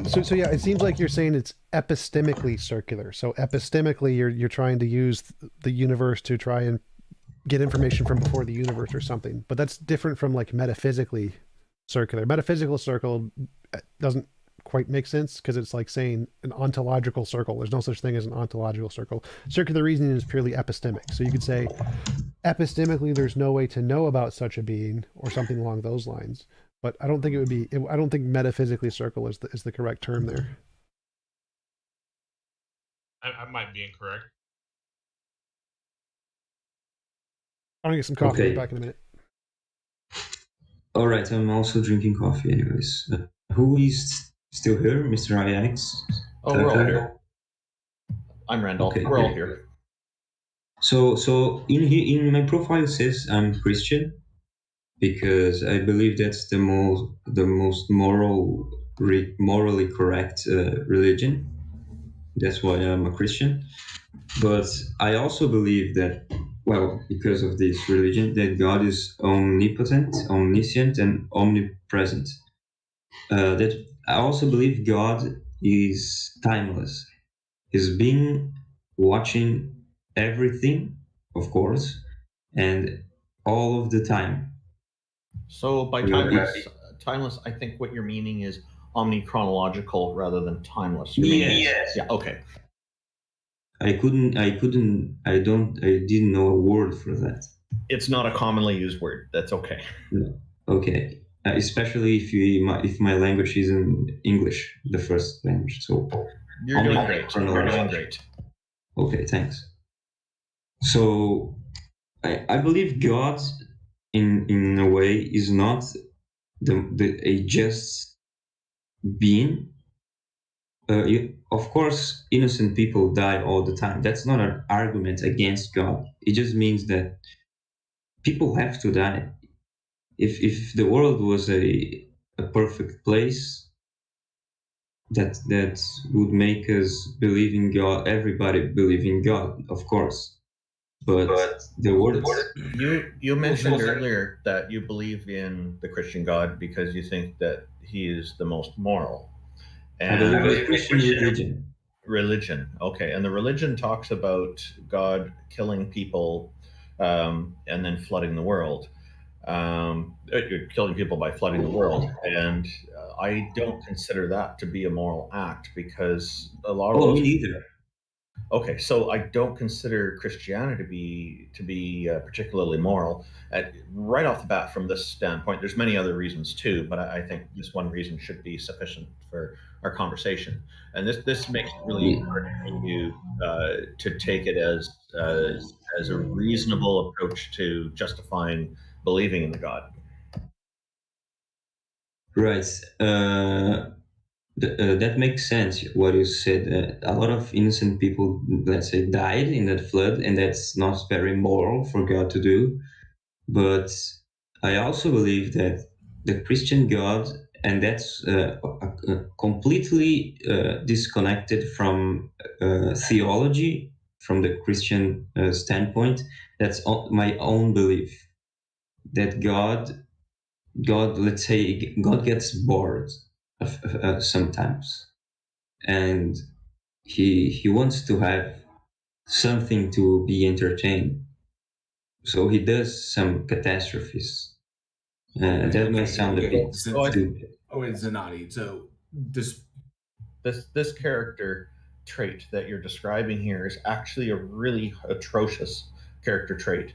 So yeah, it seems like you're saying it's epistemically circular. So epistemically, you're trying to use the universe to try and get information from before the universe or something. But that's different from like metaphysically circular. Metaphysical circle doesn't quite make sense because it's like saying an ontological circle. There's no such thing as an ontological circle. Circular reasoning is purely epistemic. So you could say epistemically there's no way to know about such a being or something along those lines. But I don't think it would be. I don't think metaphysically circle is the correct term there.
I might be incorrect.
I'm gonna get some coffee.
Okay.
I'll be back in a minute.
All right, I'm also drinking coffee, anyways. Who is still here, Mr. IX?
Oh, we're all here. I'm Randall.
Okay,
We're all
okay.
here.
So in my profile it says I'm Christian because I believe that's the most morally correct religion. That's why I'm a Christian. But I also believe that, well, because of this religion, that God is omnipotent, omniscient, and omnipresent. That I also believe God is timeless. He's been watching everything, of course, and all of the time.
So by timeless, I think what you're meaning is omnichronological rather than timeless.
Yes.
Yeah. Okay.
I didn't know a word for that.
It's not a commonly used word. That's okay.
No. Okay. Especially if my language is in English, the first language. So
You're doing great. You're doing great.
Okay, thanks. So I believe God, in a way, is not a just being. Of course, innocent people die all the time. That's not an argument against God. It just means that people have to die. If the world was a a perfect place that would make us believe in God. Everybody believe in God, of course, but the words.
You mentioned earlier that you believe in the Christian God because you think that he is the most moral.
I believe in Christian
religion. Okay, and the religion talks about God killing people and then flooding the world. Killing people by flooding the world, and I don't consider that to be a moral act because a lot of
Oh,
those.
me neither.
Okay, so I don't consider Christianity to be particularly moral. Right off the bat, from this standpoint, there's many other reasons too, but I think this one reason should be sufficient for our conversation. And this makes it really hard for you to take it as a reasonable approach to justifying believing in the God.
Right. That makes sense. What you said. A lot of innocent people, let's say, died in that flood, and that's not very moral for God to do. But I also believe that the Christian God, and that's completely disconnected from theology, from the Christian standpoint. That's my own belief that God, let's say, God gets bored sometimes, and he wants to have something to be entertained. So he does some catastrophes. That may sound a bit stupid.
Oh, it's Zanati. So
this character trait that you're describing here is actually a really atrocious character trait.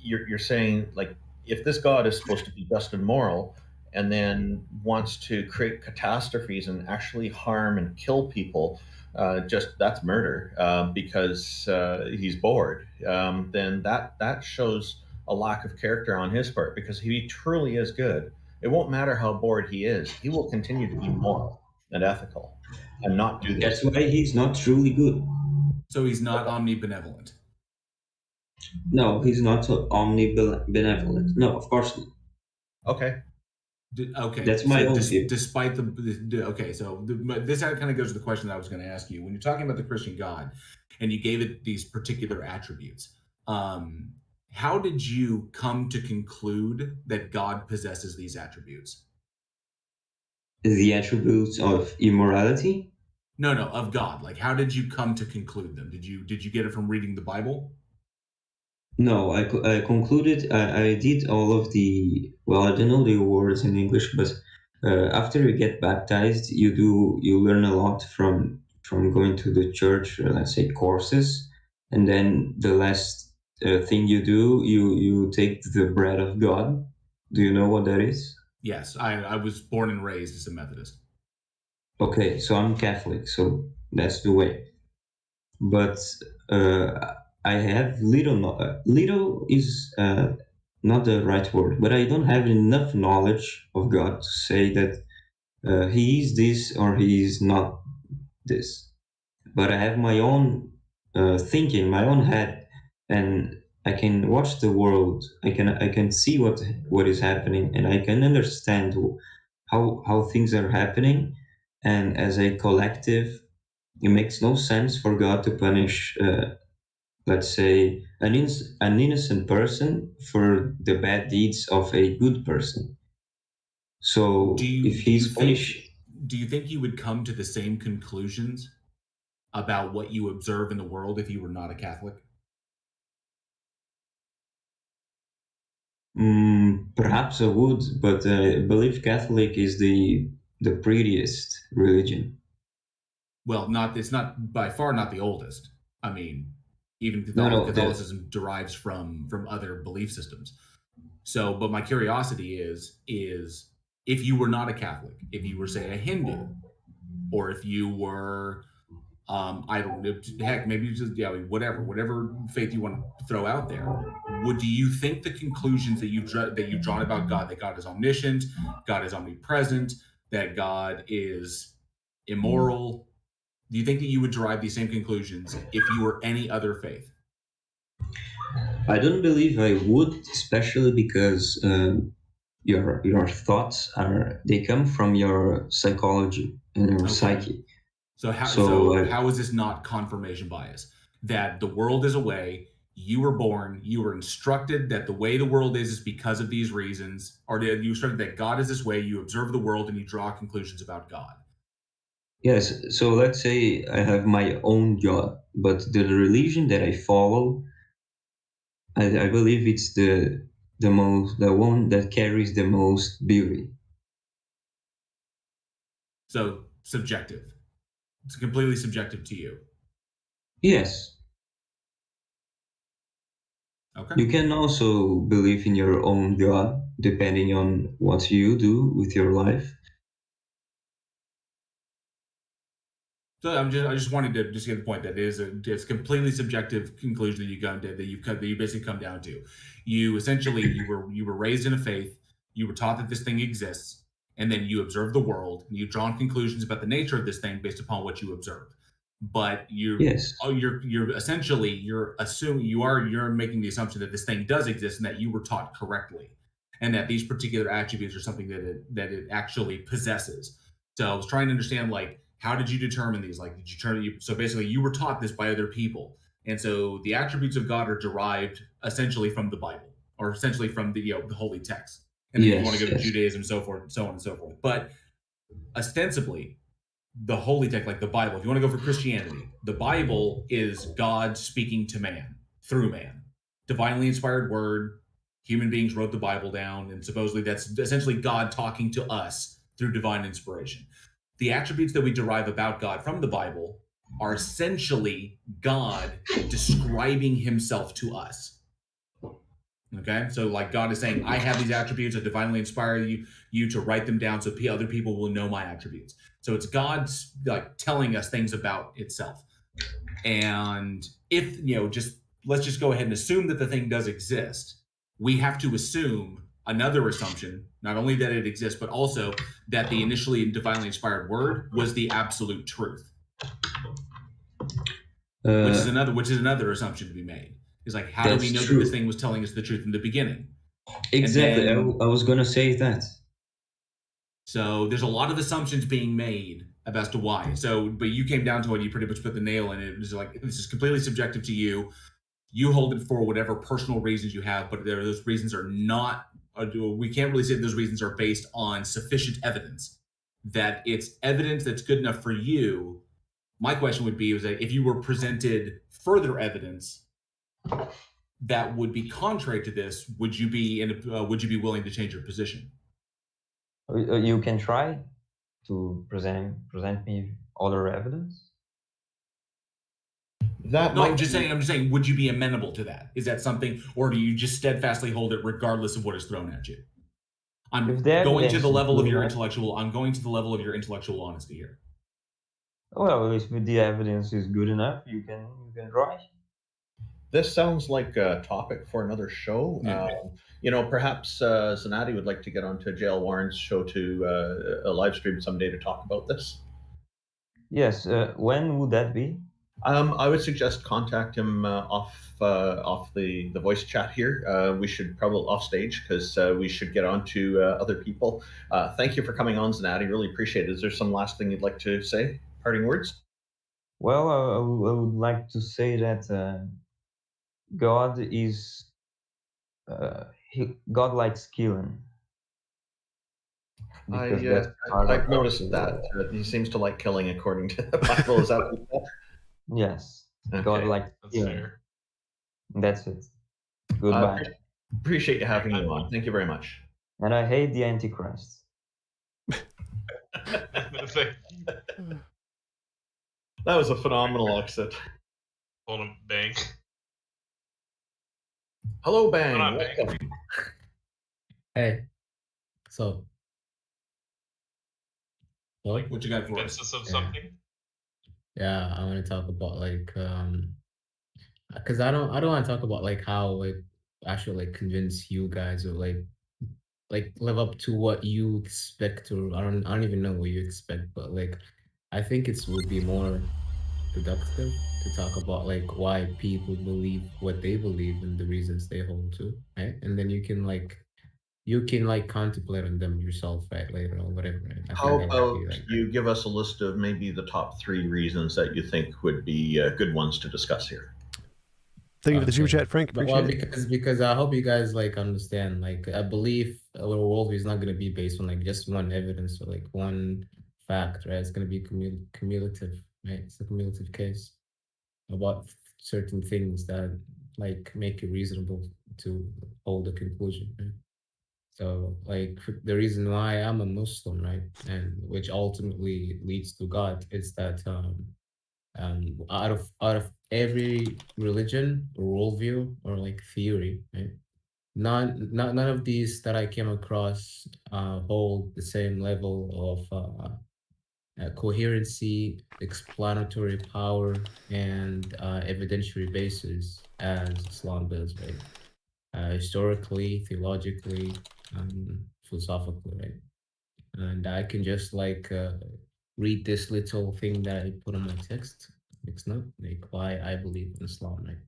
You're saying, like, if this God is supposed to be just and moral and then wants to create catastrophes and actually harm and kill people, that's murder because he's bored, then that shows a lack of character on his part, because if he truly is good, it won't matter how bored he is, he will continue to be moral and ethical and not do this.
That's why he's not truly good.
So he's not omnibenevolent.
No, he's not omnibenevolent. No, of course not.
Okay.
Okay,
That's my own view.
Despite okay, so this kind of goes to the question that I was going to ask you. When you're talking about the Christian God, and you gave it these particular attributes, how did you come to conclude that God possesses these attributes?
The attributes of immorality?
No, of God. Like, how did you come to conclude them? Did you get it from reading the Bible?
No, I concluded, I did all of the, well, I don't know the words in English, but after you get baptized, you learn a lot from going to the church, let's say courses, and then the last thing you do, you take the bread of God. Do you know what that is?
Yes, I was born and raised as a Methodist.
Okay, so I'm Catholic, so that's the way. But I have little is not the right word, but I don't have enough knowledge of God to say that he is this or he is not this. But I have my own thinking, my own head, and I can watch the world. I can see what is happening, and I can understand how things are happening. And as a collective, it makes no sense for God to punish, let's say, an innocent person for the bad deeds of a good person. So if he's punished,
do you think you would come to the same conclusions about what you observe in the world if you were not a Catholic?
Perhaps I would, but I believe Catholic is the prettiest religion.
Well, it's not by far not the oldest. I mean, even Catholicism derives from other belief systems. So, but my curiosity is if you were not a Catholic, if you were, say, a Hindu, or if you were, I don't know, heck, maybe just whatever faith you want to throw out there. Do you think the conclusions that you've drawn about God, that God is omniscient, God is omnipresent, that God is immoral, do you think that you would derive these same conclusions if you were any other faith?
I don't believe I would, especially because your thoughts they come from your psychology and your
Okay.
psyche.
So how
So,
how is this not confirmation bias? That the world is a way, you were born, you were instructed that the way the world is because of these reasons, or you were instructed that God is this way, you observe the world and you draw conclusions about God.
yes, so let's say I have my own God, but the religion that I follow, I believe it's the one that carries the most beauty.
So subjective. It's completely subjective to you.
Yes.
Okay.
You can also believe in your own God, depending on what you do with your life.
So I just wanted to just get the point that it's a completely subjective conclusion that you basically come down to. You essentially you were raised in a faith, you were taught that this thing exists, and then you observe the world and you've drawn conclusions about the nature of this thing based upon what you observe. But you're essentially you're assuming you're making the assumption that this thing does exist and that you were taught correctly, and that these particular attributes are something that it actually possesses. So I was trying to understand, like, how did you determine these? Like, did you so basically you were taught this by other people, and so the attributes of God are derived essentially from the Bible, or essentially from the the holy text. And then if you want to go to Judaism, so forth, so on and so forth. But ostensibly, the holy text, like the Bible, if you want to go for Christianity, the Bible is God speaking to man through man, divinely inspired word. Human beings wrote the Bible down, and supposedly that's essentially God talking to us through divine inspiration. The attributes that we derive about God from the Bible are essentially God describing himself to us. Okay, so like God is saying, I have these attributes, I divinely inspire you to write them down so other people will know my attributes. So it's God's like telling us things about itself. And if let's just go ahead and assume that the thing does exist, we have to assume another assumption, not only that it exists, but also that the initially divinely inspired word was the absolute truth. Which is another assumption to be made. Is like, how do we know that this thing was telling us the truth in the beginning?
Exactly. I was gonna say that.
So there's a lot of assumptions being made as to why. So, but you came down to it, you pretty much put the nail in it. It was like, this is completely subjective to you. You hold it for whatever personal reasons you have, but those reasons are not, we can't really say those reasons are based on sufficient evidence, that it's evidence that's good enough for you. My question would be, is that if you were presented further evidence that would be contrary to this, would you be willing to change your position?
You can try to present me other evidence.
I'm just saying, would you be amenable to that? Is that something, or do you just steadfastly hold it regardless of what is thrown at you? I'm going to the level of your intellectual honesty here.
Well, if the evidence is good enough, you can try.
This sounds like a topic for another show. Perhaps Zanatti would like to get onto Jail Warren's show to a live stream someday to talk about this.
Yes. When would that be?
I would suggest contact him off the voice chat here. We should probably off stage because we should get on to other people. Thank you for coming on, Zanatti. Really appreciate it. Is there some last thing you'd like to say? Parting words?
Well, I would like to say that God is God likes killing.
I've noticed that he seems to like killing according to the Bible. Is that what you said?
Yes.
Okay.
God likes killing.
Fair.
That's it. Goodbye.
Appreciate you having me on. Thank you very much.
And I hate the Antichrist.
That was a phenomenal exit.
Hold on, Bang.
Hello, Bang.
Hold on, Bang.
Hey. So.
What you got for
Convince us of something?
Yeah, I want to talk about because I don't want to talk about how I should convince you guys or live up to what you expect, or I don't even know what you expect, but I think it would be more productive to talk about why people believe what they believe and the reasons they hold to, right? And then you can you can like contemplate on them yourself, right, later or whatever. Right? I
How
think that would
about
be like
you give us a list of maybe the top 3 reasons that you think would be good ones to discuss here?
Thank you for the super
Okay.
chat, Frank.
But,
Appreciate it.
because I hope you guys like understand. Like I believe our worldview is not going to be based on like just one evidence or like one fact, right? It's going to be cumulative, right? It's a cumulative case about certain things that like make it reasonable to hold a conclusion, right? So like the reason why I'm a Muslim, right, and which ultimately leads to God, is that out of every religion or worldview or like theory, right, none of these that I came across hold the same level of coherency, explanatory power, and evidentiary basis as Islam does, right? Historically, theologically, philosophically, right? And I can just like read this little thing that I put on my text. It's not like why I believe in Islam, right?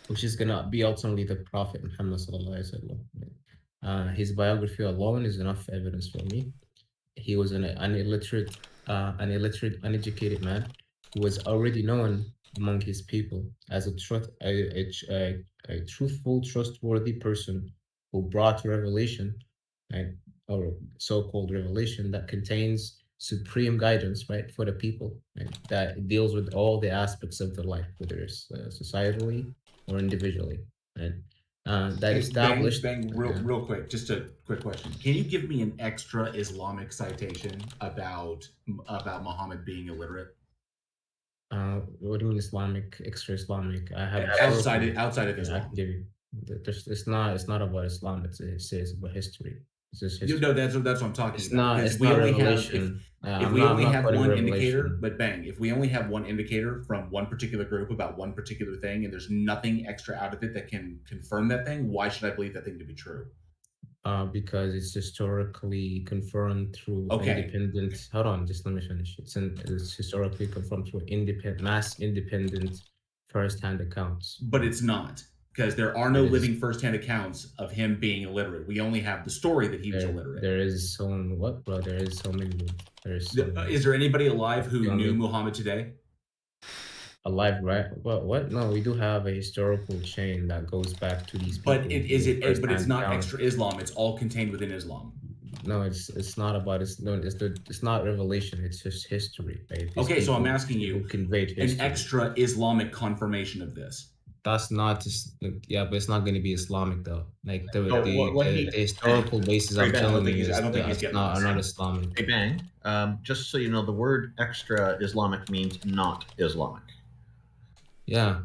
Which is gonna be ultimately the Prophet Muhammad sallallahu alaihi wasallam. Right? His biography alone is enough evidence for me. He was an illiterate, uneducated man who was already known among his people as a truthful, trustworthy person who brought revelation, right, or so-called revelation that contains supreme guidance, right, for the people, right, that deals with all the aspects of their life, whether it's societally or individually, right. That
Hey,
established.
Bang, real quick, just a quick question. Can you give me an extra Islamic citation about Muhammad being illiterate?
What do you mean Islamic, extra Islamic? I have
outside
historical-
outside of
yeah, I
Islam.
can give you. It's not about Islam. It's about history. It's just history.
No, that's what I'm talking
It's
about.
not.
Because
It's
we
not
only
revelation.
if we only have
quoting
one
revelation.
indicator, but bang, if we only have one indicator from one particular group about one particular thing, and there's nothing extra out of it that can confirm that thing, why should I believe that thing to be true?
Because it's historically confirmed through independent. Hold on, just let me finish. It's historically confirmed through mass independent first-hand accounts.
But it's not, because there are no
It is.
living first-hand accounts of him being illiterate. We only have the story that he was illiterate.
There is someone. What, bro? There is so many. There's so many.
Is there anybody alive who knew Muhammad today?
Alive, right? What? No, we do have a historical chain that goes back to these people.
But it's not extra Islam. It's all contained within Islam.
No, it's not about it's not revelation. It's just history, right?
Okay, so I'm asking you,
who conveyed history.
An extra Islamic confirmation of this.
That's not just but it's not going to be Islamic though. Like the historical basis
Sorry,
I'm
Ben,
telling you
I don't think he's
is
getting
not
this.
Islamic.
Hey, Bang, just so you know, the word extra Islamic means not Islamic.
Yeah.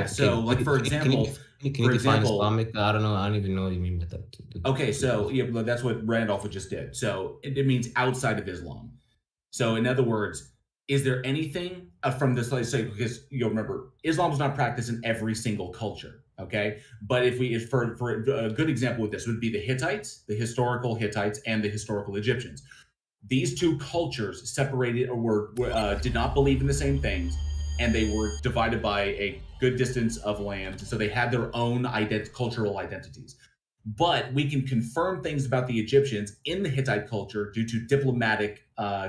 So like for example,
can you define Islamic? I don't know. I don't even know what you mean by that.
Okay, so yeah, that's what Randolph just did. So it means outside of Islam. So in other words, is there anything from this, let's say, because you'll remember, Islam is not practiced in every single culture, okay? But if for a good example with this would be the Hittites, the historical Hittites, and the historical Egyptians. These two cultures separated or did not believe in the same things, and they were divided by a good distance of land. So they had their own cultural identities. But we can confirm things about the Egyptians in the Hittite culture due to diplomatic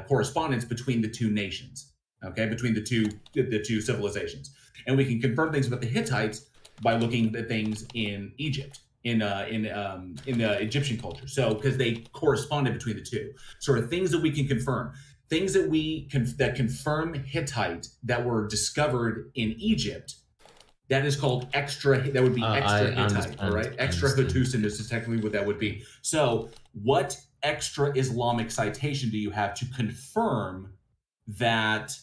correspondence between the two nations, okay, between the two civilizations. And we can confirm things about the Hittites by looking at things in Egypt, in the Egyptian culture. So because they corresponded between the two, sort of things that we can confirm. Things that confirm Hittite that were discovered in Egypt, that is called extra. That would be extra Hittite, all right? Extra Hattusin is technically what that would be. So, what extra Islamic citation do you have to confirm that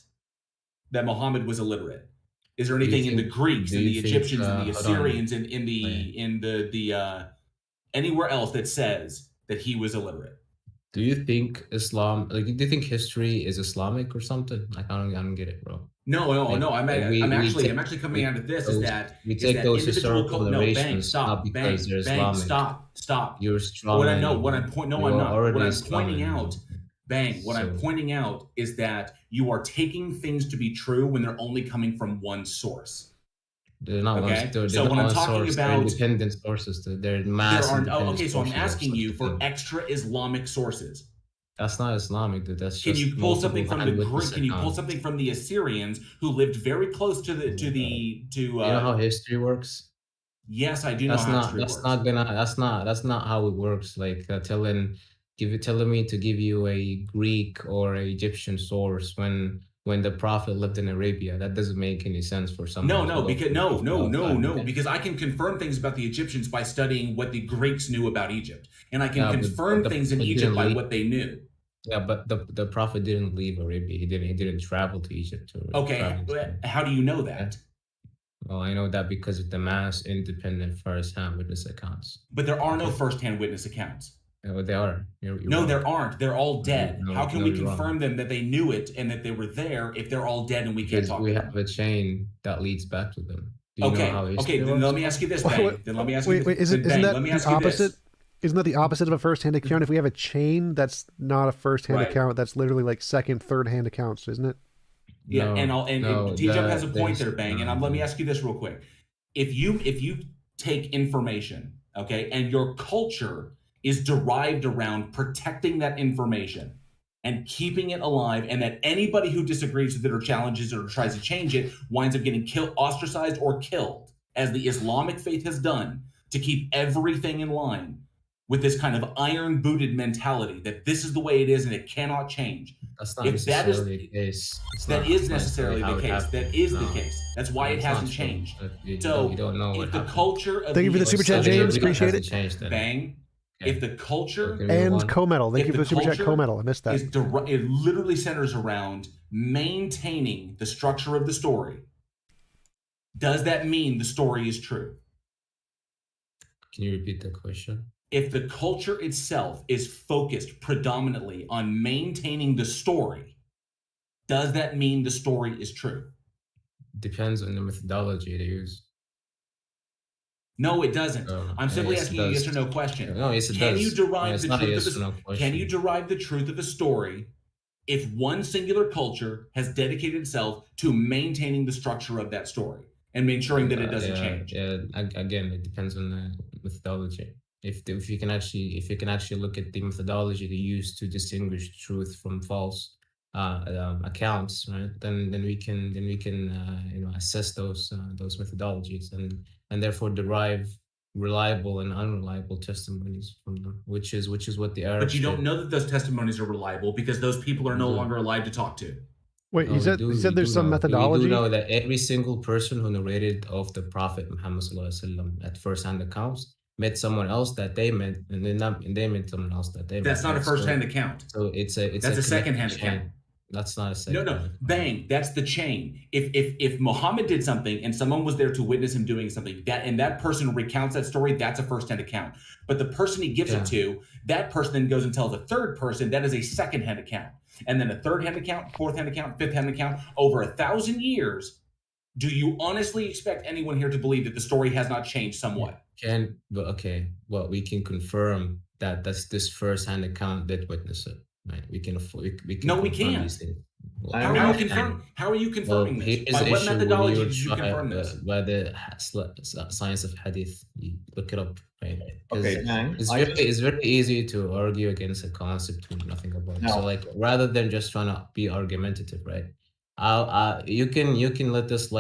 Muhammad was illiterate? Is there anything in the Greeks and the Egyptians and the Assyrians and in the anywhere else that says that he was illiterate?
Do you think Islam? Like, do you think history is Islamic or something? I don't get it, bro.
No. I'm actually coming out of this is that
we take those historical
narrations
not because they're Islamic.
Stop.
You're strong.
I'm pointing out is that you are taking things to be true when they're only coming from one source.
They're not one.
Okay,
They're
so
not
when I'm
one
talking
source. They're
about
independent sources. They're
there
mass
are
independent
okay, so I'm
sources of
asking
such
you
a
for
thing.
extra Islamic sources.
That's not Islamic, dude. That's
Can
just
you pull something
multiple
from the
hand witness
Greek? Can you pull
accounts.
something from the Assyrians who lived very close to the
You know how history works?
Yes, I do know how history works.
That's not how it works. Like telling me to give you a Greek or a Egyptian source when the prophet lived in Arabia. That doesn't make any sense for someone.
No, because I can confirm things about the Egyptians by studying what the Greeks knew about Egypt, and I can confirm things in Egypt by what they knew.
Yeah, but the prophet didn't leave Arabia. He didn't travel to Egypt.
Okay, how do you know that?
Well, I know that because of the mass independent first-hand witness accounts.
But there are no first-hand witness accounts.
No, they are. You're
no,
wrong.
there aren't. They're all dead. How can we
you're
confirm
wrong.
them that they knew it and that they were there if they're all dead and we can't
Because
talk
we
to them?
have a chain that leads back to them. Do you
Okay,
know how history
then
works?
let me ask you this, Bang. Then let me ask you
Wait,
this.
isn't that the opposite? Isn't that the opposite of a first-hand account? If we have a chain, that's not a first-hand
Right.
account. That's literally like second, third-hand accounts, isn't it?
Yeah, and TJump has a point there, Bang. And let me ask you this real quick: if you take information, okay, and your culture is derived around protecting that information and keeping it alive, and that anybody who disagrees with it or challenges it or tries to change it winds up getting killed, ostracized, or killed, as the Islamic faith has done to keep everything in line with this kind of iron-booted mentality that this is the way it is and it cannot change.
That's not necessarily the case.
That is necessarily the case. That is the case. That's why it hasn't changed. So
you don't know
if the culture of
Thank you for the super chat, James. Appreciate it.
Bang. If the culture
And co-medal. Thank you for the super chat, co-medal. I missed that.
it literally centers around maintaining the structure of the story. Does that mean the story is true?
Can you repeat the question?
If the culture itself is focused predominantly on maintaining the story, does that mean the story is true?
Depends on the methodology they use.
No, it doesn't. I'm simply
yes,
asking you a
it
yes or
does.
no question.
No, yes, it
Can
does.
you derive
It's
the
not a
truth
yes
of
or no
a Can
question.
you derive the truth of a story if one singular culture has dedicated itself to maintaining the structure of that story and ensuring that it doesn't change?
Yeah, again, it depends on the methodology. If you can actually look at the methodology they use to distinguish truth from false accounts, right? Then we can assess those methodologies and therefore derive reliable and unreliable testimonies from them, which is what the Arabs
But you don't
did.
know that those testimonies are reliable because those people are no longer alive to talk to.
Wait,
No,
you said there's some methodology?
We do know that every single person who narrated of the Prophet Muhammad ﷺ at first-hand accounts met someone else that they met, and they met someone else that they met.
That's not a first-hand account.
So it's a
second-hand
chain.
account.
That's not a second.
No, Bang. That's the chain. If Muhammad did something and someone was there to witness him doing something, that person recounts that story, that's a first-hand account. But the person he gives it to, that person then goes and tells a third person, that is a second-hand account. And then a third-hand account, fourth-hand account, fifth-hand account, over 1,000 years. Do you honestly expect anyone here to believe that the story has not changed somewhat?
Well, we can confirm that this first-hand account did witness it. Right? We can.
No, we
confirm
can't.
these things.
How are you confirming this? By what methodology did you confirm this?
By the science of hadith. You look it up. Right?
Okay,
It's very easy to argue against a concept we know nothing about.
No.
So like rather than just trying to be argumentative, right? You can let this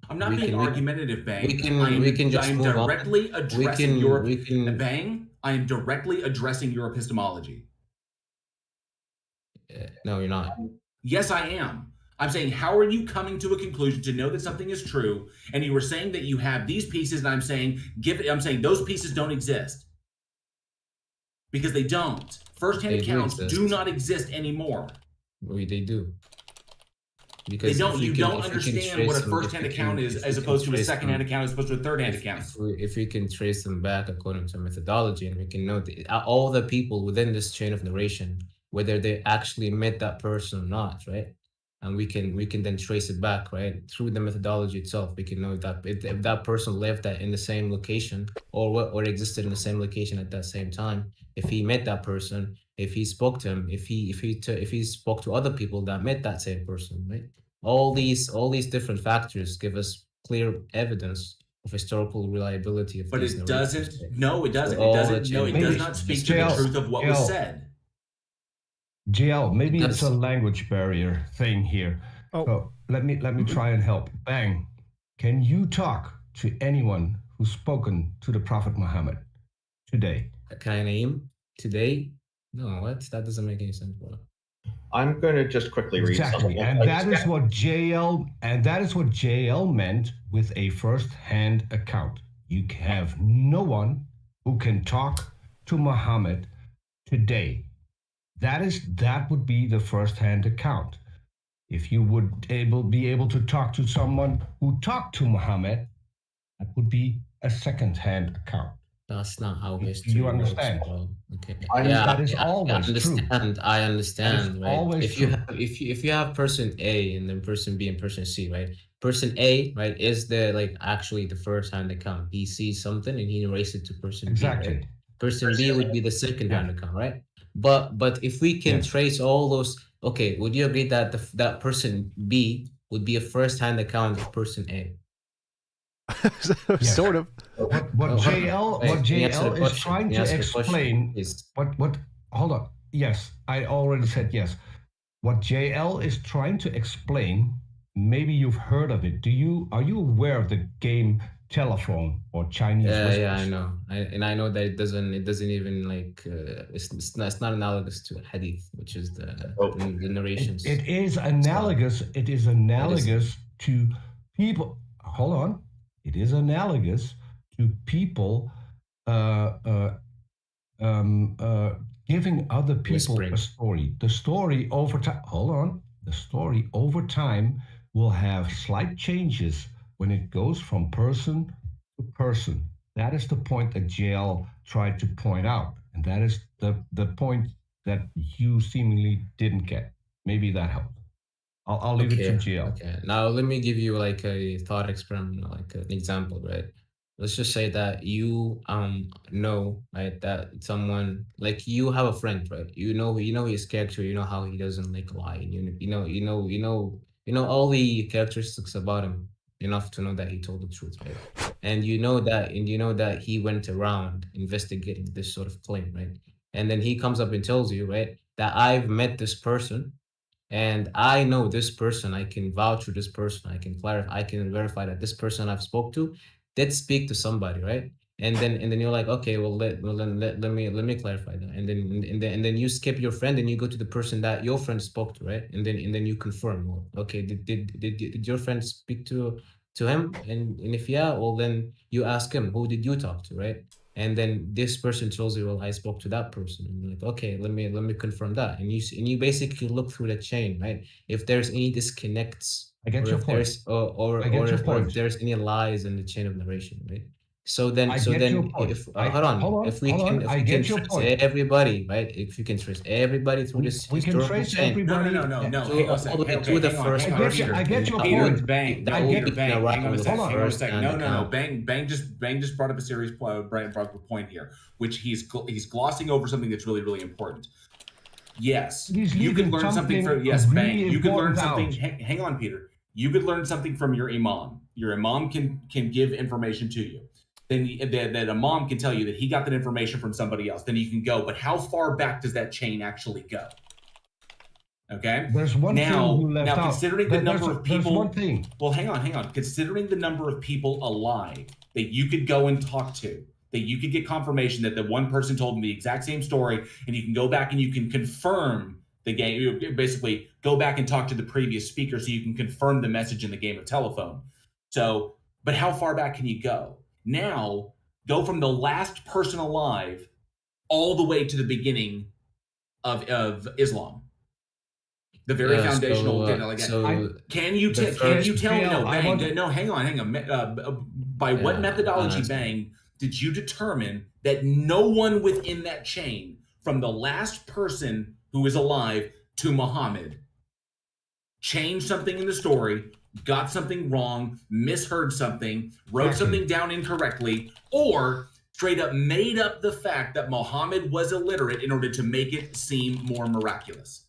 I'm not being argumentative, Bang.
We can just
I'm
move on.
directly addressing Bang. I am directly addressing your epistemology.
No, you're not.
Yes, I am. I'm saying, how are you coming to a conclusion to know that something is true? And you were saying that you have these pieces, and I'm saying those pieces don't exist because they don't. First-hand accounts do not exist anymore.
They do.
Because you don't understand what a first-hand account is as opposed to a second-hand account as opposed to a third-hand account.
If we can trace them back according to methodology, and we can know all the people within this chain of narration, whether they actually met that person or not, right? And we can then trace it back, right, through the methodology itself. We can know that if that person lived in the same location or existed in the same location at that same time, if he met that person, if he spoke to him, if he spoke to other people that met that same person, right? all these different factors give us clear evidence of historical reliability of
But
these
it
narrations.
doesn't. No, it doesn't. It
all
doesn't.
the
No, it
chain
does
of
not speak to
history.
the
JL,
truth of what was
JL.
said.
JL, maybe
It
it's a
does.
language barrier thing here.
Oh.
So let me try and help. Bang. Can you talk to anyone who's spoken to the Prophet Muhammad today?
Can I name today? No, what? That doesn't make any sense, bro.
I'm going to just quickly read
Exactly,
something.
and that is what JL meant with a first-hand account. You have no one who can talk to Muhammad today. That would be the first-hand account. If you would be able to talk to someone who talked to Muhammad, that would be a second-hand account.
That's not how
Do
history
you understand?
works, bro. Okay.
That is always true.
I understand, right?
Always
If you
true.
have if you have person A and then person B and person C, right? Person A, right, is actually the first hand account. He sees something and he narrates it to person B, right?
Exactly.
Person B would be the second hand account, right? But if we can trace all those, okay, would you agree that that person B would be a first hand account of person A?
Sort of.
What JL is trying to explain. Hold on. Yes, I already said yes. What JL is trying to explain. Maybe you've heard of it. Are you aware of the game Telephone or Chinese Whispers?
Yeah, I know. I know that it doesn't even it's not analogous to hadith, which is the narrations.
It is analogous. It is analogous to people. Hold on. It is analogous to people giving other people a story. The story over time. Hold on. The story over time will have slight changes when it goes from person to person. That is the point that JL tried to point out, and that is the point that you seemingly didn't get. Maybe that helped. I'll leave it to JL.
Okay. Now let me give you like a thought experiment, like an example, right? Let's just say that you know, right, that someone, like, you have a friend, right? You know his character, you know how he doesn't like lie, and you know all the characteristics about him enough to know that he told the truth, right? And you know that he went around investigating this sort of claim, right? And then he comes up and tells you, right, that I've met this person and I know this person, I can vouch for this person, I can clarify, I can verify that this person I've spoke to did speak to somebody, right? And then you're like, okay, well let me clarify that. And then you skip your friend and you go to the person that your friend spoke to, right? And then you confirm, well, okay, did your friend speak to him? And if yeah, well then you ask him, who did you talk to, right? And then this person tells you, well, I spoke to that person. And you're like, okay, let me confirm that. And you basically look through the chain, right? If there's any disconnects,
I get your point.
or if there's any lies in the chain of narration, right? So then if if we can trace everybody, right? If you can trace everybody through this historical chain,
No. Hang on a second.
To the first person.
I get your
Peter,
point.
Bang.
That
Peter,
would be
Bang.
right
Hang on
with
a
the
second. Hang on a
first
second.
hand
No.
account.
Bang just brought up a serious point here, which he's glossing over something that's really, really important. Yes, you could learn something from Bang. You could learn something. Hang on, Peter. You could learn something from your imam. Your imam can give information to you. Then that imam can tell you that he got that information from somebody else. Then you can go. But how far back does that chain actually go? Okay.
There's one thing you left out.
Now, considering the number of people.
There's one thing.
Well, hang on. Considering the number of people alive that you could go and talk to, that you could get confirmation that the one person told them the exact same story, and you can go back and you can confirm the game. You basically go back and talk to the previous speaker so you can confirm the message in the game of telephone. So, but how far back can you go? Now, go from the last person alive all the way to the beginning of Islam. The very foundational. Can you tell? No, hang on. By what methodology, Bang, did you determine that no one within that chain, from the last person who is alive to Muhammad, changed something in the story, got something wrong, misheard something, wrote something down incorrectly, or straight up made up the fact that Muhammad was illiterate in order to make it seem more miraculous?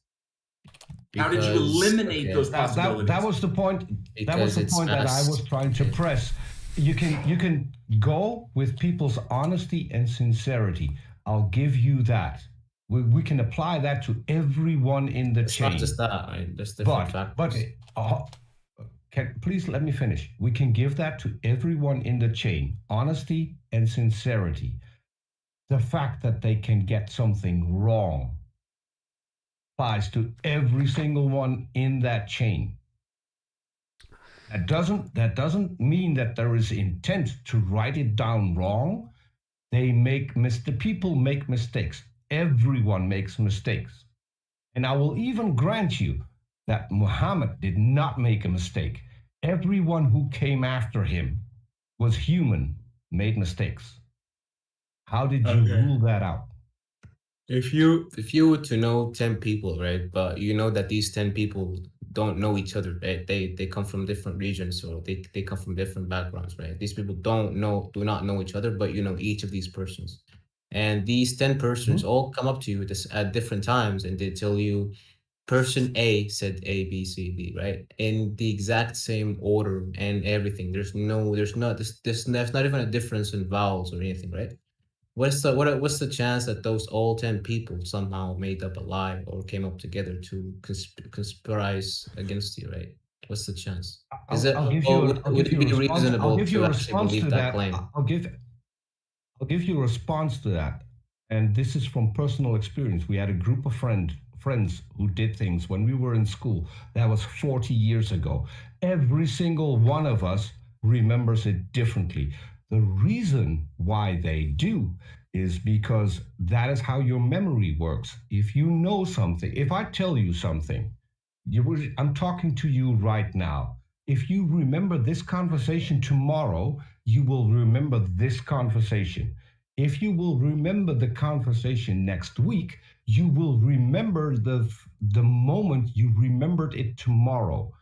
How did you
Because
eliminate
okay,
those possibilities?
That was the point. That was
because
the
it's
point that I was
mass.
trying to press. You can go with people's honesty and sincerity. I'll give you that. We can apply that to everyone in the
It's
chain.
not just that, right? There's different
But
factors.
please let me finish. We can give that to everyone in the chain. Honesty and sincerity. The fact that they can get something wrong applies to every single one in that chain. That doesn't mean that there is intent to write it down wrong. The people make mistakes. Everyone makes mistakes. And I will even grant you that Muhammad did not make a mistake. Everyone who came after him was human, made mistakes. How did you rule that out?
If you were to know 10 people, right, but you know that these 10 people don't know each other, right? They come from different regions, or they come from different backgrounds, right? These people do not know each other, but you know each of these persons. And these 10 persons all come up to you at different times, and they tell you person A said A, B, C, D, right? In the exact same order and everything. There's not even a difference in vowels or anything, right? What's the chance that those all 10 people somehow made up a lie or came up together to conspirize against you, right? What's the chance?
I'll give you
Would it be reasonable to actually
response
believe
to
that
that.
claim?
I'll give you a response to that. And this is from personal experience. We had a group of friends who did things when we were in school. That was 40 years ago. Every single one of us remembers it differently. The reason why they do is because that is how your memory works. If you know something, if I tell you something, I'm talking to you right now. If you remember this conversation tomorrow, you will remember this conversation. If you will remember the conversation next week, you will remember the moment you remembered it tomorrow.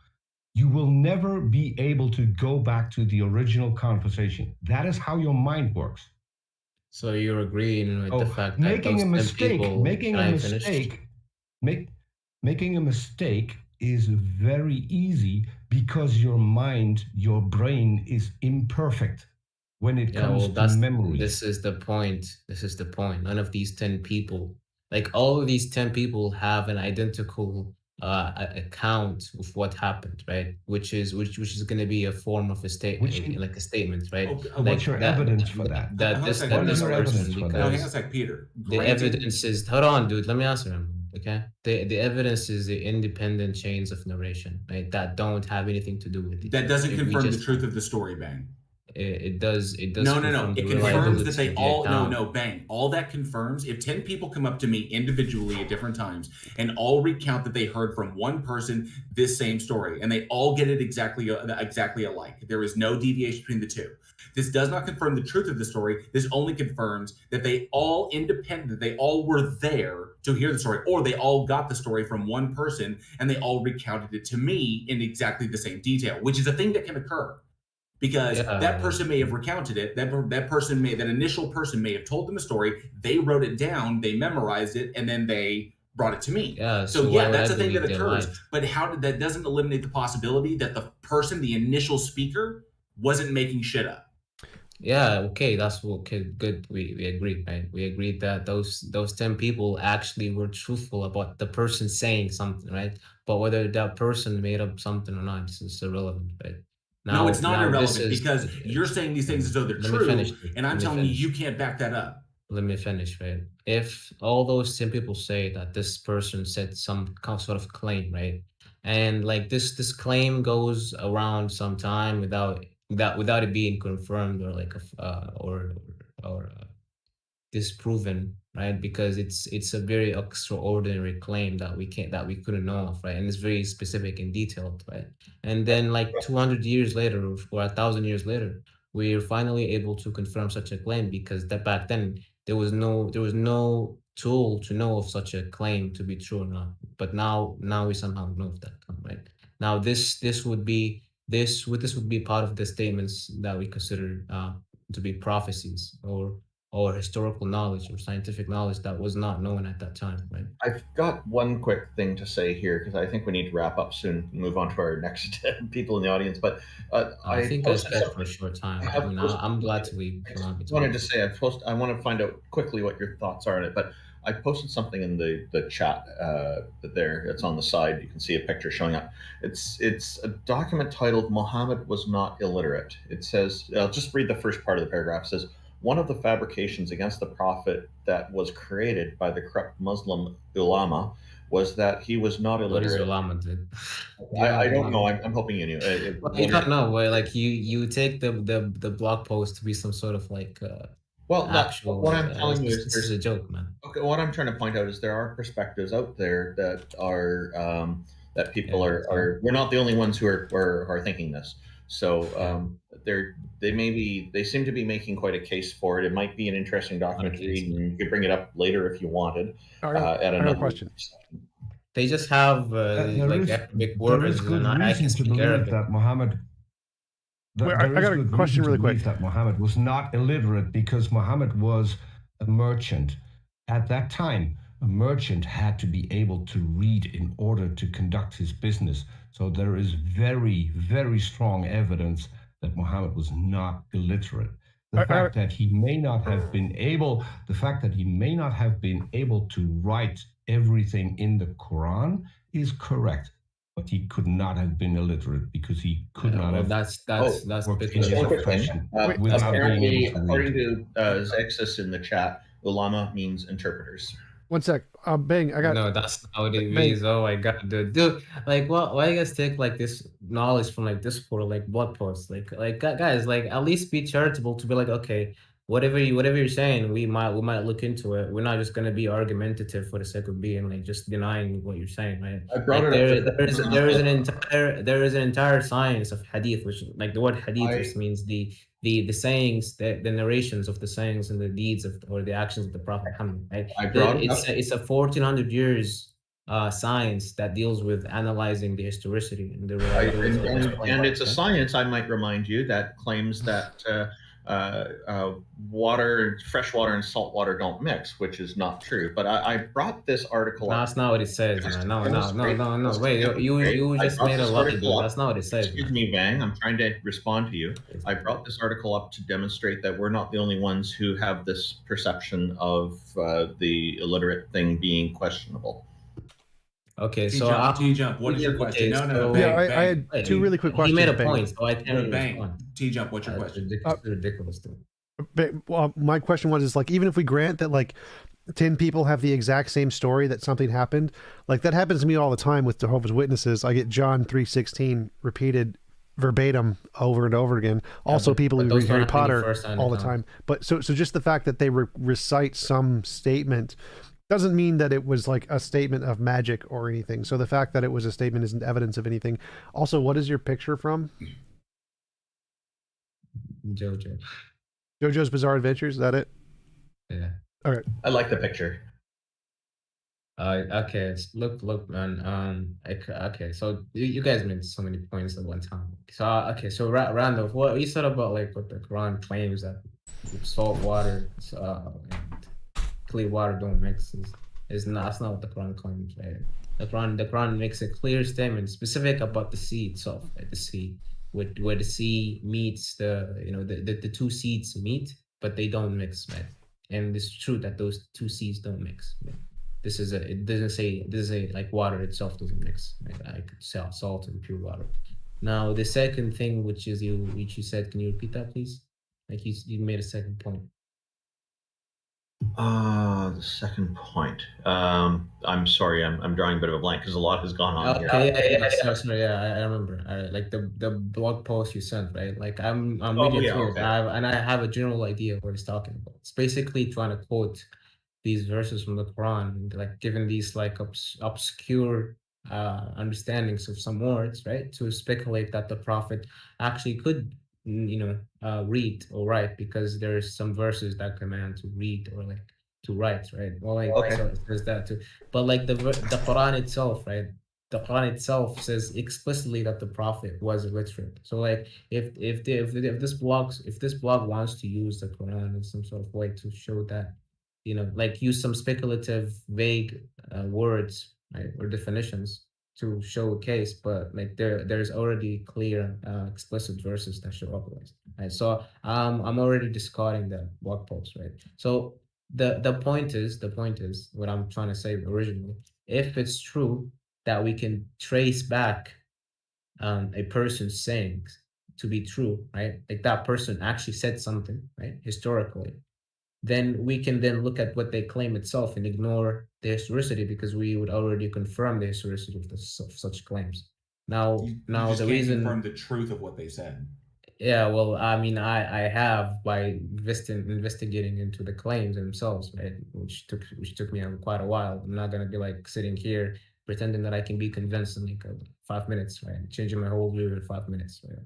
You will never be able to go back to the original conversation. That is how your mind works.
So you're agreeing with the fact that
Making
those
a
10
mistake,
people.
making
Can
a
I finish?
mistake, making a mistake is very easy because your mind, your brain is imperfect when it
Yeah,
comes
well,
to memory.
this is the point. This is the point. None of these 10 people, like all of these 10 people, have an identical account of what happened, right? Which is going to be a form of a statement, like a statement, right?
What's your evidence for that?
That
What
this
is
that this
your
person,
evidence for that?
No, hang on a
because
sec, Peter.
the
Granted,
evidence is, hold on, dude, let me answer him. Okay, the evidence is the independent chains of narration, right? That don't have anything to do with each
that
other.
doesn't
If we
confirm the
just
truth of the story, Bang.
it does
No.
confirm the
It confirms that
reliability
they
of the
all
account.
Bang. All that confirms if 10 people come up to me individually at different times and all recount that they heard from one person this same story, and they all get it exactly alike. There is no deviation between the two. This does not confirm the truth of the story. This only confirms that they all they all were there to hear the story, or they all got the story from one person and they all recounted it to me in exactly the same detail, which is a thing that can occur. Because that person may have recounted it. That initial person may have told them a story. They wrote it down, they memorized it, and then they brought it to me.
Yeah.
So
why would
that's
I
a thing that
believe they
occurs.
lied?
But that doesn't eliminate the possibility that the person, the initial speaker, wasn't making shit up.
Yeah, okay, okay, good. We agreed, right? We agreed that those 10 people actually were truthful about the person saying something, right? But whether that person made up something or not is irrelevant, right?
No, it's not
this
irrelevant
is
because you're saying these things as though they're
let me
true,
finish.
and I'm
Let me
telling
finish.
you can't back that up.
Let me finish, right? If all those 10 people say that this person said some sort of claim, right? And like this claim goes around some time without it being confirmed or like or disproven, right? Because it's a very extraordinary claim that we couldn't know of, right? And it's very specific and detailed, right? And then like 200 years later or 1,000 years later, we're finally able to confirm such a claim because that back then there was no tool to know if such a claim to be true or not. But now we somehow know of that, right? Now this would be part of the statements that we consider to be prophecies or historical knowledge or scientific knowledge that was not known at that time, right?
I've got one quick thing to say here because I think we need to wrap up soon and move on to our next people in the audience. But
I think I spoke for a short time. I mean, I'm glad to leave.
I wanted to say I want to find out quickly what your thoughts are on it, but I posted something in the chat there. It's on the side. You can see a picture showing up. It's a document titled "Muhammad was not illiterate." It says, I'll just read the first part of the paragraph. It says, one of the fabrications against the prophet that was created by the corrupt Muslim ulama was that he was not illiterate.
What is ulama did?
I don't know. I'm hoping you knew.
You don't know. Well, like you take the blog post to be some sort of like actual.
What I'm telling you is
this is a joke, man.
Okay, what I'm trying to point out is there are perspectives out there that are that people are. We're not the only ones who are thinking this. So they seem to be making quite a case for it. It might be an interesting document to read, and you could bring it up later if you wanted. At another
question.
They just have like Arabic words.
There is good
and I
reason
can
to
speak
believe
Arabic.
that Muhammad.
Wait, I got a question really quick.
That Muhammad was not illiterate because Muhammad was a merchant. At that time, a merchant had to be able to read in order to conduct his business. So there is very, very strong evidence that Muhammad was not illiterate. The fact that he may not have been able to write everything in the Quran is correct. But he could not have been illiterate because he could not have.
That's
Without being able to according to Zexus in the chat, ulama means interpreters.
One sec. Bang, I got.
No, that's not what it means. Oh my god, dude. Like, why you guys take like this knowledge from like Discord, like blog posts? Like guys, like at least be charitable to be like, okay, whatever you're saying, we might look into it. We're not just gonna be argumentative for the sake of being like just denying what you're saying, right? There is an entire science of hadith, which like the word hadith just means the sayings, the narrations of the sayings and the deeds or the actions of the Prophet Muhammad. Right? It's a 1400 years science that deals with analyzing the historicity and the reliability.
And it's a science, I might remind you, that claims that fresh water and salt water don't mix, which is not true. But I brought this article up.
That's not what it says, man. No. Wait, you just made a lie. That's not what it says.
Excuse me, Vang. I'm trying to respond to you. I brought this article up to demonstrate that we're not the only ones who have this perception of the illiterate thing being questionable.
Okay,
so TJump, what is your question?
I had two really quick questions.
He made a point, so I can't
respond. TJump, what's your question?
Ridiculous, dude.
Well, my question was like, even if we grant that like 10 people have the exact same story that something happened, like that happens to me all the time with Jehovah's Witnesses. I get John 3:16 repeated verbatim over and over again. Also, people who read Harry Potter all the time. But so just the fact that they recite some statement doesn't mean that it was like a statement of magic or anything. So the fact that it was a statement isn't evidence of anything. Also, what is your picture from? JoJo's Bizarre Adventures, is that it?
Yeah.
All right.
I like the picture.
Okay, look, man. Okay, so you guys made so many points at one time. So okay, so Randolph, what you said about like what the Quran claims that salt water and clear water don't mix is not. That's not what the Quran claims, right? The Quran makes a clear statement specific about the sea itself, right? The sea, where the sea meets the two seas meet, but they don't mix, right? And it's true that those two seas don't mix. Right? It doesn't say like water itself doesn't mix, right? Like salt and pure water. Now the second thing, which you said, can you repeat that, please? Like you made a second point.
The second point. I'm sorry, I'm drawing a bit of a blank because a lot has gone on here.
Sorry, I remember. Like the blog post you sent, right? Like I'm reading through it, and I have a general idea of what he's talking about. It's basically trying to quote these verses from the Quran, like given these like obscure understandings of some words, right? To speculate that the Prophet actually could read or write, because there's some verses that command to read or like to write, right? Well, like so it says that too. But like the Quran itself, right, the Quran itself says explicitly that the Prophet was illiterate. So like if this blog wants to use the Quran in some sort of way to show that, like use some speculative, vague words, right, or definitions to show a case, but like there's already clear explicit verses that show otherwise, right? So I'm already discarding the blog post, right? So the point is what I'm trying to say originally, if it's true that we can trace back a person's sayings to be true, right, like that person actually said something, right, historically, then we can then look at what they claim itself and ignore the historicity, because we would already confirm the historicity of such claims. Now,
You
now
just
the
can't
reason,
confirm the truth of what they said.
yeah, well, I mean, I have by investigating into the claims themselves, right, which took me quite a while. I'm not gonna be like sitting here pretending that I can be convinced in like 5 minutes, right? Changing my whole view in 5 minutes, right?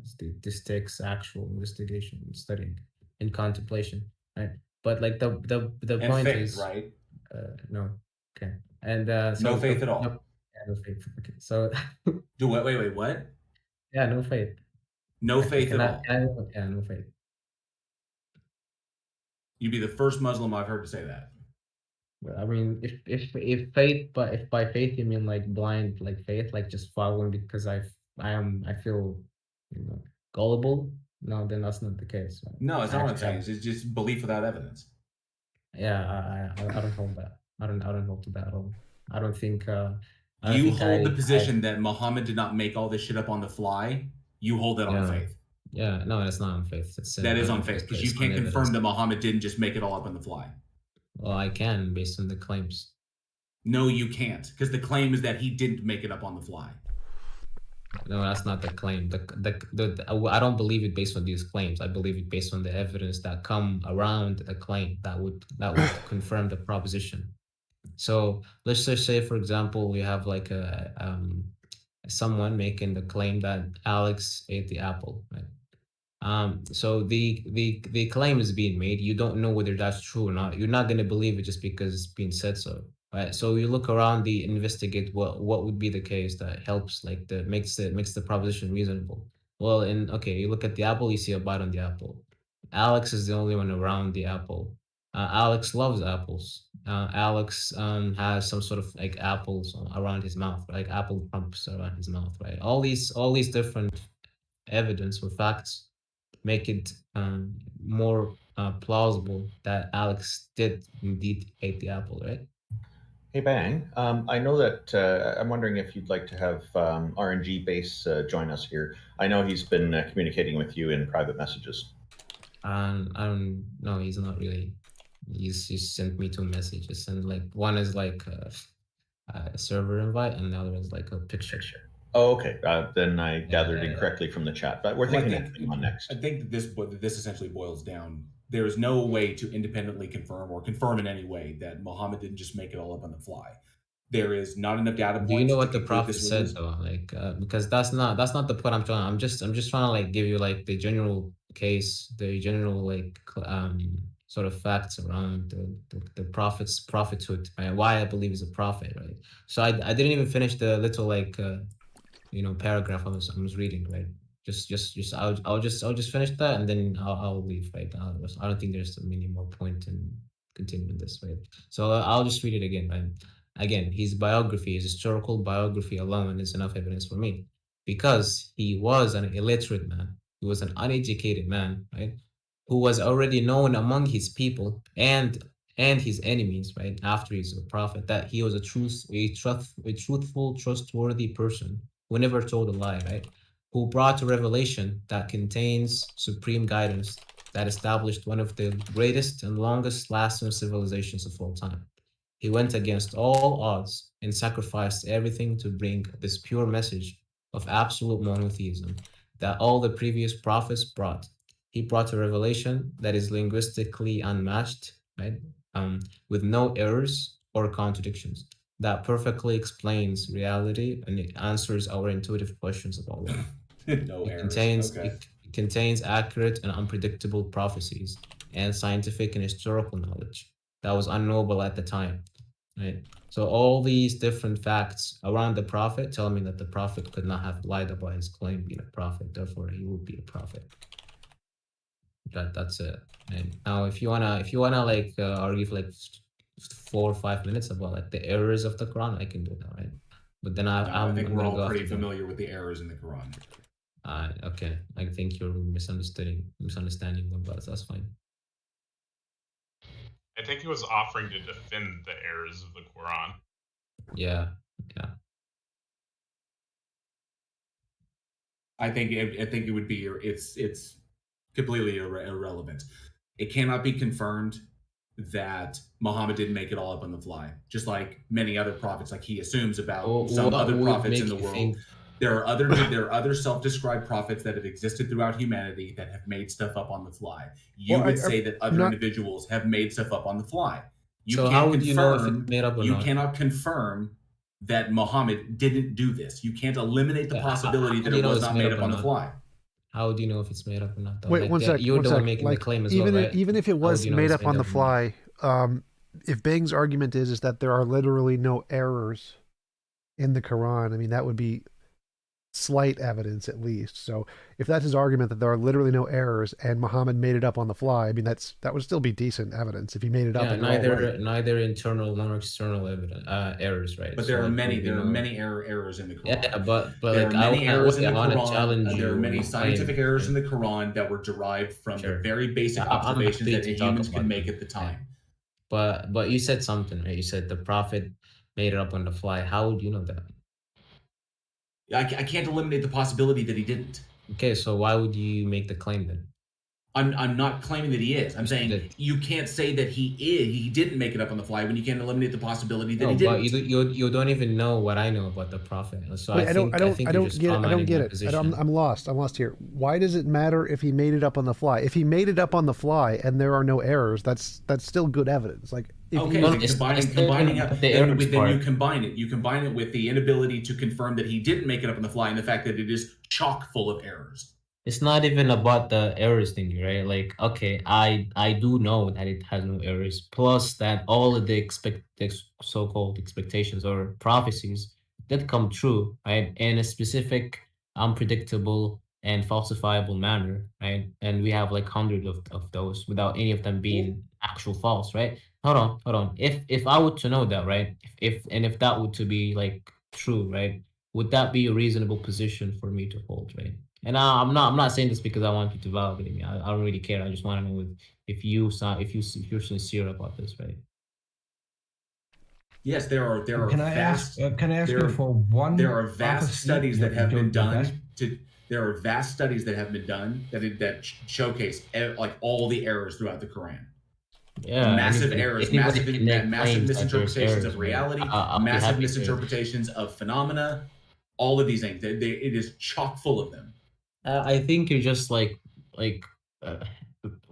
This takes actual investigation, and studying, and contemplation, right? But like the
And
point
faith,
is,
right?
no, okay, and
No faith at all.
no faith. Okay, so
Do what? Wait, what?
yeah, no faith.
No
Okay,
faith at all.
yeah, no faith.
You'd be the first Muslim I've heard to say that.
I mean, if faith, but if by faith you mean like blind, like faith, like just following because I feel, gullible. No, then that's not the case. Right?
No, it's not what I'm saying.
Actually,
It's just belief without evidence.
yeah, I don't hold that. I don't hold to that at all. I don't think.
You hold the position that Muhammad did not make all this shit up on the fly. You hold that on faith.
Yeah, no, it's not on faith.
That is on faith, because you can't confirm that Muhammad didn't just make it all up on the fly.
Well, I can based on the claims.
No, you can't, because the claim is that he didn't make it up on the fly.
No, that's not the claim. I don't believe it based on these claims. I believe it based on the evidence that come around the claim that would confirm the proposition. So let's just say, for example, we have like someone making the claim that Alex ate the apple, right? So the claim is being made. You don't know whether that's true or not. You're not going to believe it just because it's being said so, right? So you look around, investigate what would be the case that helps, like makes the proposition reasonable. Well, you look at the apple, you see a bite on the apple. Alex is the only one around the apple. Alex loves apples. Alex has some sort of like apples around his mouth, like apple clumps around his mouth, right? All these different evidence or facts make it more plausible that Alex did indeed eat the apple, right?
Hey, Bang. I know that I'm wondering if you'd like to have RNG Base join us here. I know he's been communicating with you in private messages.
I don't know. He's not really. He's sent me two messages, and like one is like a server invite, and the other is like a picture.
Oh, okay. Then I gathered incorrectly from the chat, but we're thinking of him on next.
I think that this essentially boils down. There is no way to independently confirm or confirm in any way that Muhammad didn't just make it all up on the fly. There is not enough data points.
Do you know what the prophet said though? Like, because that's not the point I'm trying. I'm just trying to like give you like the general case, the general like sort of facts around the prophet's prophethood, right? Why I believe he's a prophet, right? So I didn't even finish the little like paragraph I was reading, right? I'll just finish that and then I'll leave, right? I don't think there's any more point in continuing this, right? So I'll just read it again, right? Again, his biography, his historical biography alone is enough evidence for me, because he was an illiterate man. He was an uneducated man, right? Who was already known among his people and his enemies, right? After he's a prophet, that he was a truthful, trustworthy person who never told a lie, right? Who brought a revelation that contains supreme guidance that established one of the greatest and longest lasting civilizations of all time. He went against all odds and sacrificed everything to bring this pure message of absolute monotheism that all the previous prophets brought. He brought a revelation that is linguistically unmatched, right? With no errors or contradictions, that perfectly explains reality and it answers our intuitive questions about life. It contains accurate and unpredictable prophecies and scientific and historical knowledge that was unknowable at the time. right? So all these different facts around the prophet tell me that the prophet could not have lied about his claim being a prophet. Therefore, he would be a prophet. That's it. And now, if you wanna like argue for like 4 or 5 minutes about like the errors of the Quran, I can do that, right? But then
I
I'm
think we're
gonna
all
go
pretty
after them.
familiar with the errors in the Quran.
Okay, I think you're misunderstanding them, but that's fine.
I think he was offering to defend the errors of the Quran.
Yeah.
I think it would be it's completely irrelevant. It cannot be confirmed that Muhammad didn't make it all up on the fly, just like many other prophets. Like he assumes about some
What
other
would
prophets
make
in the
you
world.
think-
There are other self-described prophets that have existed throughout humanity that have made stuff up on the fly. You
Well,
would
I-
say that other
not-
individuals have made stuff up on the fly. You
So
can't
how would you know if
confirm-
it's made up or
you
not?
cannot confirm that Muhammad didn't do this. You can't eliminate the
Yeah,
possibility
how
that
do you
it
know
was
it's
not
made
made
up
up
or
on the
not?
fly.
How do you know if it's made up or not? Though?
Wait,
Like,
one sec.
You're
one
the
sec.
one making
Like,
the claim as
even
well,
if,
right?
even if it
How
was
would you know
made
it's
up on the
or not?
fly, if Bing's argument is that there are literally no errors in the Quran, I mean that would be slight evidence at least. So if that's his argument that there are literally no errors and Muhammad made it up on the fly, I mean that would still be decent evidence if he made it up.
Yeah,
and they're all right.
neither internal nor external evidence errors, right?
But
So,
there are
like,
many
we know-
many errors in the Quran.
Yeah, but
there
like
are many errors in the
I wanna
Quran.
challenge
There are
you
many
on your
scientific
claim,
errors
right?
in the Quran that were derived from the very basic
Yeah, I'm
observations
happy
that
to talk
humans
about
could make
them.
at the time.
But you said something, right? You said the prophet made it up on the fly. How would you know that?
I can't eliminate the possibility that he didn't.
Okay, so why would you make the claim then?
I'm not claiming that he is. I'm saying you can't say that he didn't make it up on the fly when you can't eliminate the possibility that
No,
he
but
didn't.
you don't even know what I know about the prophet. So
Wait,
I think you're just
get it. I don't
strawmanning
get
my
it.
position.
I'm lost. I'm lost here. Why does it matter if he made it up on the fly? If he made it up on the fly and there are no errors, that's still good evidence. Like if
Okay,
he,
then combining it, then you combine it. You combine it with the inability to confirm that he didn't make it up on the fly, and the fact that it is chock full of errors.
It's not even about the errors thing, right? Like, okay, I do know that it has no errors. Plus, that all of the so-called expectations or prophecies that come true, right, in a specific, unpredictable, and falsifiable manner, right? And we have like hundreds of those without any of them being actual false, right? Hold on. If I were to know that, right? If that were to be like true, right? Would that be a reasonable position for me to hold, right? And I'm not saying this because I want you to validate me. I don't really care. I just want to know if you're sincere about this, right?
Yes, there are
Can I
vast.
ask? Can I ask
there
you
are-
for one?
There are vast
prophecy
studies that have been
don't
done.
best?
There are vast studies that have been done that showcase like all the errors throughout the Quran.
Yeah,
massive
anybody-
errors,
anybody
massive
can make
massive
claims that there's
misinterpretations
errors,
of
right?
reality,
I'll be
massive
happy to-
misinterpretations of phenomena. All of these things, it is chock full of them.
I think you're just like uh,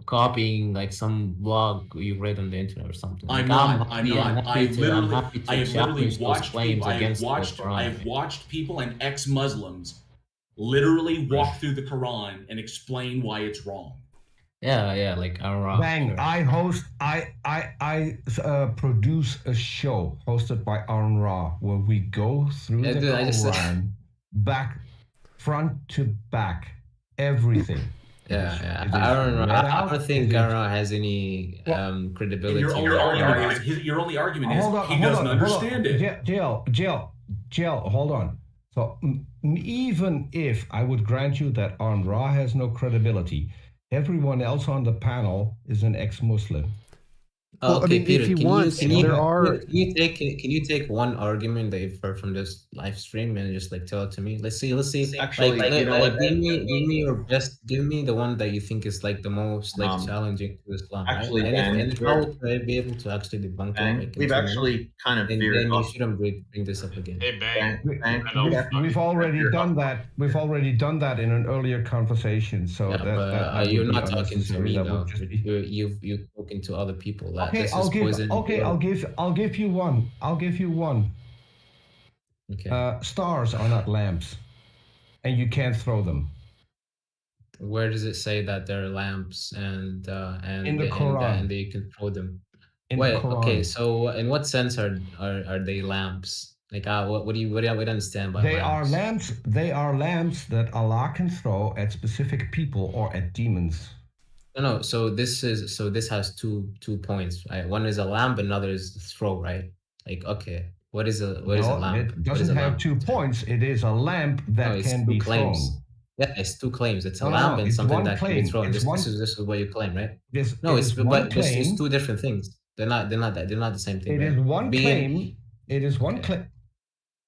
copying like some blog you read on the internet or something. Like,
I'm not.
happy
I
to
literally
challenge those
watched
claims
people. I
against
have watched.
the Quran.
I have watched people and ex-Muslims literally walk through the Quran and explain why it's wrong.
Yeah, like Aaron.
Bang!
Sure.
I produce a show hosted by Aaron Ra where we go through the
dude, I just-
Quran, back, front to back, everything.
Yeah.
It is
I
read
don't think Aaron has any credibility.
Your only argument is he doesn't understand it.
Jail, hold on. So even if I would grant you that Aaron Ra has no credibility, everyone else on the panel is an ex-Muslim.
Well, I mean,
Peter,
if he
can
wants,
you,
there are.
Can you take one argument that you've heard from this live stream and just like tell it to me? Let's see.
Actually,
like,
you know what?
give me your best. Give me the one that you think is like the most like challenging to Islam.
actually,
right?
Ben,
and if I would be able to actually debunk
Ben,
it, like,
we've
in 2
actually
minutes,
kind of
then
veered
you
off.
shouldn't bring this up again.
Hey, Bang.
We've already done that. We've already done that in an earlier conversation. So
Yeah,
that
you're
would be
not talking to
unnecessary.
me
That
though.
would just be-
You've spoken to other people. That
Okay,
this
I'll
is
give.
poison.
Okay, I'll give you one. I'll give you one.
Okay.
Stars are not lamps, and you can't throw them.
Where does it say that there are lamps and
In the Quran.
and they can throw them?
in
Wait,
the Quran.
okay, so in what sense are they lamps? Like, what do you understand by
They
lamps?
are lamps. They are lamps that Allah can throw at specific people or at demons.
No, so this has two points, right? One is a lamp, another is throw, right? Like, okay, what is a
No,
lamp?
it doesn't have 2 points. It is a lamp
No,
that
it's
can
two
be
claims.
thrown.
Yeah, it's two claims. It's a
No,
lamp and
it's
something
one
that can be
claim.
thrown.
It's
This
one.
is what you claim, right?
It
No,
is
it's
one
but it's
claim.
two different things. They're not the same thing,
It
right?
is one
Being
claim. It is one claim.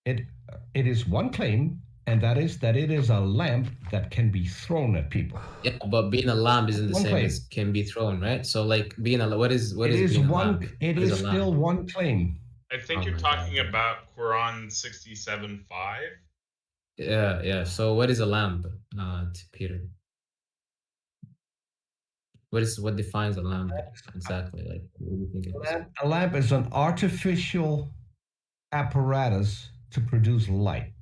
It is one claim, and that is that it is a lamp that can be thrown at people.
yeah, but being a lamp isn't the
One
same
claim.
as can be thrown, right? So like being a what is
It is
being a
one.
lamp?
It
What is
is
a lamp?
still one claim.
I think
Oh
you're
my
talking
God.
about Quran 67:5.
Yeah. So what is a lamp, Peter? What defines a lamp exactly? Like, what do you think it is?
A lamp is an artificial apparatus to produce light.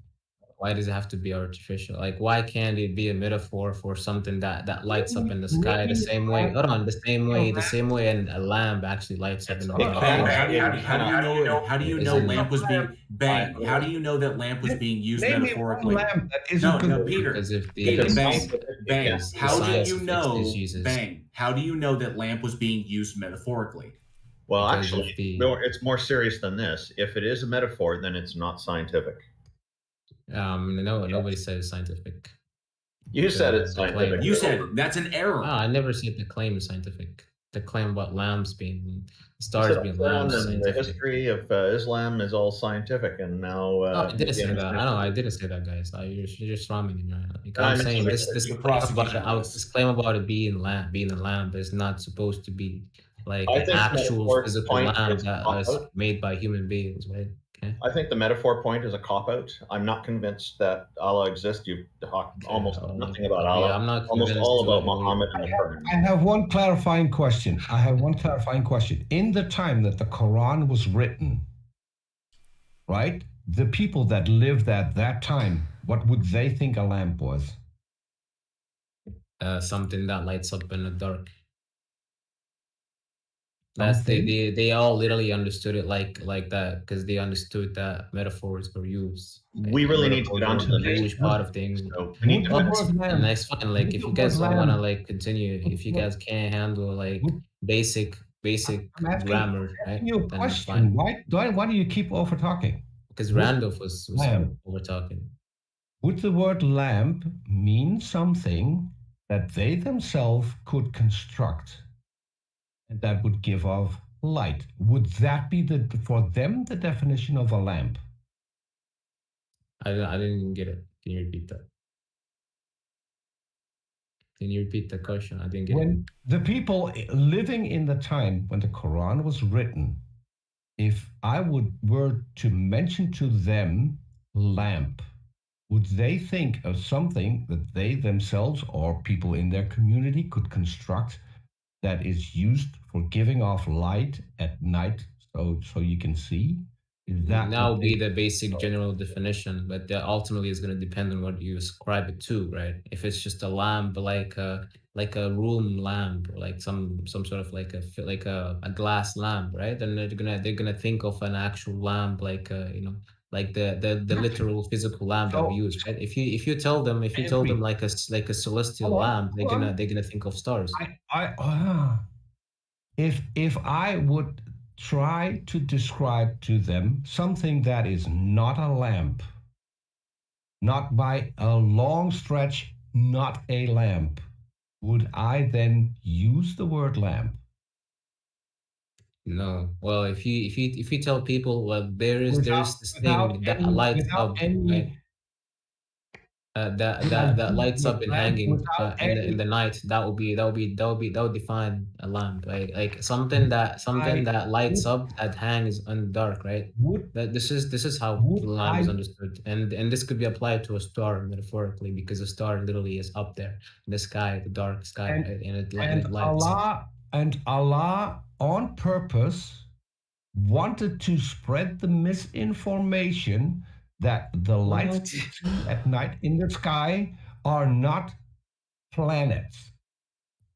Why does it have to be artificial? Like, why can't it be a metaphor for something that lights up in the sky the same way? Hold on, the same way, and a lamp actually lights up in the
It
dark.
can.
Right?
How do you know lamp was being bang? How do you know that lamp was being used
Name me
metaphorically?
one lamp that isn't
No,
good.
Peter.
Because if the
Peter,
because
bang.
the
How do
science
you
fixed
know?
is Jesus.
Bang. How do you know that lamp was being used metaphorically?
Well,
Because
actually,
of the
it's more serious than this. If it is a metaphor, then it's not scientific.
no, nobody said it's scientific.
You said it's
The
scientific.
claim.
You said that's an error.
No, I never said the claim is scientific. The claim about lamps being
You
stars
said
being
Quran
lamps is
and the
scientific.
history of Islam is all scientific, and now
No, I didn't say
maybe
that. I know I didn't say that, guys. You're just ramming me right now. Like,
I
I'm
mean,
saying
so
this
you're
claim about
prosecuting
it,
this.
this claim about it being a lamp is not supposed to be like
I
an
think
actual
metaphoric
physical
point
lamp
is
that
cop
is
out.
made by human beings, right? Okay.
I think the metaphor point is a cop out. I'm not convinced that Allah exists. You talk almost nothing about
Okay,
Allah.
I'm not
Almost
convinced
all
to
about
it.
Muhammad and the Quran.
I have one clarifying question. In the time that the Quran was written, right? The people that lived at that time, what would they think a lamp was?
Something that lights up in the dark. That's they all literally understood it like that because they understood that metaphors were used.
We really need to get onto the next
huge part of things.
So we need to
And that's fine. Like, if you guys don't want to like continue, if you guys can't handle like basic grammar, right?
Asking you a
Then that's
question.
fine.
Why do you keep over talking?
Because Randolph was
lamp.
over talking.
Would the word lamp mean something that they themselves could construct and that would give off light? Would that be for them the definition of a lamp?
I didn't get it. Can you repeat that? Can you repeat the question? I didn't get it.
When the people living in the time when the Quran was written, if I were to mention to them lamp, would they think of something that they themselves or people in their community could construct that is used for giving off light at night so you can see? Is that
would be the basic general definition, but that ultimately is going to depend on what you ascribe it to, right? If it's just a lamp, like a room lamp, or like some sort of like a glass lamp, right? Then they're gonna think of an actual lamp, like like the literal physical lamp that we use, right? If you tell them like a celestial lamp, they're gonna think of stars.
If I would try to describe to them something that is not a lamp, not by a long stretch, not a lamp, would I then use the word lamp?
No. Well, if you tell people, well, there's this thing that lights up, right? That lights up and hanging in the night. That would define a lamp, right? Like something that lights up, that hangs in the dark, right? This is how the lamp is understood, and this could be applied to a star metaphorically, because a star literally is up there in the sky, the dark sky, right? And it lights up.
Allah on purpose wanted to spread the misinformation that the lights you see at night in the sky are not planets.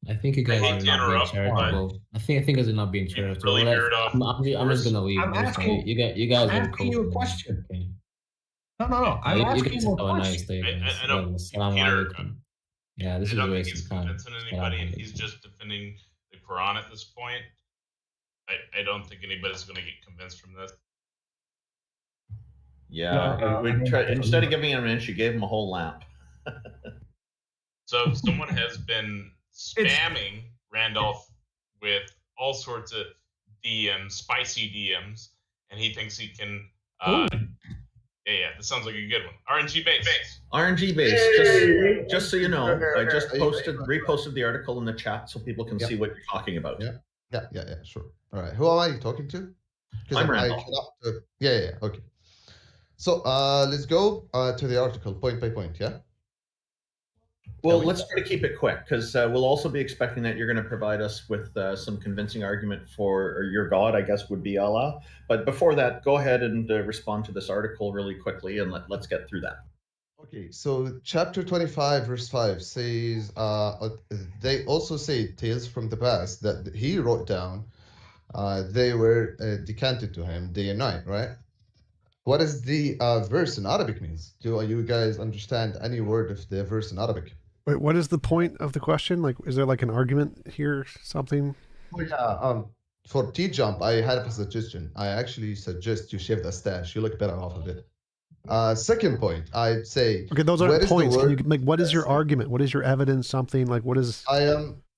I think you
I
guys
hate
are
to
not being
interrupt, but
charitable. I think you guys are not being
you
charitable.
really
Well,
veered off
I'm just
course.
gonna leave.
I'm
I'm just gonna leave.
asking.
You guys
I'm
are
asking you a
cool.
question.
Okay.
No.
Yeah,
I'm
you
asking
guys
you a
have a nice
question.
day, guys.
I know,
Assalamu
Peter.
alaikum. Yeah, this
I
is a
don't think
waste
he's
of time.
convincing anybody, and he's just defending the Quran at this point. I don't think anybody's going to get convinced from this.
Yeah, instead of giving him an inch, you gave him a whole lap.
So someone has been spamming Randolph with all sorts of DMs, spicy DMs, and he thinks he can. Yeah, this sounds like a good one. RNG base.
RNG base. Just so you know, I just reposted the article in the chat so people can see what you're talking about.
Yeah, sure. All right. Who am I talking to?
I'm
I
Randolph.
cannot. Yeah. Okay. So let's go to the article point by point. Yeah.
Well, let's try to keep it quick because we'll also be expecting that you're going to provide us with some convincing argument for your God, I guess would be Allah. But before that, go ahead and respond to this article really quickly and let's get through that.
Okay, so chapter 25, verse 5 says, they also say tales from the past that he wrote down. They were decanted to him day and night, right? What does the verse in Arabic means? Do you guys understand any word of the verse in Arabic?
Wait, what is the point of the question? Like, is there like an argument here? Something?
Oh, yeah. For TJump, I have a suggestion. I actually suggest you shave the stash. You look better off of it. Second point, I'd say.
Okay, those aren't points. Can you, like, what is your argument? What is your evidence? Something like, what is?
I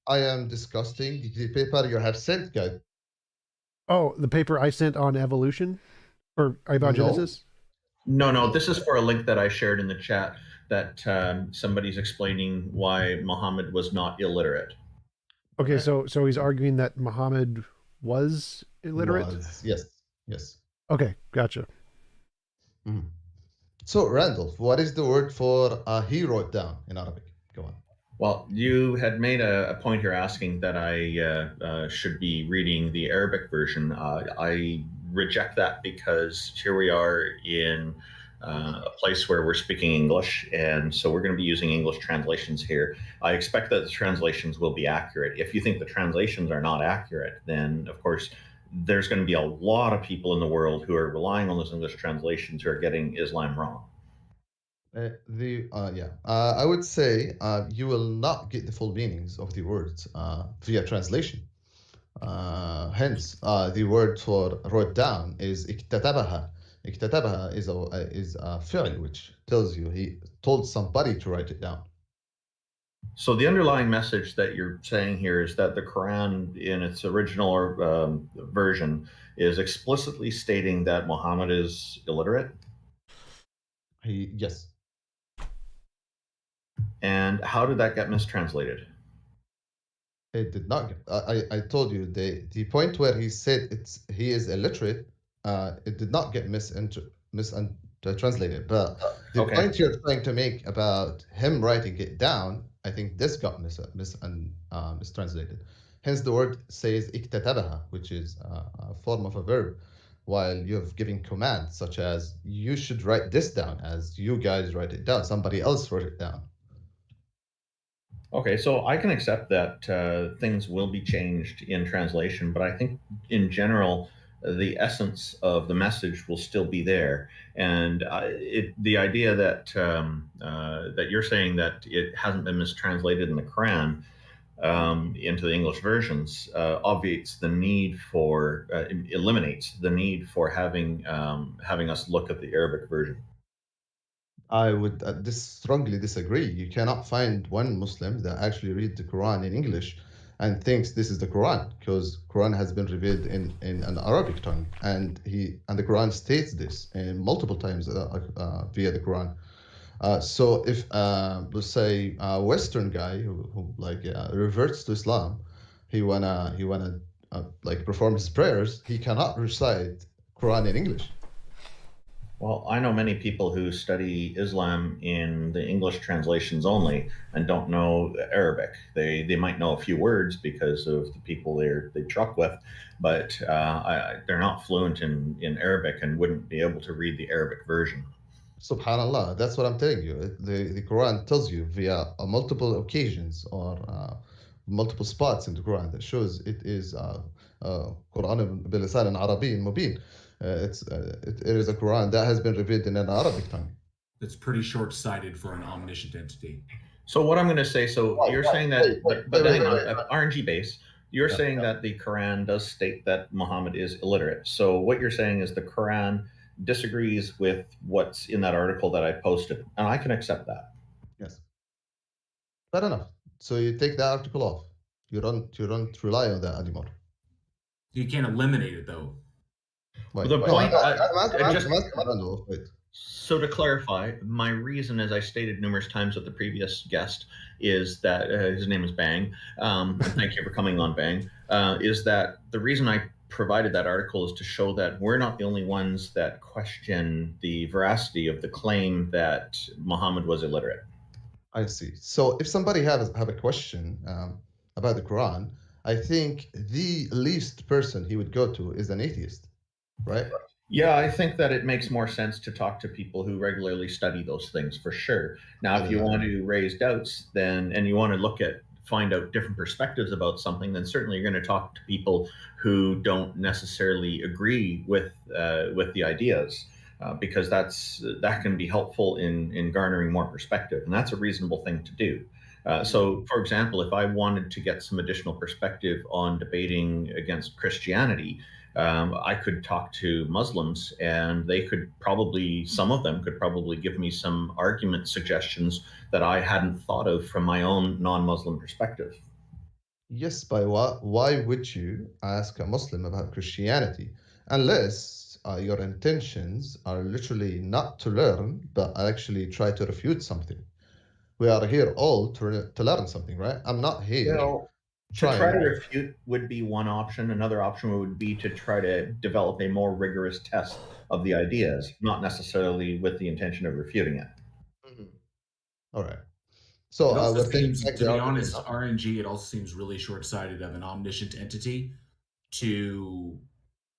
am discussing the paper you have sent, guys.
Oh, the paper I sent on evolution, or Genesis?
No. This is for a link that I shared in the chat that somebody's explaining why Muhammad was not illiterate.
Okay, so he's arguing that Muhammad was illiterate?
Yes.
Okay, gotcha.
Mm. So, Randolph, what is the word for he wrote down in Arabic? Go on.
Well, you had made a point here asking that I should be reading the Arabic version. I reject that because here we are in a place where we're speaking English, and so we're going to be using English translations here. I expect that the translations will be accurate. If you think the translations are not accurate, then of course there's going to be a lot of people in the world who are relying on those English translations who are getting Islam wrong.
I would say you will not get the full meanings of the words via translation. Hence, the word for wrote down is iktatabaha. Iktatabaha is a fi'l, which tells you he told somebody to write it down.
So the underlying message that you're saying here is that the Quran in its original version is explicitly stating that Muhammad is illiterate?
Yes.
And how did that get mistranslated?
It did not. I told you the point where he said he is illiterate. It did not get mistranslated. But the point you're trying to make about him writing it down, I think this got mistranslated. Hence, the word says iktatabaha, which is a form of a verb, while you're giving commands such as you should write this down, as you guys write it down. Somebody else wrote it down.
Okay, so I can accept that things will be changed in translation, but I think in general, the essence of the message will still be there. And the idea that that you're saying that it hasn't been mistranslated in the Quran into the English versions obviates the need for, eliminates the need for having us look at the Arabic version.
I would strongly disagree. You cannot find one Muslim that actually reads the Quran in English and thinks this is the Quran, because Quran has been revealed in an Arabic tongue, and the Quran states this multiple times via the Quran. So if let's say a Western guy who reverts to Islam, he wanna perform his prayers, he cannot recite Quran in English.
Well, I know many people who study Islam in the English translations only and don't know Arabic. They might know a few words because of the people they truck with, but they're not fluent in Arabic and wouldn't be able to read the Arabic version.
Subhanallah, that's what I'm telling you. The Quran tells you via multiple occasions or multiple spots in the Quran that shows it is Quran بلسان عربي مبين. It is a Quran that has been revealed in an Arabic tongue.
That's pretty short-sighted for an omniscient entity.
So what I'm going to say, you're saying that, but hang on, RNG base, you're
Yeah.
saying that the Quran does state that Muhammad is illiterate. So what you're saying is the Quran disagrees with what's in that article that I posted, and I can accept that.
Yes. Fair enough. So you take that article off. You don't rely on that anymore.
You can't eliminate it though.
Wait,
The point,
wait.
So to clarify, my reason, as I stated numerous times with the previous guest, is that his name is Bang. And thank you for coming on, Bang. Is that the reason I provided that article is to show that we're not the only ones that question the veracity of the claim that Muhammad was illiterate.
I see. So if somebody have a question about the Quran, I think the least person he would go to is an atheist, right?
Yeah, I think that it makes more sense to talk to people who regularly study those things for sure. Now, if you want to raise doubts, and you want to find out different perspectives about something, then certainly you're going to talk to people who don't necessarily agree with the ideas, because that can be helpful in garnering more perspective, and that's a reasonable thing to do. So, for example, if I wanted to get some additional perspective on debating against Christianity, I could talk to Muslims, and some of them could probably give me some argument suggestions that I hadn't thought of from my own non-Muslim perspective.
Yes, but why would you ask a Muslim about Christianity unless your intentions are literally not to learn, but actually try to refute something? We are here all to learn something, right? I'm not here.
To try to refute would be one option. Another option would be to try to develop a more rigorous test of the ideas, not necessarily with the intention of refuting it.
Mm-hmm. All right. So
it also seems, to be honest, RNG, it also seems really short-sighted of an omniscient entity to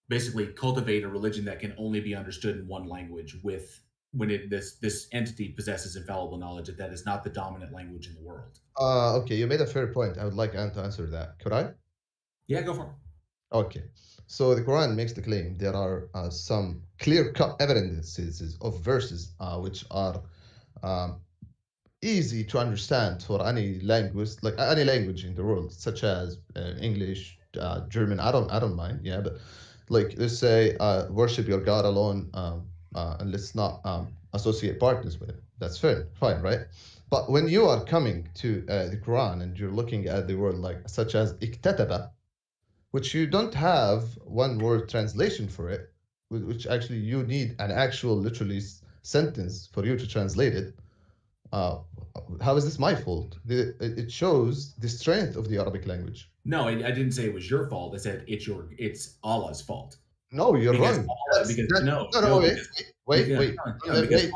basically cultivate a religion that can only be understood in one language when this entity possesses infallible knowledge that is not the dominant language in the world.
Okay, you made a fair point. I would like Ant to answer that. Could I?
Yeah, go for it.
Okay. So the Quran makes the claim there are some clear-cut evidences of verses which are easy to understand for any language, like any language in the world, such as English, German. I don't mind. Yeah, but like let's say worship your God alone, and let's not associate partners with it. That's fine, right? But when you are coming to the Quran and you're looking at the word like such as iktataba, which you don't have one word translation for it, which actually you need an actual literally sentence for you to translate it. How is this my fault? It shows the strength of the Arabic language.
No, I didn't say it was your fault. I said it's Allah's fault.
No, you're wrong. Wait.
Because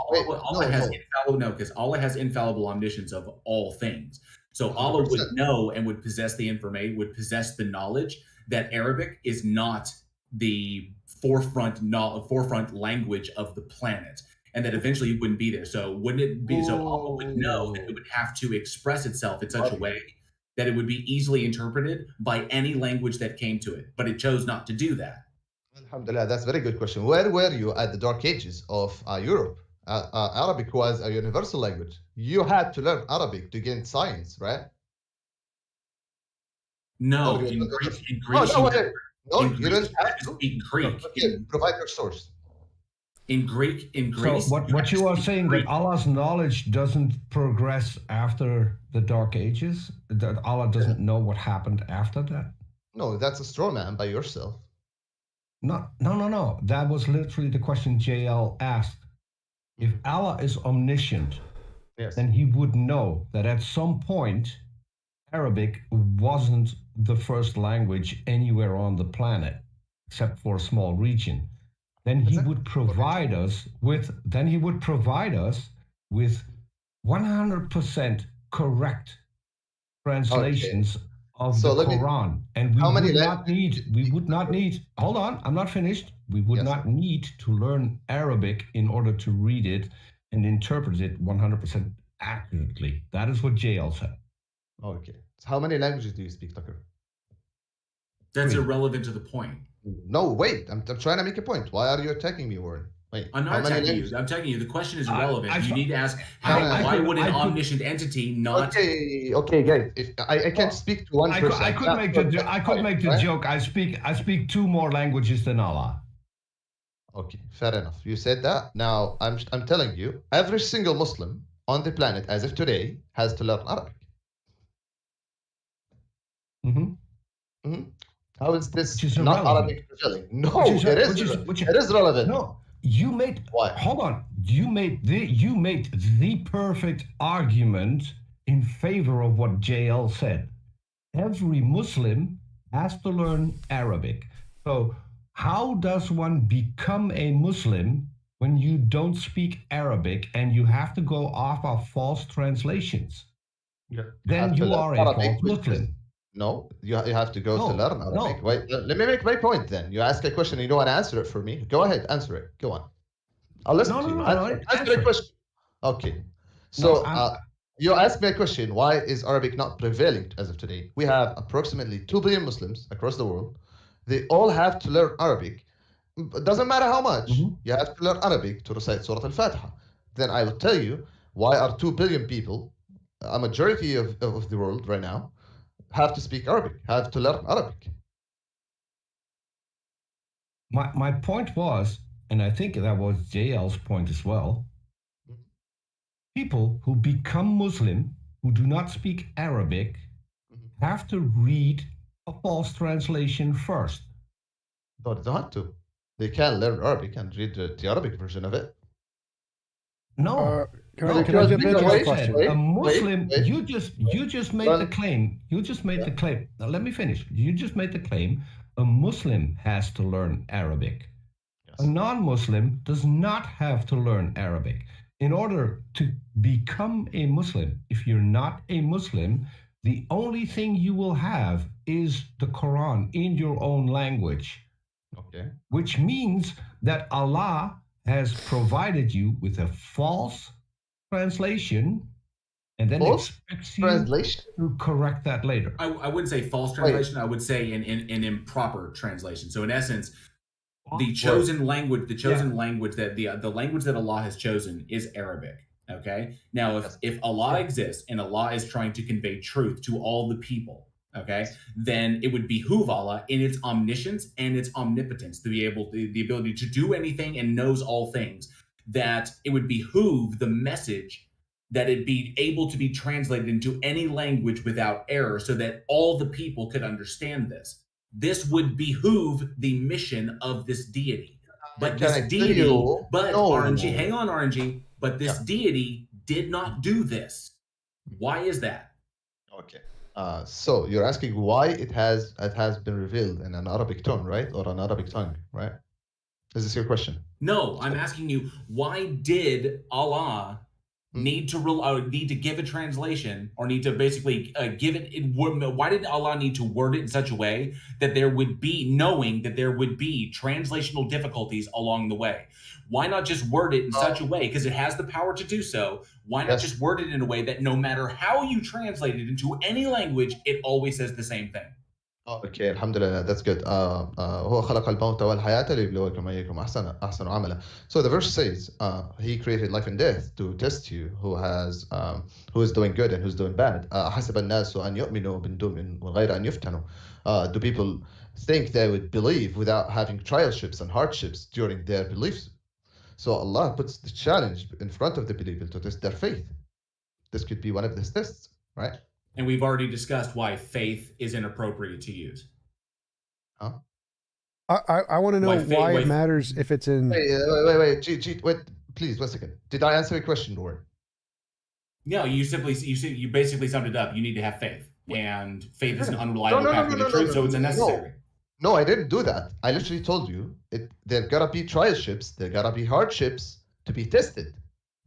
Allah has infallible omniscience of all things. So 100%. Allah would know and would possess the information, would possess the knowledge that Arabic is not the forefront language of the planet, and that eventually it wouldn't be there. So wouldn't it be? So Allah would know that it would have to express itself in such a way that it would be easily interpreted by any language that came to it, but it chose not to do that.
Alhamdulillah, that's a very good question. Where were you at the dark ages of Europe? Arabic was a universal language. You had to learn Arabic to gain science, right?
No, in Greek, you
didn't have to
speak Greek.
Provide your source.
In Greece.
So what you are saying that Allah's knowledge doesn't progress after the Dark Ages? That Allah doesn't know what happened after that?
No, that's a straw man by yourself.
No. That was literally the question JL asked. If Allah is omniscient, then he would know that at some point Arabic wasn't the first language anywhere on the planet, except for a small region. Then he would provide us with 100% correct translations of the Quran. And we would not need, hold on, I'm not finished. We would not need to learn Arabic in order to read it and interpret it 100% accurately. That is what JL said.
Okay. How many languages do you speak, Tucker?
That's irrelevant to the point.
No, wait. I'm trying to make a point. Why are you attacking me, Warren? Wait,
I'm
how
not
many
attacking
languages?
you. I'm attacking you. The question is irrelevant. You need to ask
I
why
could-
would an
I could-
omniscient entity not?
Okay, guys. If I can't speak to one person.
I could make the
right?
joke. I speak 2 more languages than Allah.
Okay, fair enough. You said that. Now I'm telling you, every single Muslim on the planet, as of today, has to learn Arabic. How is this not Arabic prevailing? No, it is relevant.
No, you made.
What?
Hold on. You made the perfect argument in favor of what JL said. Every Muslim has to learn Arabic. So how does one become a Muslim when you don't speak Arabic and you have to go off of false translations? Then you are a false Muslim.
No, you have to go to learn Arabic. Wait, let me make my point then. You ask a question and you don't want to answer it for me. Go ahead, answer it. Go on. I'll listen to you. Answer the question. Okay. So you asked me a question. Why is Arabic not prevailing as of today? We have approximately 2 billion Muslims across the world. They all have to learn Arabic. It doesn't matter how much. You have to learn Arabic to recite Surah Al-Fatiha. Then I will tell you why are 2 billion people, a majority of the world right now, have to speak Arabic, have to learn Arabic.
My point was, and I think that was JL's point as well, people who become Muslim, who do not speak Arabic, have to read a false translation first.
No, they don't have to. They can learn Arabic and read the Arabic version of it.
No.
Can I jump into this question?
A Muslim, you just made the claim. You just made the claim. Now let me finish. You just made the claim. A Muslim has to learn Arabic. A non-Muslim does not have to learn Arabic. In order to become a Muslim, if you're not a Muslim, the only thing you will have is the Quran in your own language.
Okay.
Which means that Allah has provided you with a false translation and then expects you to correct that later.
I wouldn't say false translation. I would say an improper translation. So in essence, the chosen language, language that the language that Allah has chosen is Arabic. Okay. Now, if Allah exists and Allah is trying to convey truth to all the people, okay, then it would behoove Allah in its omniscience and its omnipotence to be able the ability to do anything and knows all things, that it would behoove the message that it be able to be translated into any language without error so that all the people could understand this. This would behoove the mission of this deity. But this deity, RNG, hang on, RNG, but this deity did not do this. Why is that?
Okay. So you're asking why it has been revealed in an Arabic tone, right? Or an Arabic tongue, right? Is this your question?
No, I'm asking you, why did Allah need to give a translation, or need to basically give it? Why did Allah need to word it in such a way that there would be, knowing that there would be translational difficulties along the way? Why not just word it in such a way, because it has the power to do so? Why not just word it in a way that no matter how you translate it into any language, it always says the same thing?
Okay, alhamdulillah, that's good. هو خلق الموت والحياة ليبلوكم أيكم أحسن عملا. So the verse says, he created life and death to test you, who is doing good and who's doing bad. حسب الناس أن يؤمنوا من غير أن يفتنوا. Do people think they would believe without having trialships and hardships during their beliefs? So Allah puts the challenge in front of the believer to test their faith. This could be one of these tests, right?
And we've already discussed why faith is inappropriate to use.
Huh?
I want to know why it matters if it's in.
Wait, please, 1 second. Did I answer your question, Lord?
No, you basically summed it up. You need to have faith, and faith is an unreliable pathway to truth, so it's unnecessary.
No, I didn't do that. I literally told you there gotta be trialships, there gotta be hardships to be tested.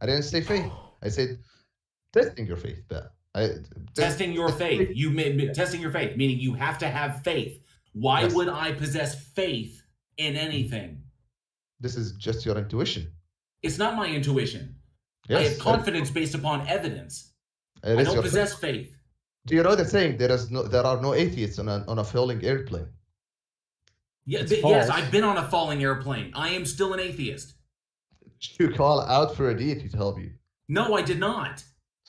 I didn't say faith. I said testing your faith.
Testing your faith. Testing your faith, meaning you have to have faith. Why would I possess faith in anything?
This is just your intuition.
It's not my intuition. I have confidence based upon evidence. I don't possess faith.
Do you know the saying there are no atheists on a falling airplane?
Yeah, yes, I've been on a falling airplane. I am still an atheist.
Did you call out for a deity to help you?
No, I did not.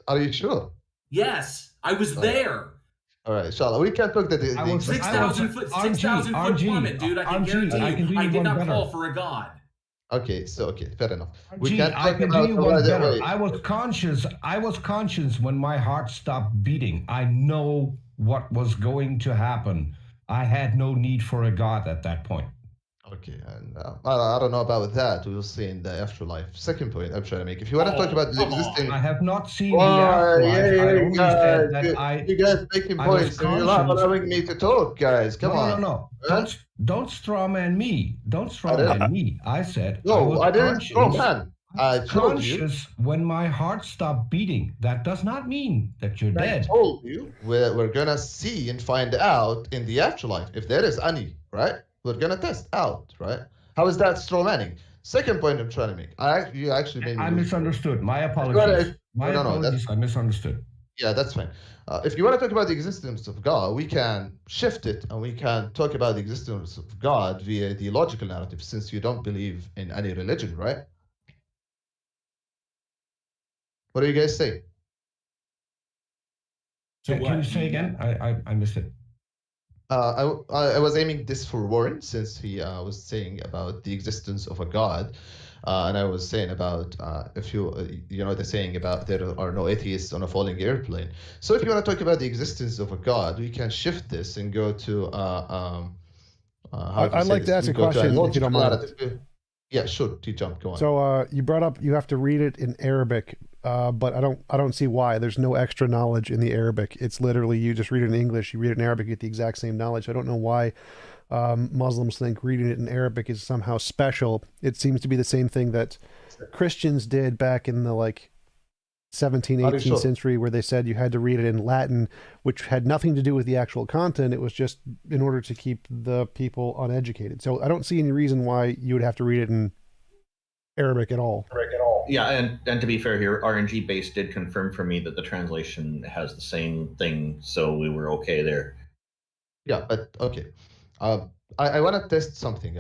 Are you sure?
Yes, I was
Oh.
there.
All right, inshallah. We can talk the
I was 6,000 foot plummet, dude. I can guarantee you, I did not call for a god.
Okay, fair enough.
Gee, I can do you one better. I was conscious when my heart stopped beating. I know what was going to happen. I had no need for a god at that point.
Okay, and I don't know about that. We'll see in the afterlife. Second point I'm trying to make. If you want to talk about the existing,
I have not seen the afterlife. I only said that
you guys making points and you're not allowing me to talk, guys. Come on.
No. Don't strawman me. Don't strawman me. I said
I didn't strawman. I told you.
Conscious when my heart stopped beating. That does not mean that you're dead.
I told you we're gonna see and find out in the afterlife if there is any, right? We're gonna test out, right? How is that straw manning? Second point I'm trying to make. You actually made me.
I misunderstood. My apologies. Apologies. I misunderstood.
Yeah, that's fine. If you want to talk about the existence of God, we can shift it and we can talk about the existence of God via the logical narrative, since you don't believe in any religion, right? What do you guys say?
Can you say again? I missed it.
I was aiming this for Warren, since he was saying about the existence of a God, and I was saying about if you know the saying about there are no atheists on a falling airplane. So if you want to talk about the existence of a God, we can shift this and go to
I'd like to ask a question if you don't mind.
Yeah, sure. TJump, go on.
So you brought up you have to read it in Arabic, but I don't see why. There's no extra knowledge in the Arabic. It's literally you just read it in English, you read it in Arabic, you get the exact same knowledge. I don't know why Muslims think reading it in Arabic is somehow special. It seems to be the same thing that Christians did back in the 17th, 18th century, where they said you had to read it in Latin, which had nothing to do with the actual content. It was just in order to keep the people uneducated. So I don't see any reason why you would have to read it in Arabic at all.
Yeah, and to be fair here, RNG Base did confirm for me that the translation has the same thing, so we were okay there.
Yeah, but okay. I want to test something.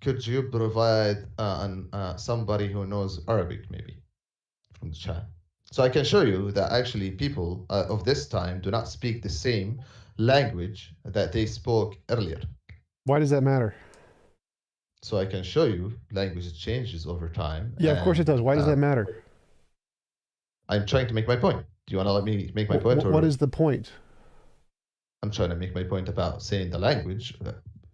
Could you provide somebody who knows Arabic, maybe, from the chat? So I can show you that actually people of this time do not speak the same language that they spoke earlier.
Why does that matter?
So I can show you language changes over time.
Yeah, of course it does. Why does that matter?
I'm trying to make my point. Do you want to let me make my point?
What is the point?
I'm trying to make my point about saying the language,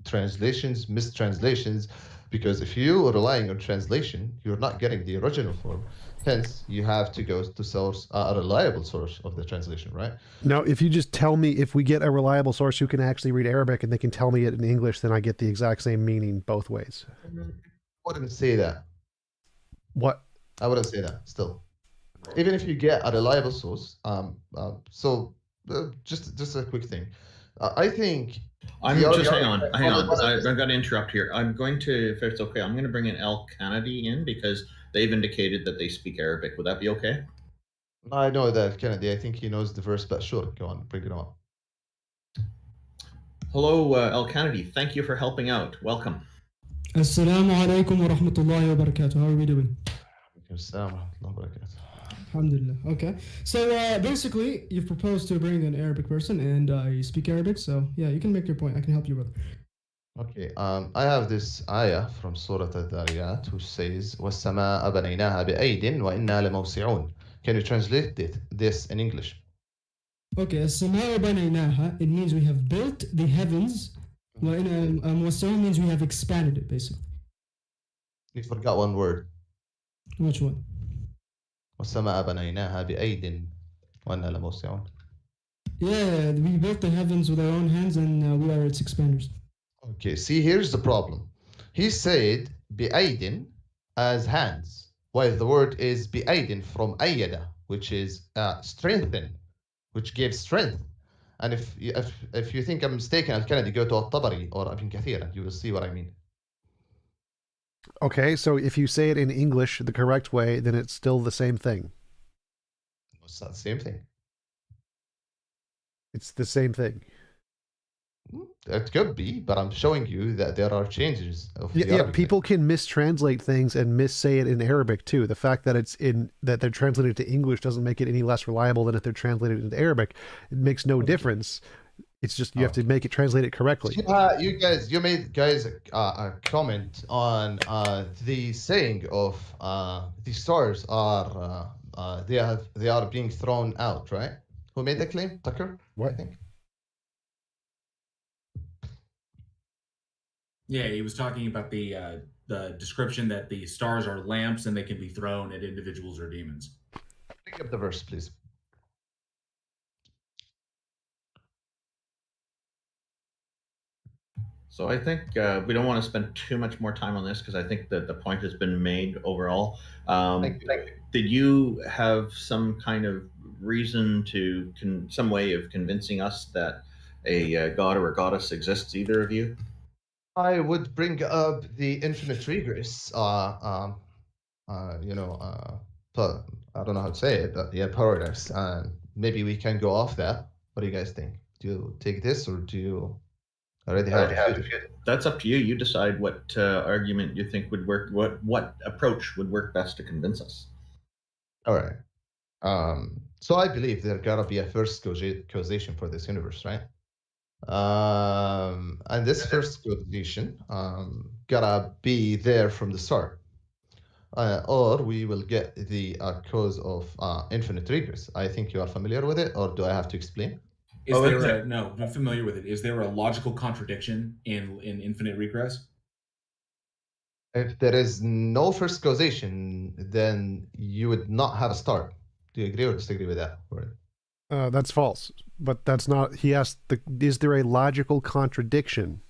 translations, mistranslations, because if you are relying on translation, you're not getting the original form. Hence, you have to go to source a reliable source of the translation, right?
No, if you just tell me, if we get a reliable source who can actually read Arabic and they can tell me it in English, then I get the exact same meaning both ways.
I wouldn't say that.
What?
I wouldn't say that. Still, even if you get a reliable source, just a quick thing. I think.
Hang on. I'm going to interrupt here. I'm going to, if it's okay, I'm going to bring in El Kennedy in because they've indicated that they speak Arabic. Would that be okay?
I know that Kennedy. I think he knows the verse, but sure, go on, bring it on.
Hello, El Kennedy. Thank you for helping out. Welcome.
Assalamu alaikum wa rahmatullahi wa barakatuh. How are we doing?
Assalamu alaikum wa barakatuh.
Alhamdulillah. Okay. So basically, you've proposed to bring an Arabic person, and I speak Arabic, so yeah, you can make your point. I can help you, brother.
Okay. I have this ayah from Surah Al-Dhariyat which says, وَالسَّمَاءَ بَنَيْنَاهَا بِأَيْدٍ وَإِنَّا لَمُوسِعُونَ. Can you translate this in English?
Okay. السَّمَاءَ بَنَيْنَاهَا. It means we have built the heavens. وَإِنَّا means we have expanded it, basically.
You forgot one word.
Which one?
وَالسَّمَاءَ بَنَيْنَاهَا بِأَيْدٍ وَإِنَّا لَمُوسِعُونَ.
Yeah, we built the heavens with our own hands, and we are its expanders.
Okay, see, here's the problem. He said بِأَيْدٍ as hands, while the word is بِأَيْدٍ from أَيَّدَ, which is strengthen, which gives strength. And if you think I'm mistaken, Al-Kennedy, go to Al-Tabari or Ibn Kathir, and you will see what I mean.
Okay, so if you say it in English the correct way, then it's still the same thing.
It's not the same thing.
It's the same thing.
It could be, but I'm showing you that there are changes of the
Yeah,
argument.
people can mistranslate things and missay it in Arabic too. The fact that that they're translated to English doesn't make it any less reliable than if they're translated into Arabic. It makes no difference. It's just you have to make it translate it correctly.
You made a comment on the saying of the stars are they are being thrown out, right? Who made that claim? Tucker,
what?
I think.
Yeah, he was talking about the description that the stars are lamps and they can be thrown at individuals or demons.
Bring up the verse, please.
So I think we don't want to spend too much more time on this because I think that the point has been made overall. Did you have some kind of reason to some way of convincing us that a god or a goddess exists, either of you?
I would bring up the infinite regress. I don't know how to say it, but yeah, paradox. Maybe we can go off that. What do you guys think? Do you take this, or do you already have a few?
That's up to you. You decide what argument you think would work. What approach would work best to convince us?
All right. So I believe there gotta be a first causation for this universe, right? And this first causation gotta be there from the start. Or we will get the cause of infinite regress. I think you are familiar with it, or do I have to explain?
No, I'm familiar with it. Is there a logical contradiction in infinite regress?
If there is no first causation, then you would not have a start. Do you agree or disagree with that?
That's false. But that's not. He asked, is there a logical contradiction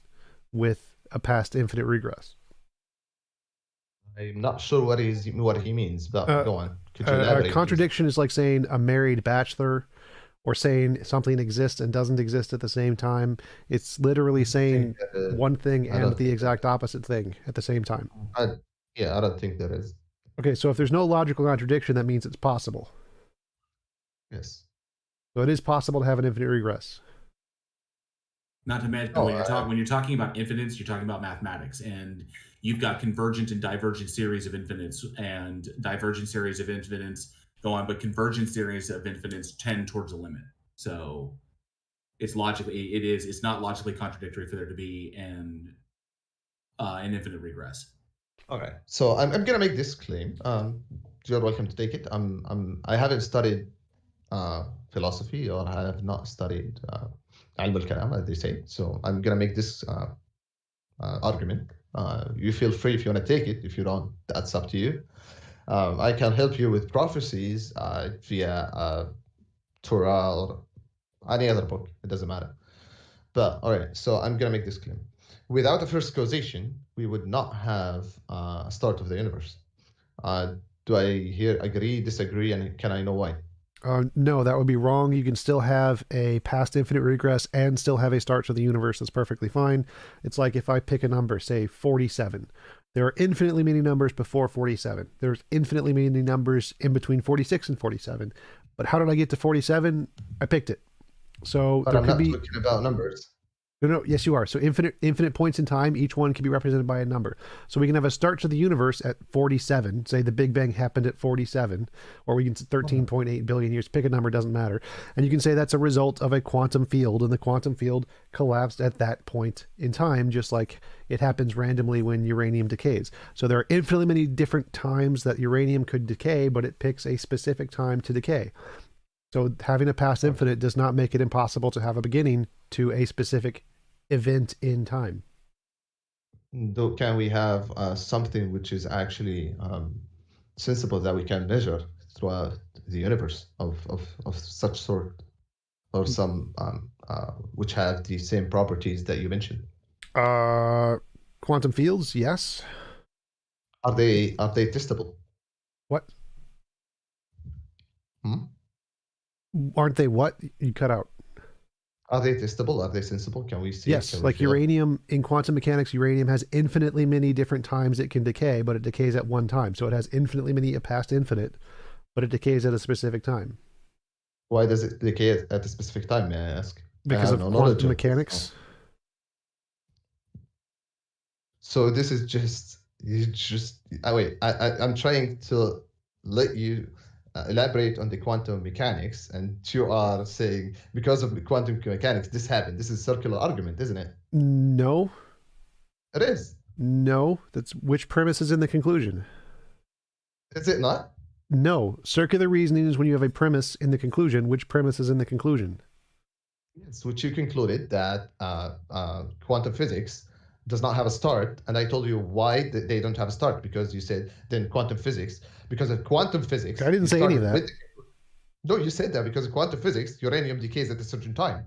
with a past infinite regress?
I'm not sure what he means, but go on. Could you elaborate?
A contradiction is like saying a married bachelor, or saying something exists and doesn't exist at the same time. It's literally saying one thing and the exact opposite thing at the same time.
I don't think there is.
Okay, so if there's no logical contradiction, that means it's possible.
Yes.
So it is possible to have an infinite regress.
Not to mention, when you're talking about infinites, you're talking about mathematics, and you've got convergent and divergent series of infinites, and divergent series of infinites go on, but convergent series of infinites tend towards a limit. So it's not logically contradictory for there to be an infinite regress.
Okay, so I'm gonna make this claim. You're welcome to take it. I haven't studied philosophy, or I have not studied ilm al-kalam, as they say. So I'm gonna make this argument. You feel free if you want to take it. If you don't, that's up to you. I can help you with prophecies via Torah or any other book. It doesn't matter. But all right, so I'm gonna make this claim. Without a first causation, we would not have a start of the universe. Do I agree, disagree, and can I know why?
No, that would be wrong. You can still have a past infinite regress and still have a start to the universe. That's perfectly fine. It's like if I pick a number, say 47. There are infinitely many numbers before 47. There's infinitely many numbers in between 46 and 47. But how did I get to 47? I picked it. So
but
there
I'm
could
not
be
talking about numbers.
No, yes, you are. So infinite points in time, each one can be represented by a number. So we can have a start to the universe at 47. Say the Big Bang happened at 47, or we can 13.8 billion years. Pick a number, doesn't matter. And you can say that's a result of a quantum field, and the quantum field collapsed at that point in time, just like it happens randomly when uranium decays. So there are infinitely many different times that uranium could decay, but it picks a specific time to decay. So having a past infinite does not make it impossible to have a beginning to a specific event in time.
Can we have something which is actually sensible that we can measure throughout the universe of such sort, or some which have the same properties that you mentioned?
Quantum fields, yes.
Are they testable?
What?
Aren't
they what? You cut out.
Are they testable? Are they sensible? Can we see?
Yes, like uranium, in quantum mechanics, uranium has infinitely many different times it can decay, but it decays at one time. So it has infinitely many past infinite, but it decays at a specific time.
Why does it decay at a specific time, may I ask?
Because of quantum mechanics.
So this is just wait. I'm trying to let you elaborate on the quantum mechanics, and you are saying because of the quantum mechanics this happened. This is a circular argument, isn't it?
No.
It is.
No. That's which premise is in the conclusion?
Is it not?
No. Circular reasoning is when you have a premise in the conclusion. Which premise is in the conclusion?
Yes, which you concluded that quantum physics does not have a start, and I told you why they don't have a start, because you said then quantum physics, because of quantum physics.
I didn't say any of that.
No, you said that because of quantum physics, uranium decays at a certain time.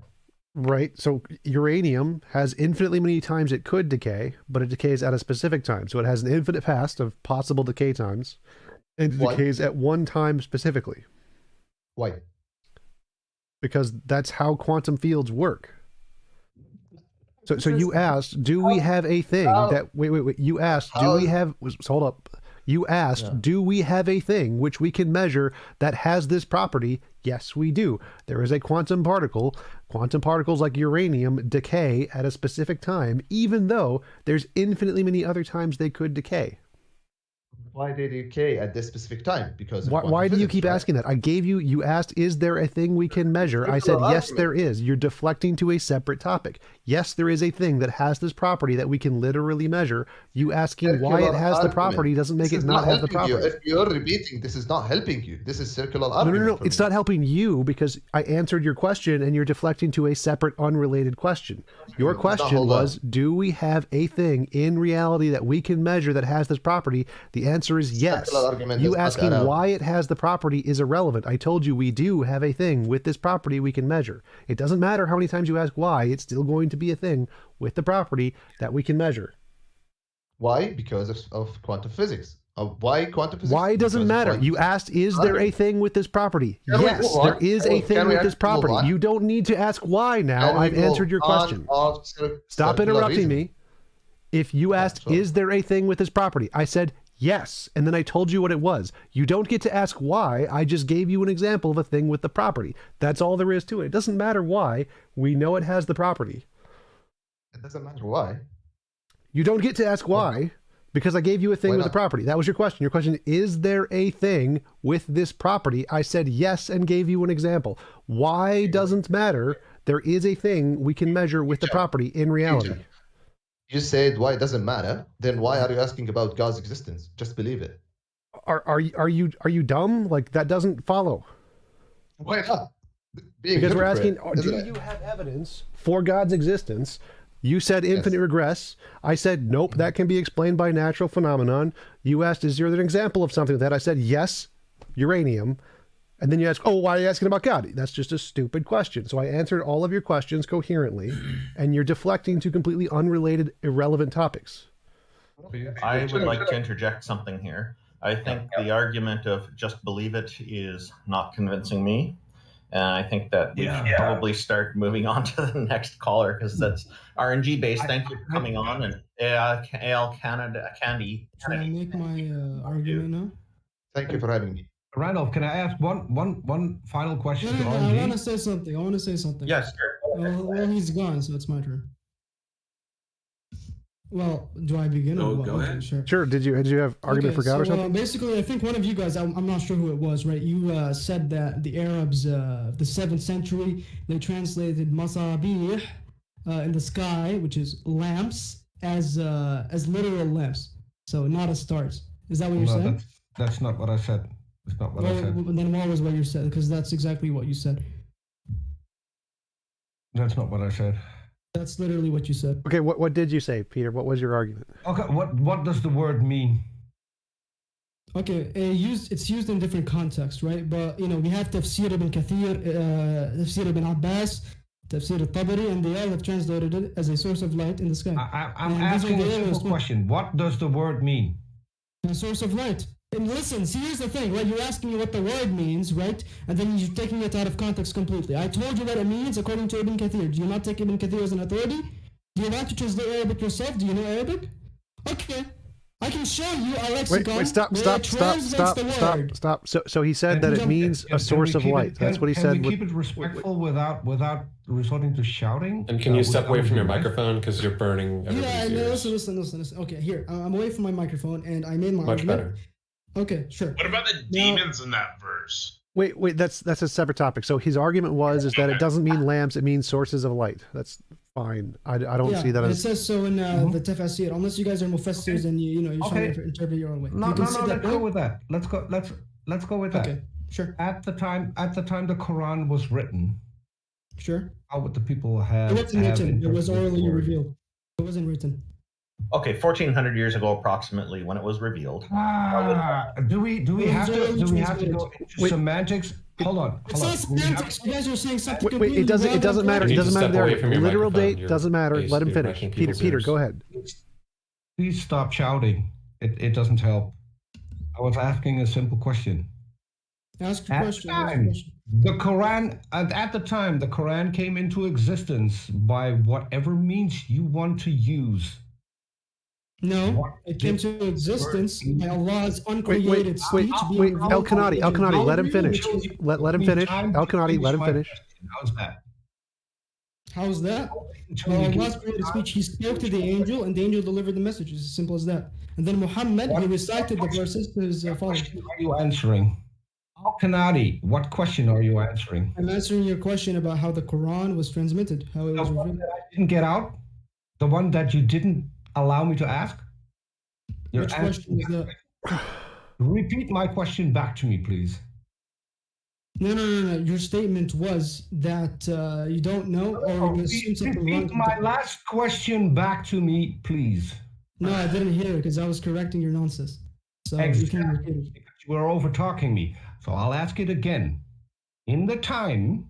Right. So uranium has infinitely many times it could decay, but it decays at a specific time. So it has an infinite past of possible decay times, and it decays at one time specifically.
Why?
Because that's how quantum fields work. So you asked, do we have a thing that wait, you asked, do we have hold up. You asked, do we have a thing which we can measure that has this property? Yes, we do. There is a quantum particle. Quantum particles like uranium decay at a specific time, even though there's infinitely many other times they could decay.
Why they decay at this specific time? Because of
Why do you
physics,
keep
right?
asking that? I gave you asked, is there a thing we can measure? I said, yes, there is. You're deflecting to a separate topic. Yes, there is a thing that has this property that we can literally measure. You asking why it has the property doesn't make it not have the property.
If you're repeating, this is not helping you. This is circular
No,
argument.
it's not helping you because I answered your question and you're deflecting to a separate, unrelated question. Your question was, do we have a thing in reality that we can measure that has this property? The answer is yes. You asking why it has the property is irrelevant. I told you we do have a thing with this property we can measure. It doesn't matter how many times you ask why, it's still going to be a thing with the property that we can measure.
Why? Because of quantum physics. Why quantum physics?
Why doesn't matter. You asked, is there a thing with this property? Yes, there is a thing with this property. You don't need to ask why now. I've answered your question. Stop interrupting me. If you asked, is there a thing with this property? I said, yes, and then I told you what it was. You don't get to ask why. I just gave you an example of a thing with the property. That's all there is to it. It doesn't matter why. We know it has the property.
It doesn't matter why.
You don't get to ask why because I gave you a thing with the property. That was your question. Your question, is there a thing with this property? I said yes and gave you an example. Why doesn't matter. There is a thing we can measure with the property in reality.
You said why it doesn't matter. Then why are you asking about God's existence? Just believe it.
Are you dumb? Like that doesn't follow.
Why not?
Because we're asking, do you have evidence for God's existence? You said infinite regress. I said, nope, that can be explained by natural phenomenon. You asked, is there an example of something like that? I said, yes, uranium. And then you ask, oh, why are you asking about God? That's just a stupid question. So I answered all of your questions coherently, and you're deflecting to completely unrelated, irrelevant topics.
I would like to interject something here. I think the argument of just believe it is not convincing me. And I think that we should probably start moving on to the next caller because that's RNG based. Thank you for coming on. And AL Candy.
Should I make my argument now?
Thank you for having me.
Randolph, can I ask one final question to
No,
RNG?
I want to say something.
Yes, sure.
Well, he's gone, so it's my turn. Well, do I begin?
Go
Okay,
ahead.
Sure.
Did you have argument for God or something?
Basically, I think one of you guys, I'm not sure who it was, right? You said that the Arabs, the 7th century, they translated masabih in the sky, which is lamps, as literal lamps. So not as stars. Is that what you're saying?
That's not what I said. That's not what I said.
Then what was what you said? Because that's exactly what you said.
That's not what I said.
That's literally what you said.
Okay, what did you say, Peter? What was your argument?
Okay, what does the word mean?
Okay, it's used in different contexts, right? But we have Tafsir ibn Kathir, Tafsir ibn Abbas, Tafsir al-Tabari, and they all have translated it as a source of light in the sky.
I'm asking a simple question. What does the word mean?
A source of light. And listen, see, here's the thing, right? You're asking me what the word means, right? And then you're taking it out of context completely. I told you what it means according to Ibn Kathir. Do you not take Ibn Kathir as an authority? Do you want to translate Arabic yourself? Do you know Arabic? Okay. I can show you a lexicon
Wait, stop. So he said that it means a source of light. That's what he said.
Can we keep it respectful without resorting to shouting?
And can you step away from your microphone because you're burning everybody's ears?
Listen. Okay, here. I'm away from my microphone, and I made my
Much
argument.
better.
Okay, sure.
What about the demons in that verse?
Wait. That's a separate topic. So his argument is that it doesn't mean lamps; it means sources of light. That's fine. I don't see that
as. It says so in the Tafasir. Unless you guys are mufassirs and you're trying to interpret your own way.
No. Let's go with that. Let's go with that.
Okay, sure.
At the time the Quran was written.
Sure.
How would the people have?
It wasn't written. It was orally revealed. It wasn't written.
Okay, 1400 years ago, approximately, when it was revealed.
Do we have to go into semantics? Hold on.
It's not semantics. You guys are saying something completely
It doesn't matter. It doesn't matter. The literal date doesn't matter. Let him finish. Peter, go ahead.
Please stop shouting. It doesn't help. I was asking a simple question.
Ask your question.
The Quran, at the time, the Quran came into existence by whatever means you want to use.
No, it came to existence by Allah's uncreated speech.
Wait, El Kanadi, let him finish. Let him finish. El Kanadi, let him finish.
How's that?
How's that? Allah's created speech. He spoke to the angel, and the angel delivered the message. It's as simple as that. And then Muhammad, he recited the verses to his followers.
What are you answering? El Kanadi, what question are you answering?
I'm answering your question about how the Quran was transmitted, how it was revealed.
I didn't get out? The one that you didn't allow me to ask?
Which question is that?
Repeat my question back to me, please.
No. Your statement was that you don't know, or you assume something wrong.
Repeat my last question back to me, please.
No, I didn't hear it because I was correcting your nonsense. So
exactly.
You can repeat it.
You were over talking me. So I'll ask it again. In the time,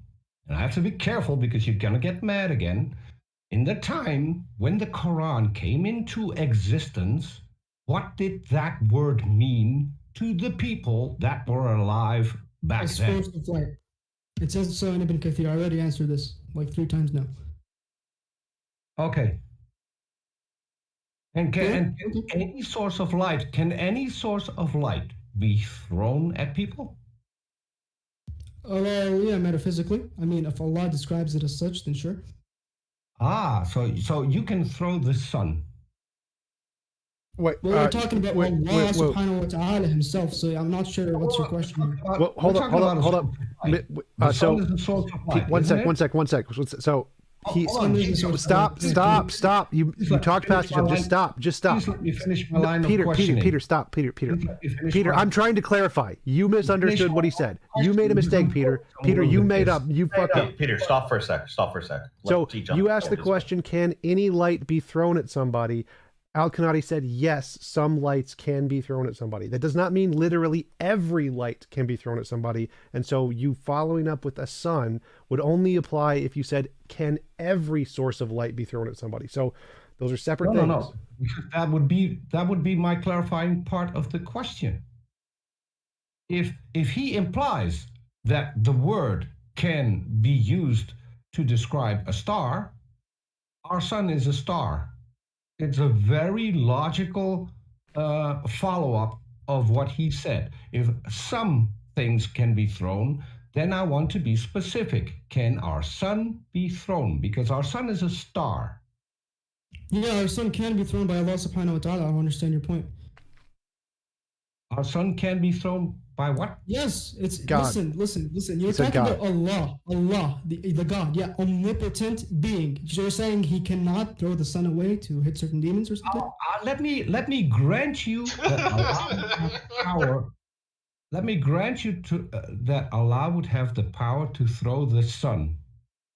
and I have to be careful because you're going to get mad again. In the time when the Quran came into existence, what did that word mean to the people that were alive back then?
Source of light. It says so in Ibn Kathir. I already answered this like 3 times now.
Okay. And can any source of light be thrown at people?
Yeah, metaphysically. I mean, if Allah describes it as such, then sure.
So you can throw the sun.
Wait,
we're talking about Allah subhanahu wa ta'ala himself, so I'm not sure what's your question.
Hold up. So, one sec. So, stop. You talked past each other. Just stop.
Please let me finish my line of questioning.
Peter, stop. Peter, I'm trying to clarify. You misunderstood what he said. You made a mistake, Peter. Peter, you fucked up.
Peter, stop for a sec.
So you asked the question, can any light be thrown at somebody? Al-Kanadi said, yes, some lights can be thrown at somebody. That does not mean literally every light can be thrown at somebody. And so you following up with a sun would only apply if you said, can every source of light be thrown at somebody? So those are separate things.
No. That would be my clarifying part of the question. If he implies that the word can be used to describe a star, our sun is a star. It's a very logical follow-up of what he said. If some things can be thrown, then I want to be specific. Can our sun be thrown? Because our sun is a star.
Yeah, our sun can be thrown by Allah subhanahu wa ta'ala. I understand your point.
Our sun can be thrown by what?
Yes, it's
God.
Listen. You're talking about Allah, the God, omnipotent being. You're saying he cannot throw the sun away to hit certain demons or something?
Let me grant you that Allah would have power. Let me grant you that Allah would have the power to throw the sun.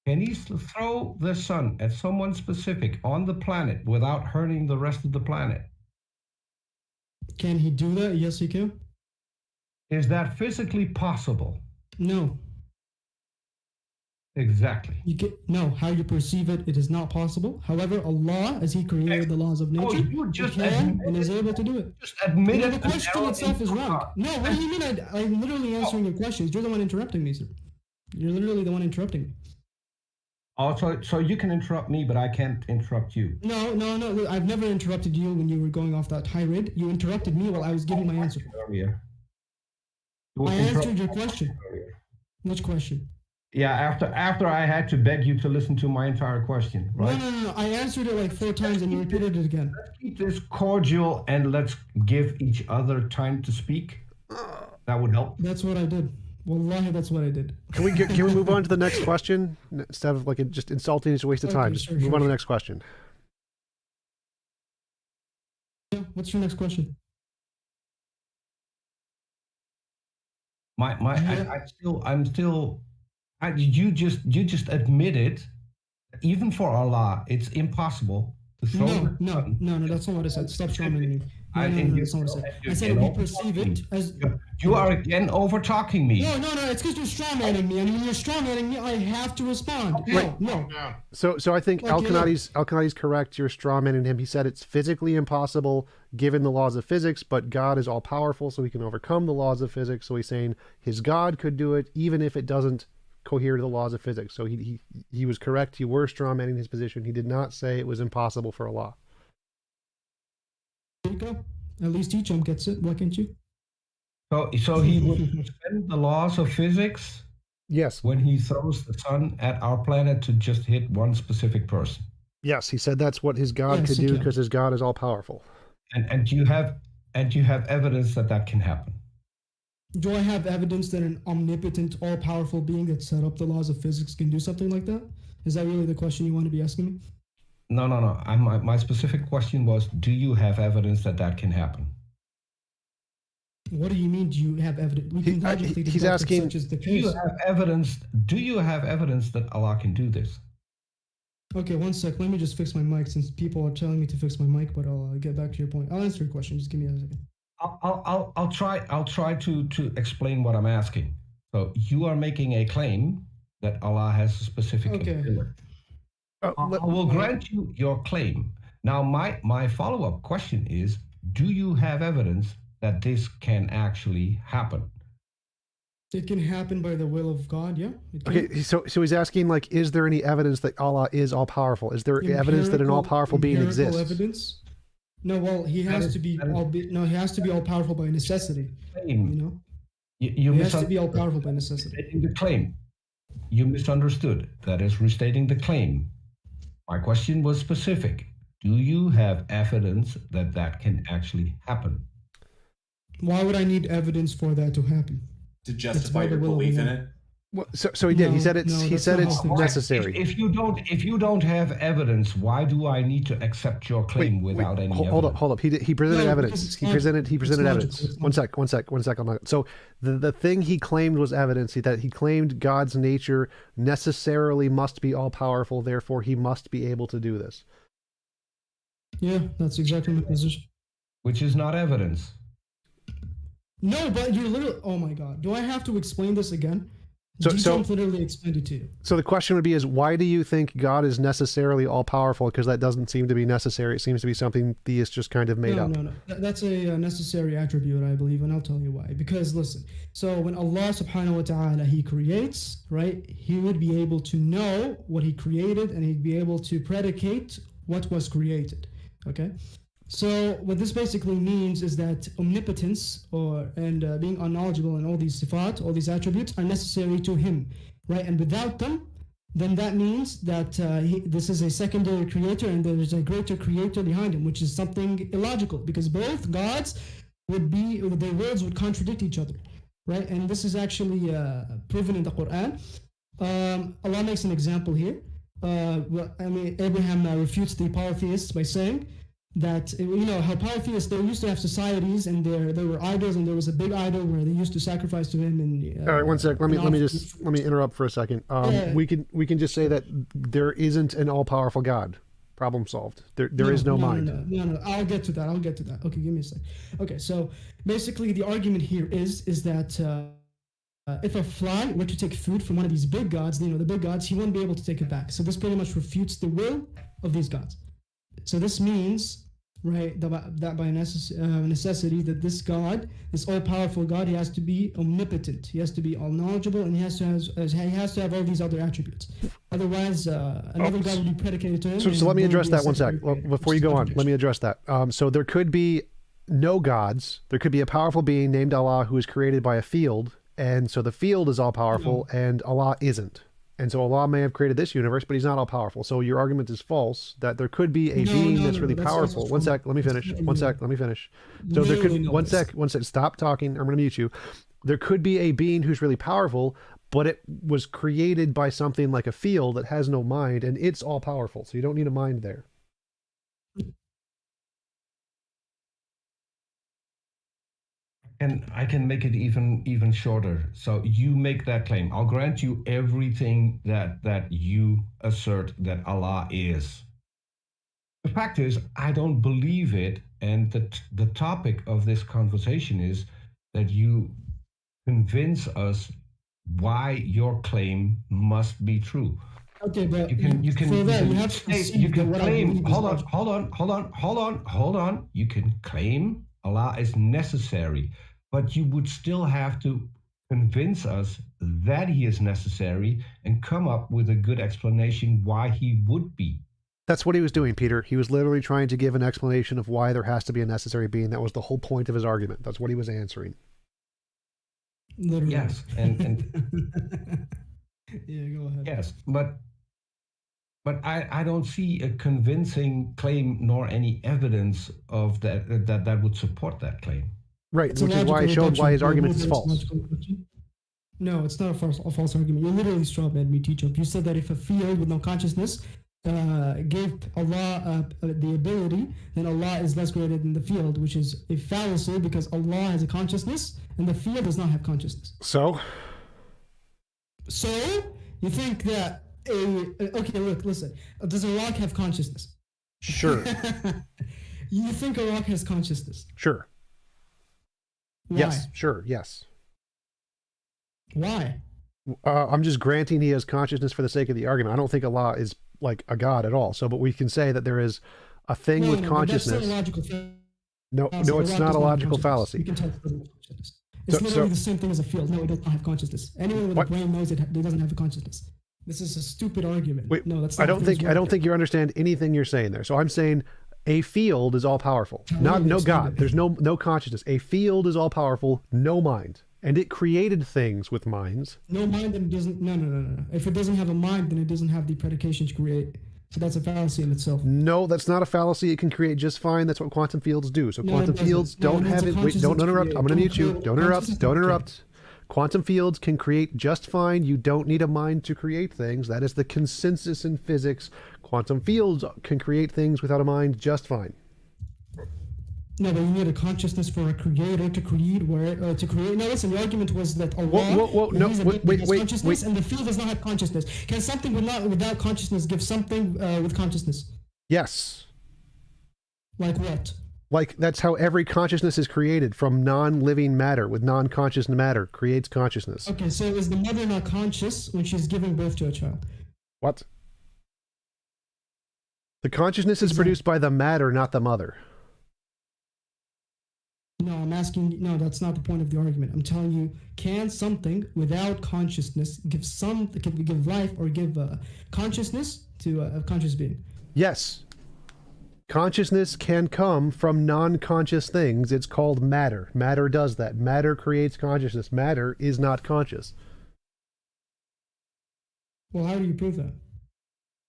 Can he throw the sun at someone specific on the planet without hurting the rest of the planet?
Can he do that? Yes, he can.
Is that physically possible?
No.
Exactly.
No, how you perceive it, it is not possible. However, Allah, as he created the laws of nature, he can and is able to do it.
Just admit it.
The question itself is wrong. No, what do you mean? I'm literally answering your questions. You're the one interrupting me, sir. You're literally the one interrupting me.
Also, so you can interrupt me, but I can't interrupt you.
No. I've never interrupted you when you were going off that tirade. You interrupted me while I was giving my answer.
Earlier.
I answered your question. Which question?
Yeah, after I had to beg you to listen to my entire question, right?
No. I answered it like 4 times and you repeated it again.
Let's keep this cordial and let's give each other time to speak. That would help.
That's what I did. Wallahi, that's what I did.
Can we move on to the next question instead of like just insulting? It's a waste of time. Just move on to the next question.
Yeah, what's your next question?
You just admitted, even for Allah, it's impossible to throw.
No, that's not what I said. Stop strawmanning me. No, that's not what I said. I said we perceive it as.
You are again over talking me.
No, it's because you're strawmanning me, and when you're strawmanning me, I have to respond. No.
So I think Al-Qanadi's correct. You're strawmanning him. He said it's physically impossible given the laws of physics, but God is all powerful, so he can overcome the laws of physics. So he's saying his God could do it, even if it doesn't cohere to the laws of physics. So he was correct. You were strawmanning his position. He did not say it was impossible for Allah.
There you go. At least TJump gets it. Why can't you?
So he would suspend the laws of physics.
Yes.
When he throws the sun at our planet to just hit one specific person.
Yes, he said that's what his God could do because his God is all powerful.
And you have evidence that can happen.
Do I have evidence that an omnipotent, all-powerful being that set up the laws of physics can do something like that? Is that really the question you want to be asking me?
No. My specific question was, do you have evidence that can happen?
What do you mean, do you have evidence?
He's asking,
do you have evidence that Allah can do this?
Okay, one sec. Let me just fix my mic since people are telling me to fix my mic, but I'll get back to your point. I'll answer your question. Just give me a second.
I'll try to explain what I'm asking. So you are making a claim that Allah has a specific ability. I will grant you your claim. Now, my follow-up question is, do you have evidence that this can actually happen?
It can happen by the will of God, yeah.
Okay, so he's asking, like, is there any evidence that Allah is all-powerful? Is there evidence that an all-powerful being exists?
Evidence? No, well, he has to be all-powerful by necessity. You know?
He
has to be all-powerful by necessity.
Restating the claim. You misunderstood. That is restating the claim. My question was specific. Do you have evidence that can actually happen?
Why would I need evidence for that to happen?
To justify your belief in it?
Well, so he did. He said it's necessary.
If you don't have evidence, why do I need to accept your claim without any evidence?
Hold up. He presented evidence. He presented evidence. One sec. So the thing he claimed was evidence. That he claimed God's nature necessarily must be all powerful. Therefore, he must be able to do this.
Yeah, that's exactly my position.
Which is not evidence.
No, but you're literally. Oh my God! Do I have to explain this again?
So
literally explained it to you.
So the question would be: why do you think God is necessarily all powerful? Because that doesn't seem to be necessary. It seems to be something theists just kind of made up.
No. That's a necessary attribute, I believe, and I'll tell you why. Because listen, so when Allah Subhanahu wa Taala He creates, right? He would be able to know what He created, and He'd be able to predicate what was created. Okay. So what this basically means is that omnipotence and being unknowledgeable and all these sifat, all these attributes are necessary to him, right? And without them, then that means that this is a secondary creator and there is a greater creator behind him, which is something illogical because both gods their words would contradict each other, right? And this is actually proven in the Quran. Allah makes an example here. Abraham refutes the polytheists by saying that, how polytheists, they used to have societies and there were idols and there was a big idol where they used to sacrifice to him. And
all right, one sec. Let me interrupt for a second. We can just say that there isn't an all-powerful God. Problem solved. There is no mind.
No. I'll get to that. Okay, give me a sec. Okay, so basically the argument here is that if a fly were to take food from one of these big gods, the big gods, he wouldn't be able to take it back. So this pretty much refutes the will of these gods. So this means right? That by necessity, that this God, this all-powerful God, he has to be omnipotent. He has to be all-knowledgeable, and he has to have all these other attributes. Otherwise, another God would be predicated to him.
So let me address that one sec. Well, before you go on, let me address that. So there could be no gods. There could be a powerful being named Allah who is created by a field, and so the field is all-powerful, and Allah isn't. And so Allah may have created this universe, but he's not all powerful. So your argument is false, that there could be a being that's really powerful. One sec, let me finish. One sec, let me finish. So there could, one sec, stop talking. I'm going to mute you. There could be a being who's really powerful, but it was created by something like a field that has no mind, and it's all powerful. So you don't need a mind there.
And I can make it even shorter. So you make that claim. I'll grant you everything that you assert that Allah is. The fact is, I don't believe it. And the topic of this conversation is that you convince us why your claim must be true.
Okay, but
you can claim. Hold on. You can claim Allah is necessary, but you would still have to convince us that he is necessary and come up with a good explanation why he would be.
That's what he was doing, Peter. He was literally trying to give an explanation of why there has to be a necessary being. That was the whole point of his argument. That's what he was answering.
Literally.
Yes, and
yeah, go ahead.
Yes, but I don't see a convincing claim nor any evidence of that would support that claim.
Right, which is why I showed why his argument is false.
No, it's not a false argument. You literally strawman me, TJump. You said that if a field with no consciousness gave Allah the ability, then Allah is less greater than the field, which is a fallacy because Allah has a consciousness and the field does not have consciousness.
So
you think that okay, look, listen. Does a rock have consciousness?
Sure.
You think a rock has consciousness?
Sure.
Why?
Yes. Sure. Yes.
Why?
I'm just granting he has consciousness for the sake of the argument. I don't think Allah is like a god at all. So, but we can say that there is a thing with consciousness. No, it's not a logical fallacy.
You can tell it's literally the same thing as a field. No, it does not have consciousness. Anyone with a brain knows it doesn't have a consciousness. This is a stupid argument.
Wait,
no, that's not.
I don't think you understand anything you're saying there. So I'm saying a field is all powerful. No God. There's no consciousness. A field is all powerful, no mind. And it created things with minds.
No mind, and it doesn't. No. If it doesn't have a mind, then it doesn't have the predication to create. So that's a fallacy in itself.
No, that's not a fallacy. It can create just fine. That's what quantum fields do. So quantum fields don't have it. Wait, don't interrupt. I'm going to mute you. Don't interrupt. Quantum fields can create just fine. You don't need a mind to create things. That is the consensus in physics. Quantum fields can create things without a mind just fine.
No, but you need a consciousness for a creator to create. No, listen. The argument was that Allah consciousness, and the field does not have consciousness. Can something without consciousness give something with consciousness?
Yes.
Like what?
Like that's how every consciousness is created, from non-living matter with non-conscious matter creates consciousness.
Okay, so is the mother not conscious when she's giving birth to a child?
What? The consciousness is produced by the matter, not the mother.
No, I'm asking. No, that's not the point of the argument. I'm telling you, can something without consciousness give life or give consciousness to a conscious being?
Yes. Consciousness can come from non-conscious things. It's called matter. Matter does that. Matter creates consciousness. Matter is not conscious.
Well, how do you prove that?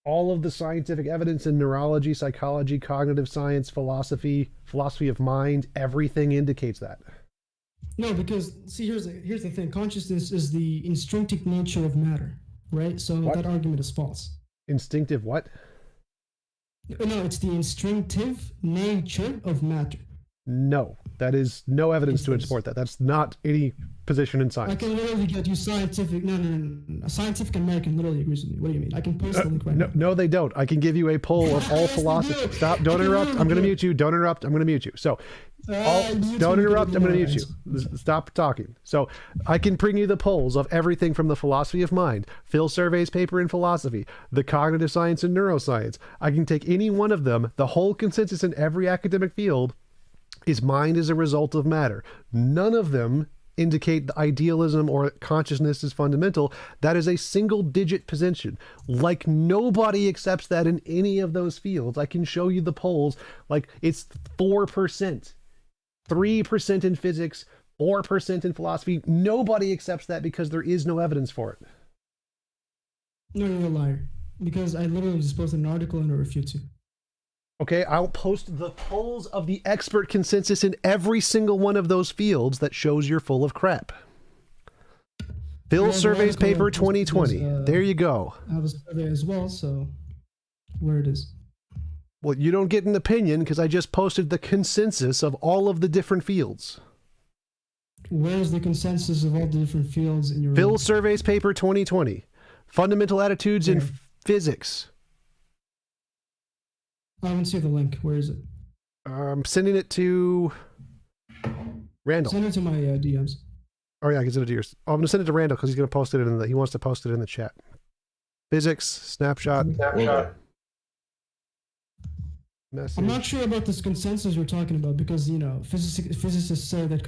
All of the scientific evidence in neurology, psychology, cognitive science, philosophy of mind, everything indicates that.
No, because see, here's the thing. Consciousness is the instinctive nature of matter, right? So that argument is false.
Instinctive what?
No, it's the instinctive nature of matter.
No, that is no evidence to support that. That's not any position in science.
I can literally get you scientific. No. A Scientific American literally agrees with me. What do you mean? I can post the link right now.
No, they don't. I can give you a poll of all philosophy. Stop. Don't interrupt. I'm going to mute you. Don't interrupt. I'm going to mute you. So Don't interrupt. I'm going to mute you. Stop talking. So I can bring you the polls of everything from the philosophy of mind, Phil Survey's paper in philosophy, the cognitive science and neuroscience. I can take any one of them. The whole consensus in every academic field is mind is a result of matter. None of them indicate the idealism or consciousness is fundamental. That is a single digit position. Like nobody accepts that in any of those fields. I can show you the polls. Like it's 4%. 3% in physics, 4% in philosophy. Nobody accepts that because there is no evidence for it.
No, you're a liar. Because I literally just posted an article and I refute you.
Okay, I'll post the polls of the expert consensus in every single one of those fields that shows you're full of crap. Phil Survey's paper 2020. There you go.
I have a survey as well, so where it is.
Well, you don't get an opinion because I just posted the consensus of all of the different fields.
Where's the consensus of all the different fields in your
Phil Survey's paper 2020. Fundamental attitudes in physics.
I haven't seen the link. Where is it?
I'm sending it to Randall.
Send it to my DMs.
Oh yeah, I can send it to yours. Oh, I'm gonna send it to Randall because he's gonna post it in the. He wants to post it in the chat. Physics snapshot. Message.
I'm not sure about this consensus you're talking about because, you know, physicists say that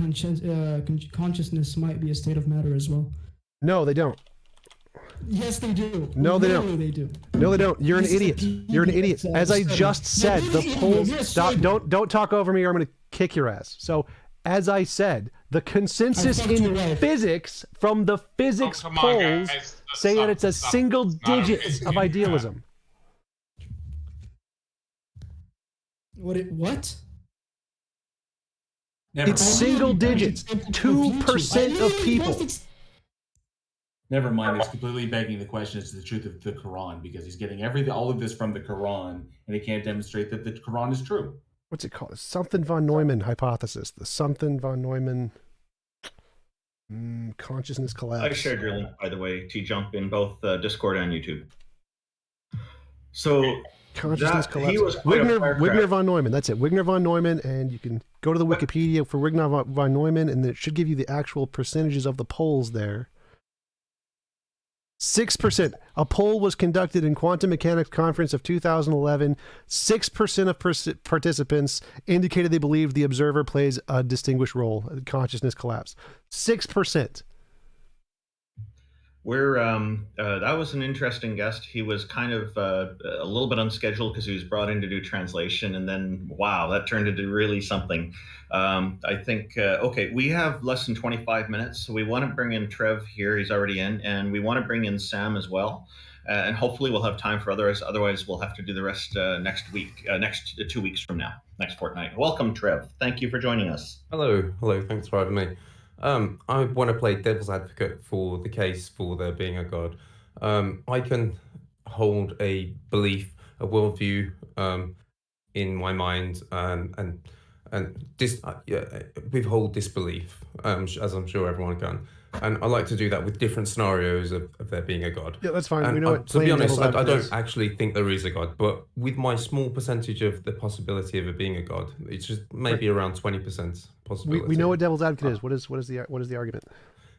consciousness might be a state of matter as well.
No, they don't.
Yes, they do.
No, they
Literally,
don't.
They do.
No, they don't. You're an idiot. You're an idiot. As I just said, the polls. Stop. Don't talk over me, or I'm going to kick your ass. So, as I said, the consensus in physics from the physics polls say that it's a single digit of idealism.
What?
It's single digits. 2% of people.
Never mind. It's completely begging the question as to the truth of the Quran because he's getting all of this from the Quran, and he can't demonstrate that the Quran is true.
What's it called? Something von Neumann hypothesis. The something von Neumann consciousness collapse.
I shared your link, by the way, TJump in both Discord and YouTube. So
consciousness collapse. Wigner von Neumann. That's it. Wigner von Neumann, and you can go to the Wikipedia for Wigner von Neumann, and it should give you the actual percentages of the polls there. 6%. A poll was conducted in Quantum Mechanics Conference of 2011. 6% of participants indicated they believed the observer plays a distinguished role in consciousness collapse. 6%.
That was an interesting guest. He was kind of a little bit unscheduled because he was brought in to do translation, and then wow, that turned into really something. I think okay, we have less than 25 minutes, so we want to bring in Trev here. He's already in, and we want to bring in Sam as well, and hopefully we'll have time for others. Otherwise, we'll have to do the rest next week, next 2 weeks from now, next fortnight. Welcome, Trev. Thank you for joining us.
Hello. Thanks for having me. I want to play devil's advocate for the case for there being a God. I can hold a belief, a worldview in my mind, and withhold disbelief, as I'm sure everyone can. And I like to do that with different scenarios of there being a God.
Yeah, that's fine.
And
we know it.
To be honest, I don't actually think there is a God, but with my small percentage of the possibility of it being a God, it's just maybe around 20% possibility.
We know what devil's advocate is. What is the argument?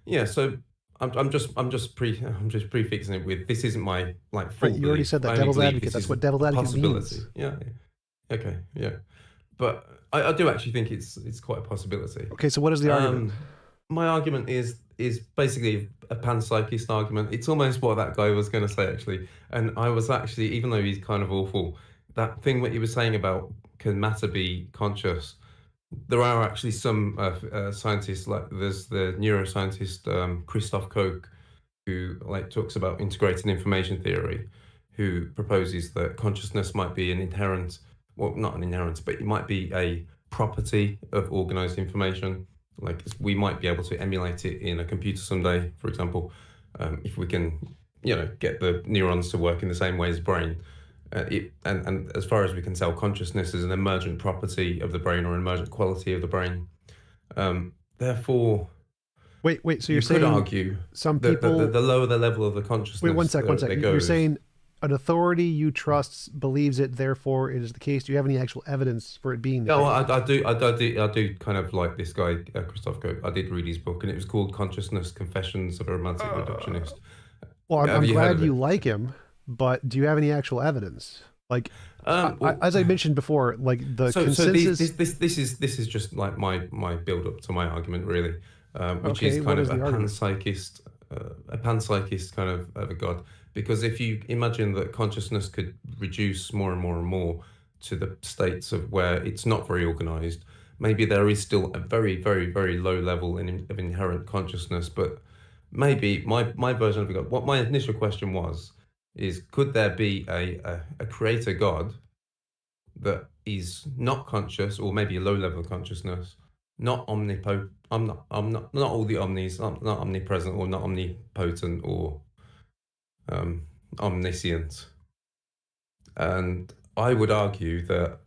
Yeah, so I'm just prefixing it with this isn't my full.
Right, you already said that devil's advocate. That's what devil's advocate means.
Yeah. Okay. Yeah. But I do actually think it's quite a possibility.
Okay, so what is the argument?
My argument is basically a panpsychist argument. It's almost what that guy was going to say, actually. And I was actually, even though he's kind of awful, that thing that he was saying about can matter be conscious, there are actually some scientists, like there's the neuroscientist Christoph Koch, who talks about integrated information theory, who proposes that consciousness might be an inherent, well, not an inherent, but it might be a property of organized information. Like we might be able to emulate it in a computer someday, for example, if we can, get the neurons to work in the same way as brain. And as far as we can tell, consciousness is an emergent property of the brain or an emergent quality of the brain. Therefore,
wait. So you're
you
saying
could argue
some people
the lower the level of the consciousness.
Wait, one sec. You're saying an authority you trust believes it, therefore it is the case. Do you have any actual evidence for it being the
No,
case?
I do kind of like this guy, Christoph Koch. I did read his book, and it was called Consciousness: Confessions of a Romantic Reductionist.
Well,
Have
I'm
you heard
glad
of
you
it?
like him, but do you have any actual evidence? Like,
Well,
as I mentioned before, like the
so
consensus.
this is just like my build up to my argument, really, which
Okay,
is
what
kind of
is the argument?
a panpsychist kind of a god. Because if you imagine that consciousness could reduce more and more and more to the states of where it's not very organized, maybe there is still a very, very, very low level of inherent consciousness. But maybe my version of a god, what my initial question was, is could there be a creator god that is not conscious, or maybe a low level of consciousness, not omnipotent, not all the omnis, not omnipresent or not omnipotent or omniscient. And I would argue that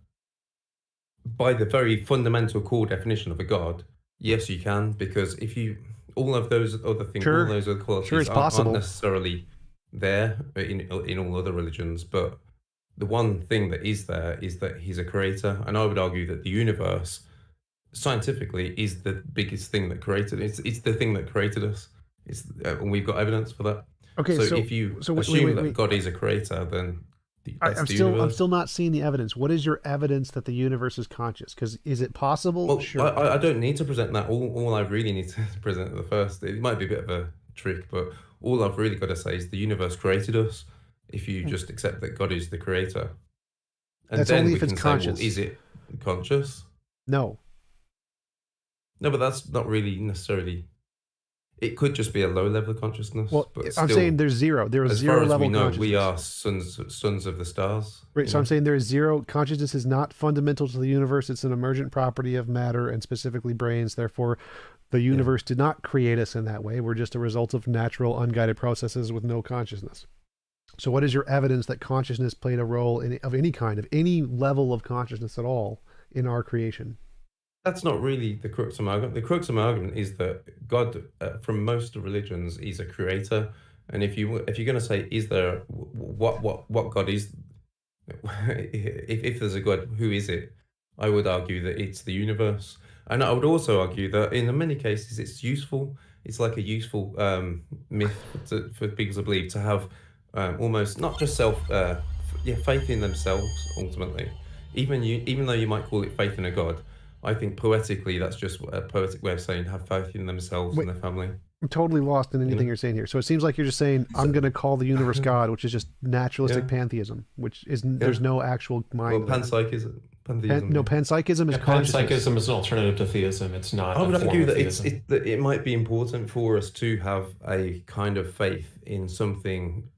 by the very fundamental core definition of a god, yes, you can, because if you all of those other things, all
Sure.
those other qualities
Sure, it's
aren't
possible.
necessarily there in all other religions, but the one thing that is there is that he's a creator. And I would argue that the universe scientifically is the biggest thing that created it. It's the thing that created us. And we've got evidence for that.
Okay,
so if you assume that God is a creator, then that's
I'm
the
still
universe.
not seeing the evidence. What is your evidence that the universe is conscious? Because is it possible?
Well,
Sure.
I don't need to present that. All I really need to present at the first, it might be a bit of a trick, but all I've really got to say is the universe created us. If you just accept that God is the creator, and
That's
then
only
we
if it's
can say,
conscious.
well, is it conscious?
No.
No, but that's not really necessarily. It could just be a low level of consciousness.
Well,
but
I'm
still,
saying there's zero. There is
as
zero
far as
level
we know,
consciousness.
we are sons of the stars.
Right,
you
so
know?
I'm saying there is zero. Consciousness is not fundamental to the universe. It's an emergent property of matter and specifically brains. Therefore, the universe did not create us in that way. We're just a result of natural, unguided processes with no consciousness. So what is your evidence that consciousness played a role of any kind, of any level of consciousness at all in our creation?
That's not really the crux of my argument. The crux of my argument is that God, from most religions, is a creator. And if you're going to say, is there what God is? If there's a God, who is it? I would argue that it's the universe, and I would also argue that in many cases it's useful. It's like a useful myth for people to believe, to have almost not just faith in themselves ultimately. Even though you might call it faith in a God, I think poetically that's just a poetic way of saying have faith in themselves and their family.
I'm totally lost in anything you're saying here. So it seems like you're just saying, I'm going to call the universe God, which is just naturalistic pantheism, which is there's no actual mind.
Well, panpsychism. Pantheism.
Panpsychism is consciousness.
Panpsychism is an alternative to theism. It's not.
I would
a form
argue
of
that
theism.
it might be important for us to have a kind of faith in something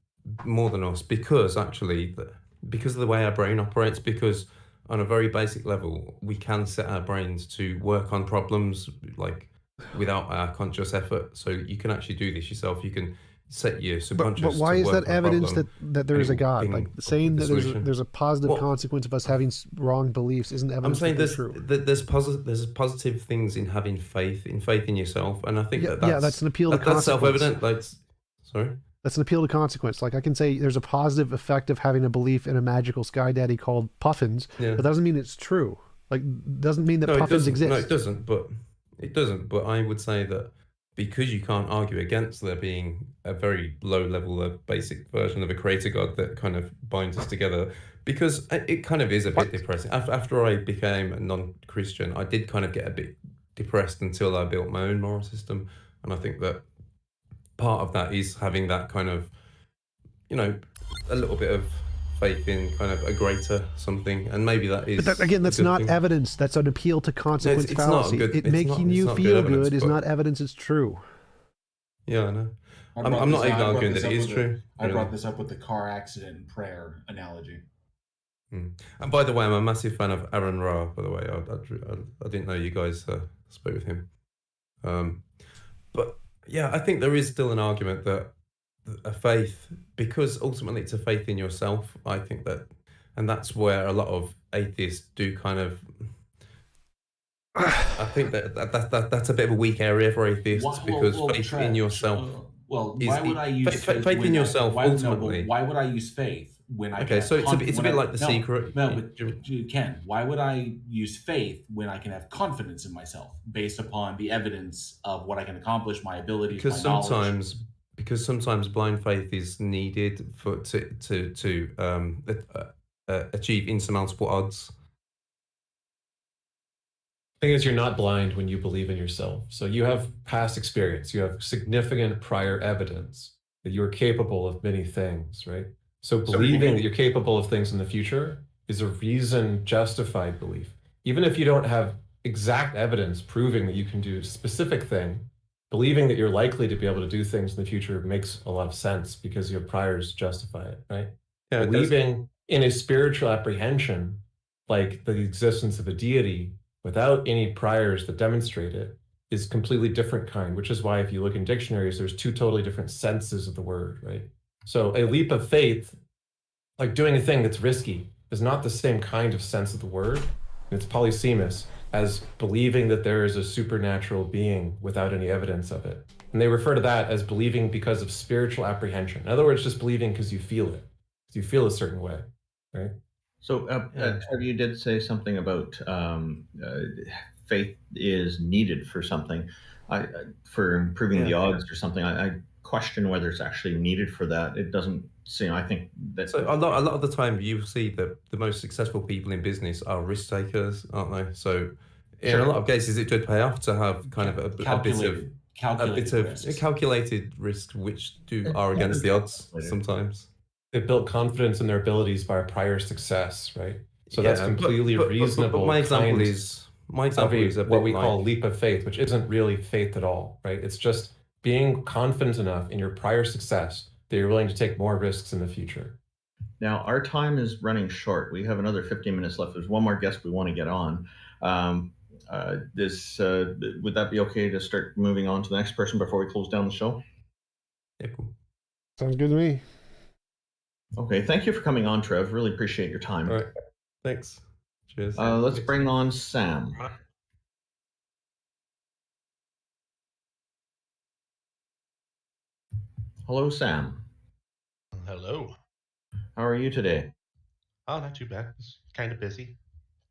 more than us, because of the way our brain operates, because on a very basic level, we can set our brains to work on problems like without our conscious effort. So you can actually do this yourself. You can set your subconscious.
But why
to
is
work
that
on a
evidence
problem
that there is a
and
God?
being
Like saying
the
that
solution.
there's a positive
Well,
consequence of us having wrong beliefs isn't
I'm
evidence
saying
that they're true.
there's positive things in having faith in yourself, and I think
that's an appeal to
that's
consequence.
self-evident. Like, sorry.
That's an appeal to consequence. Like I can say there's a positive effect of having a belief in a magical sky daddy called Puffins, but that doesn't mean it's true. Like doesn't mean that Puffins exist.
No, it doesn't. But I would say that because you can't argue against there being a very low level of basic version of a creator God that kind of binds us together, because it kind of is a bit depressing. After I became a non-Christian, I did kind of get a bit depressed until I built my own moral system, and I think that part of that is having that kind of, a little bit of faith in kind of a greater something, and maybe that is.
But that's not evidence. That's an appeal to consequence
it's
fallacy.
not good.
Making you feel good is not evidence it's true.
Yeah, I know. I'm not even arguing that it is true.
I brought this up with the car accident and prayer analogy.
And by the way, I'm a massive fan of Aaron Ra. By the way, I didn't know you guys spoke with him. But yeah, I think there is still an argument that a faith, because ultimately it's a faith in yourself. I think that, and that's where a lot of atheists do kind of. I think that's a bit of a weak area for atheists, because faith in yourself.
Well,
is
why would I use
faith in
when
yourself
why, no,
ultimately?
but why would I use faith when I
Okay,
can have
so it's a
when
bit
I-
like The
no,
Secret.
No, but Ken, why would I use faith when I can have confidence in myself based upon the evidence of what I can accomplish, my abilities,
Because
my knowledge?
sometimes blind faith is needed to achieve insurmountable odds.
The thing is, you're not blind when you believe in yourself. So you have past experience, you have significant prior evidence that you're capable of many things, right? So believing that you're capable of things in the future is a reason justified belief. Even if you don't have exact evidence proving that you can do a specific thing, believing that you're likely to be able to do things in the future makes a lot of sense because your priors justify it, right?
Yeah,
Believing in a spiritual apprehension, like the existence of a deity, without any priors that demonstrate it, is completely different kind, which is why if you look in dictionaries, there's two totally different senses of the word, right? So a leap of faith, like doing a thing that's risky, is not the same kind of sense of the word. It's polysemous as believing that there is a supernatural being without any evidence of it. And they refer to that as believing because of spiritual apprehension. In other words, just believing because you feel it, because you feel a certain way, right?
So, Trev, you did say something about faith is needed for something, for improving the odds or something. I question whether it's actually needed for that. It doesn't seem. I think that
So a lot of the time you see that the most successful people in business are risk takers, aren't they? So in a lot of cases, it did pay off to have kind of a bit of calculated risk, which are against the odds sometimes.
They built confidence in their abilities by prior success, right? So that's completely reasonable.
But my example is
what we call leap of faith, which isn't really faith at all, right? It's just being confident enough in your prior success that you're willing to take more risks in the future.
Now, our time is running short. We have another 15 minutes left. There's one more guest we want to get on. Would that be okay to start moving on to the next person before we close down the show?
Yeah, cool.
Sounds good to me.
Okay, thank you for coming on, Trev. Really appreciate your time.
All right, thanks. Cheers.
Let's bring on Sam. Hello, Sam.
Hello.
How are you today?
Oh, not too bad. It's kind of busy.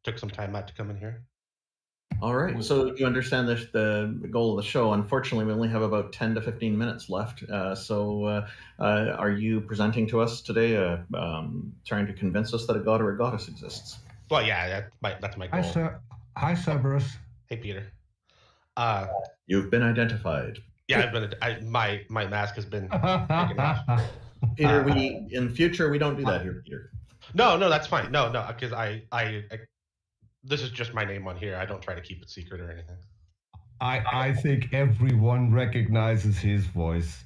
Took some time out to come in here.
All right. So you understand the goal of the show. Unfortunately, we only have about 10 to 15 minutes left. Are you presenting to us today, trying to convince us that a god or a goddess exists?
Well, yeah, that's my goal.
Hi, sir. Hi, Cerberus.
Hey, Peter.
You've been identified.
Yeah, my mask has been taken off.
Peter, in future we don't do that here, Peter.
No, that's fine. No, because I this is just my name on here. I don't try to keep it secret or anything.
I think everyone recognizes his voice.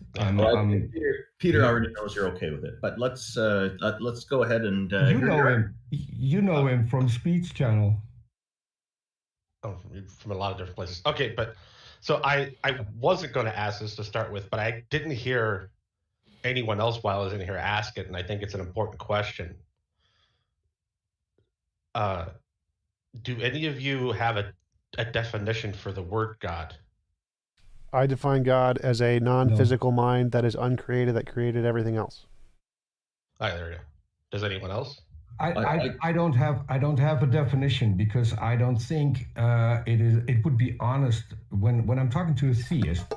Peter already knows you're okay with it, but let's go ahead and
you know him from Speech Channel.
Oh, from a lot of different places. Okay, but so I wasn't going to ask this to start with, but I didn't hear anyone else while I was in here ask it, and I think it's an important question. Do any of you have a definition for the word God?
I define God as a non-physical mind that is uncreated, that created everything else.
All right, there we go. Does anyone else?
I don't have a definition because I don't think it would be honest when I'm talking to a theist,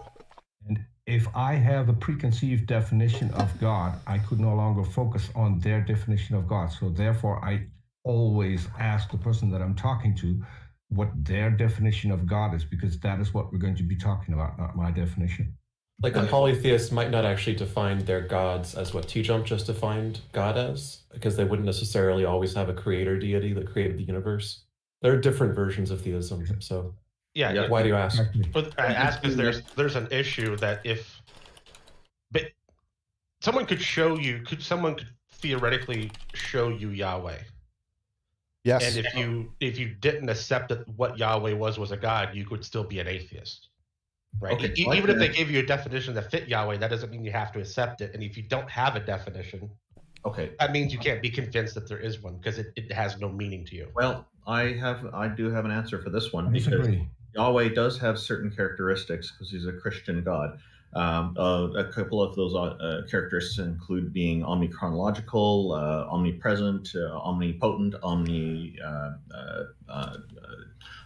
and if I have a preconceived definition of God, I could no longer focus on their definition of God. So therefore, I always ask the person that I'm talking to what their definition of God is, because that is what we're going to be talking about, not my definition.
Like a polytheist might not actually define their gods as what TJump just defined God as, because they wouldn't necessarily always have a creator deity that created the universe. There are different versions of theism, so
yeah.
Why do you ask?
I ask because there's an issue that but someone could theoretically show you Yahweh.
Yes.
And if you didn't accept that what Yahweh was a god, you could still be an atheist. Right.
Okay,
Even if they gave you a definition that fit Yahweh, that doesn't mean you have to accept it. And if you don't have a definition, that means you can't be convinced that there is one because it has no meaning to you.
Well, I do have an answer for this one because Yahweh does have certain characteristics because he's a Christian God. A couple of those characteristics include being omnichronological, omnipresent, omnipotent,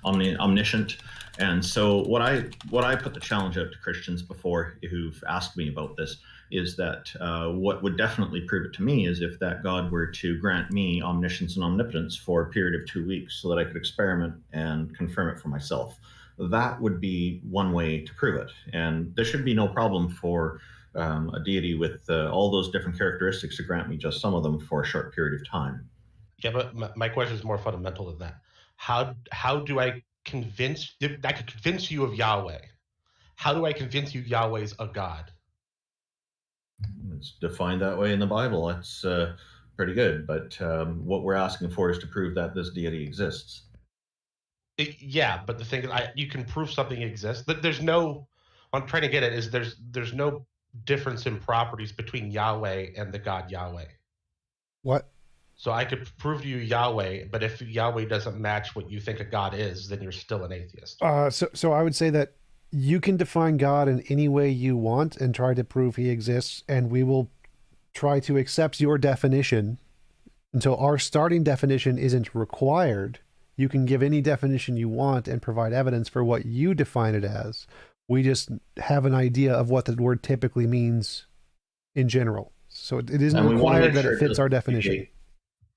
omniscient. And so what I put the challenge out to Christians before who've asked me about this is that what would definitely prove it to me is if that God were to grant me omniscience and omnipotence for a period of 2 weeks so that I could experiment and confirm it for myself. That would be one way to prove it. And there should be no problem for a deity with all those different characteristics to grant me just some of them for a short period of time.
Yeah, but my question is more fundamental than that. How do I convince? I could convince you of Yahweh. How do I convince you Yahweh's a god?
It's defined that way in the Bible. That's pretty good. But what we're asking for is to prove that this deity exists.
Yeah, but the thing is, you can prove something exists. There's no. What I'm trying to get at is there's no difference in properties between Yahweh and the God Yahweh.
What?
So I could prove to you Yahweh, but if Yahweh doesn't match what you think a God is, then you're still an atheist.
So I would say that you can define God in any way you want and try to prove he exists, and we will try to accept your definition until our starting definition isn't required. You can give any definition you want and provide evidence for what you define it as. We just have an idea of what the word typically means in general. So it isn't required that it fits our definition.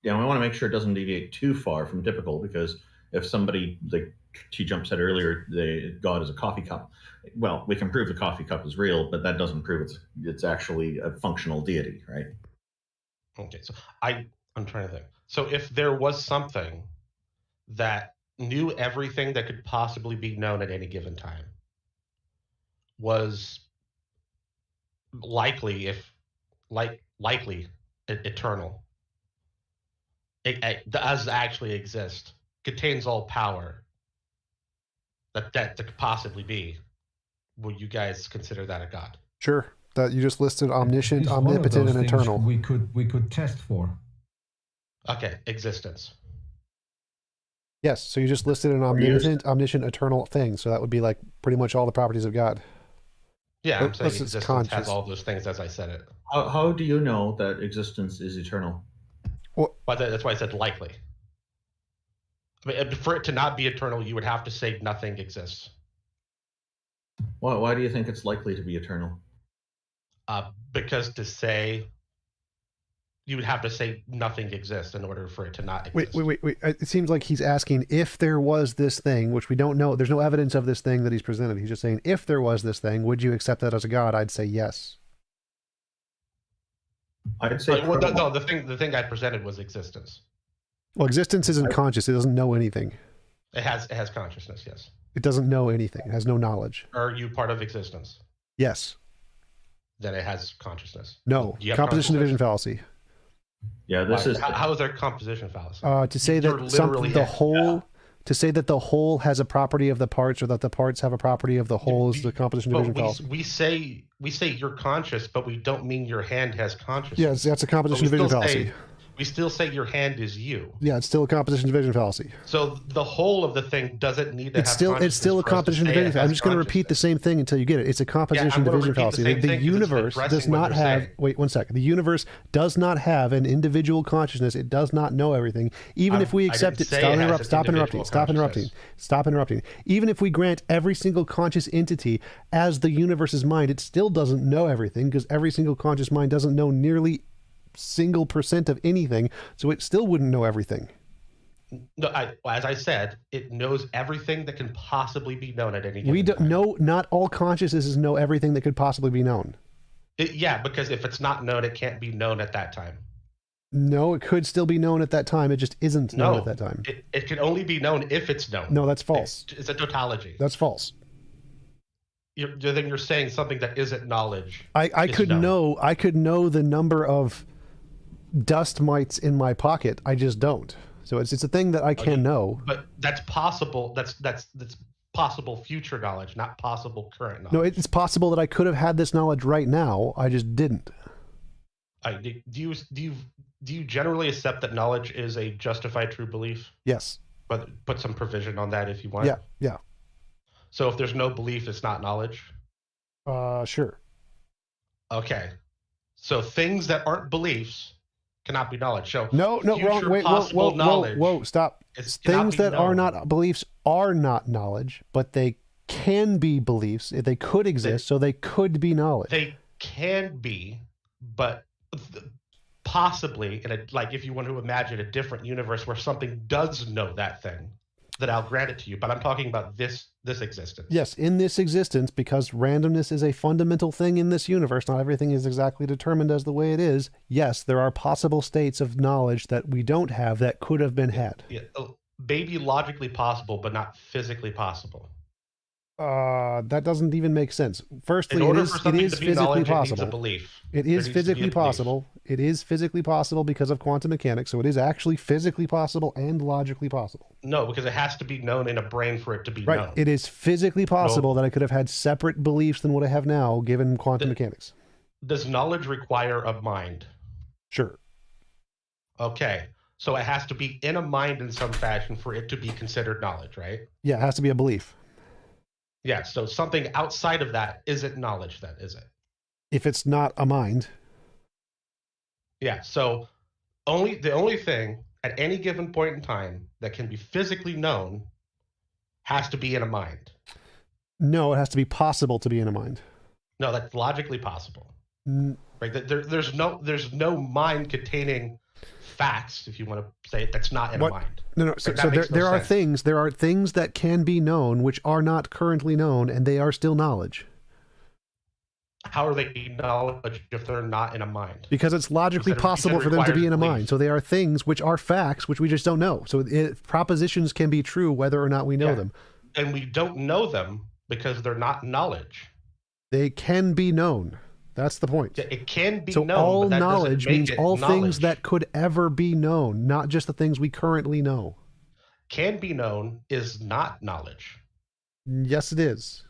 Yeah, we want to make sure it doesn't deviate too far from typical, because if somebody, like TJump said earlier, God is a coffee cup. Well, we can prove the coffee cup is real, but that doesn't prove it's actually a functional deity, right?
Okay, so I'm trying to think. So if there was something that knew everything that could possibly be known at any given time, was likely eternal, it does actually exist, contains all power that could possibly be, would you guys consider that a god?
Sure. That you just listed: omniscient,
It's one of
omnipotent,
those
and
things
eternal.
we could test for.
Okay, existence.
Yes, so you just listed an omnipotent, omniscient, eternal thing. So that would be like pretty much all the properties of God.
Yeah, I'm saying
Unless it's
existence has all those things as I said it.
How do you know that existence is eternal?
Well,
that's why I said likely. I mean, for it to not be eternal, you would have to say nothing exists.
Why do you think it's likely to be eternal?
Because to say, you would have to say nothing exists in order for it to not exist.
Wait. It seems like he's asking if there was this thing, which we don't know. There's no evidence of this thing that he's presented. He's just saying, if there was this thing, would you accept that as a god? I'd say yes.
I'd say
no. The thing I presented was existence.
Well, existence isn't conscious. It doesn't know anything.
It has consciousness. Yes.
It doesn't know anything. It has no knowledge.
Are you part of existence?
Yes.
Then it has consciousness.
No. Composition division fallacy.
Yeah, this is
how is there composition fallacy?
To say that to say that the whole has a property of the parts, or that the parts have a property of the whole, is the composition division fallacy.
We say you're conscious, but we don't mean your hand has consciousness.
Yes, that's a composition division fallacy.
We still say your hand is you.
Yeah, it's still a composition division fallacy.
So the whole of the thing doesn't need to
It's still a composition division fallacy. I'm just going to repeat the same thing until you get it. It's a composition division fallacy. The universe does not have. Wait 1 second. The universe does not have an individual consciousness. It does not know everything. Even if we accept it. Stop interrupting. Even if we grant every single conscious entity as the universe's mind, it still doesn't know everything, because every single conscious mind doesn't know nearly single % of anything, so it still wouldn't know everything.
No, as I said, it knows everything that can possibly be known at any given
We don't know. Not all consciousnesses know everything that could possibly be known.
Yeah, because if it's not known, it can't be known at that time.
No, it could still be known at that time. It just isn't known at that time.
It can only be known if it's known.
No, that's false.
It's a tautology.
That's false.
Then you're saying something that isn't knowledge.
I could know the number of dust mites in my pocket. I just don't. So it's a thing that I can know.
But that's possible. That's possible future knowledge, not possible current knowledge.
No, it's possible that I could have had this knowledge right now. I just didn't.
Do you generally accept that knowledge is a justified true belief?
Yes.
But put some provision on that if you want.
Yeah.
So if there's no belief, it's not knowledge.
Sure.
Okay. So things that aren't beliefs cannot be knowledge. So
No, wrong. Wait, whoa, stop. Things that are not beliefs are not knowledge, but they can be beliefs. They could exist, so they could be knowledge.
They can be, but possibly like if you want to imagine a different universe where something does know that thing, then I'll grant it to you. But I'm talking about this existence.
Yes, in this existence, because randomness is a fundamental thing in this universe, not everything is exactly determined as the way it is. Yes, there are possible states of knowledge that we don't have that could have been had.
Yeah, maybe logically possible, but not physically possible.
That doesn't even make sense. Firstly, it is physically possible. It is physically possible. It is physically possible because of quantum mechanics. So it is actually physically possible and logically possible.
No, because it has to be known in a brain for it to be known.
It is physically possible that I could have had separate beliefs than what I have now, given quantum mechanics.
Does knowledge require a mind?
Sure.
Okay. So it has to be in a mind in some fashion for it to be considered knowledge, right?
Yeah, it has to be a belief.
Yeah, so something outside of that isn't knowledge then, is it?
If it's not a mind.
Yeah, so the only thing at any given point in time that can be physically known has to be in a mind.
No, it has to be possible to be in a mind.
No, that's logically possible. Right? There's no mind containing facts, if you want to say it, that's not in a mind.
No. So there are things that can be known which are not currently known, and they are still knowledge.
How are they knowledge if they're not in a mind?
Because it's logically possible for them to be in a mind. So they are things which are facts which we just don't know. So propositions can be true whether or not we know them.
And we don't know them because they're not knowledge.
They can be known. That's the point.
It can be
so
known.
All
but that
knowledge
make
means
it
all
knowledge.
things that could ever be known, not just the things we currently know.
Can be known is not knowledge.
Yes, it is.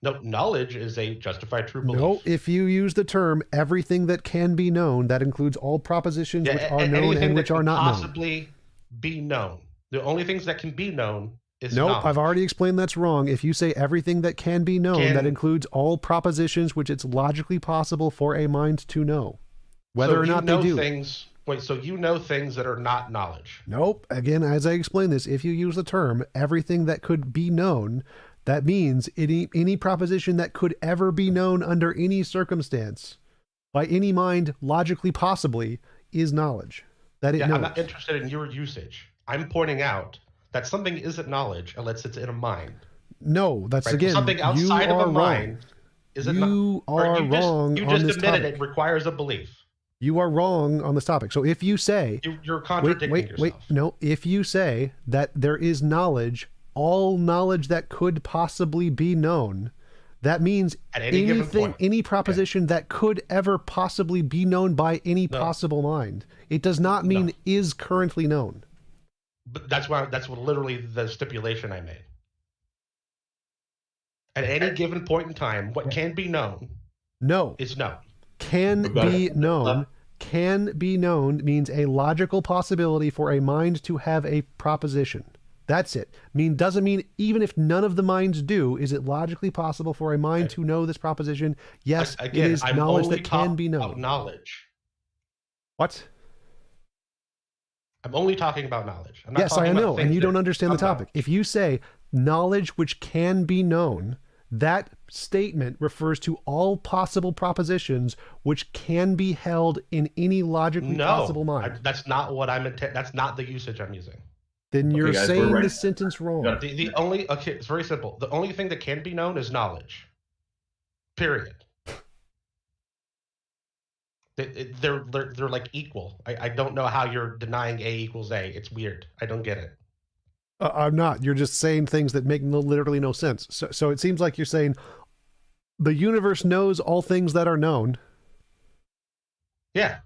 No, knowledge is a justified true belief.
No, if you use the term everything that can be known, that includes all propositions which are known and which are not known.
Possibly be known. The only things that can be known is
nope,
knowledge.
I've already explained that's wrong. If you say everything that can be known, that includes all propositions which it's logically possible for a mind to know, whether or not they do.
So you know things that are not knowledge.
Nope. Again, as I explained this, if you use the term everything that could be known, that means any proposition that could ever be known under any circumstance by any mind logically possibly is knowledge. That it knows.
I'm not interested in your usage. I'm pointing out that something isn't knowledge unless it's in a mind.
No, that's
right?
again,
something outside of a mind
isn't you are wrong
you
on
just
this
admitted
topic.
It requires a belief.
You are wrong on this topic. So if you say
you're contradicting yourself.
No, if you say that there is knowledge, all knowledge that could possibly be known, that means any proposition that could ever possibly be known by any possible mind. It does not mean is currently known.
But that's what literally the stipulation I made. At any given point in time, what can be known is known.
Can be known means a logical possibility for a mind to have a proposition. That's it. Doesn't mean even if none of the minds do, is it logically possible for a mind to know this proposition? Yes,
again,
it is
I'm
knowledge that can be known.
About knowledge.
What?
I'm only talking about knowledge. I'm not
yes,
talking
I know,
about
and you don't understand the topic. If you say knowledge which can be known, that statement refers to all possible propositions which can be held in any logically possible mind.
That's not what that's not the usage I'm using.
Then you're saying the sentence wrong.
It's very simple. The only thing that can be known is knowledge. Period. They're like equal. I don't know how you're denying A equals A. It's weird. I don't get it.
I'm not. You're just saying things that make literally no sense. So it seems like you're saying the universe knows all things that are known.
Yeah.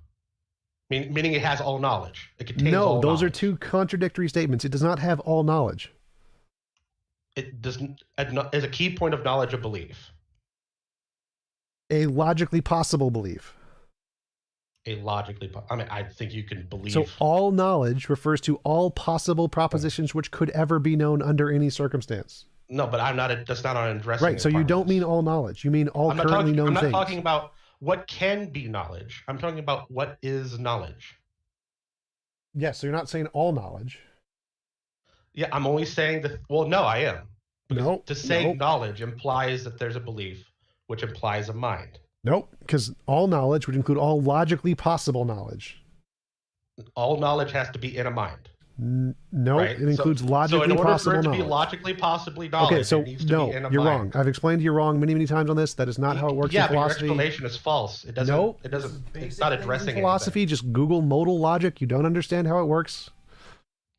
Meaning it has all knowledge. It contains all
those
knowledge.
are two contradictory statements. It does not have all knowledge.
It doesn't. Is a key point of knowledge a belief?
A logically possible belief.
I think you can believe.
So all knowledge refers to all possible propositions which could ever be known under any circumstance.
No, but I'm not. That's not on addressing.
Right. So you don't mean all knowledge. You mean all
I'm not
currently
talking.
known
I'm not
things.
talking about what can be knowledge. I'm talking about what is knowledge.
Yes. So you're not saying all knowledge.
Yeah, I'm only saying that. Well, no, I am.
No.
To say
Nope.
knowledge implies that there's a belief, which implies a mind.
Nope. Because all knowledge would include all logically possible knowledge.
All knowledge has to be in a mind.
No,
right?
it includes
so
logically
in order
possible
for it to
knowledge.
be logically possibly knowledge,
Okay, so
it needs to
no,
be in a
you're
mind.
wrong. I've explained to you wrong many, many times on this. That is not how it works
Yeah,
in
but your
philosophy.
explanation is false. It doesn't.
No,
it doesn't. It's not addressing
philosophy. Just Google modal logic. You don't understand how it works.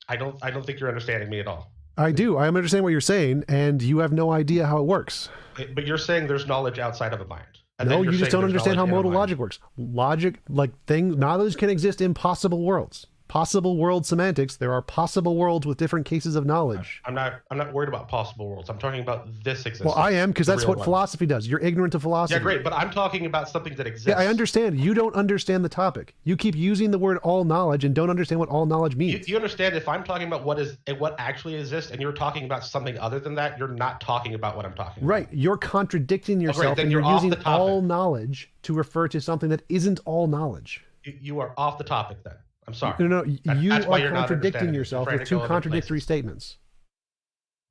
anything. I don't think you're understanding me at all.
I do. I understand what you're saying, and you have no idea how it works.
But you're saying there's knowledge outside of a mind. And
No,
then you're
you just
saying
don't
there's
understand how
knowledge in a
modal
mind.
logic works. Logic, like knowledge can exist in possible worlds. Possible world semantics. There are possible worlds with different cases of knowledge.
I'm not worried about possible worlds. I'm talking about this existence.
Well, I am, because
the
that's
real
what
one.
philosophy does. You're ignorant of philosophy.
Yeah, great. But I'm talking about something that exists.
Yeah, I understand. You don't understand the topic. You keep using the word all knowledge and don't understand what all knowledge means.
You understand? If I'm talking about what actually exists, and you're talking about something other than that, you're not talking about what I'm talking
Right. You're contradicting yourself,
then
and
you're
you're
off
using
the topic.
all knowledge to refer to something that isn't all knowledge.
about. You are off the topic. Then I'm sorry.
No, you
That's why
are
you're not
contradicting
understanding. You're
yourself
trying
with
to go
two
other
contradictory statements.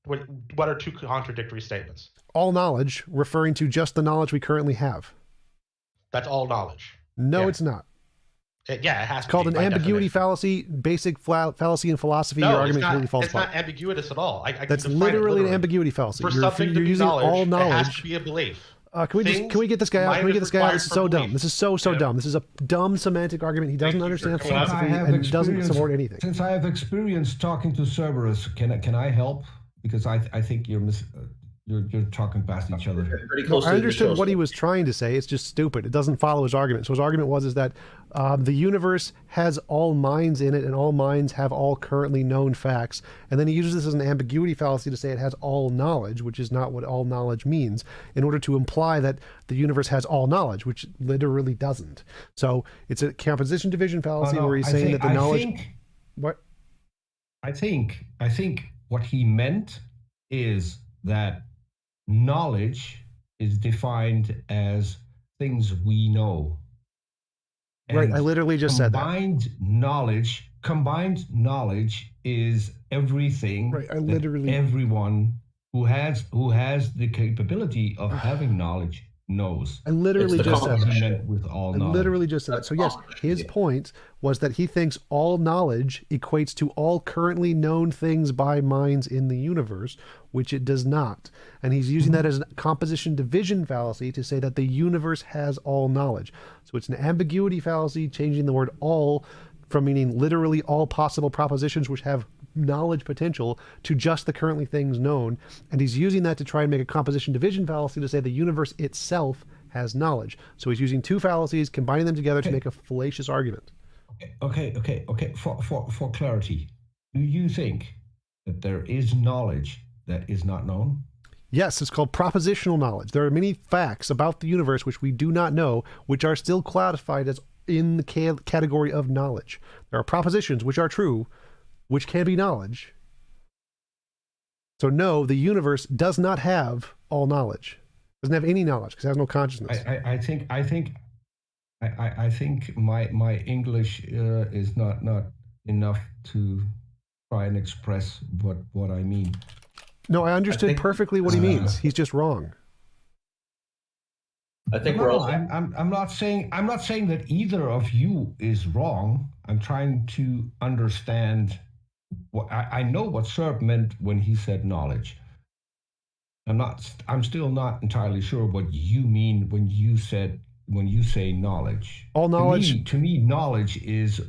What are two contradictory statements?
All knowledge referring to just the knowledge we currently have.
That's all knowledge.
No, it's not.
It has
It's
to
called
be
an
by
ambiguity
definition.
fallacy, basic fallacy in philosophy.
No,
Your
it's
argument
not,
completely falls
it's
apart.
not ambiguous at all. I
That's
can define it
literally an ambiguity fallacy.
For
You're
something to be
using
knowledge,
all
it has
knowledge.
to be a belief.
Can we get this guy out? Can we get this guy out? This is so dumb. This is so
Yeah.
dumb. This is a dumb semantic argument. He doesn't understand
Since I
philosophy
have
and doesn't
experience-
support anything.
Since I have experience talking to Cerberus, can I help? Because I think you're talking past each other.
Pretty
No,
close
I
to
understood what he was trying to say. It's just stupid. It doesn't follow his argument. So his argument is that the universe has all minds in it, and all minds have all currently known facts. And then he uses this as an ambiguity fallacy to say it has all knowledge, which is not what all knowledge means, in order to imply that the universe has all knowledge, which literally doesn't. So it's a composition division fallacy where he's saying that the knowledge. What?
I think what he meant is that knowledge is defined as things we know.
Right,
And
I literally just said that.
Combined knowledge is everything.
Right, I
that
literally-
everyone who has the capability of having knowledge knows.
I literally
It's the
just said that.
combination with all
I
knowledge.
literally just said that. So yes, his point was that he thinks all knowledge equates to all currently known things by minds in the universe, which it does not. And he's using that as a composition division fallacy to say that the universe has all knowledge. So it's an ambiguity fallacy, changing the word all from meaning literally all possible propositions which have knowledge potential to just the currently things known. And he's using that to try and make a composition division fallacy to say the universe itself has knowledge. So he's using two fallacies, combining them together to make a fallacious argument.
Okay. For clarity, do you think that there is knowledge that is not known?
Yes, it's called propositional knowledge. There are many facts about the universe which we do not know, which are still classified as in the category of knowledge. There are propositions which are true, which can be knowledge. So no, the universe does not have all knowledge. Doesn't have any knowledge because it has no consciousness.
I think my English is not enough to try and express what I mean.
No, I understood perfectly what he means. He's just wrong.
I think
No,
we're also.
I'm not saying that either of you is wrong. I'm trying to understand. I know what Serb meant when he said knowledge. I'm still not entirely sure what you mean when you say knowledge.
All knowledge.
To me, knowledge is.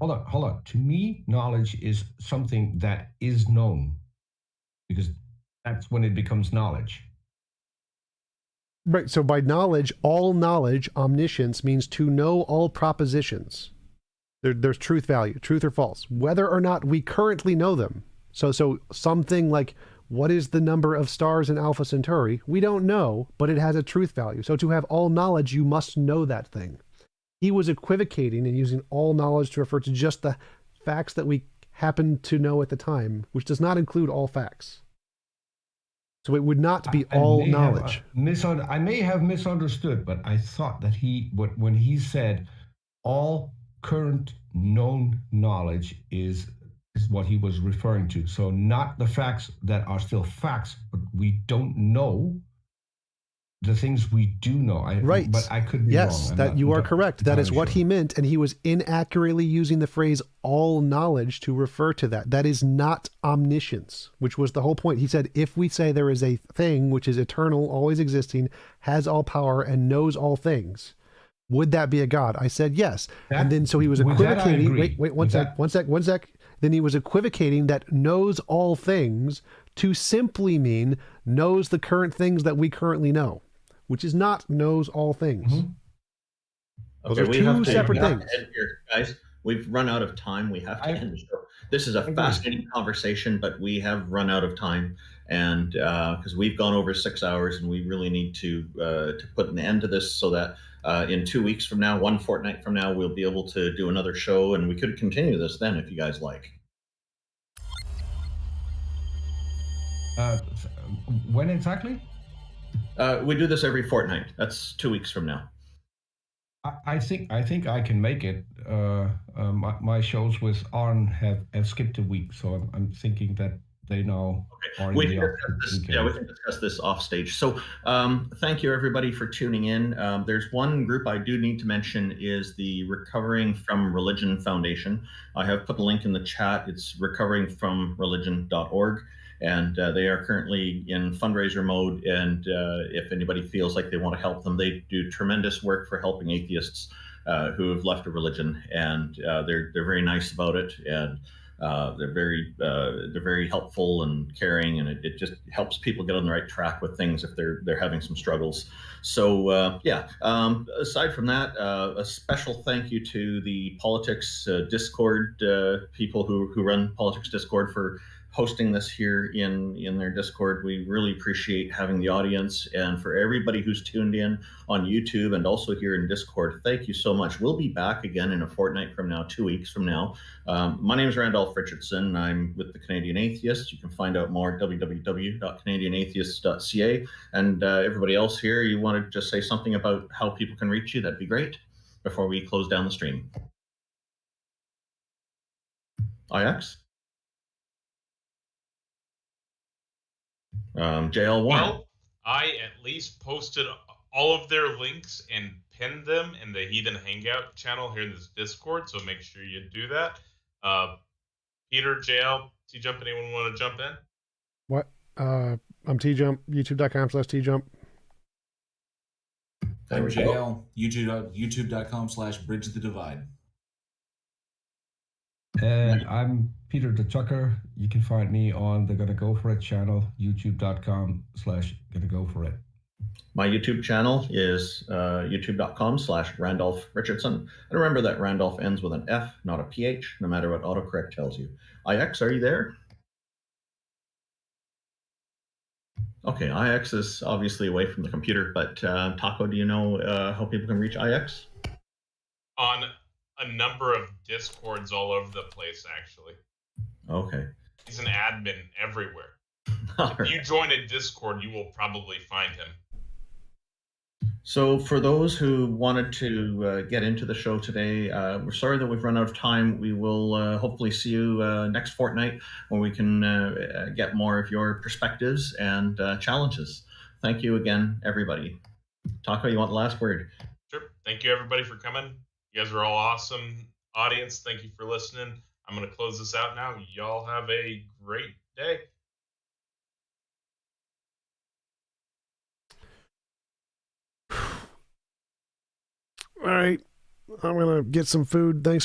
Hold on. To me, knowledge is something that is known, because that's when it becomes knowledge.
Right. So by knowledge, all knowledge, omniscience means to know all propositions. There's truth value, truth or false, whether or not we currently know them. So something like, what is the number of stars in Alpha Centauri? We don't know, but it has a truth value. So to have all knowledge, you must know that thing. He was equivocating and using all knowledge to refer to just the facts that we happen to know at the time, which does not include all facts. So it would not be
I
all
may have,
knowledge.
I may have misunderstood, but I thought that when he said all current known knowledge is what he was referring to. So not the facts that are still facts, but we don't know the things we do know.
Right.
But I could be
yes,
wrong.
that you are correct. That is what
sure.
he meant, and he was inaccurately using the phrase all knowledge to refer to that. That is not omniscience, which was the whole point. He said, if we say there is a thing which is eternal, always existing, has all power, and knows all things, would that be a God? I said yes. And then so he was equivocating. Wait, one sec. Then he was equivocating that knows all things to simply mean knows the current things that we currently know, which is not knows all things.
Mm-hmm.
Those are two separate things.
Here, guys, we've run out of time. We have to end the show. This is a fascinating conversation, but we have run out of time, and because we've gone over 6 hours, and we really need to put an end to this, so that in 2 weeks from now, one fortnight from now, we'll be able to do another show, and we could continue this then if you guys like.
When exactly?
We do this every fortnight. That's 2 weeks from now.
I think I can make it. My shows with Arn have skipped a week, so I'm thinking that they now are in
We
the
can discuss this off stage. So thank you everybody for tuning in. There's one group I do need to mention is the Recovering from Religion Foundation. I have put a link in the chat. It's recoveringfromreligion.org. And they are currently in fundraiser mode. And if anybody feels like they want to help them, they do tremendous work for helping atheists who have left a religion. And they're very nice about it. And they're very helpful and caring, and it just helps people get on the right track with things if they're having some struggles. So aside from that, a special thank you to the Politics Discord people who run Politics Discord for hosting this here in their Discord. We really appreciate having the audience, and for everybody who's tuned in on YouTube and also here in Discord, thank you so much. We'll be back again in a fortnight from now, 2 weeks from now. My name is Randolph Richardson. I'm with the Canadian Atheists. You can find out more at www.canadianatheists.ca. And everybody else here, you want to just say something about how people can reach you? That'd be great before we close down the stream. IX? JL1.
Well, I at least posted all of their links and pinned them in the Heathen Hangout channel here in this Discord, so make sure you do that. Peter, JL, TJump, anyone want to jump in?
What? I'm TJump, youtube.com/TJump.
I'm JL, youtube.com/Bridge the Divide.
And I'm Peter the Tucker. You can find me on the Gonna Go For It channel, youtube.com/Gonna Go For It.
My YouTube channel is youtube.com/Randolph Richardson. And remember that Randolph ends with an F, not a PH, no matter what autocorrect tells you. IX, are you there? Okay, IX is obviously away from the computer, but Taco, do you know how people can reach IX?
On a number of Discords all over the place, actually.
Okay.
He's an admin everywhere. If you join a Discord, you will probably find him.
So for those who wanted to get into the show today, we're sorry that we've run out of time. We will hopefully see you next fortnight when we can get more of your perspectives and challenges. Thank you again, everybody. Taco, you want the last word?
Sure. Thank you, everybody, for coming. You guys are all awesome. Audience, thank you for listening. I'm going to close this out now. Y'all have a great day.
All right. I'm going to get some food. Thanks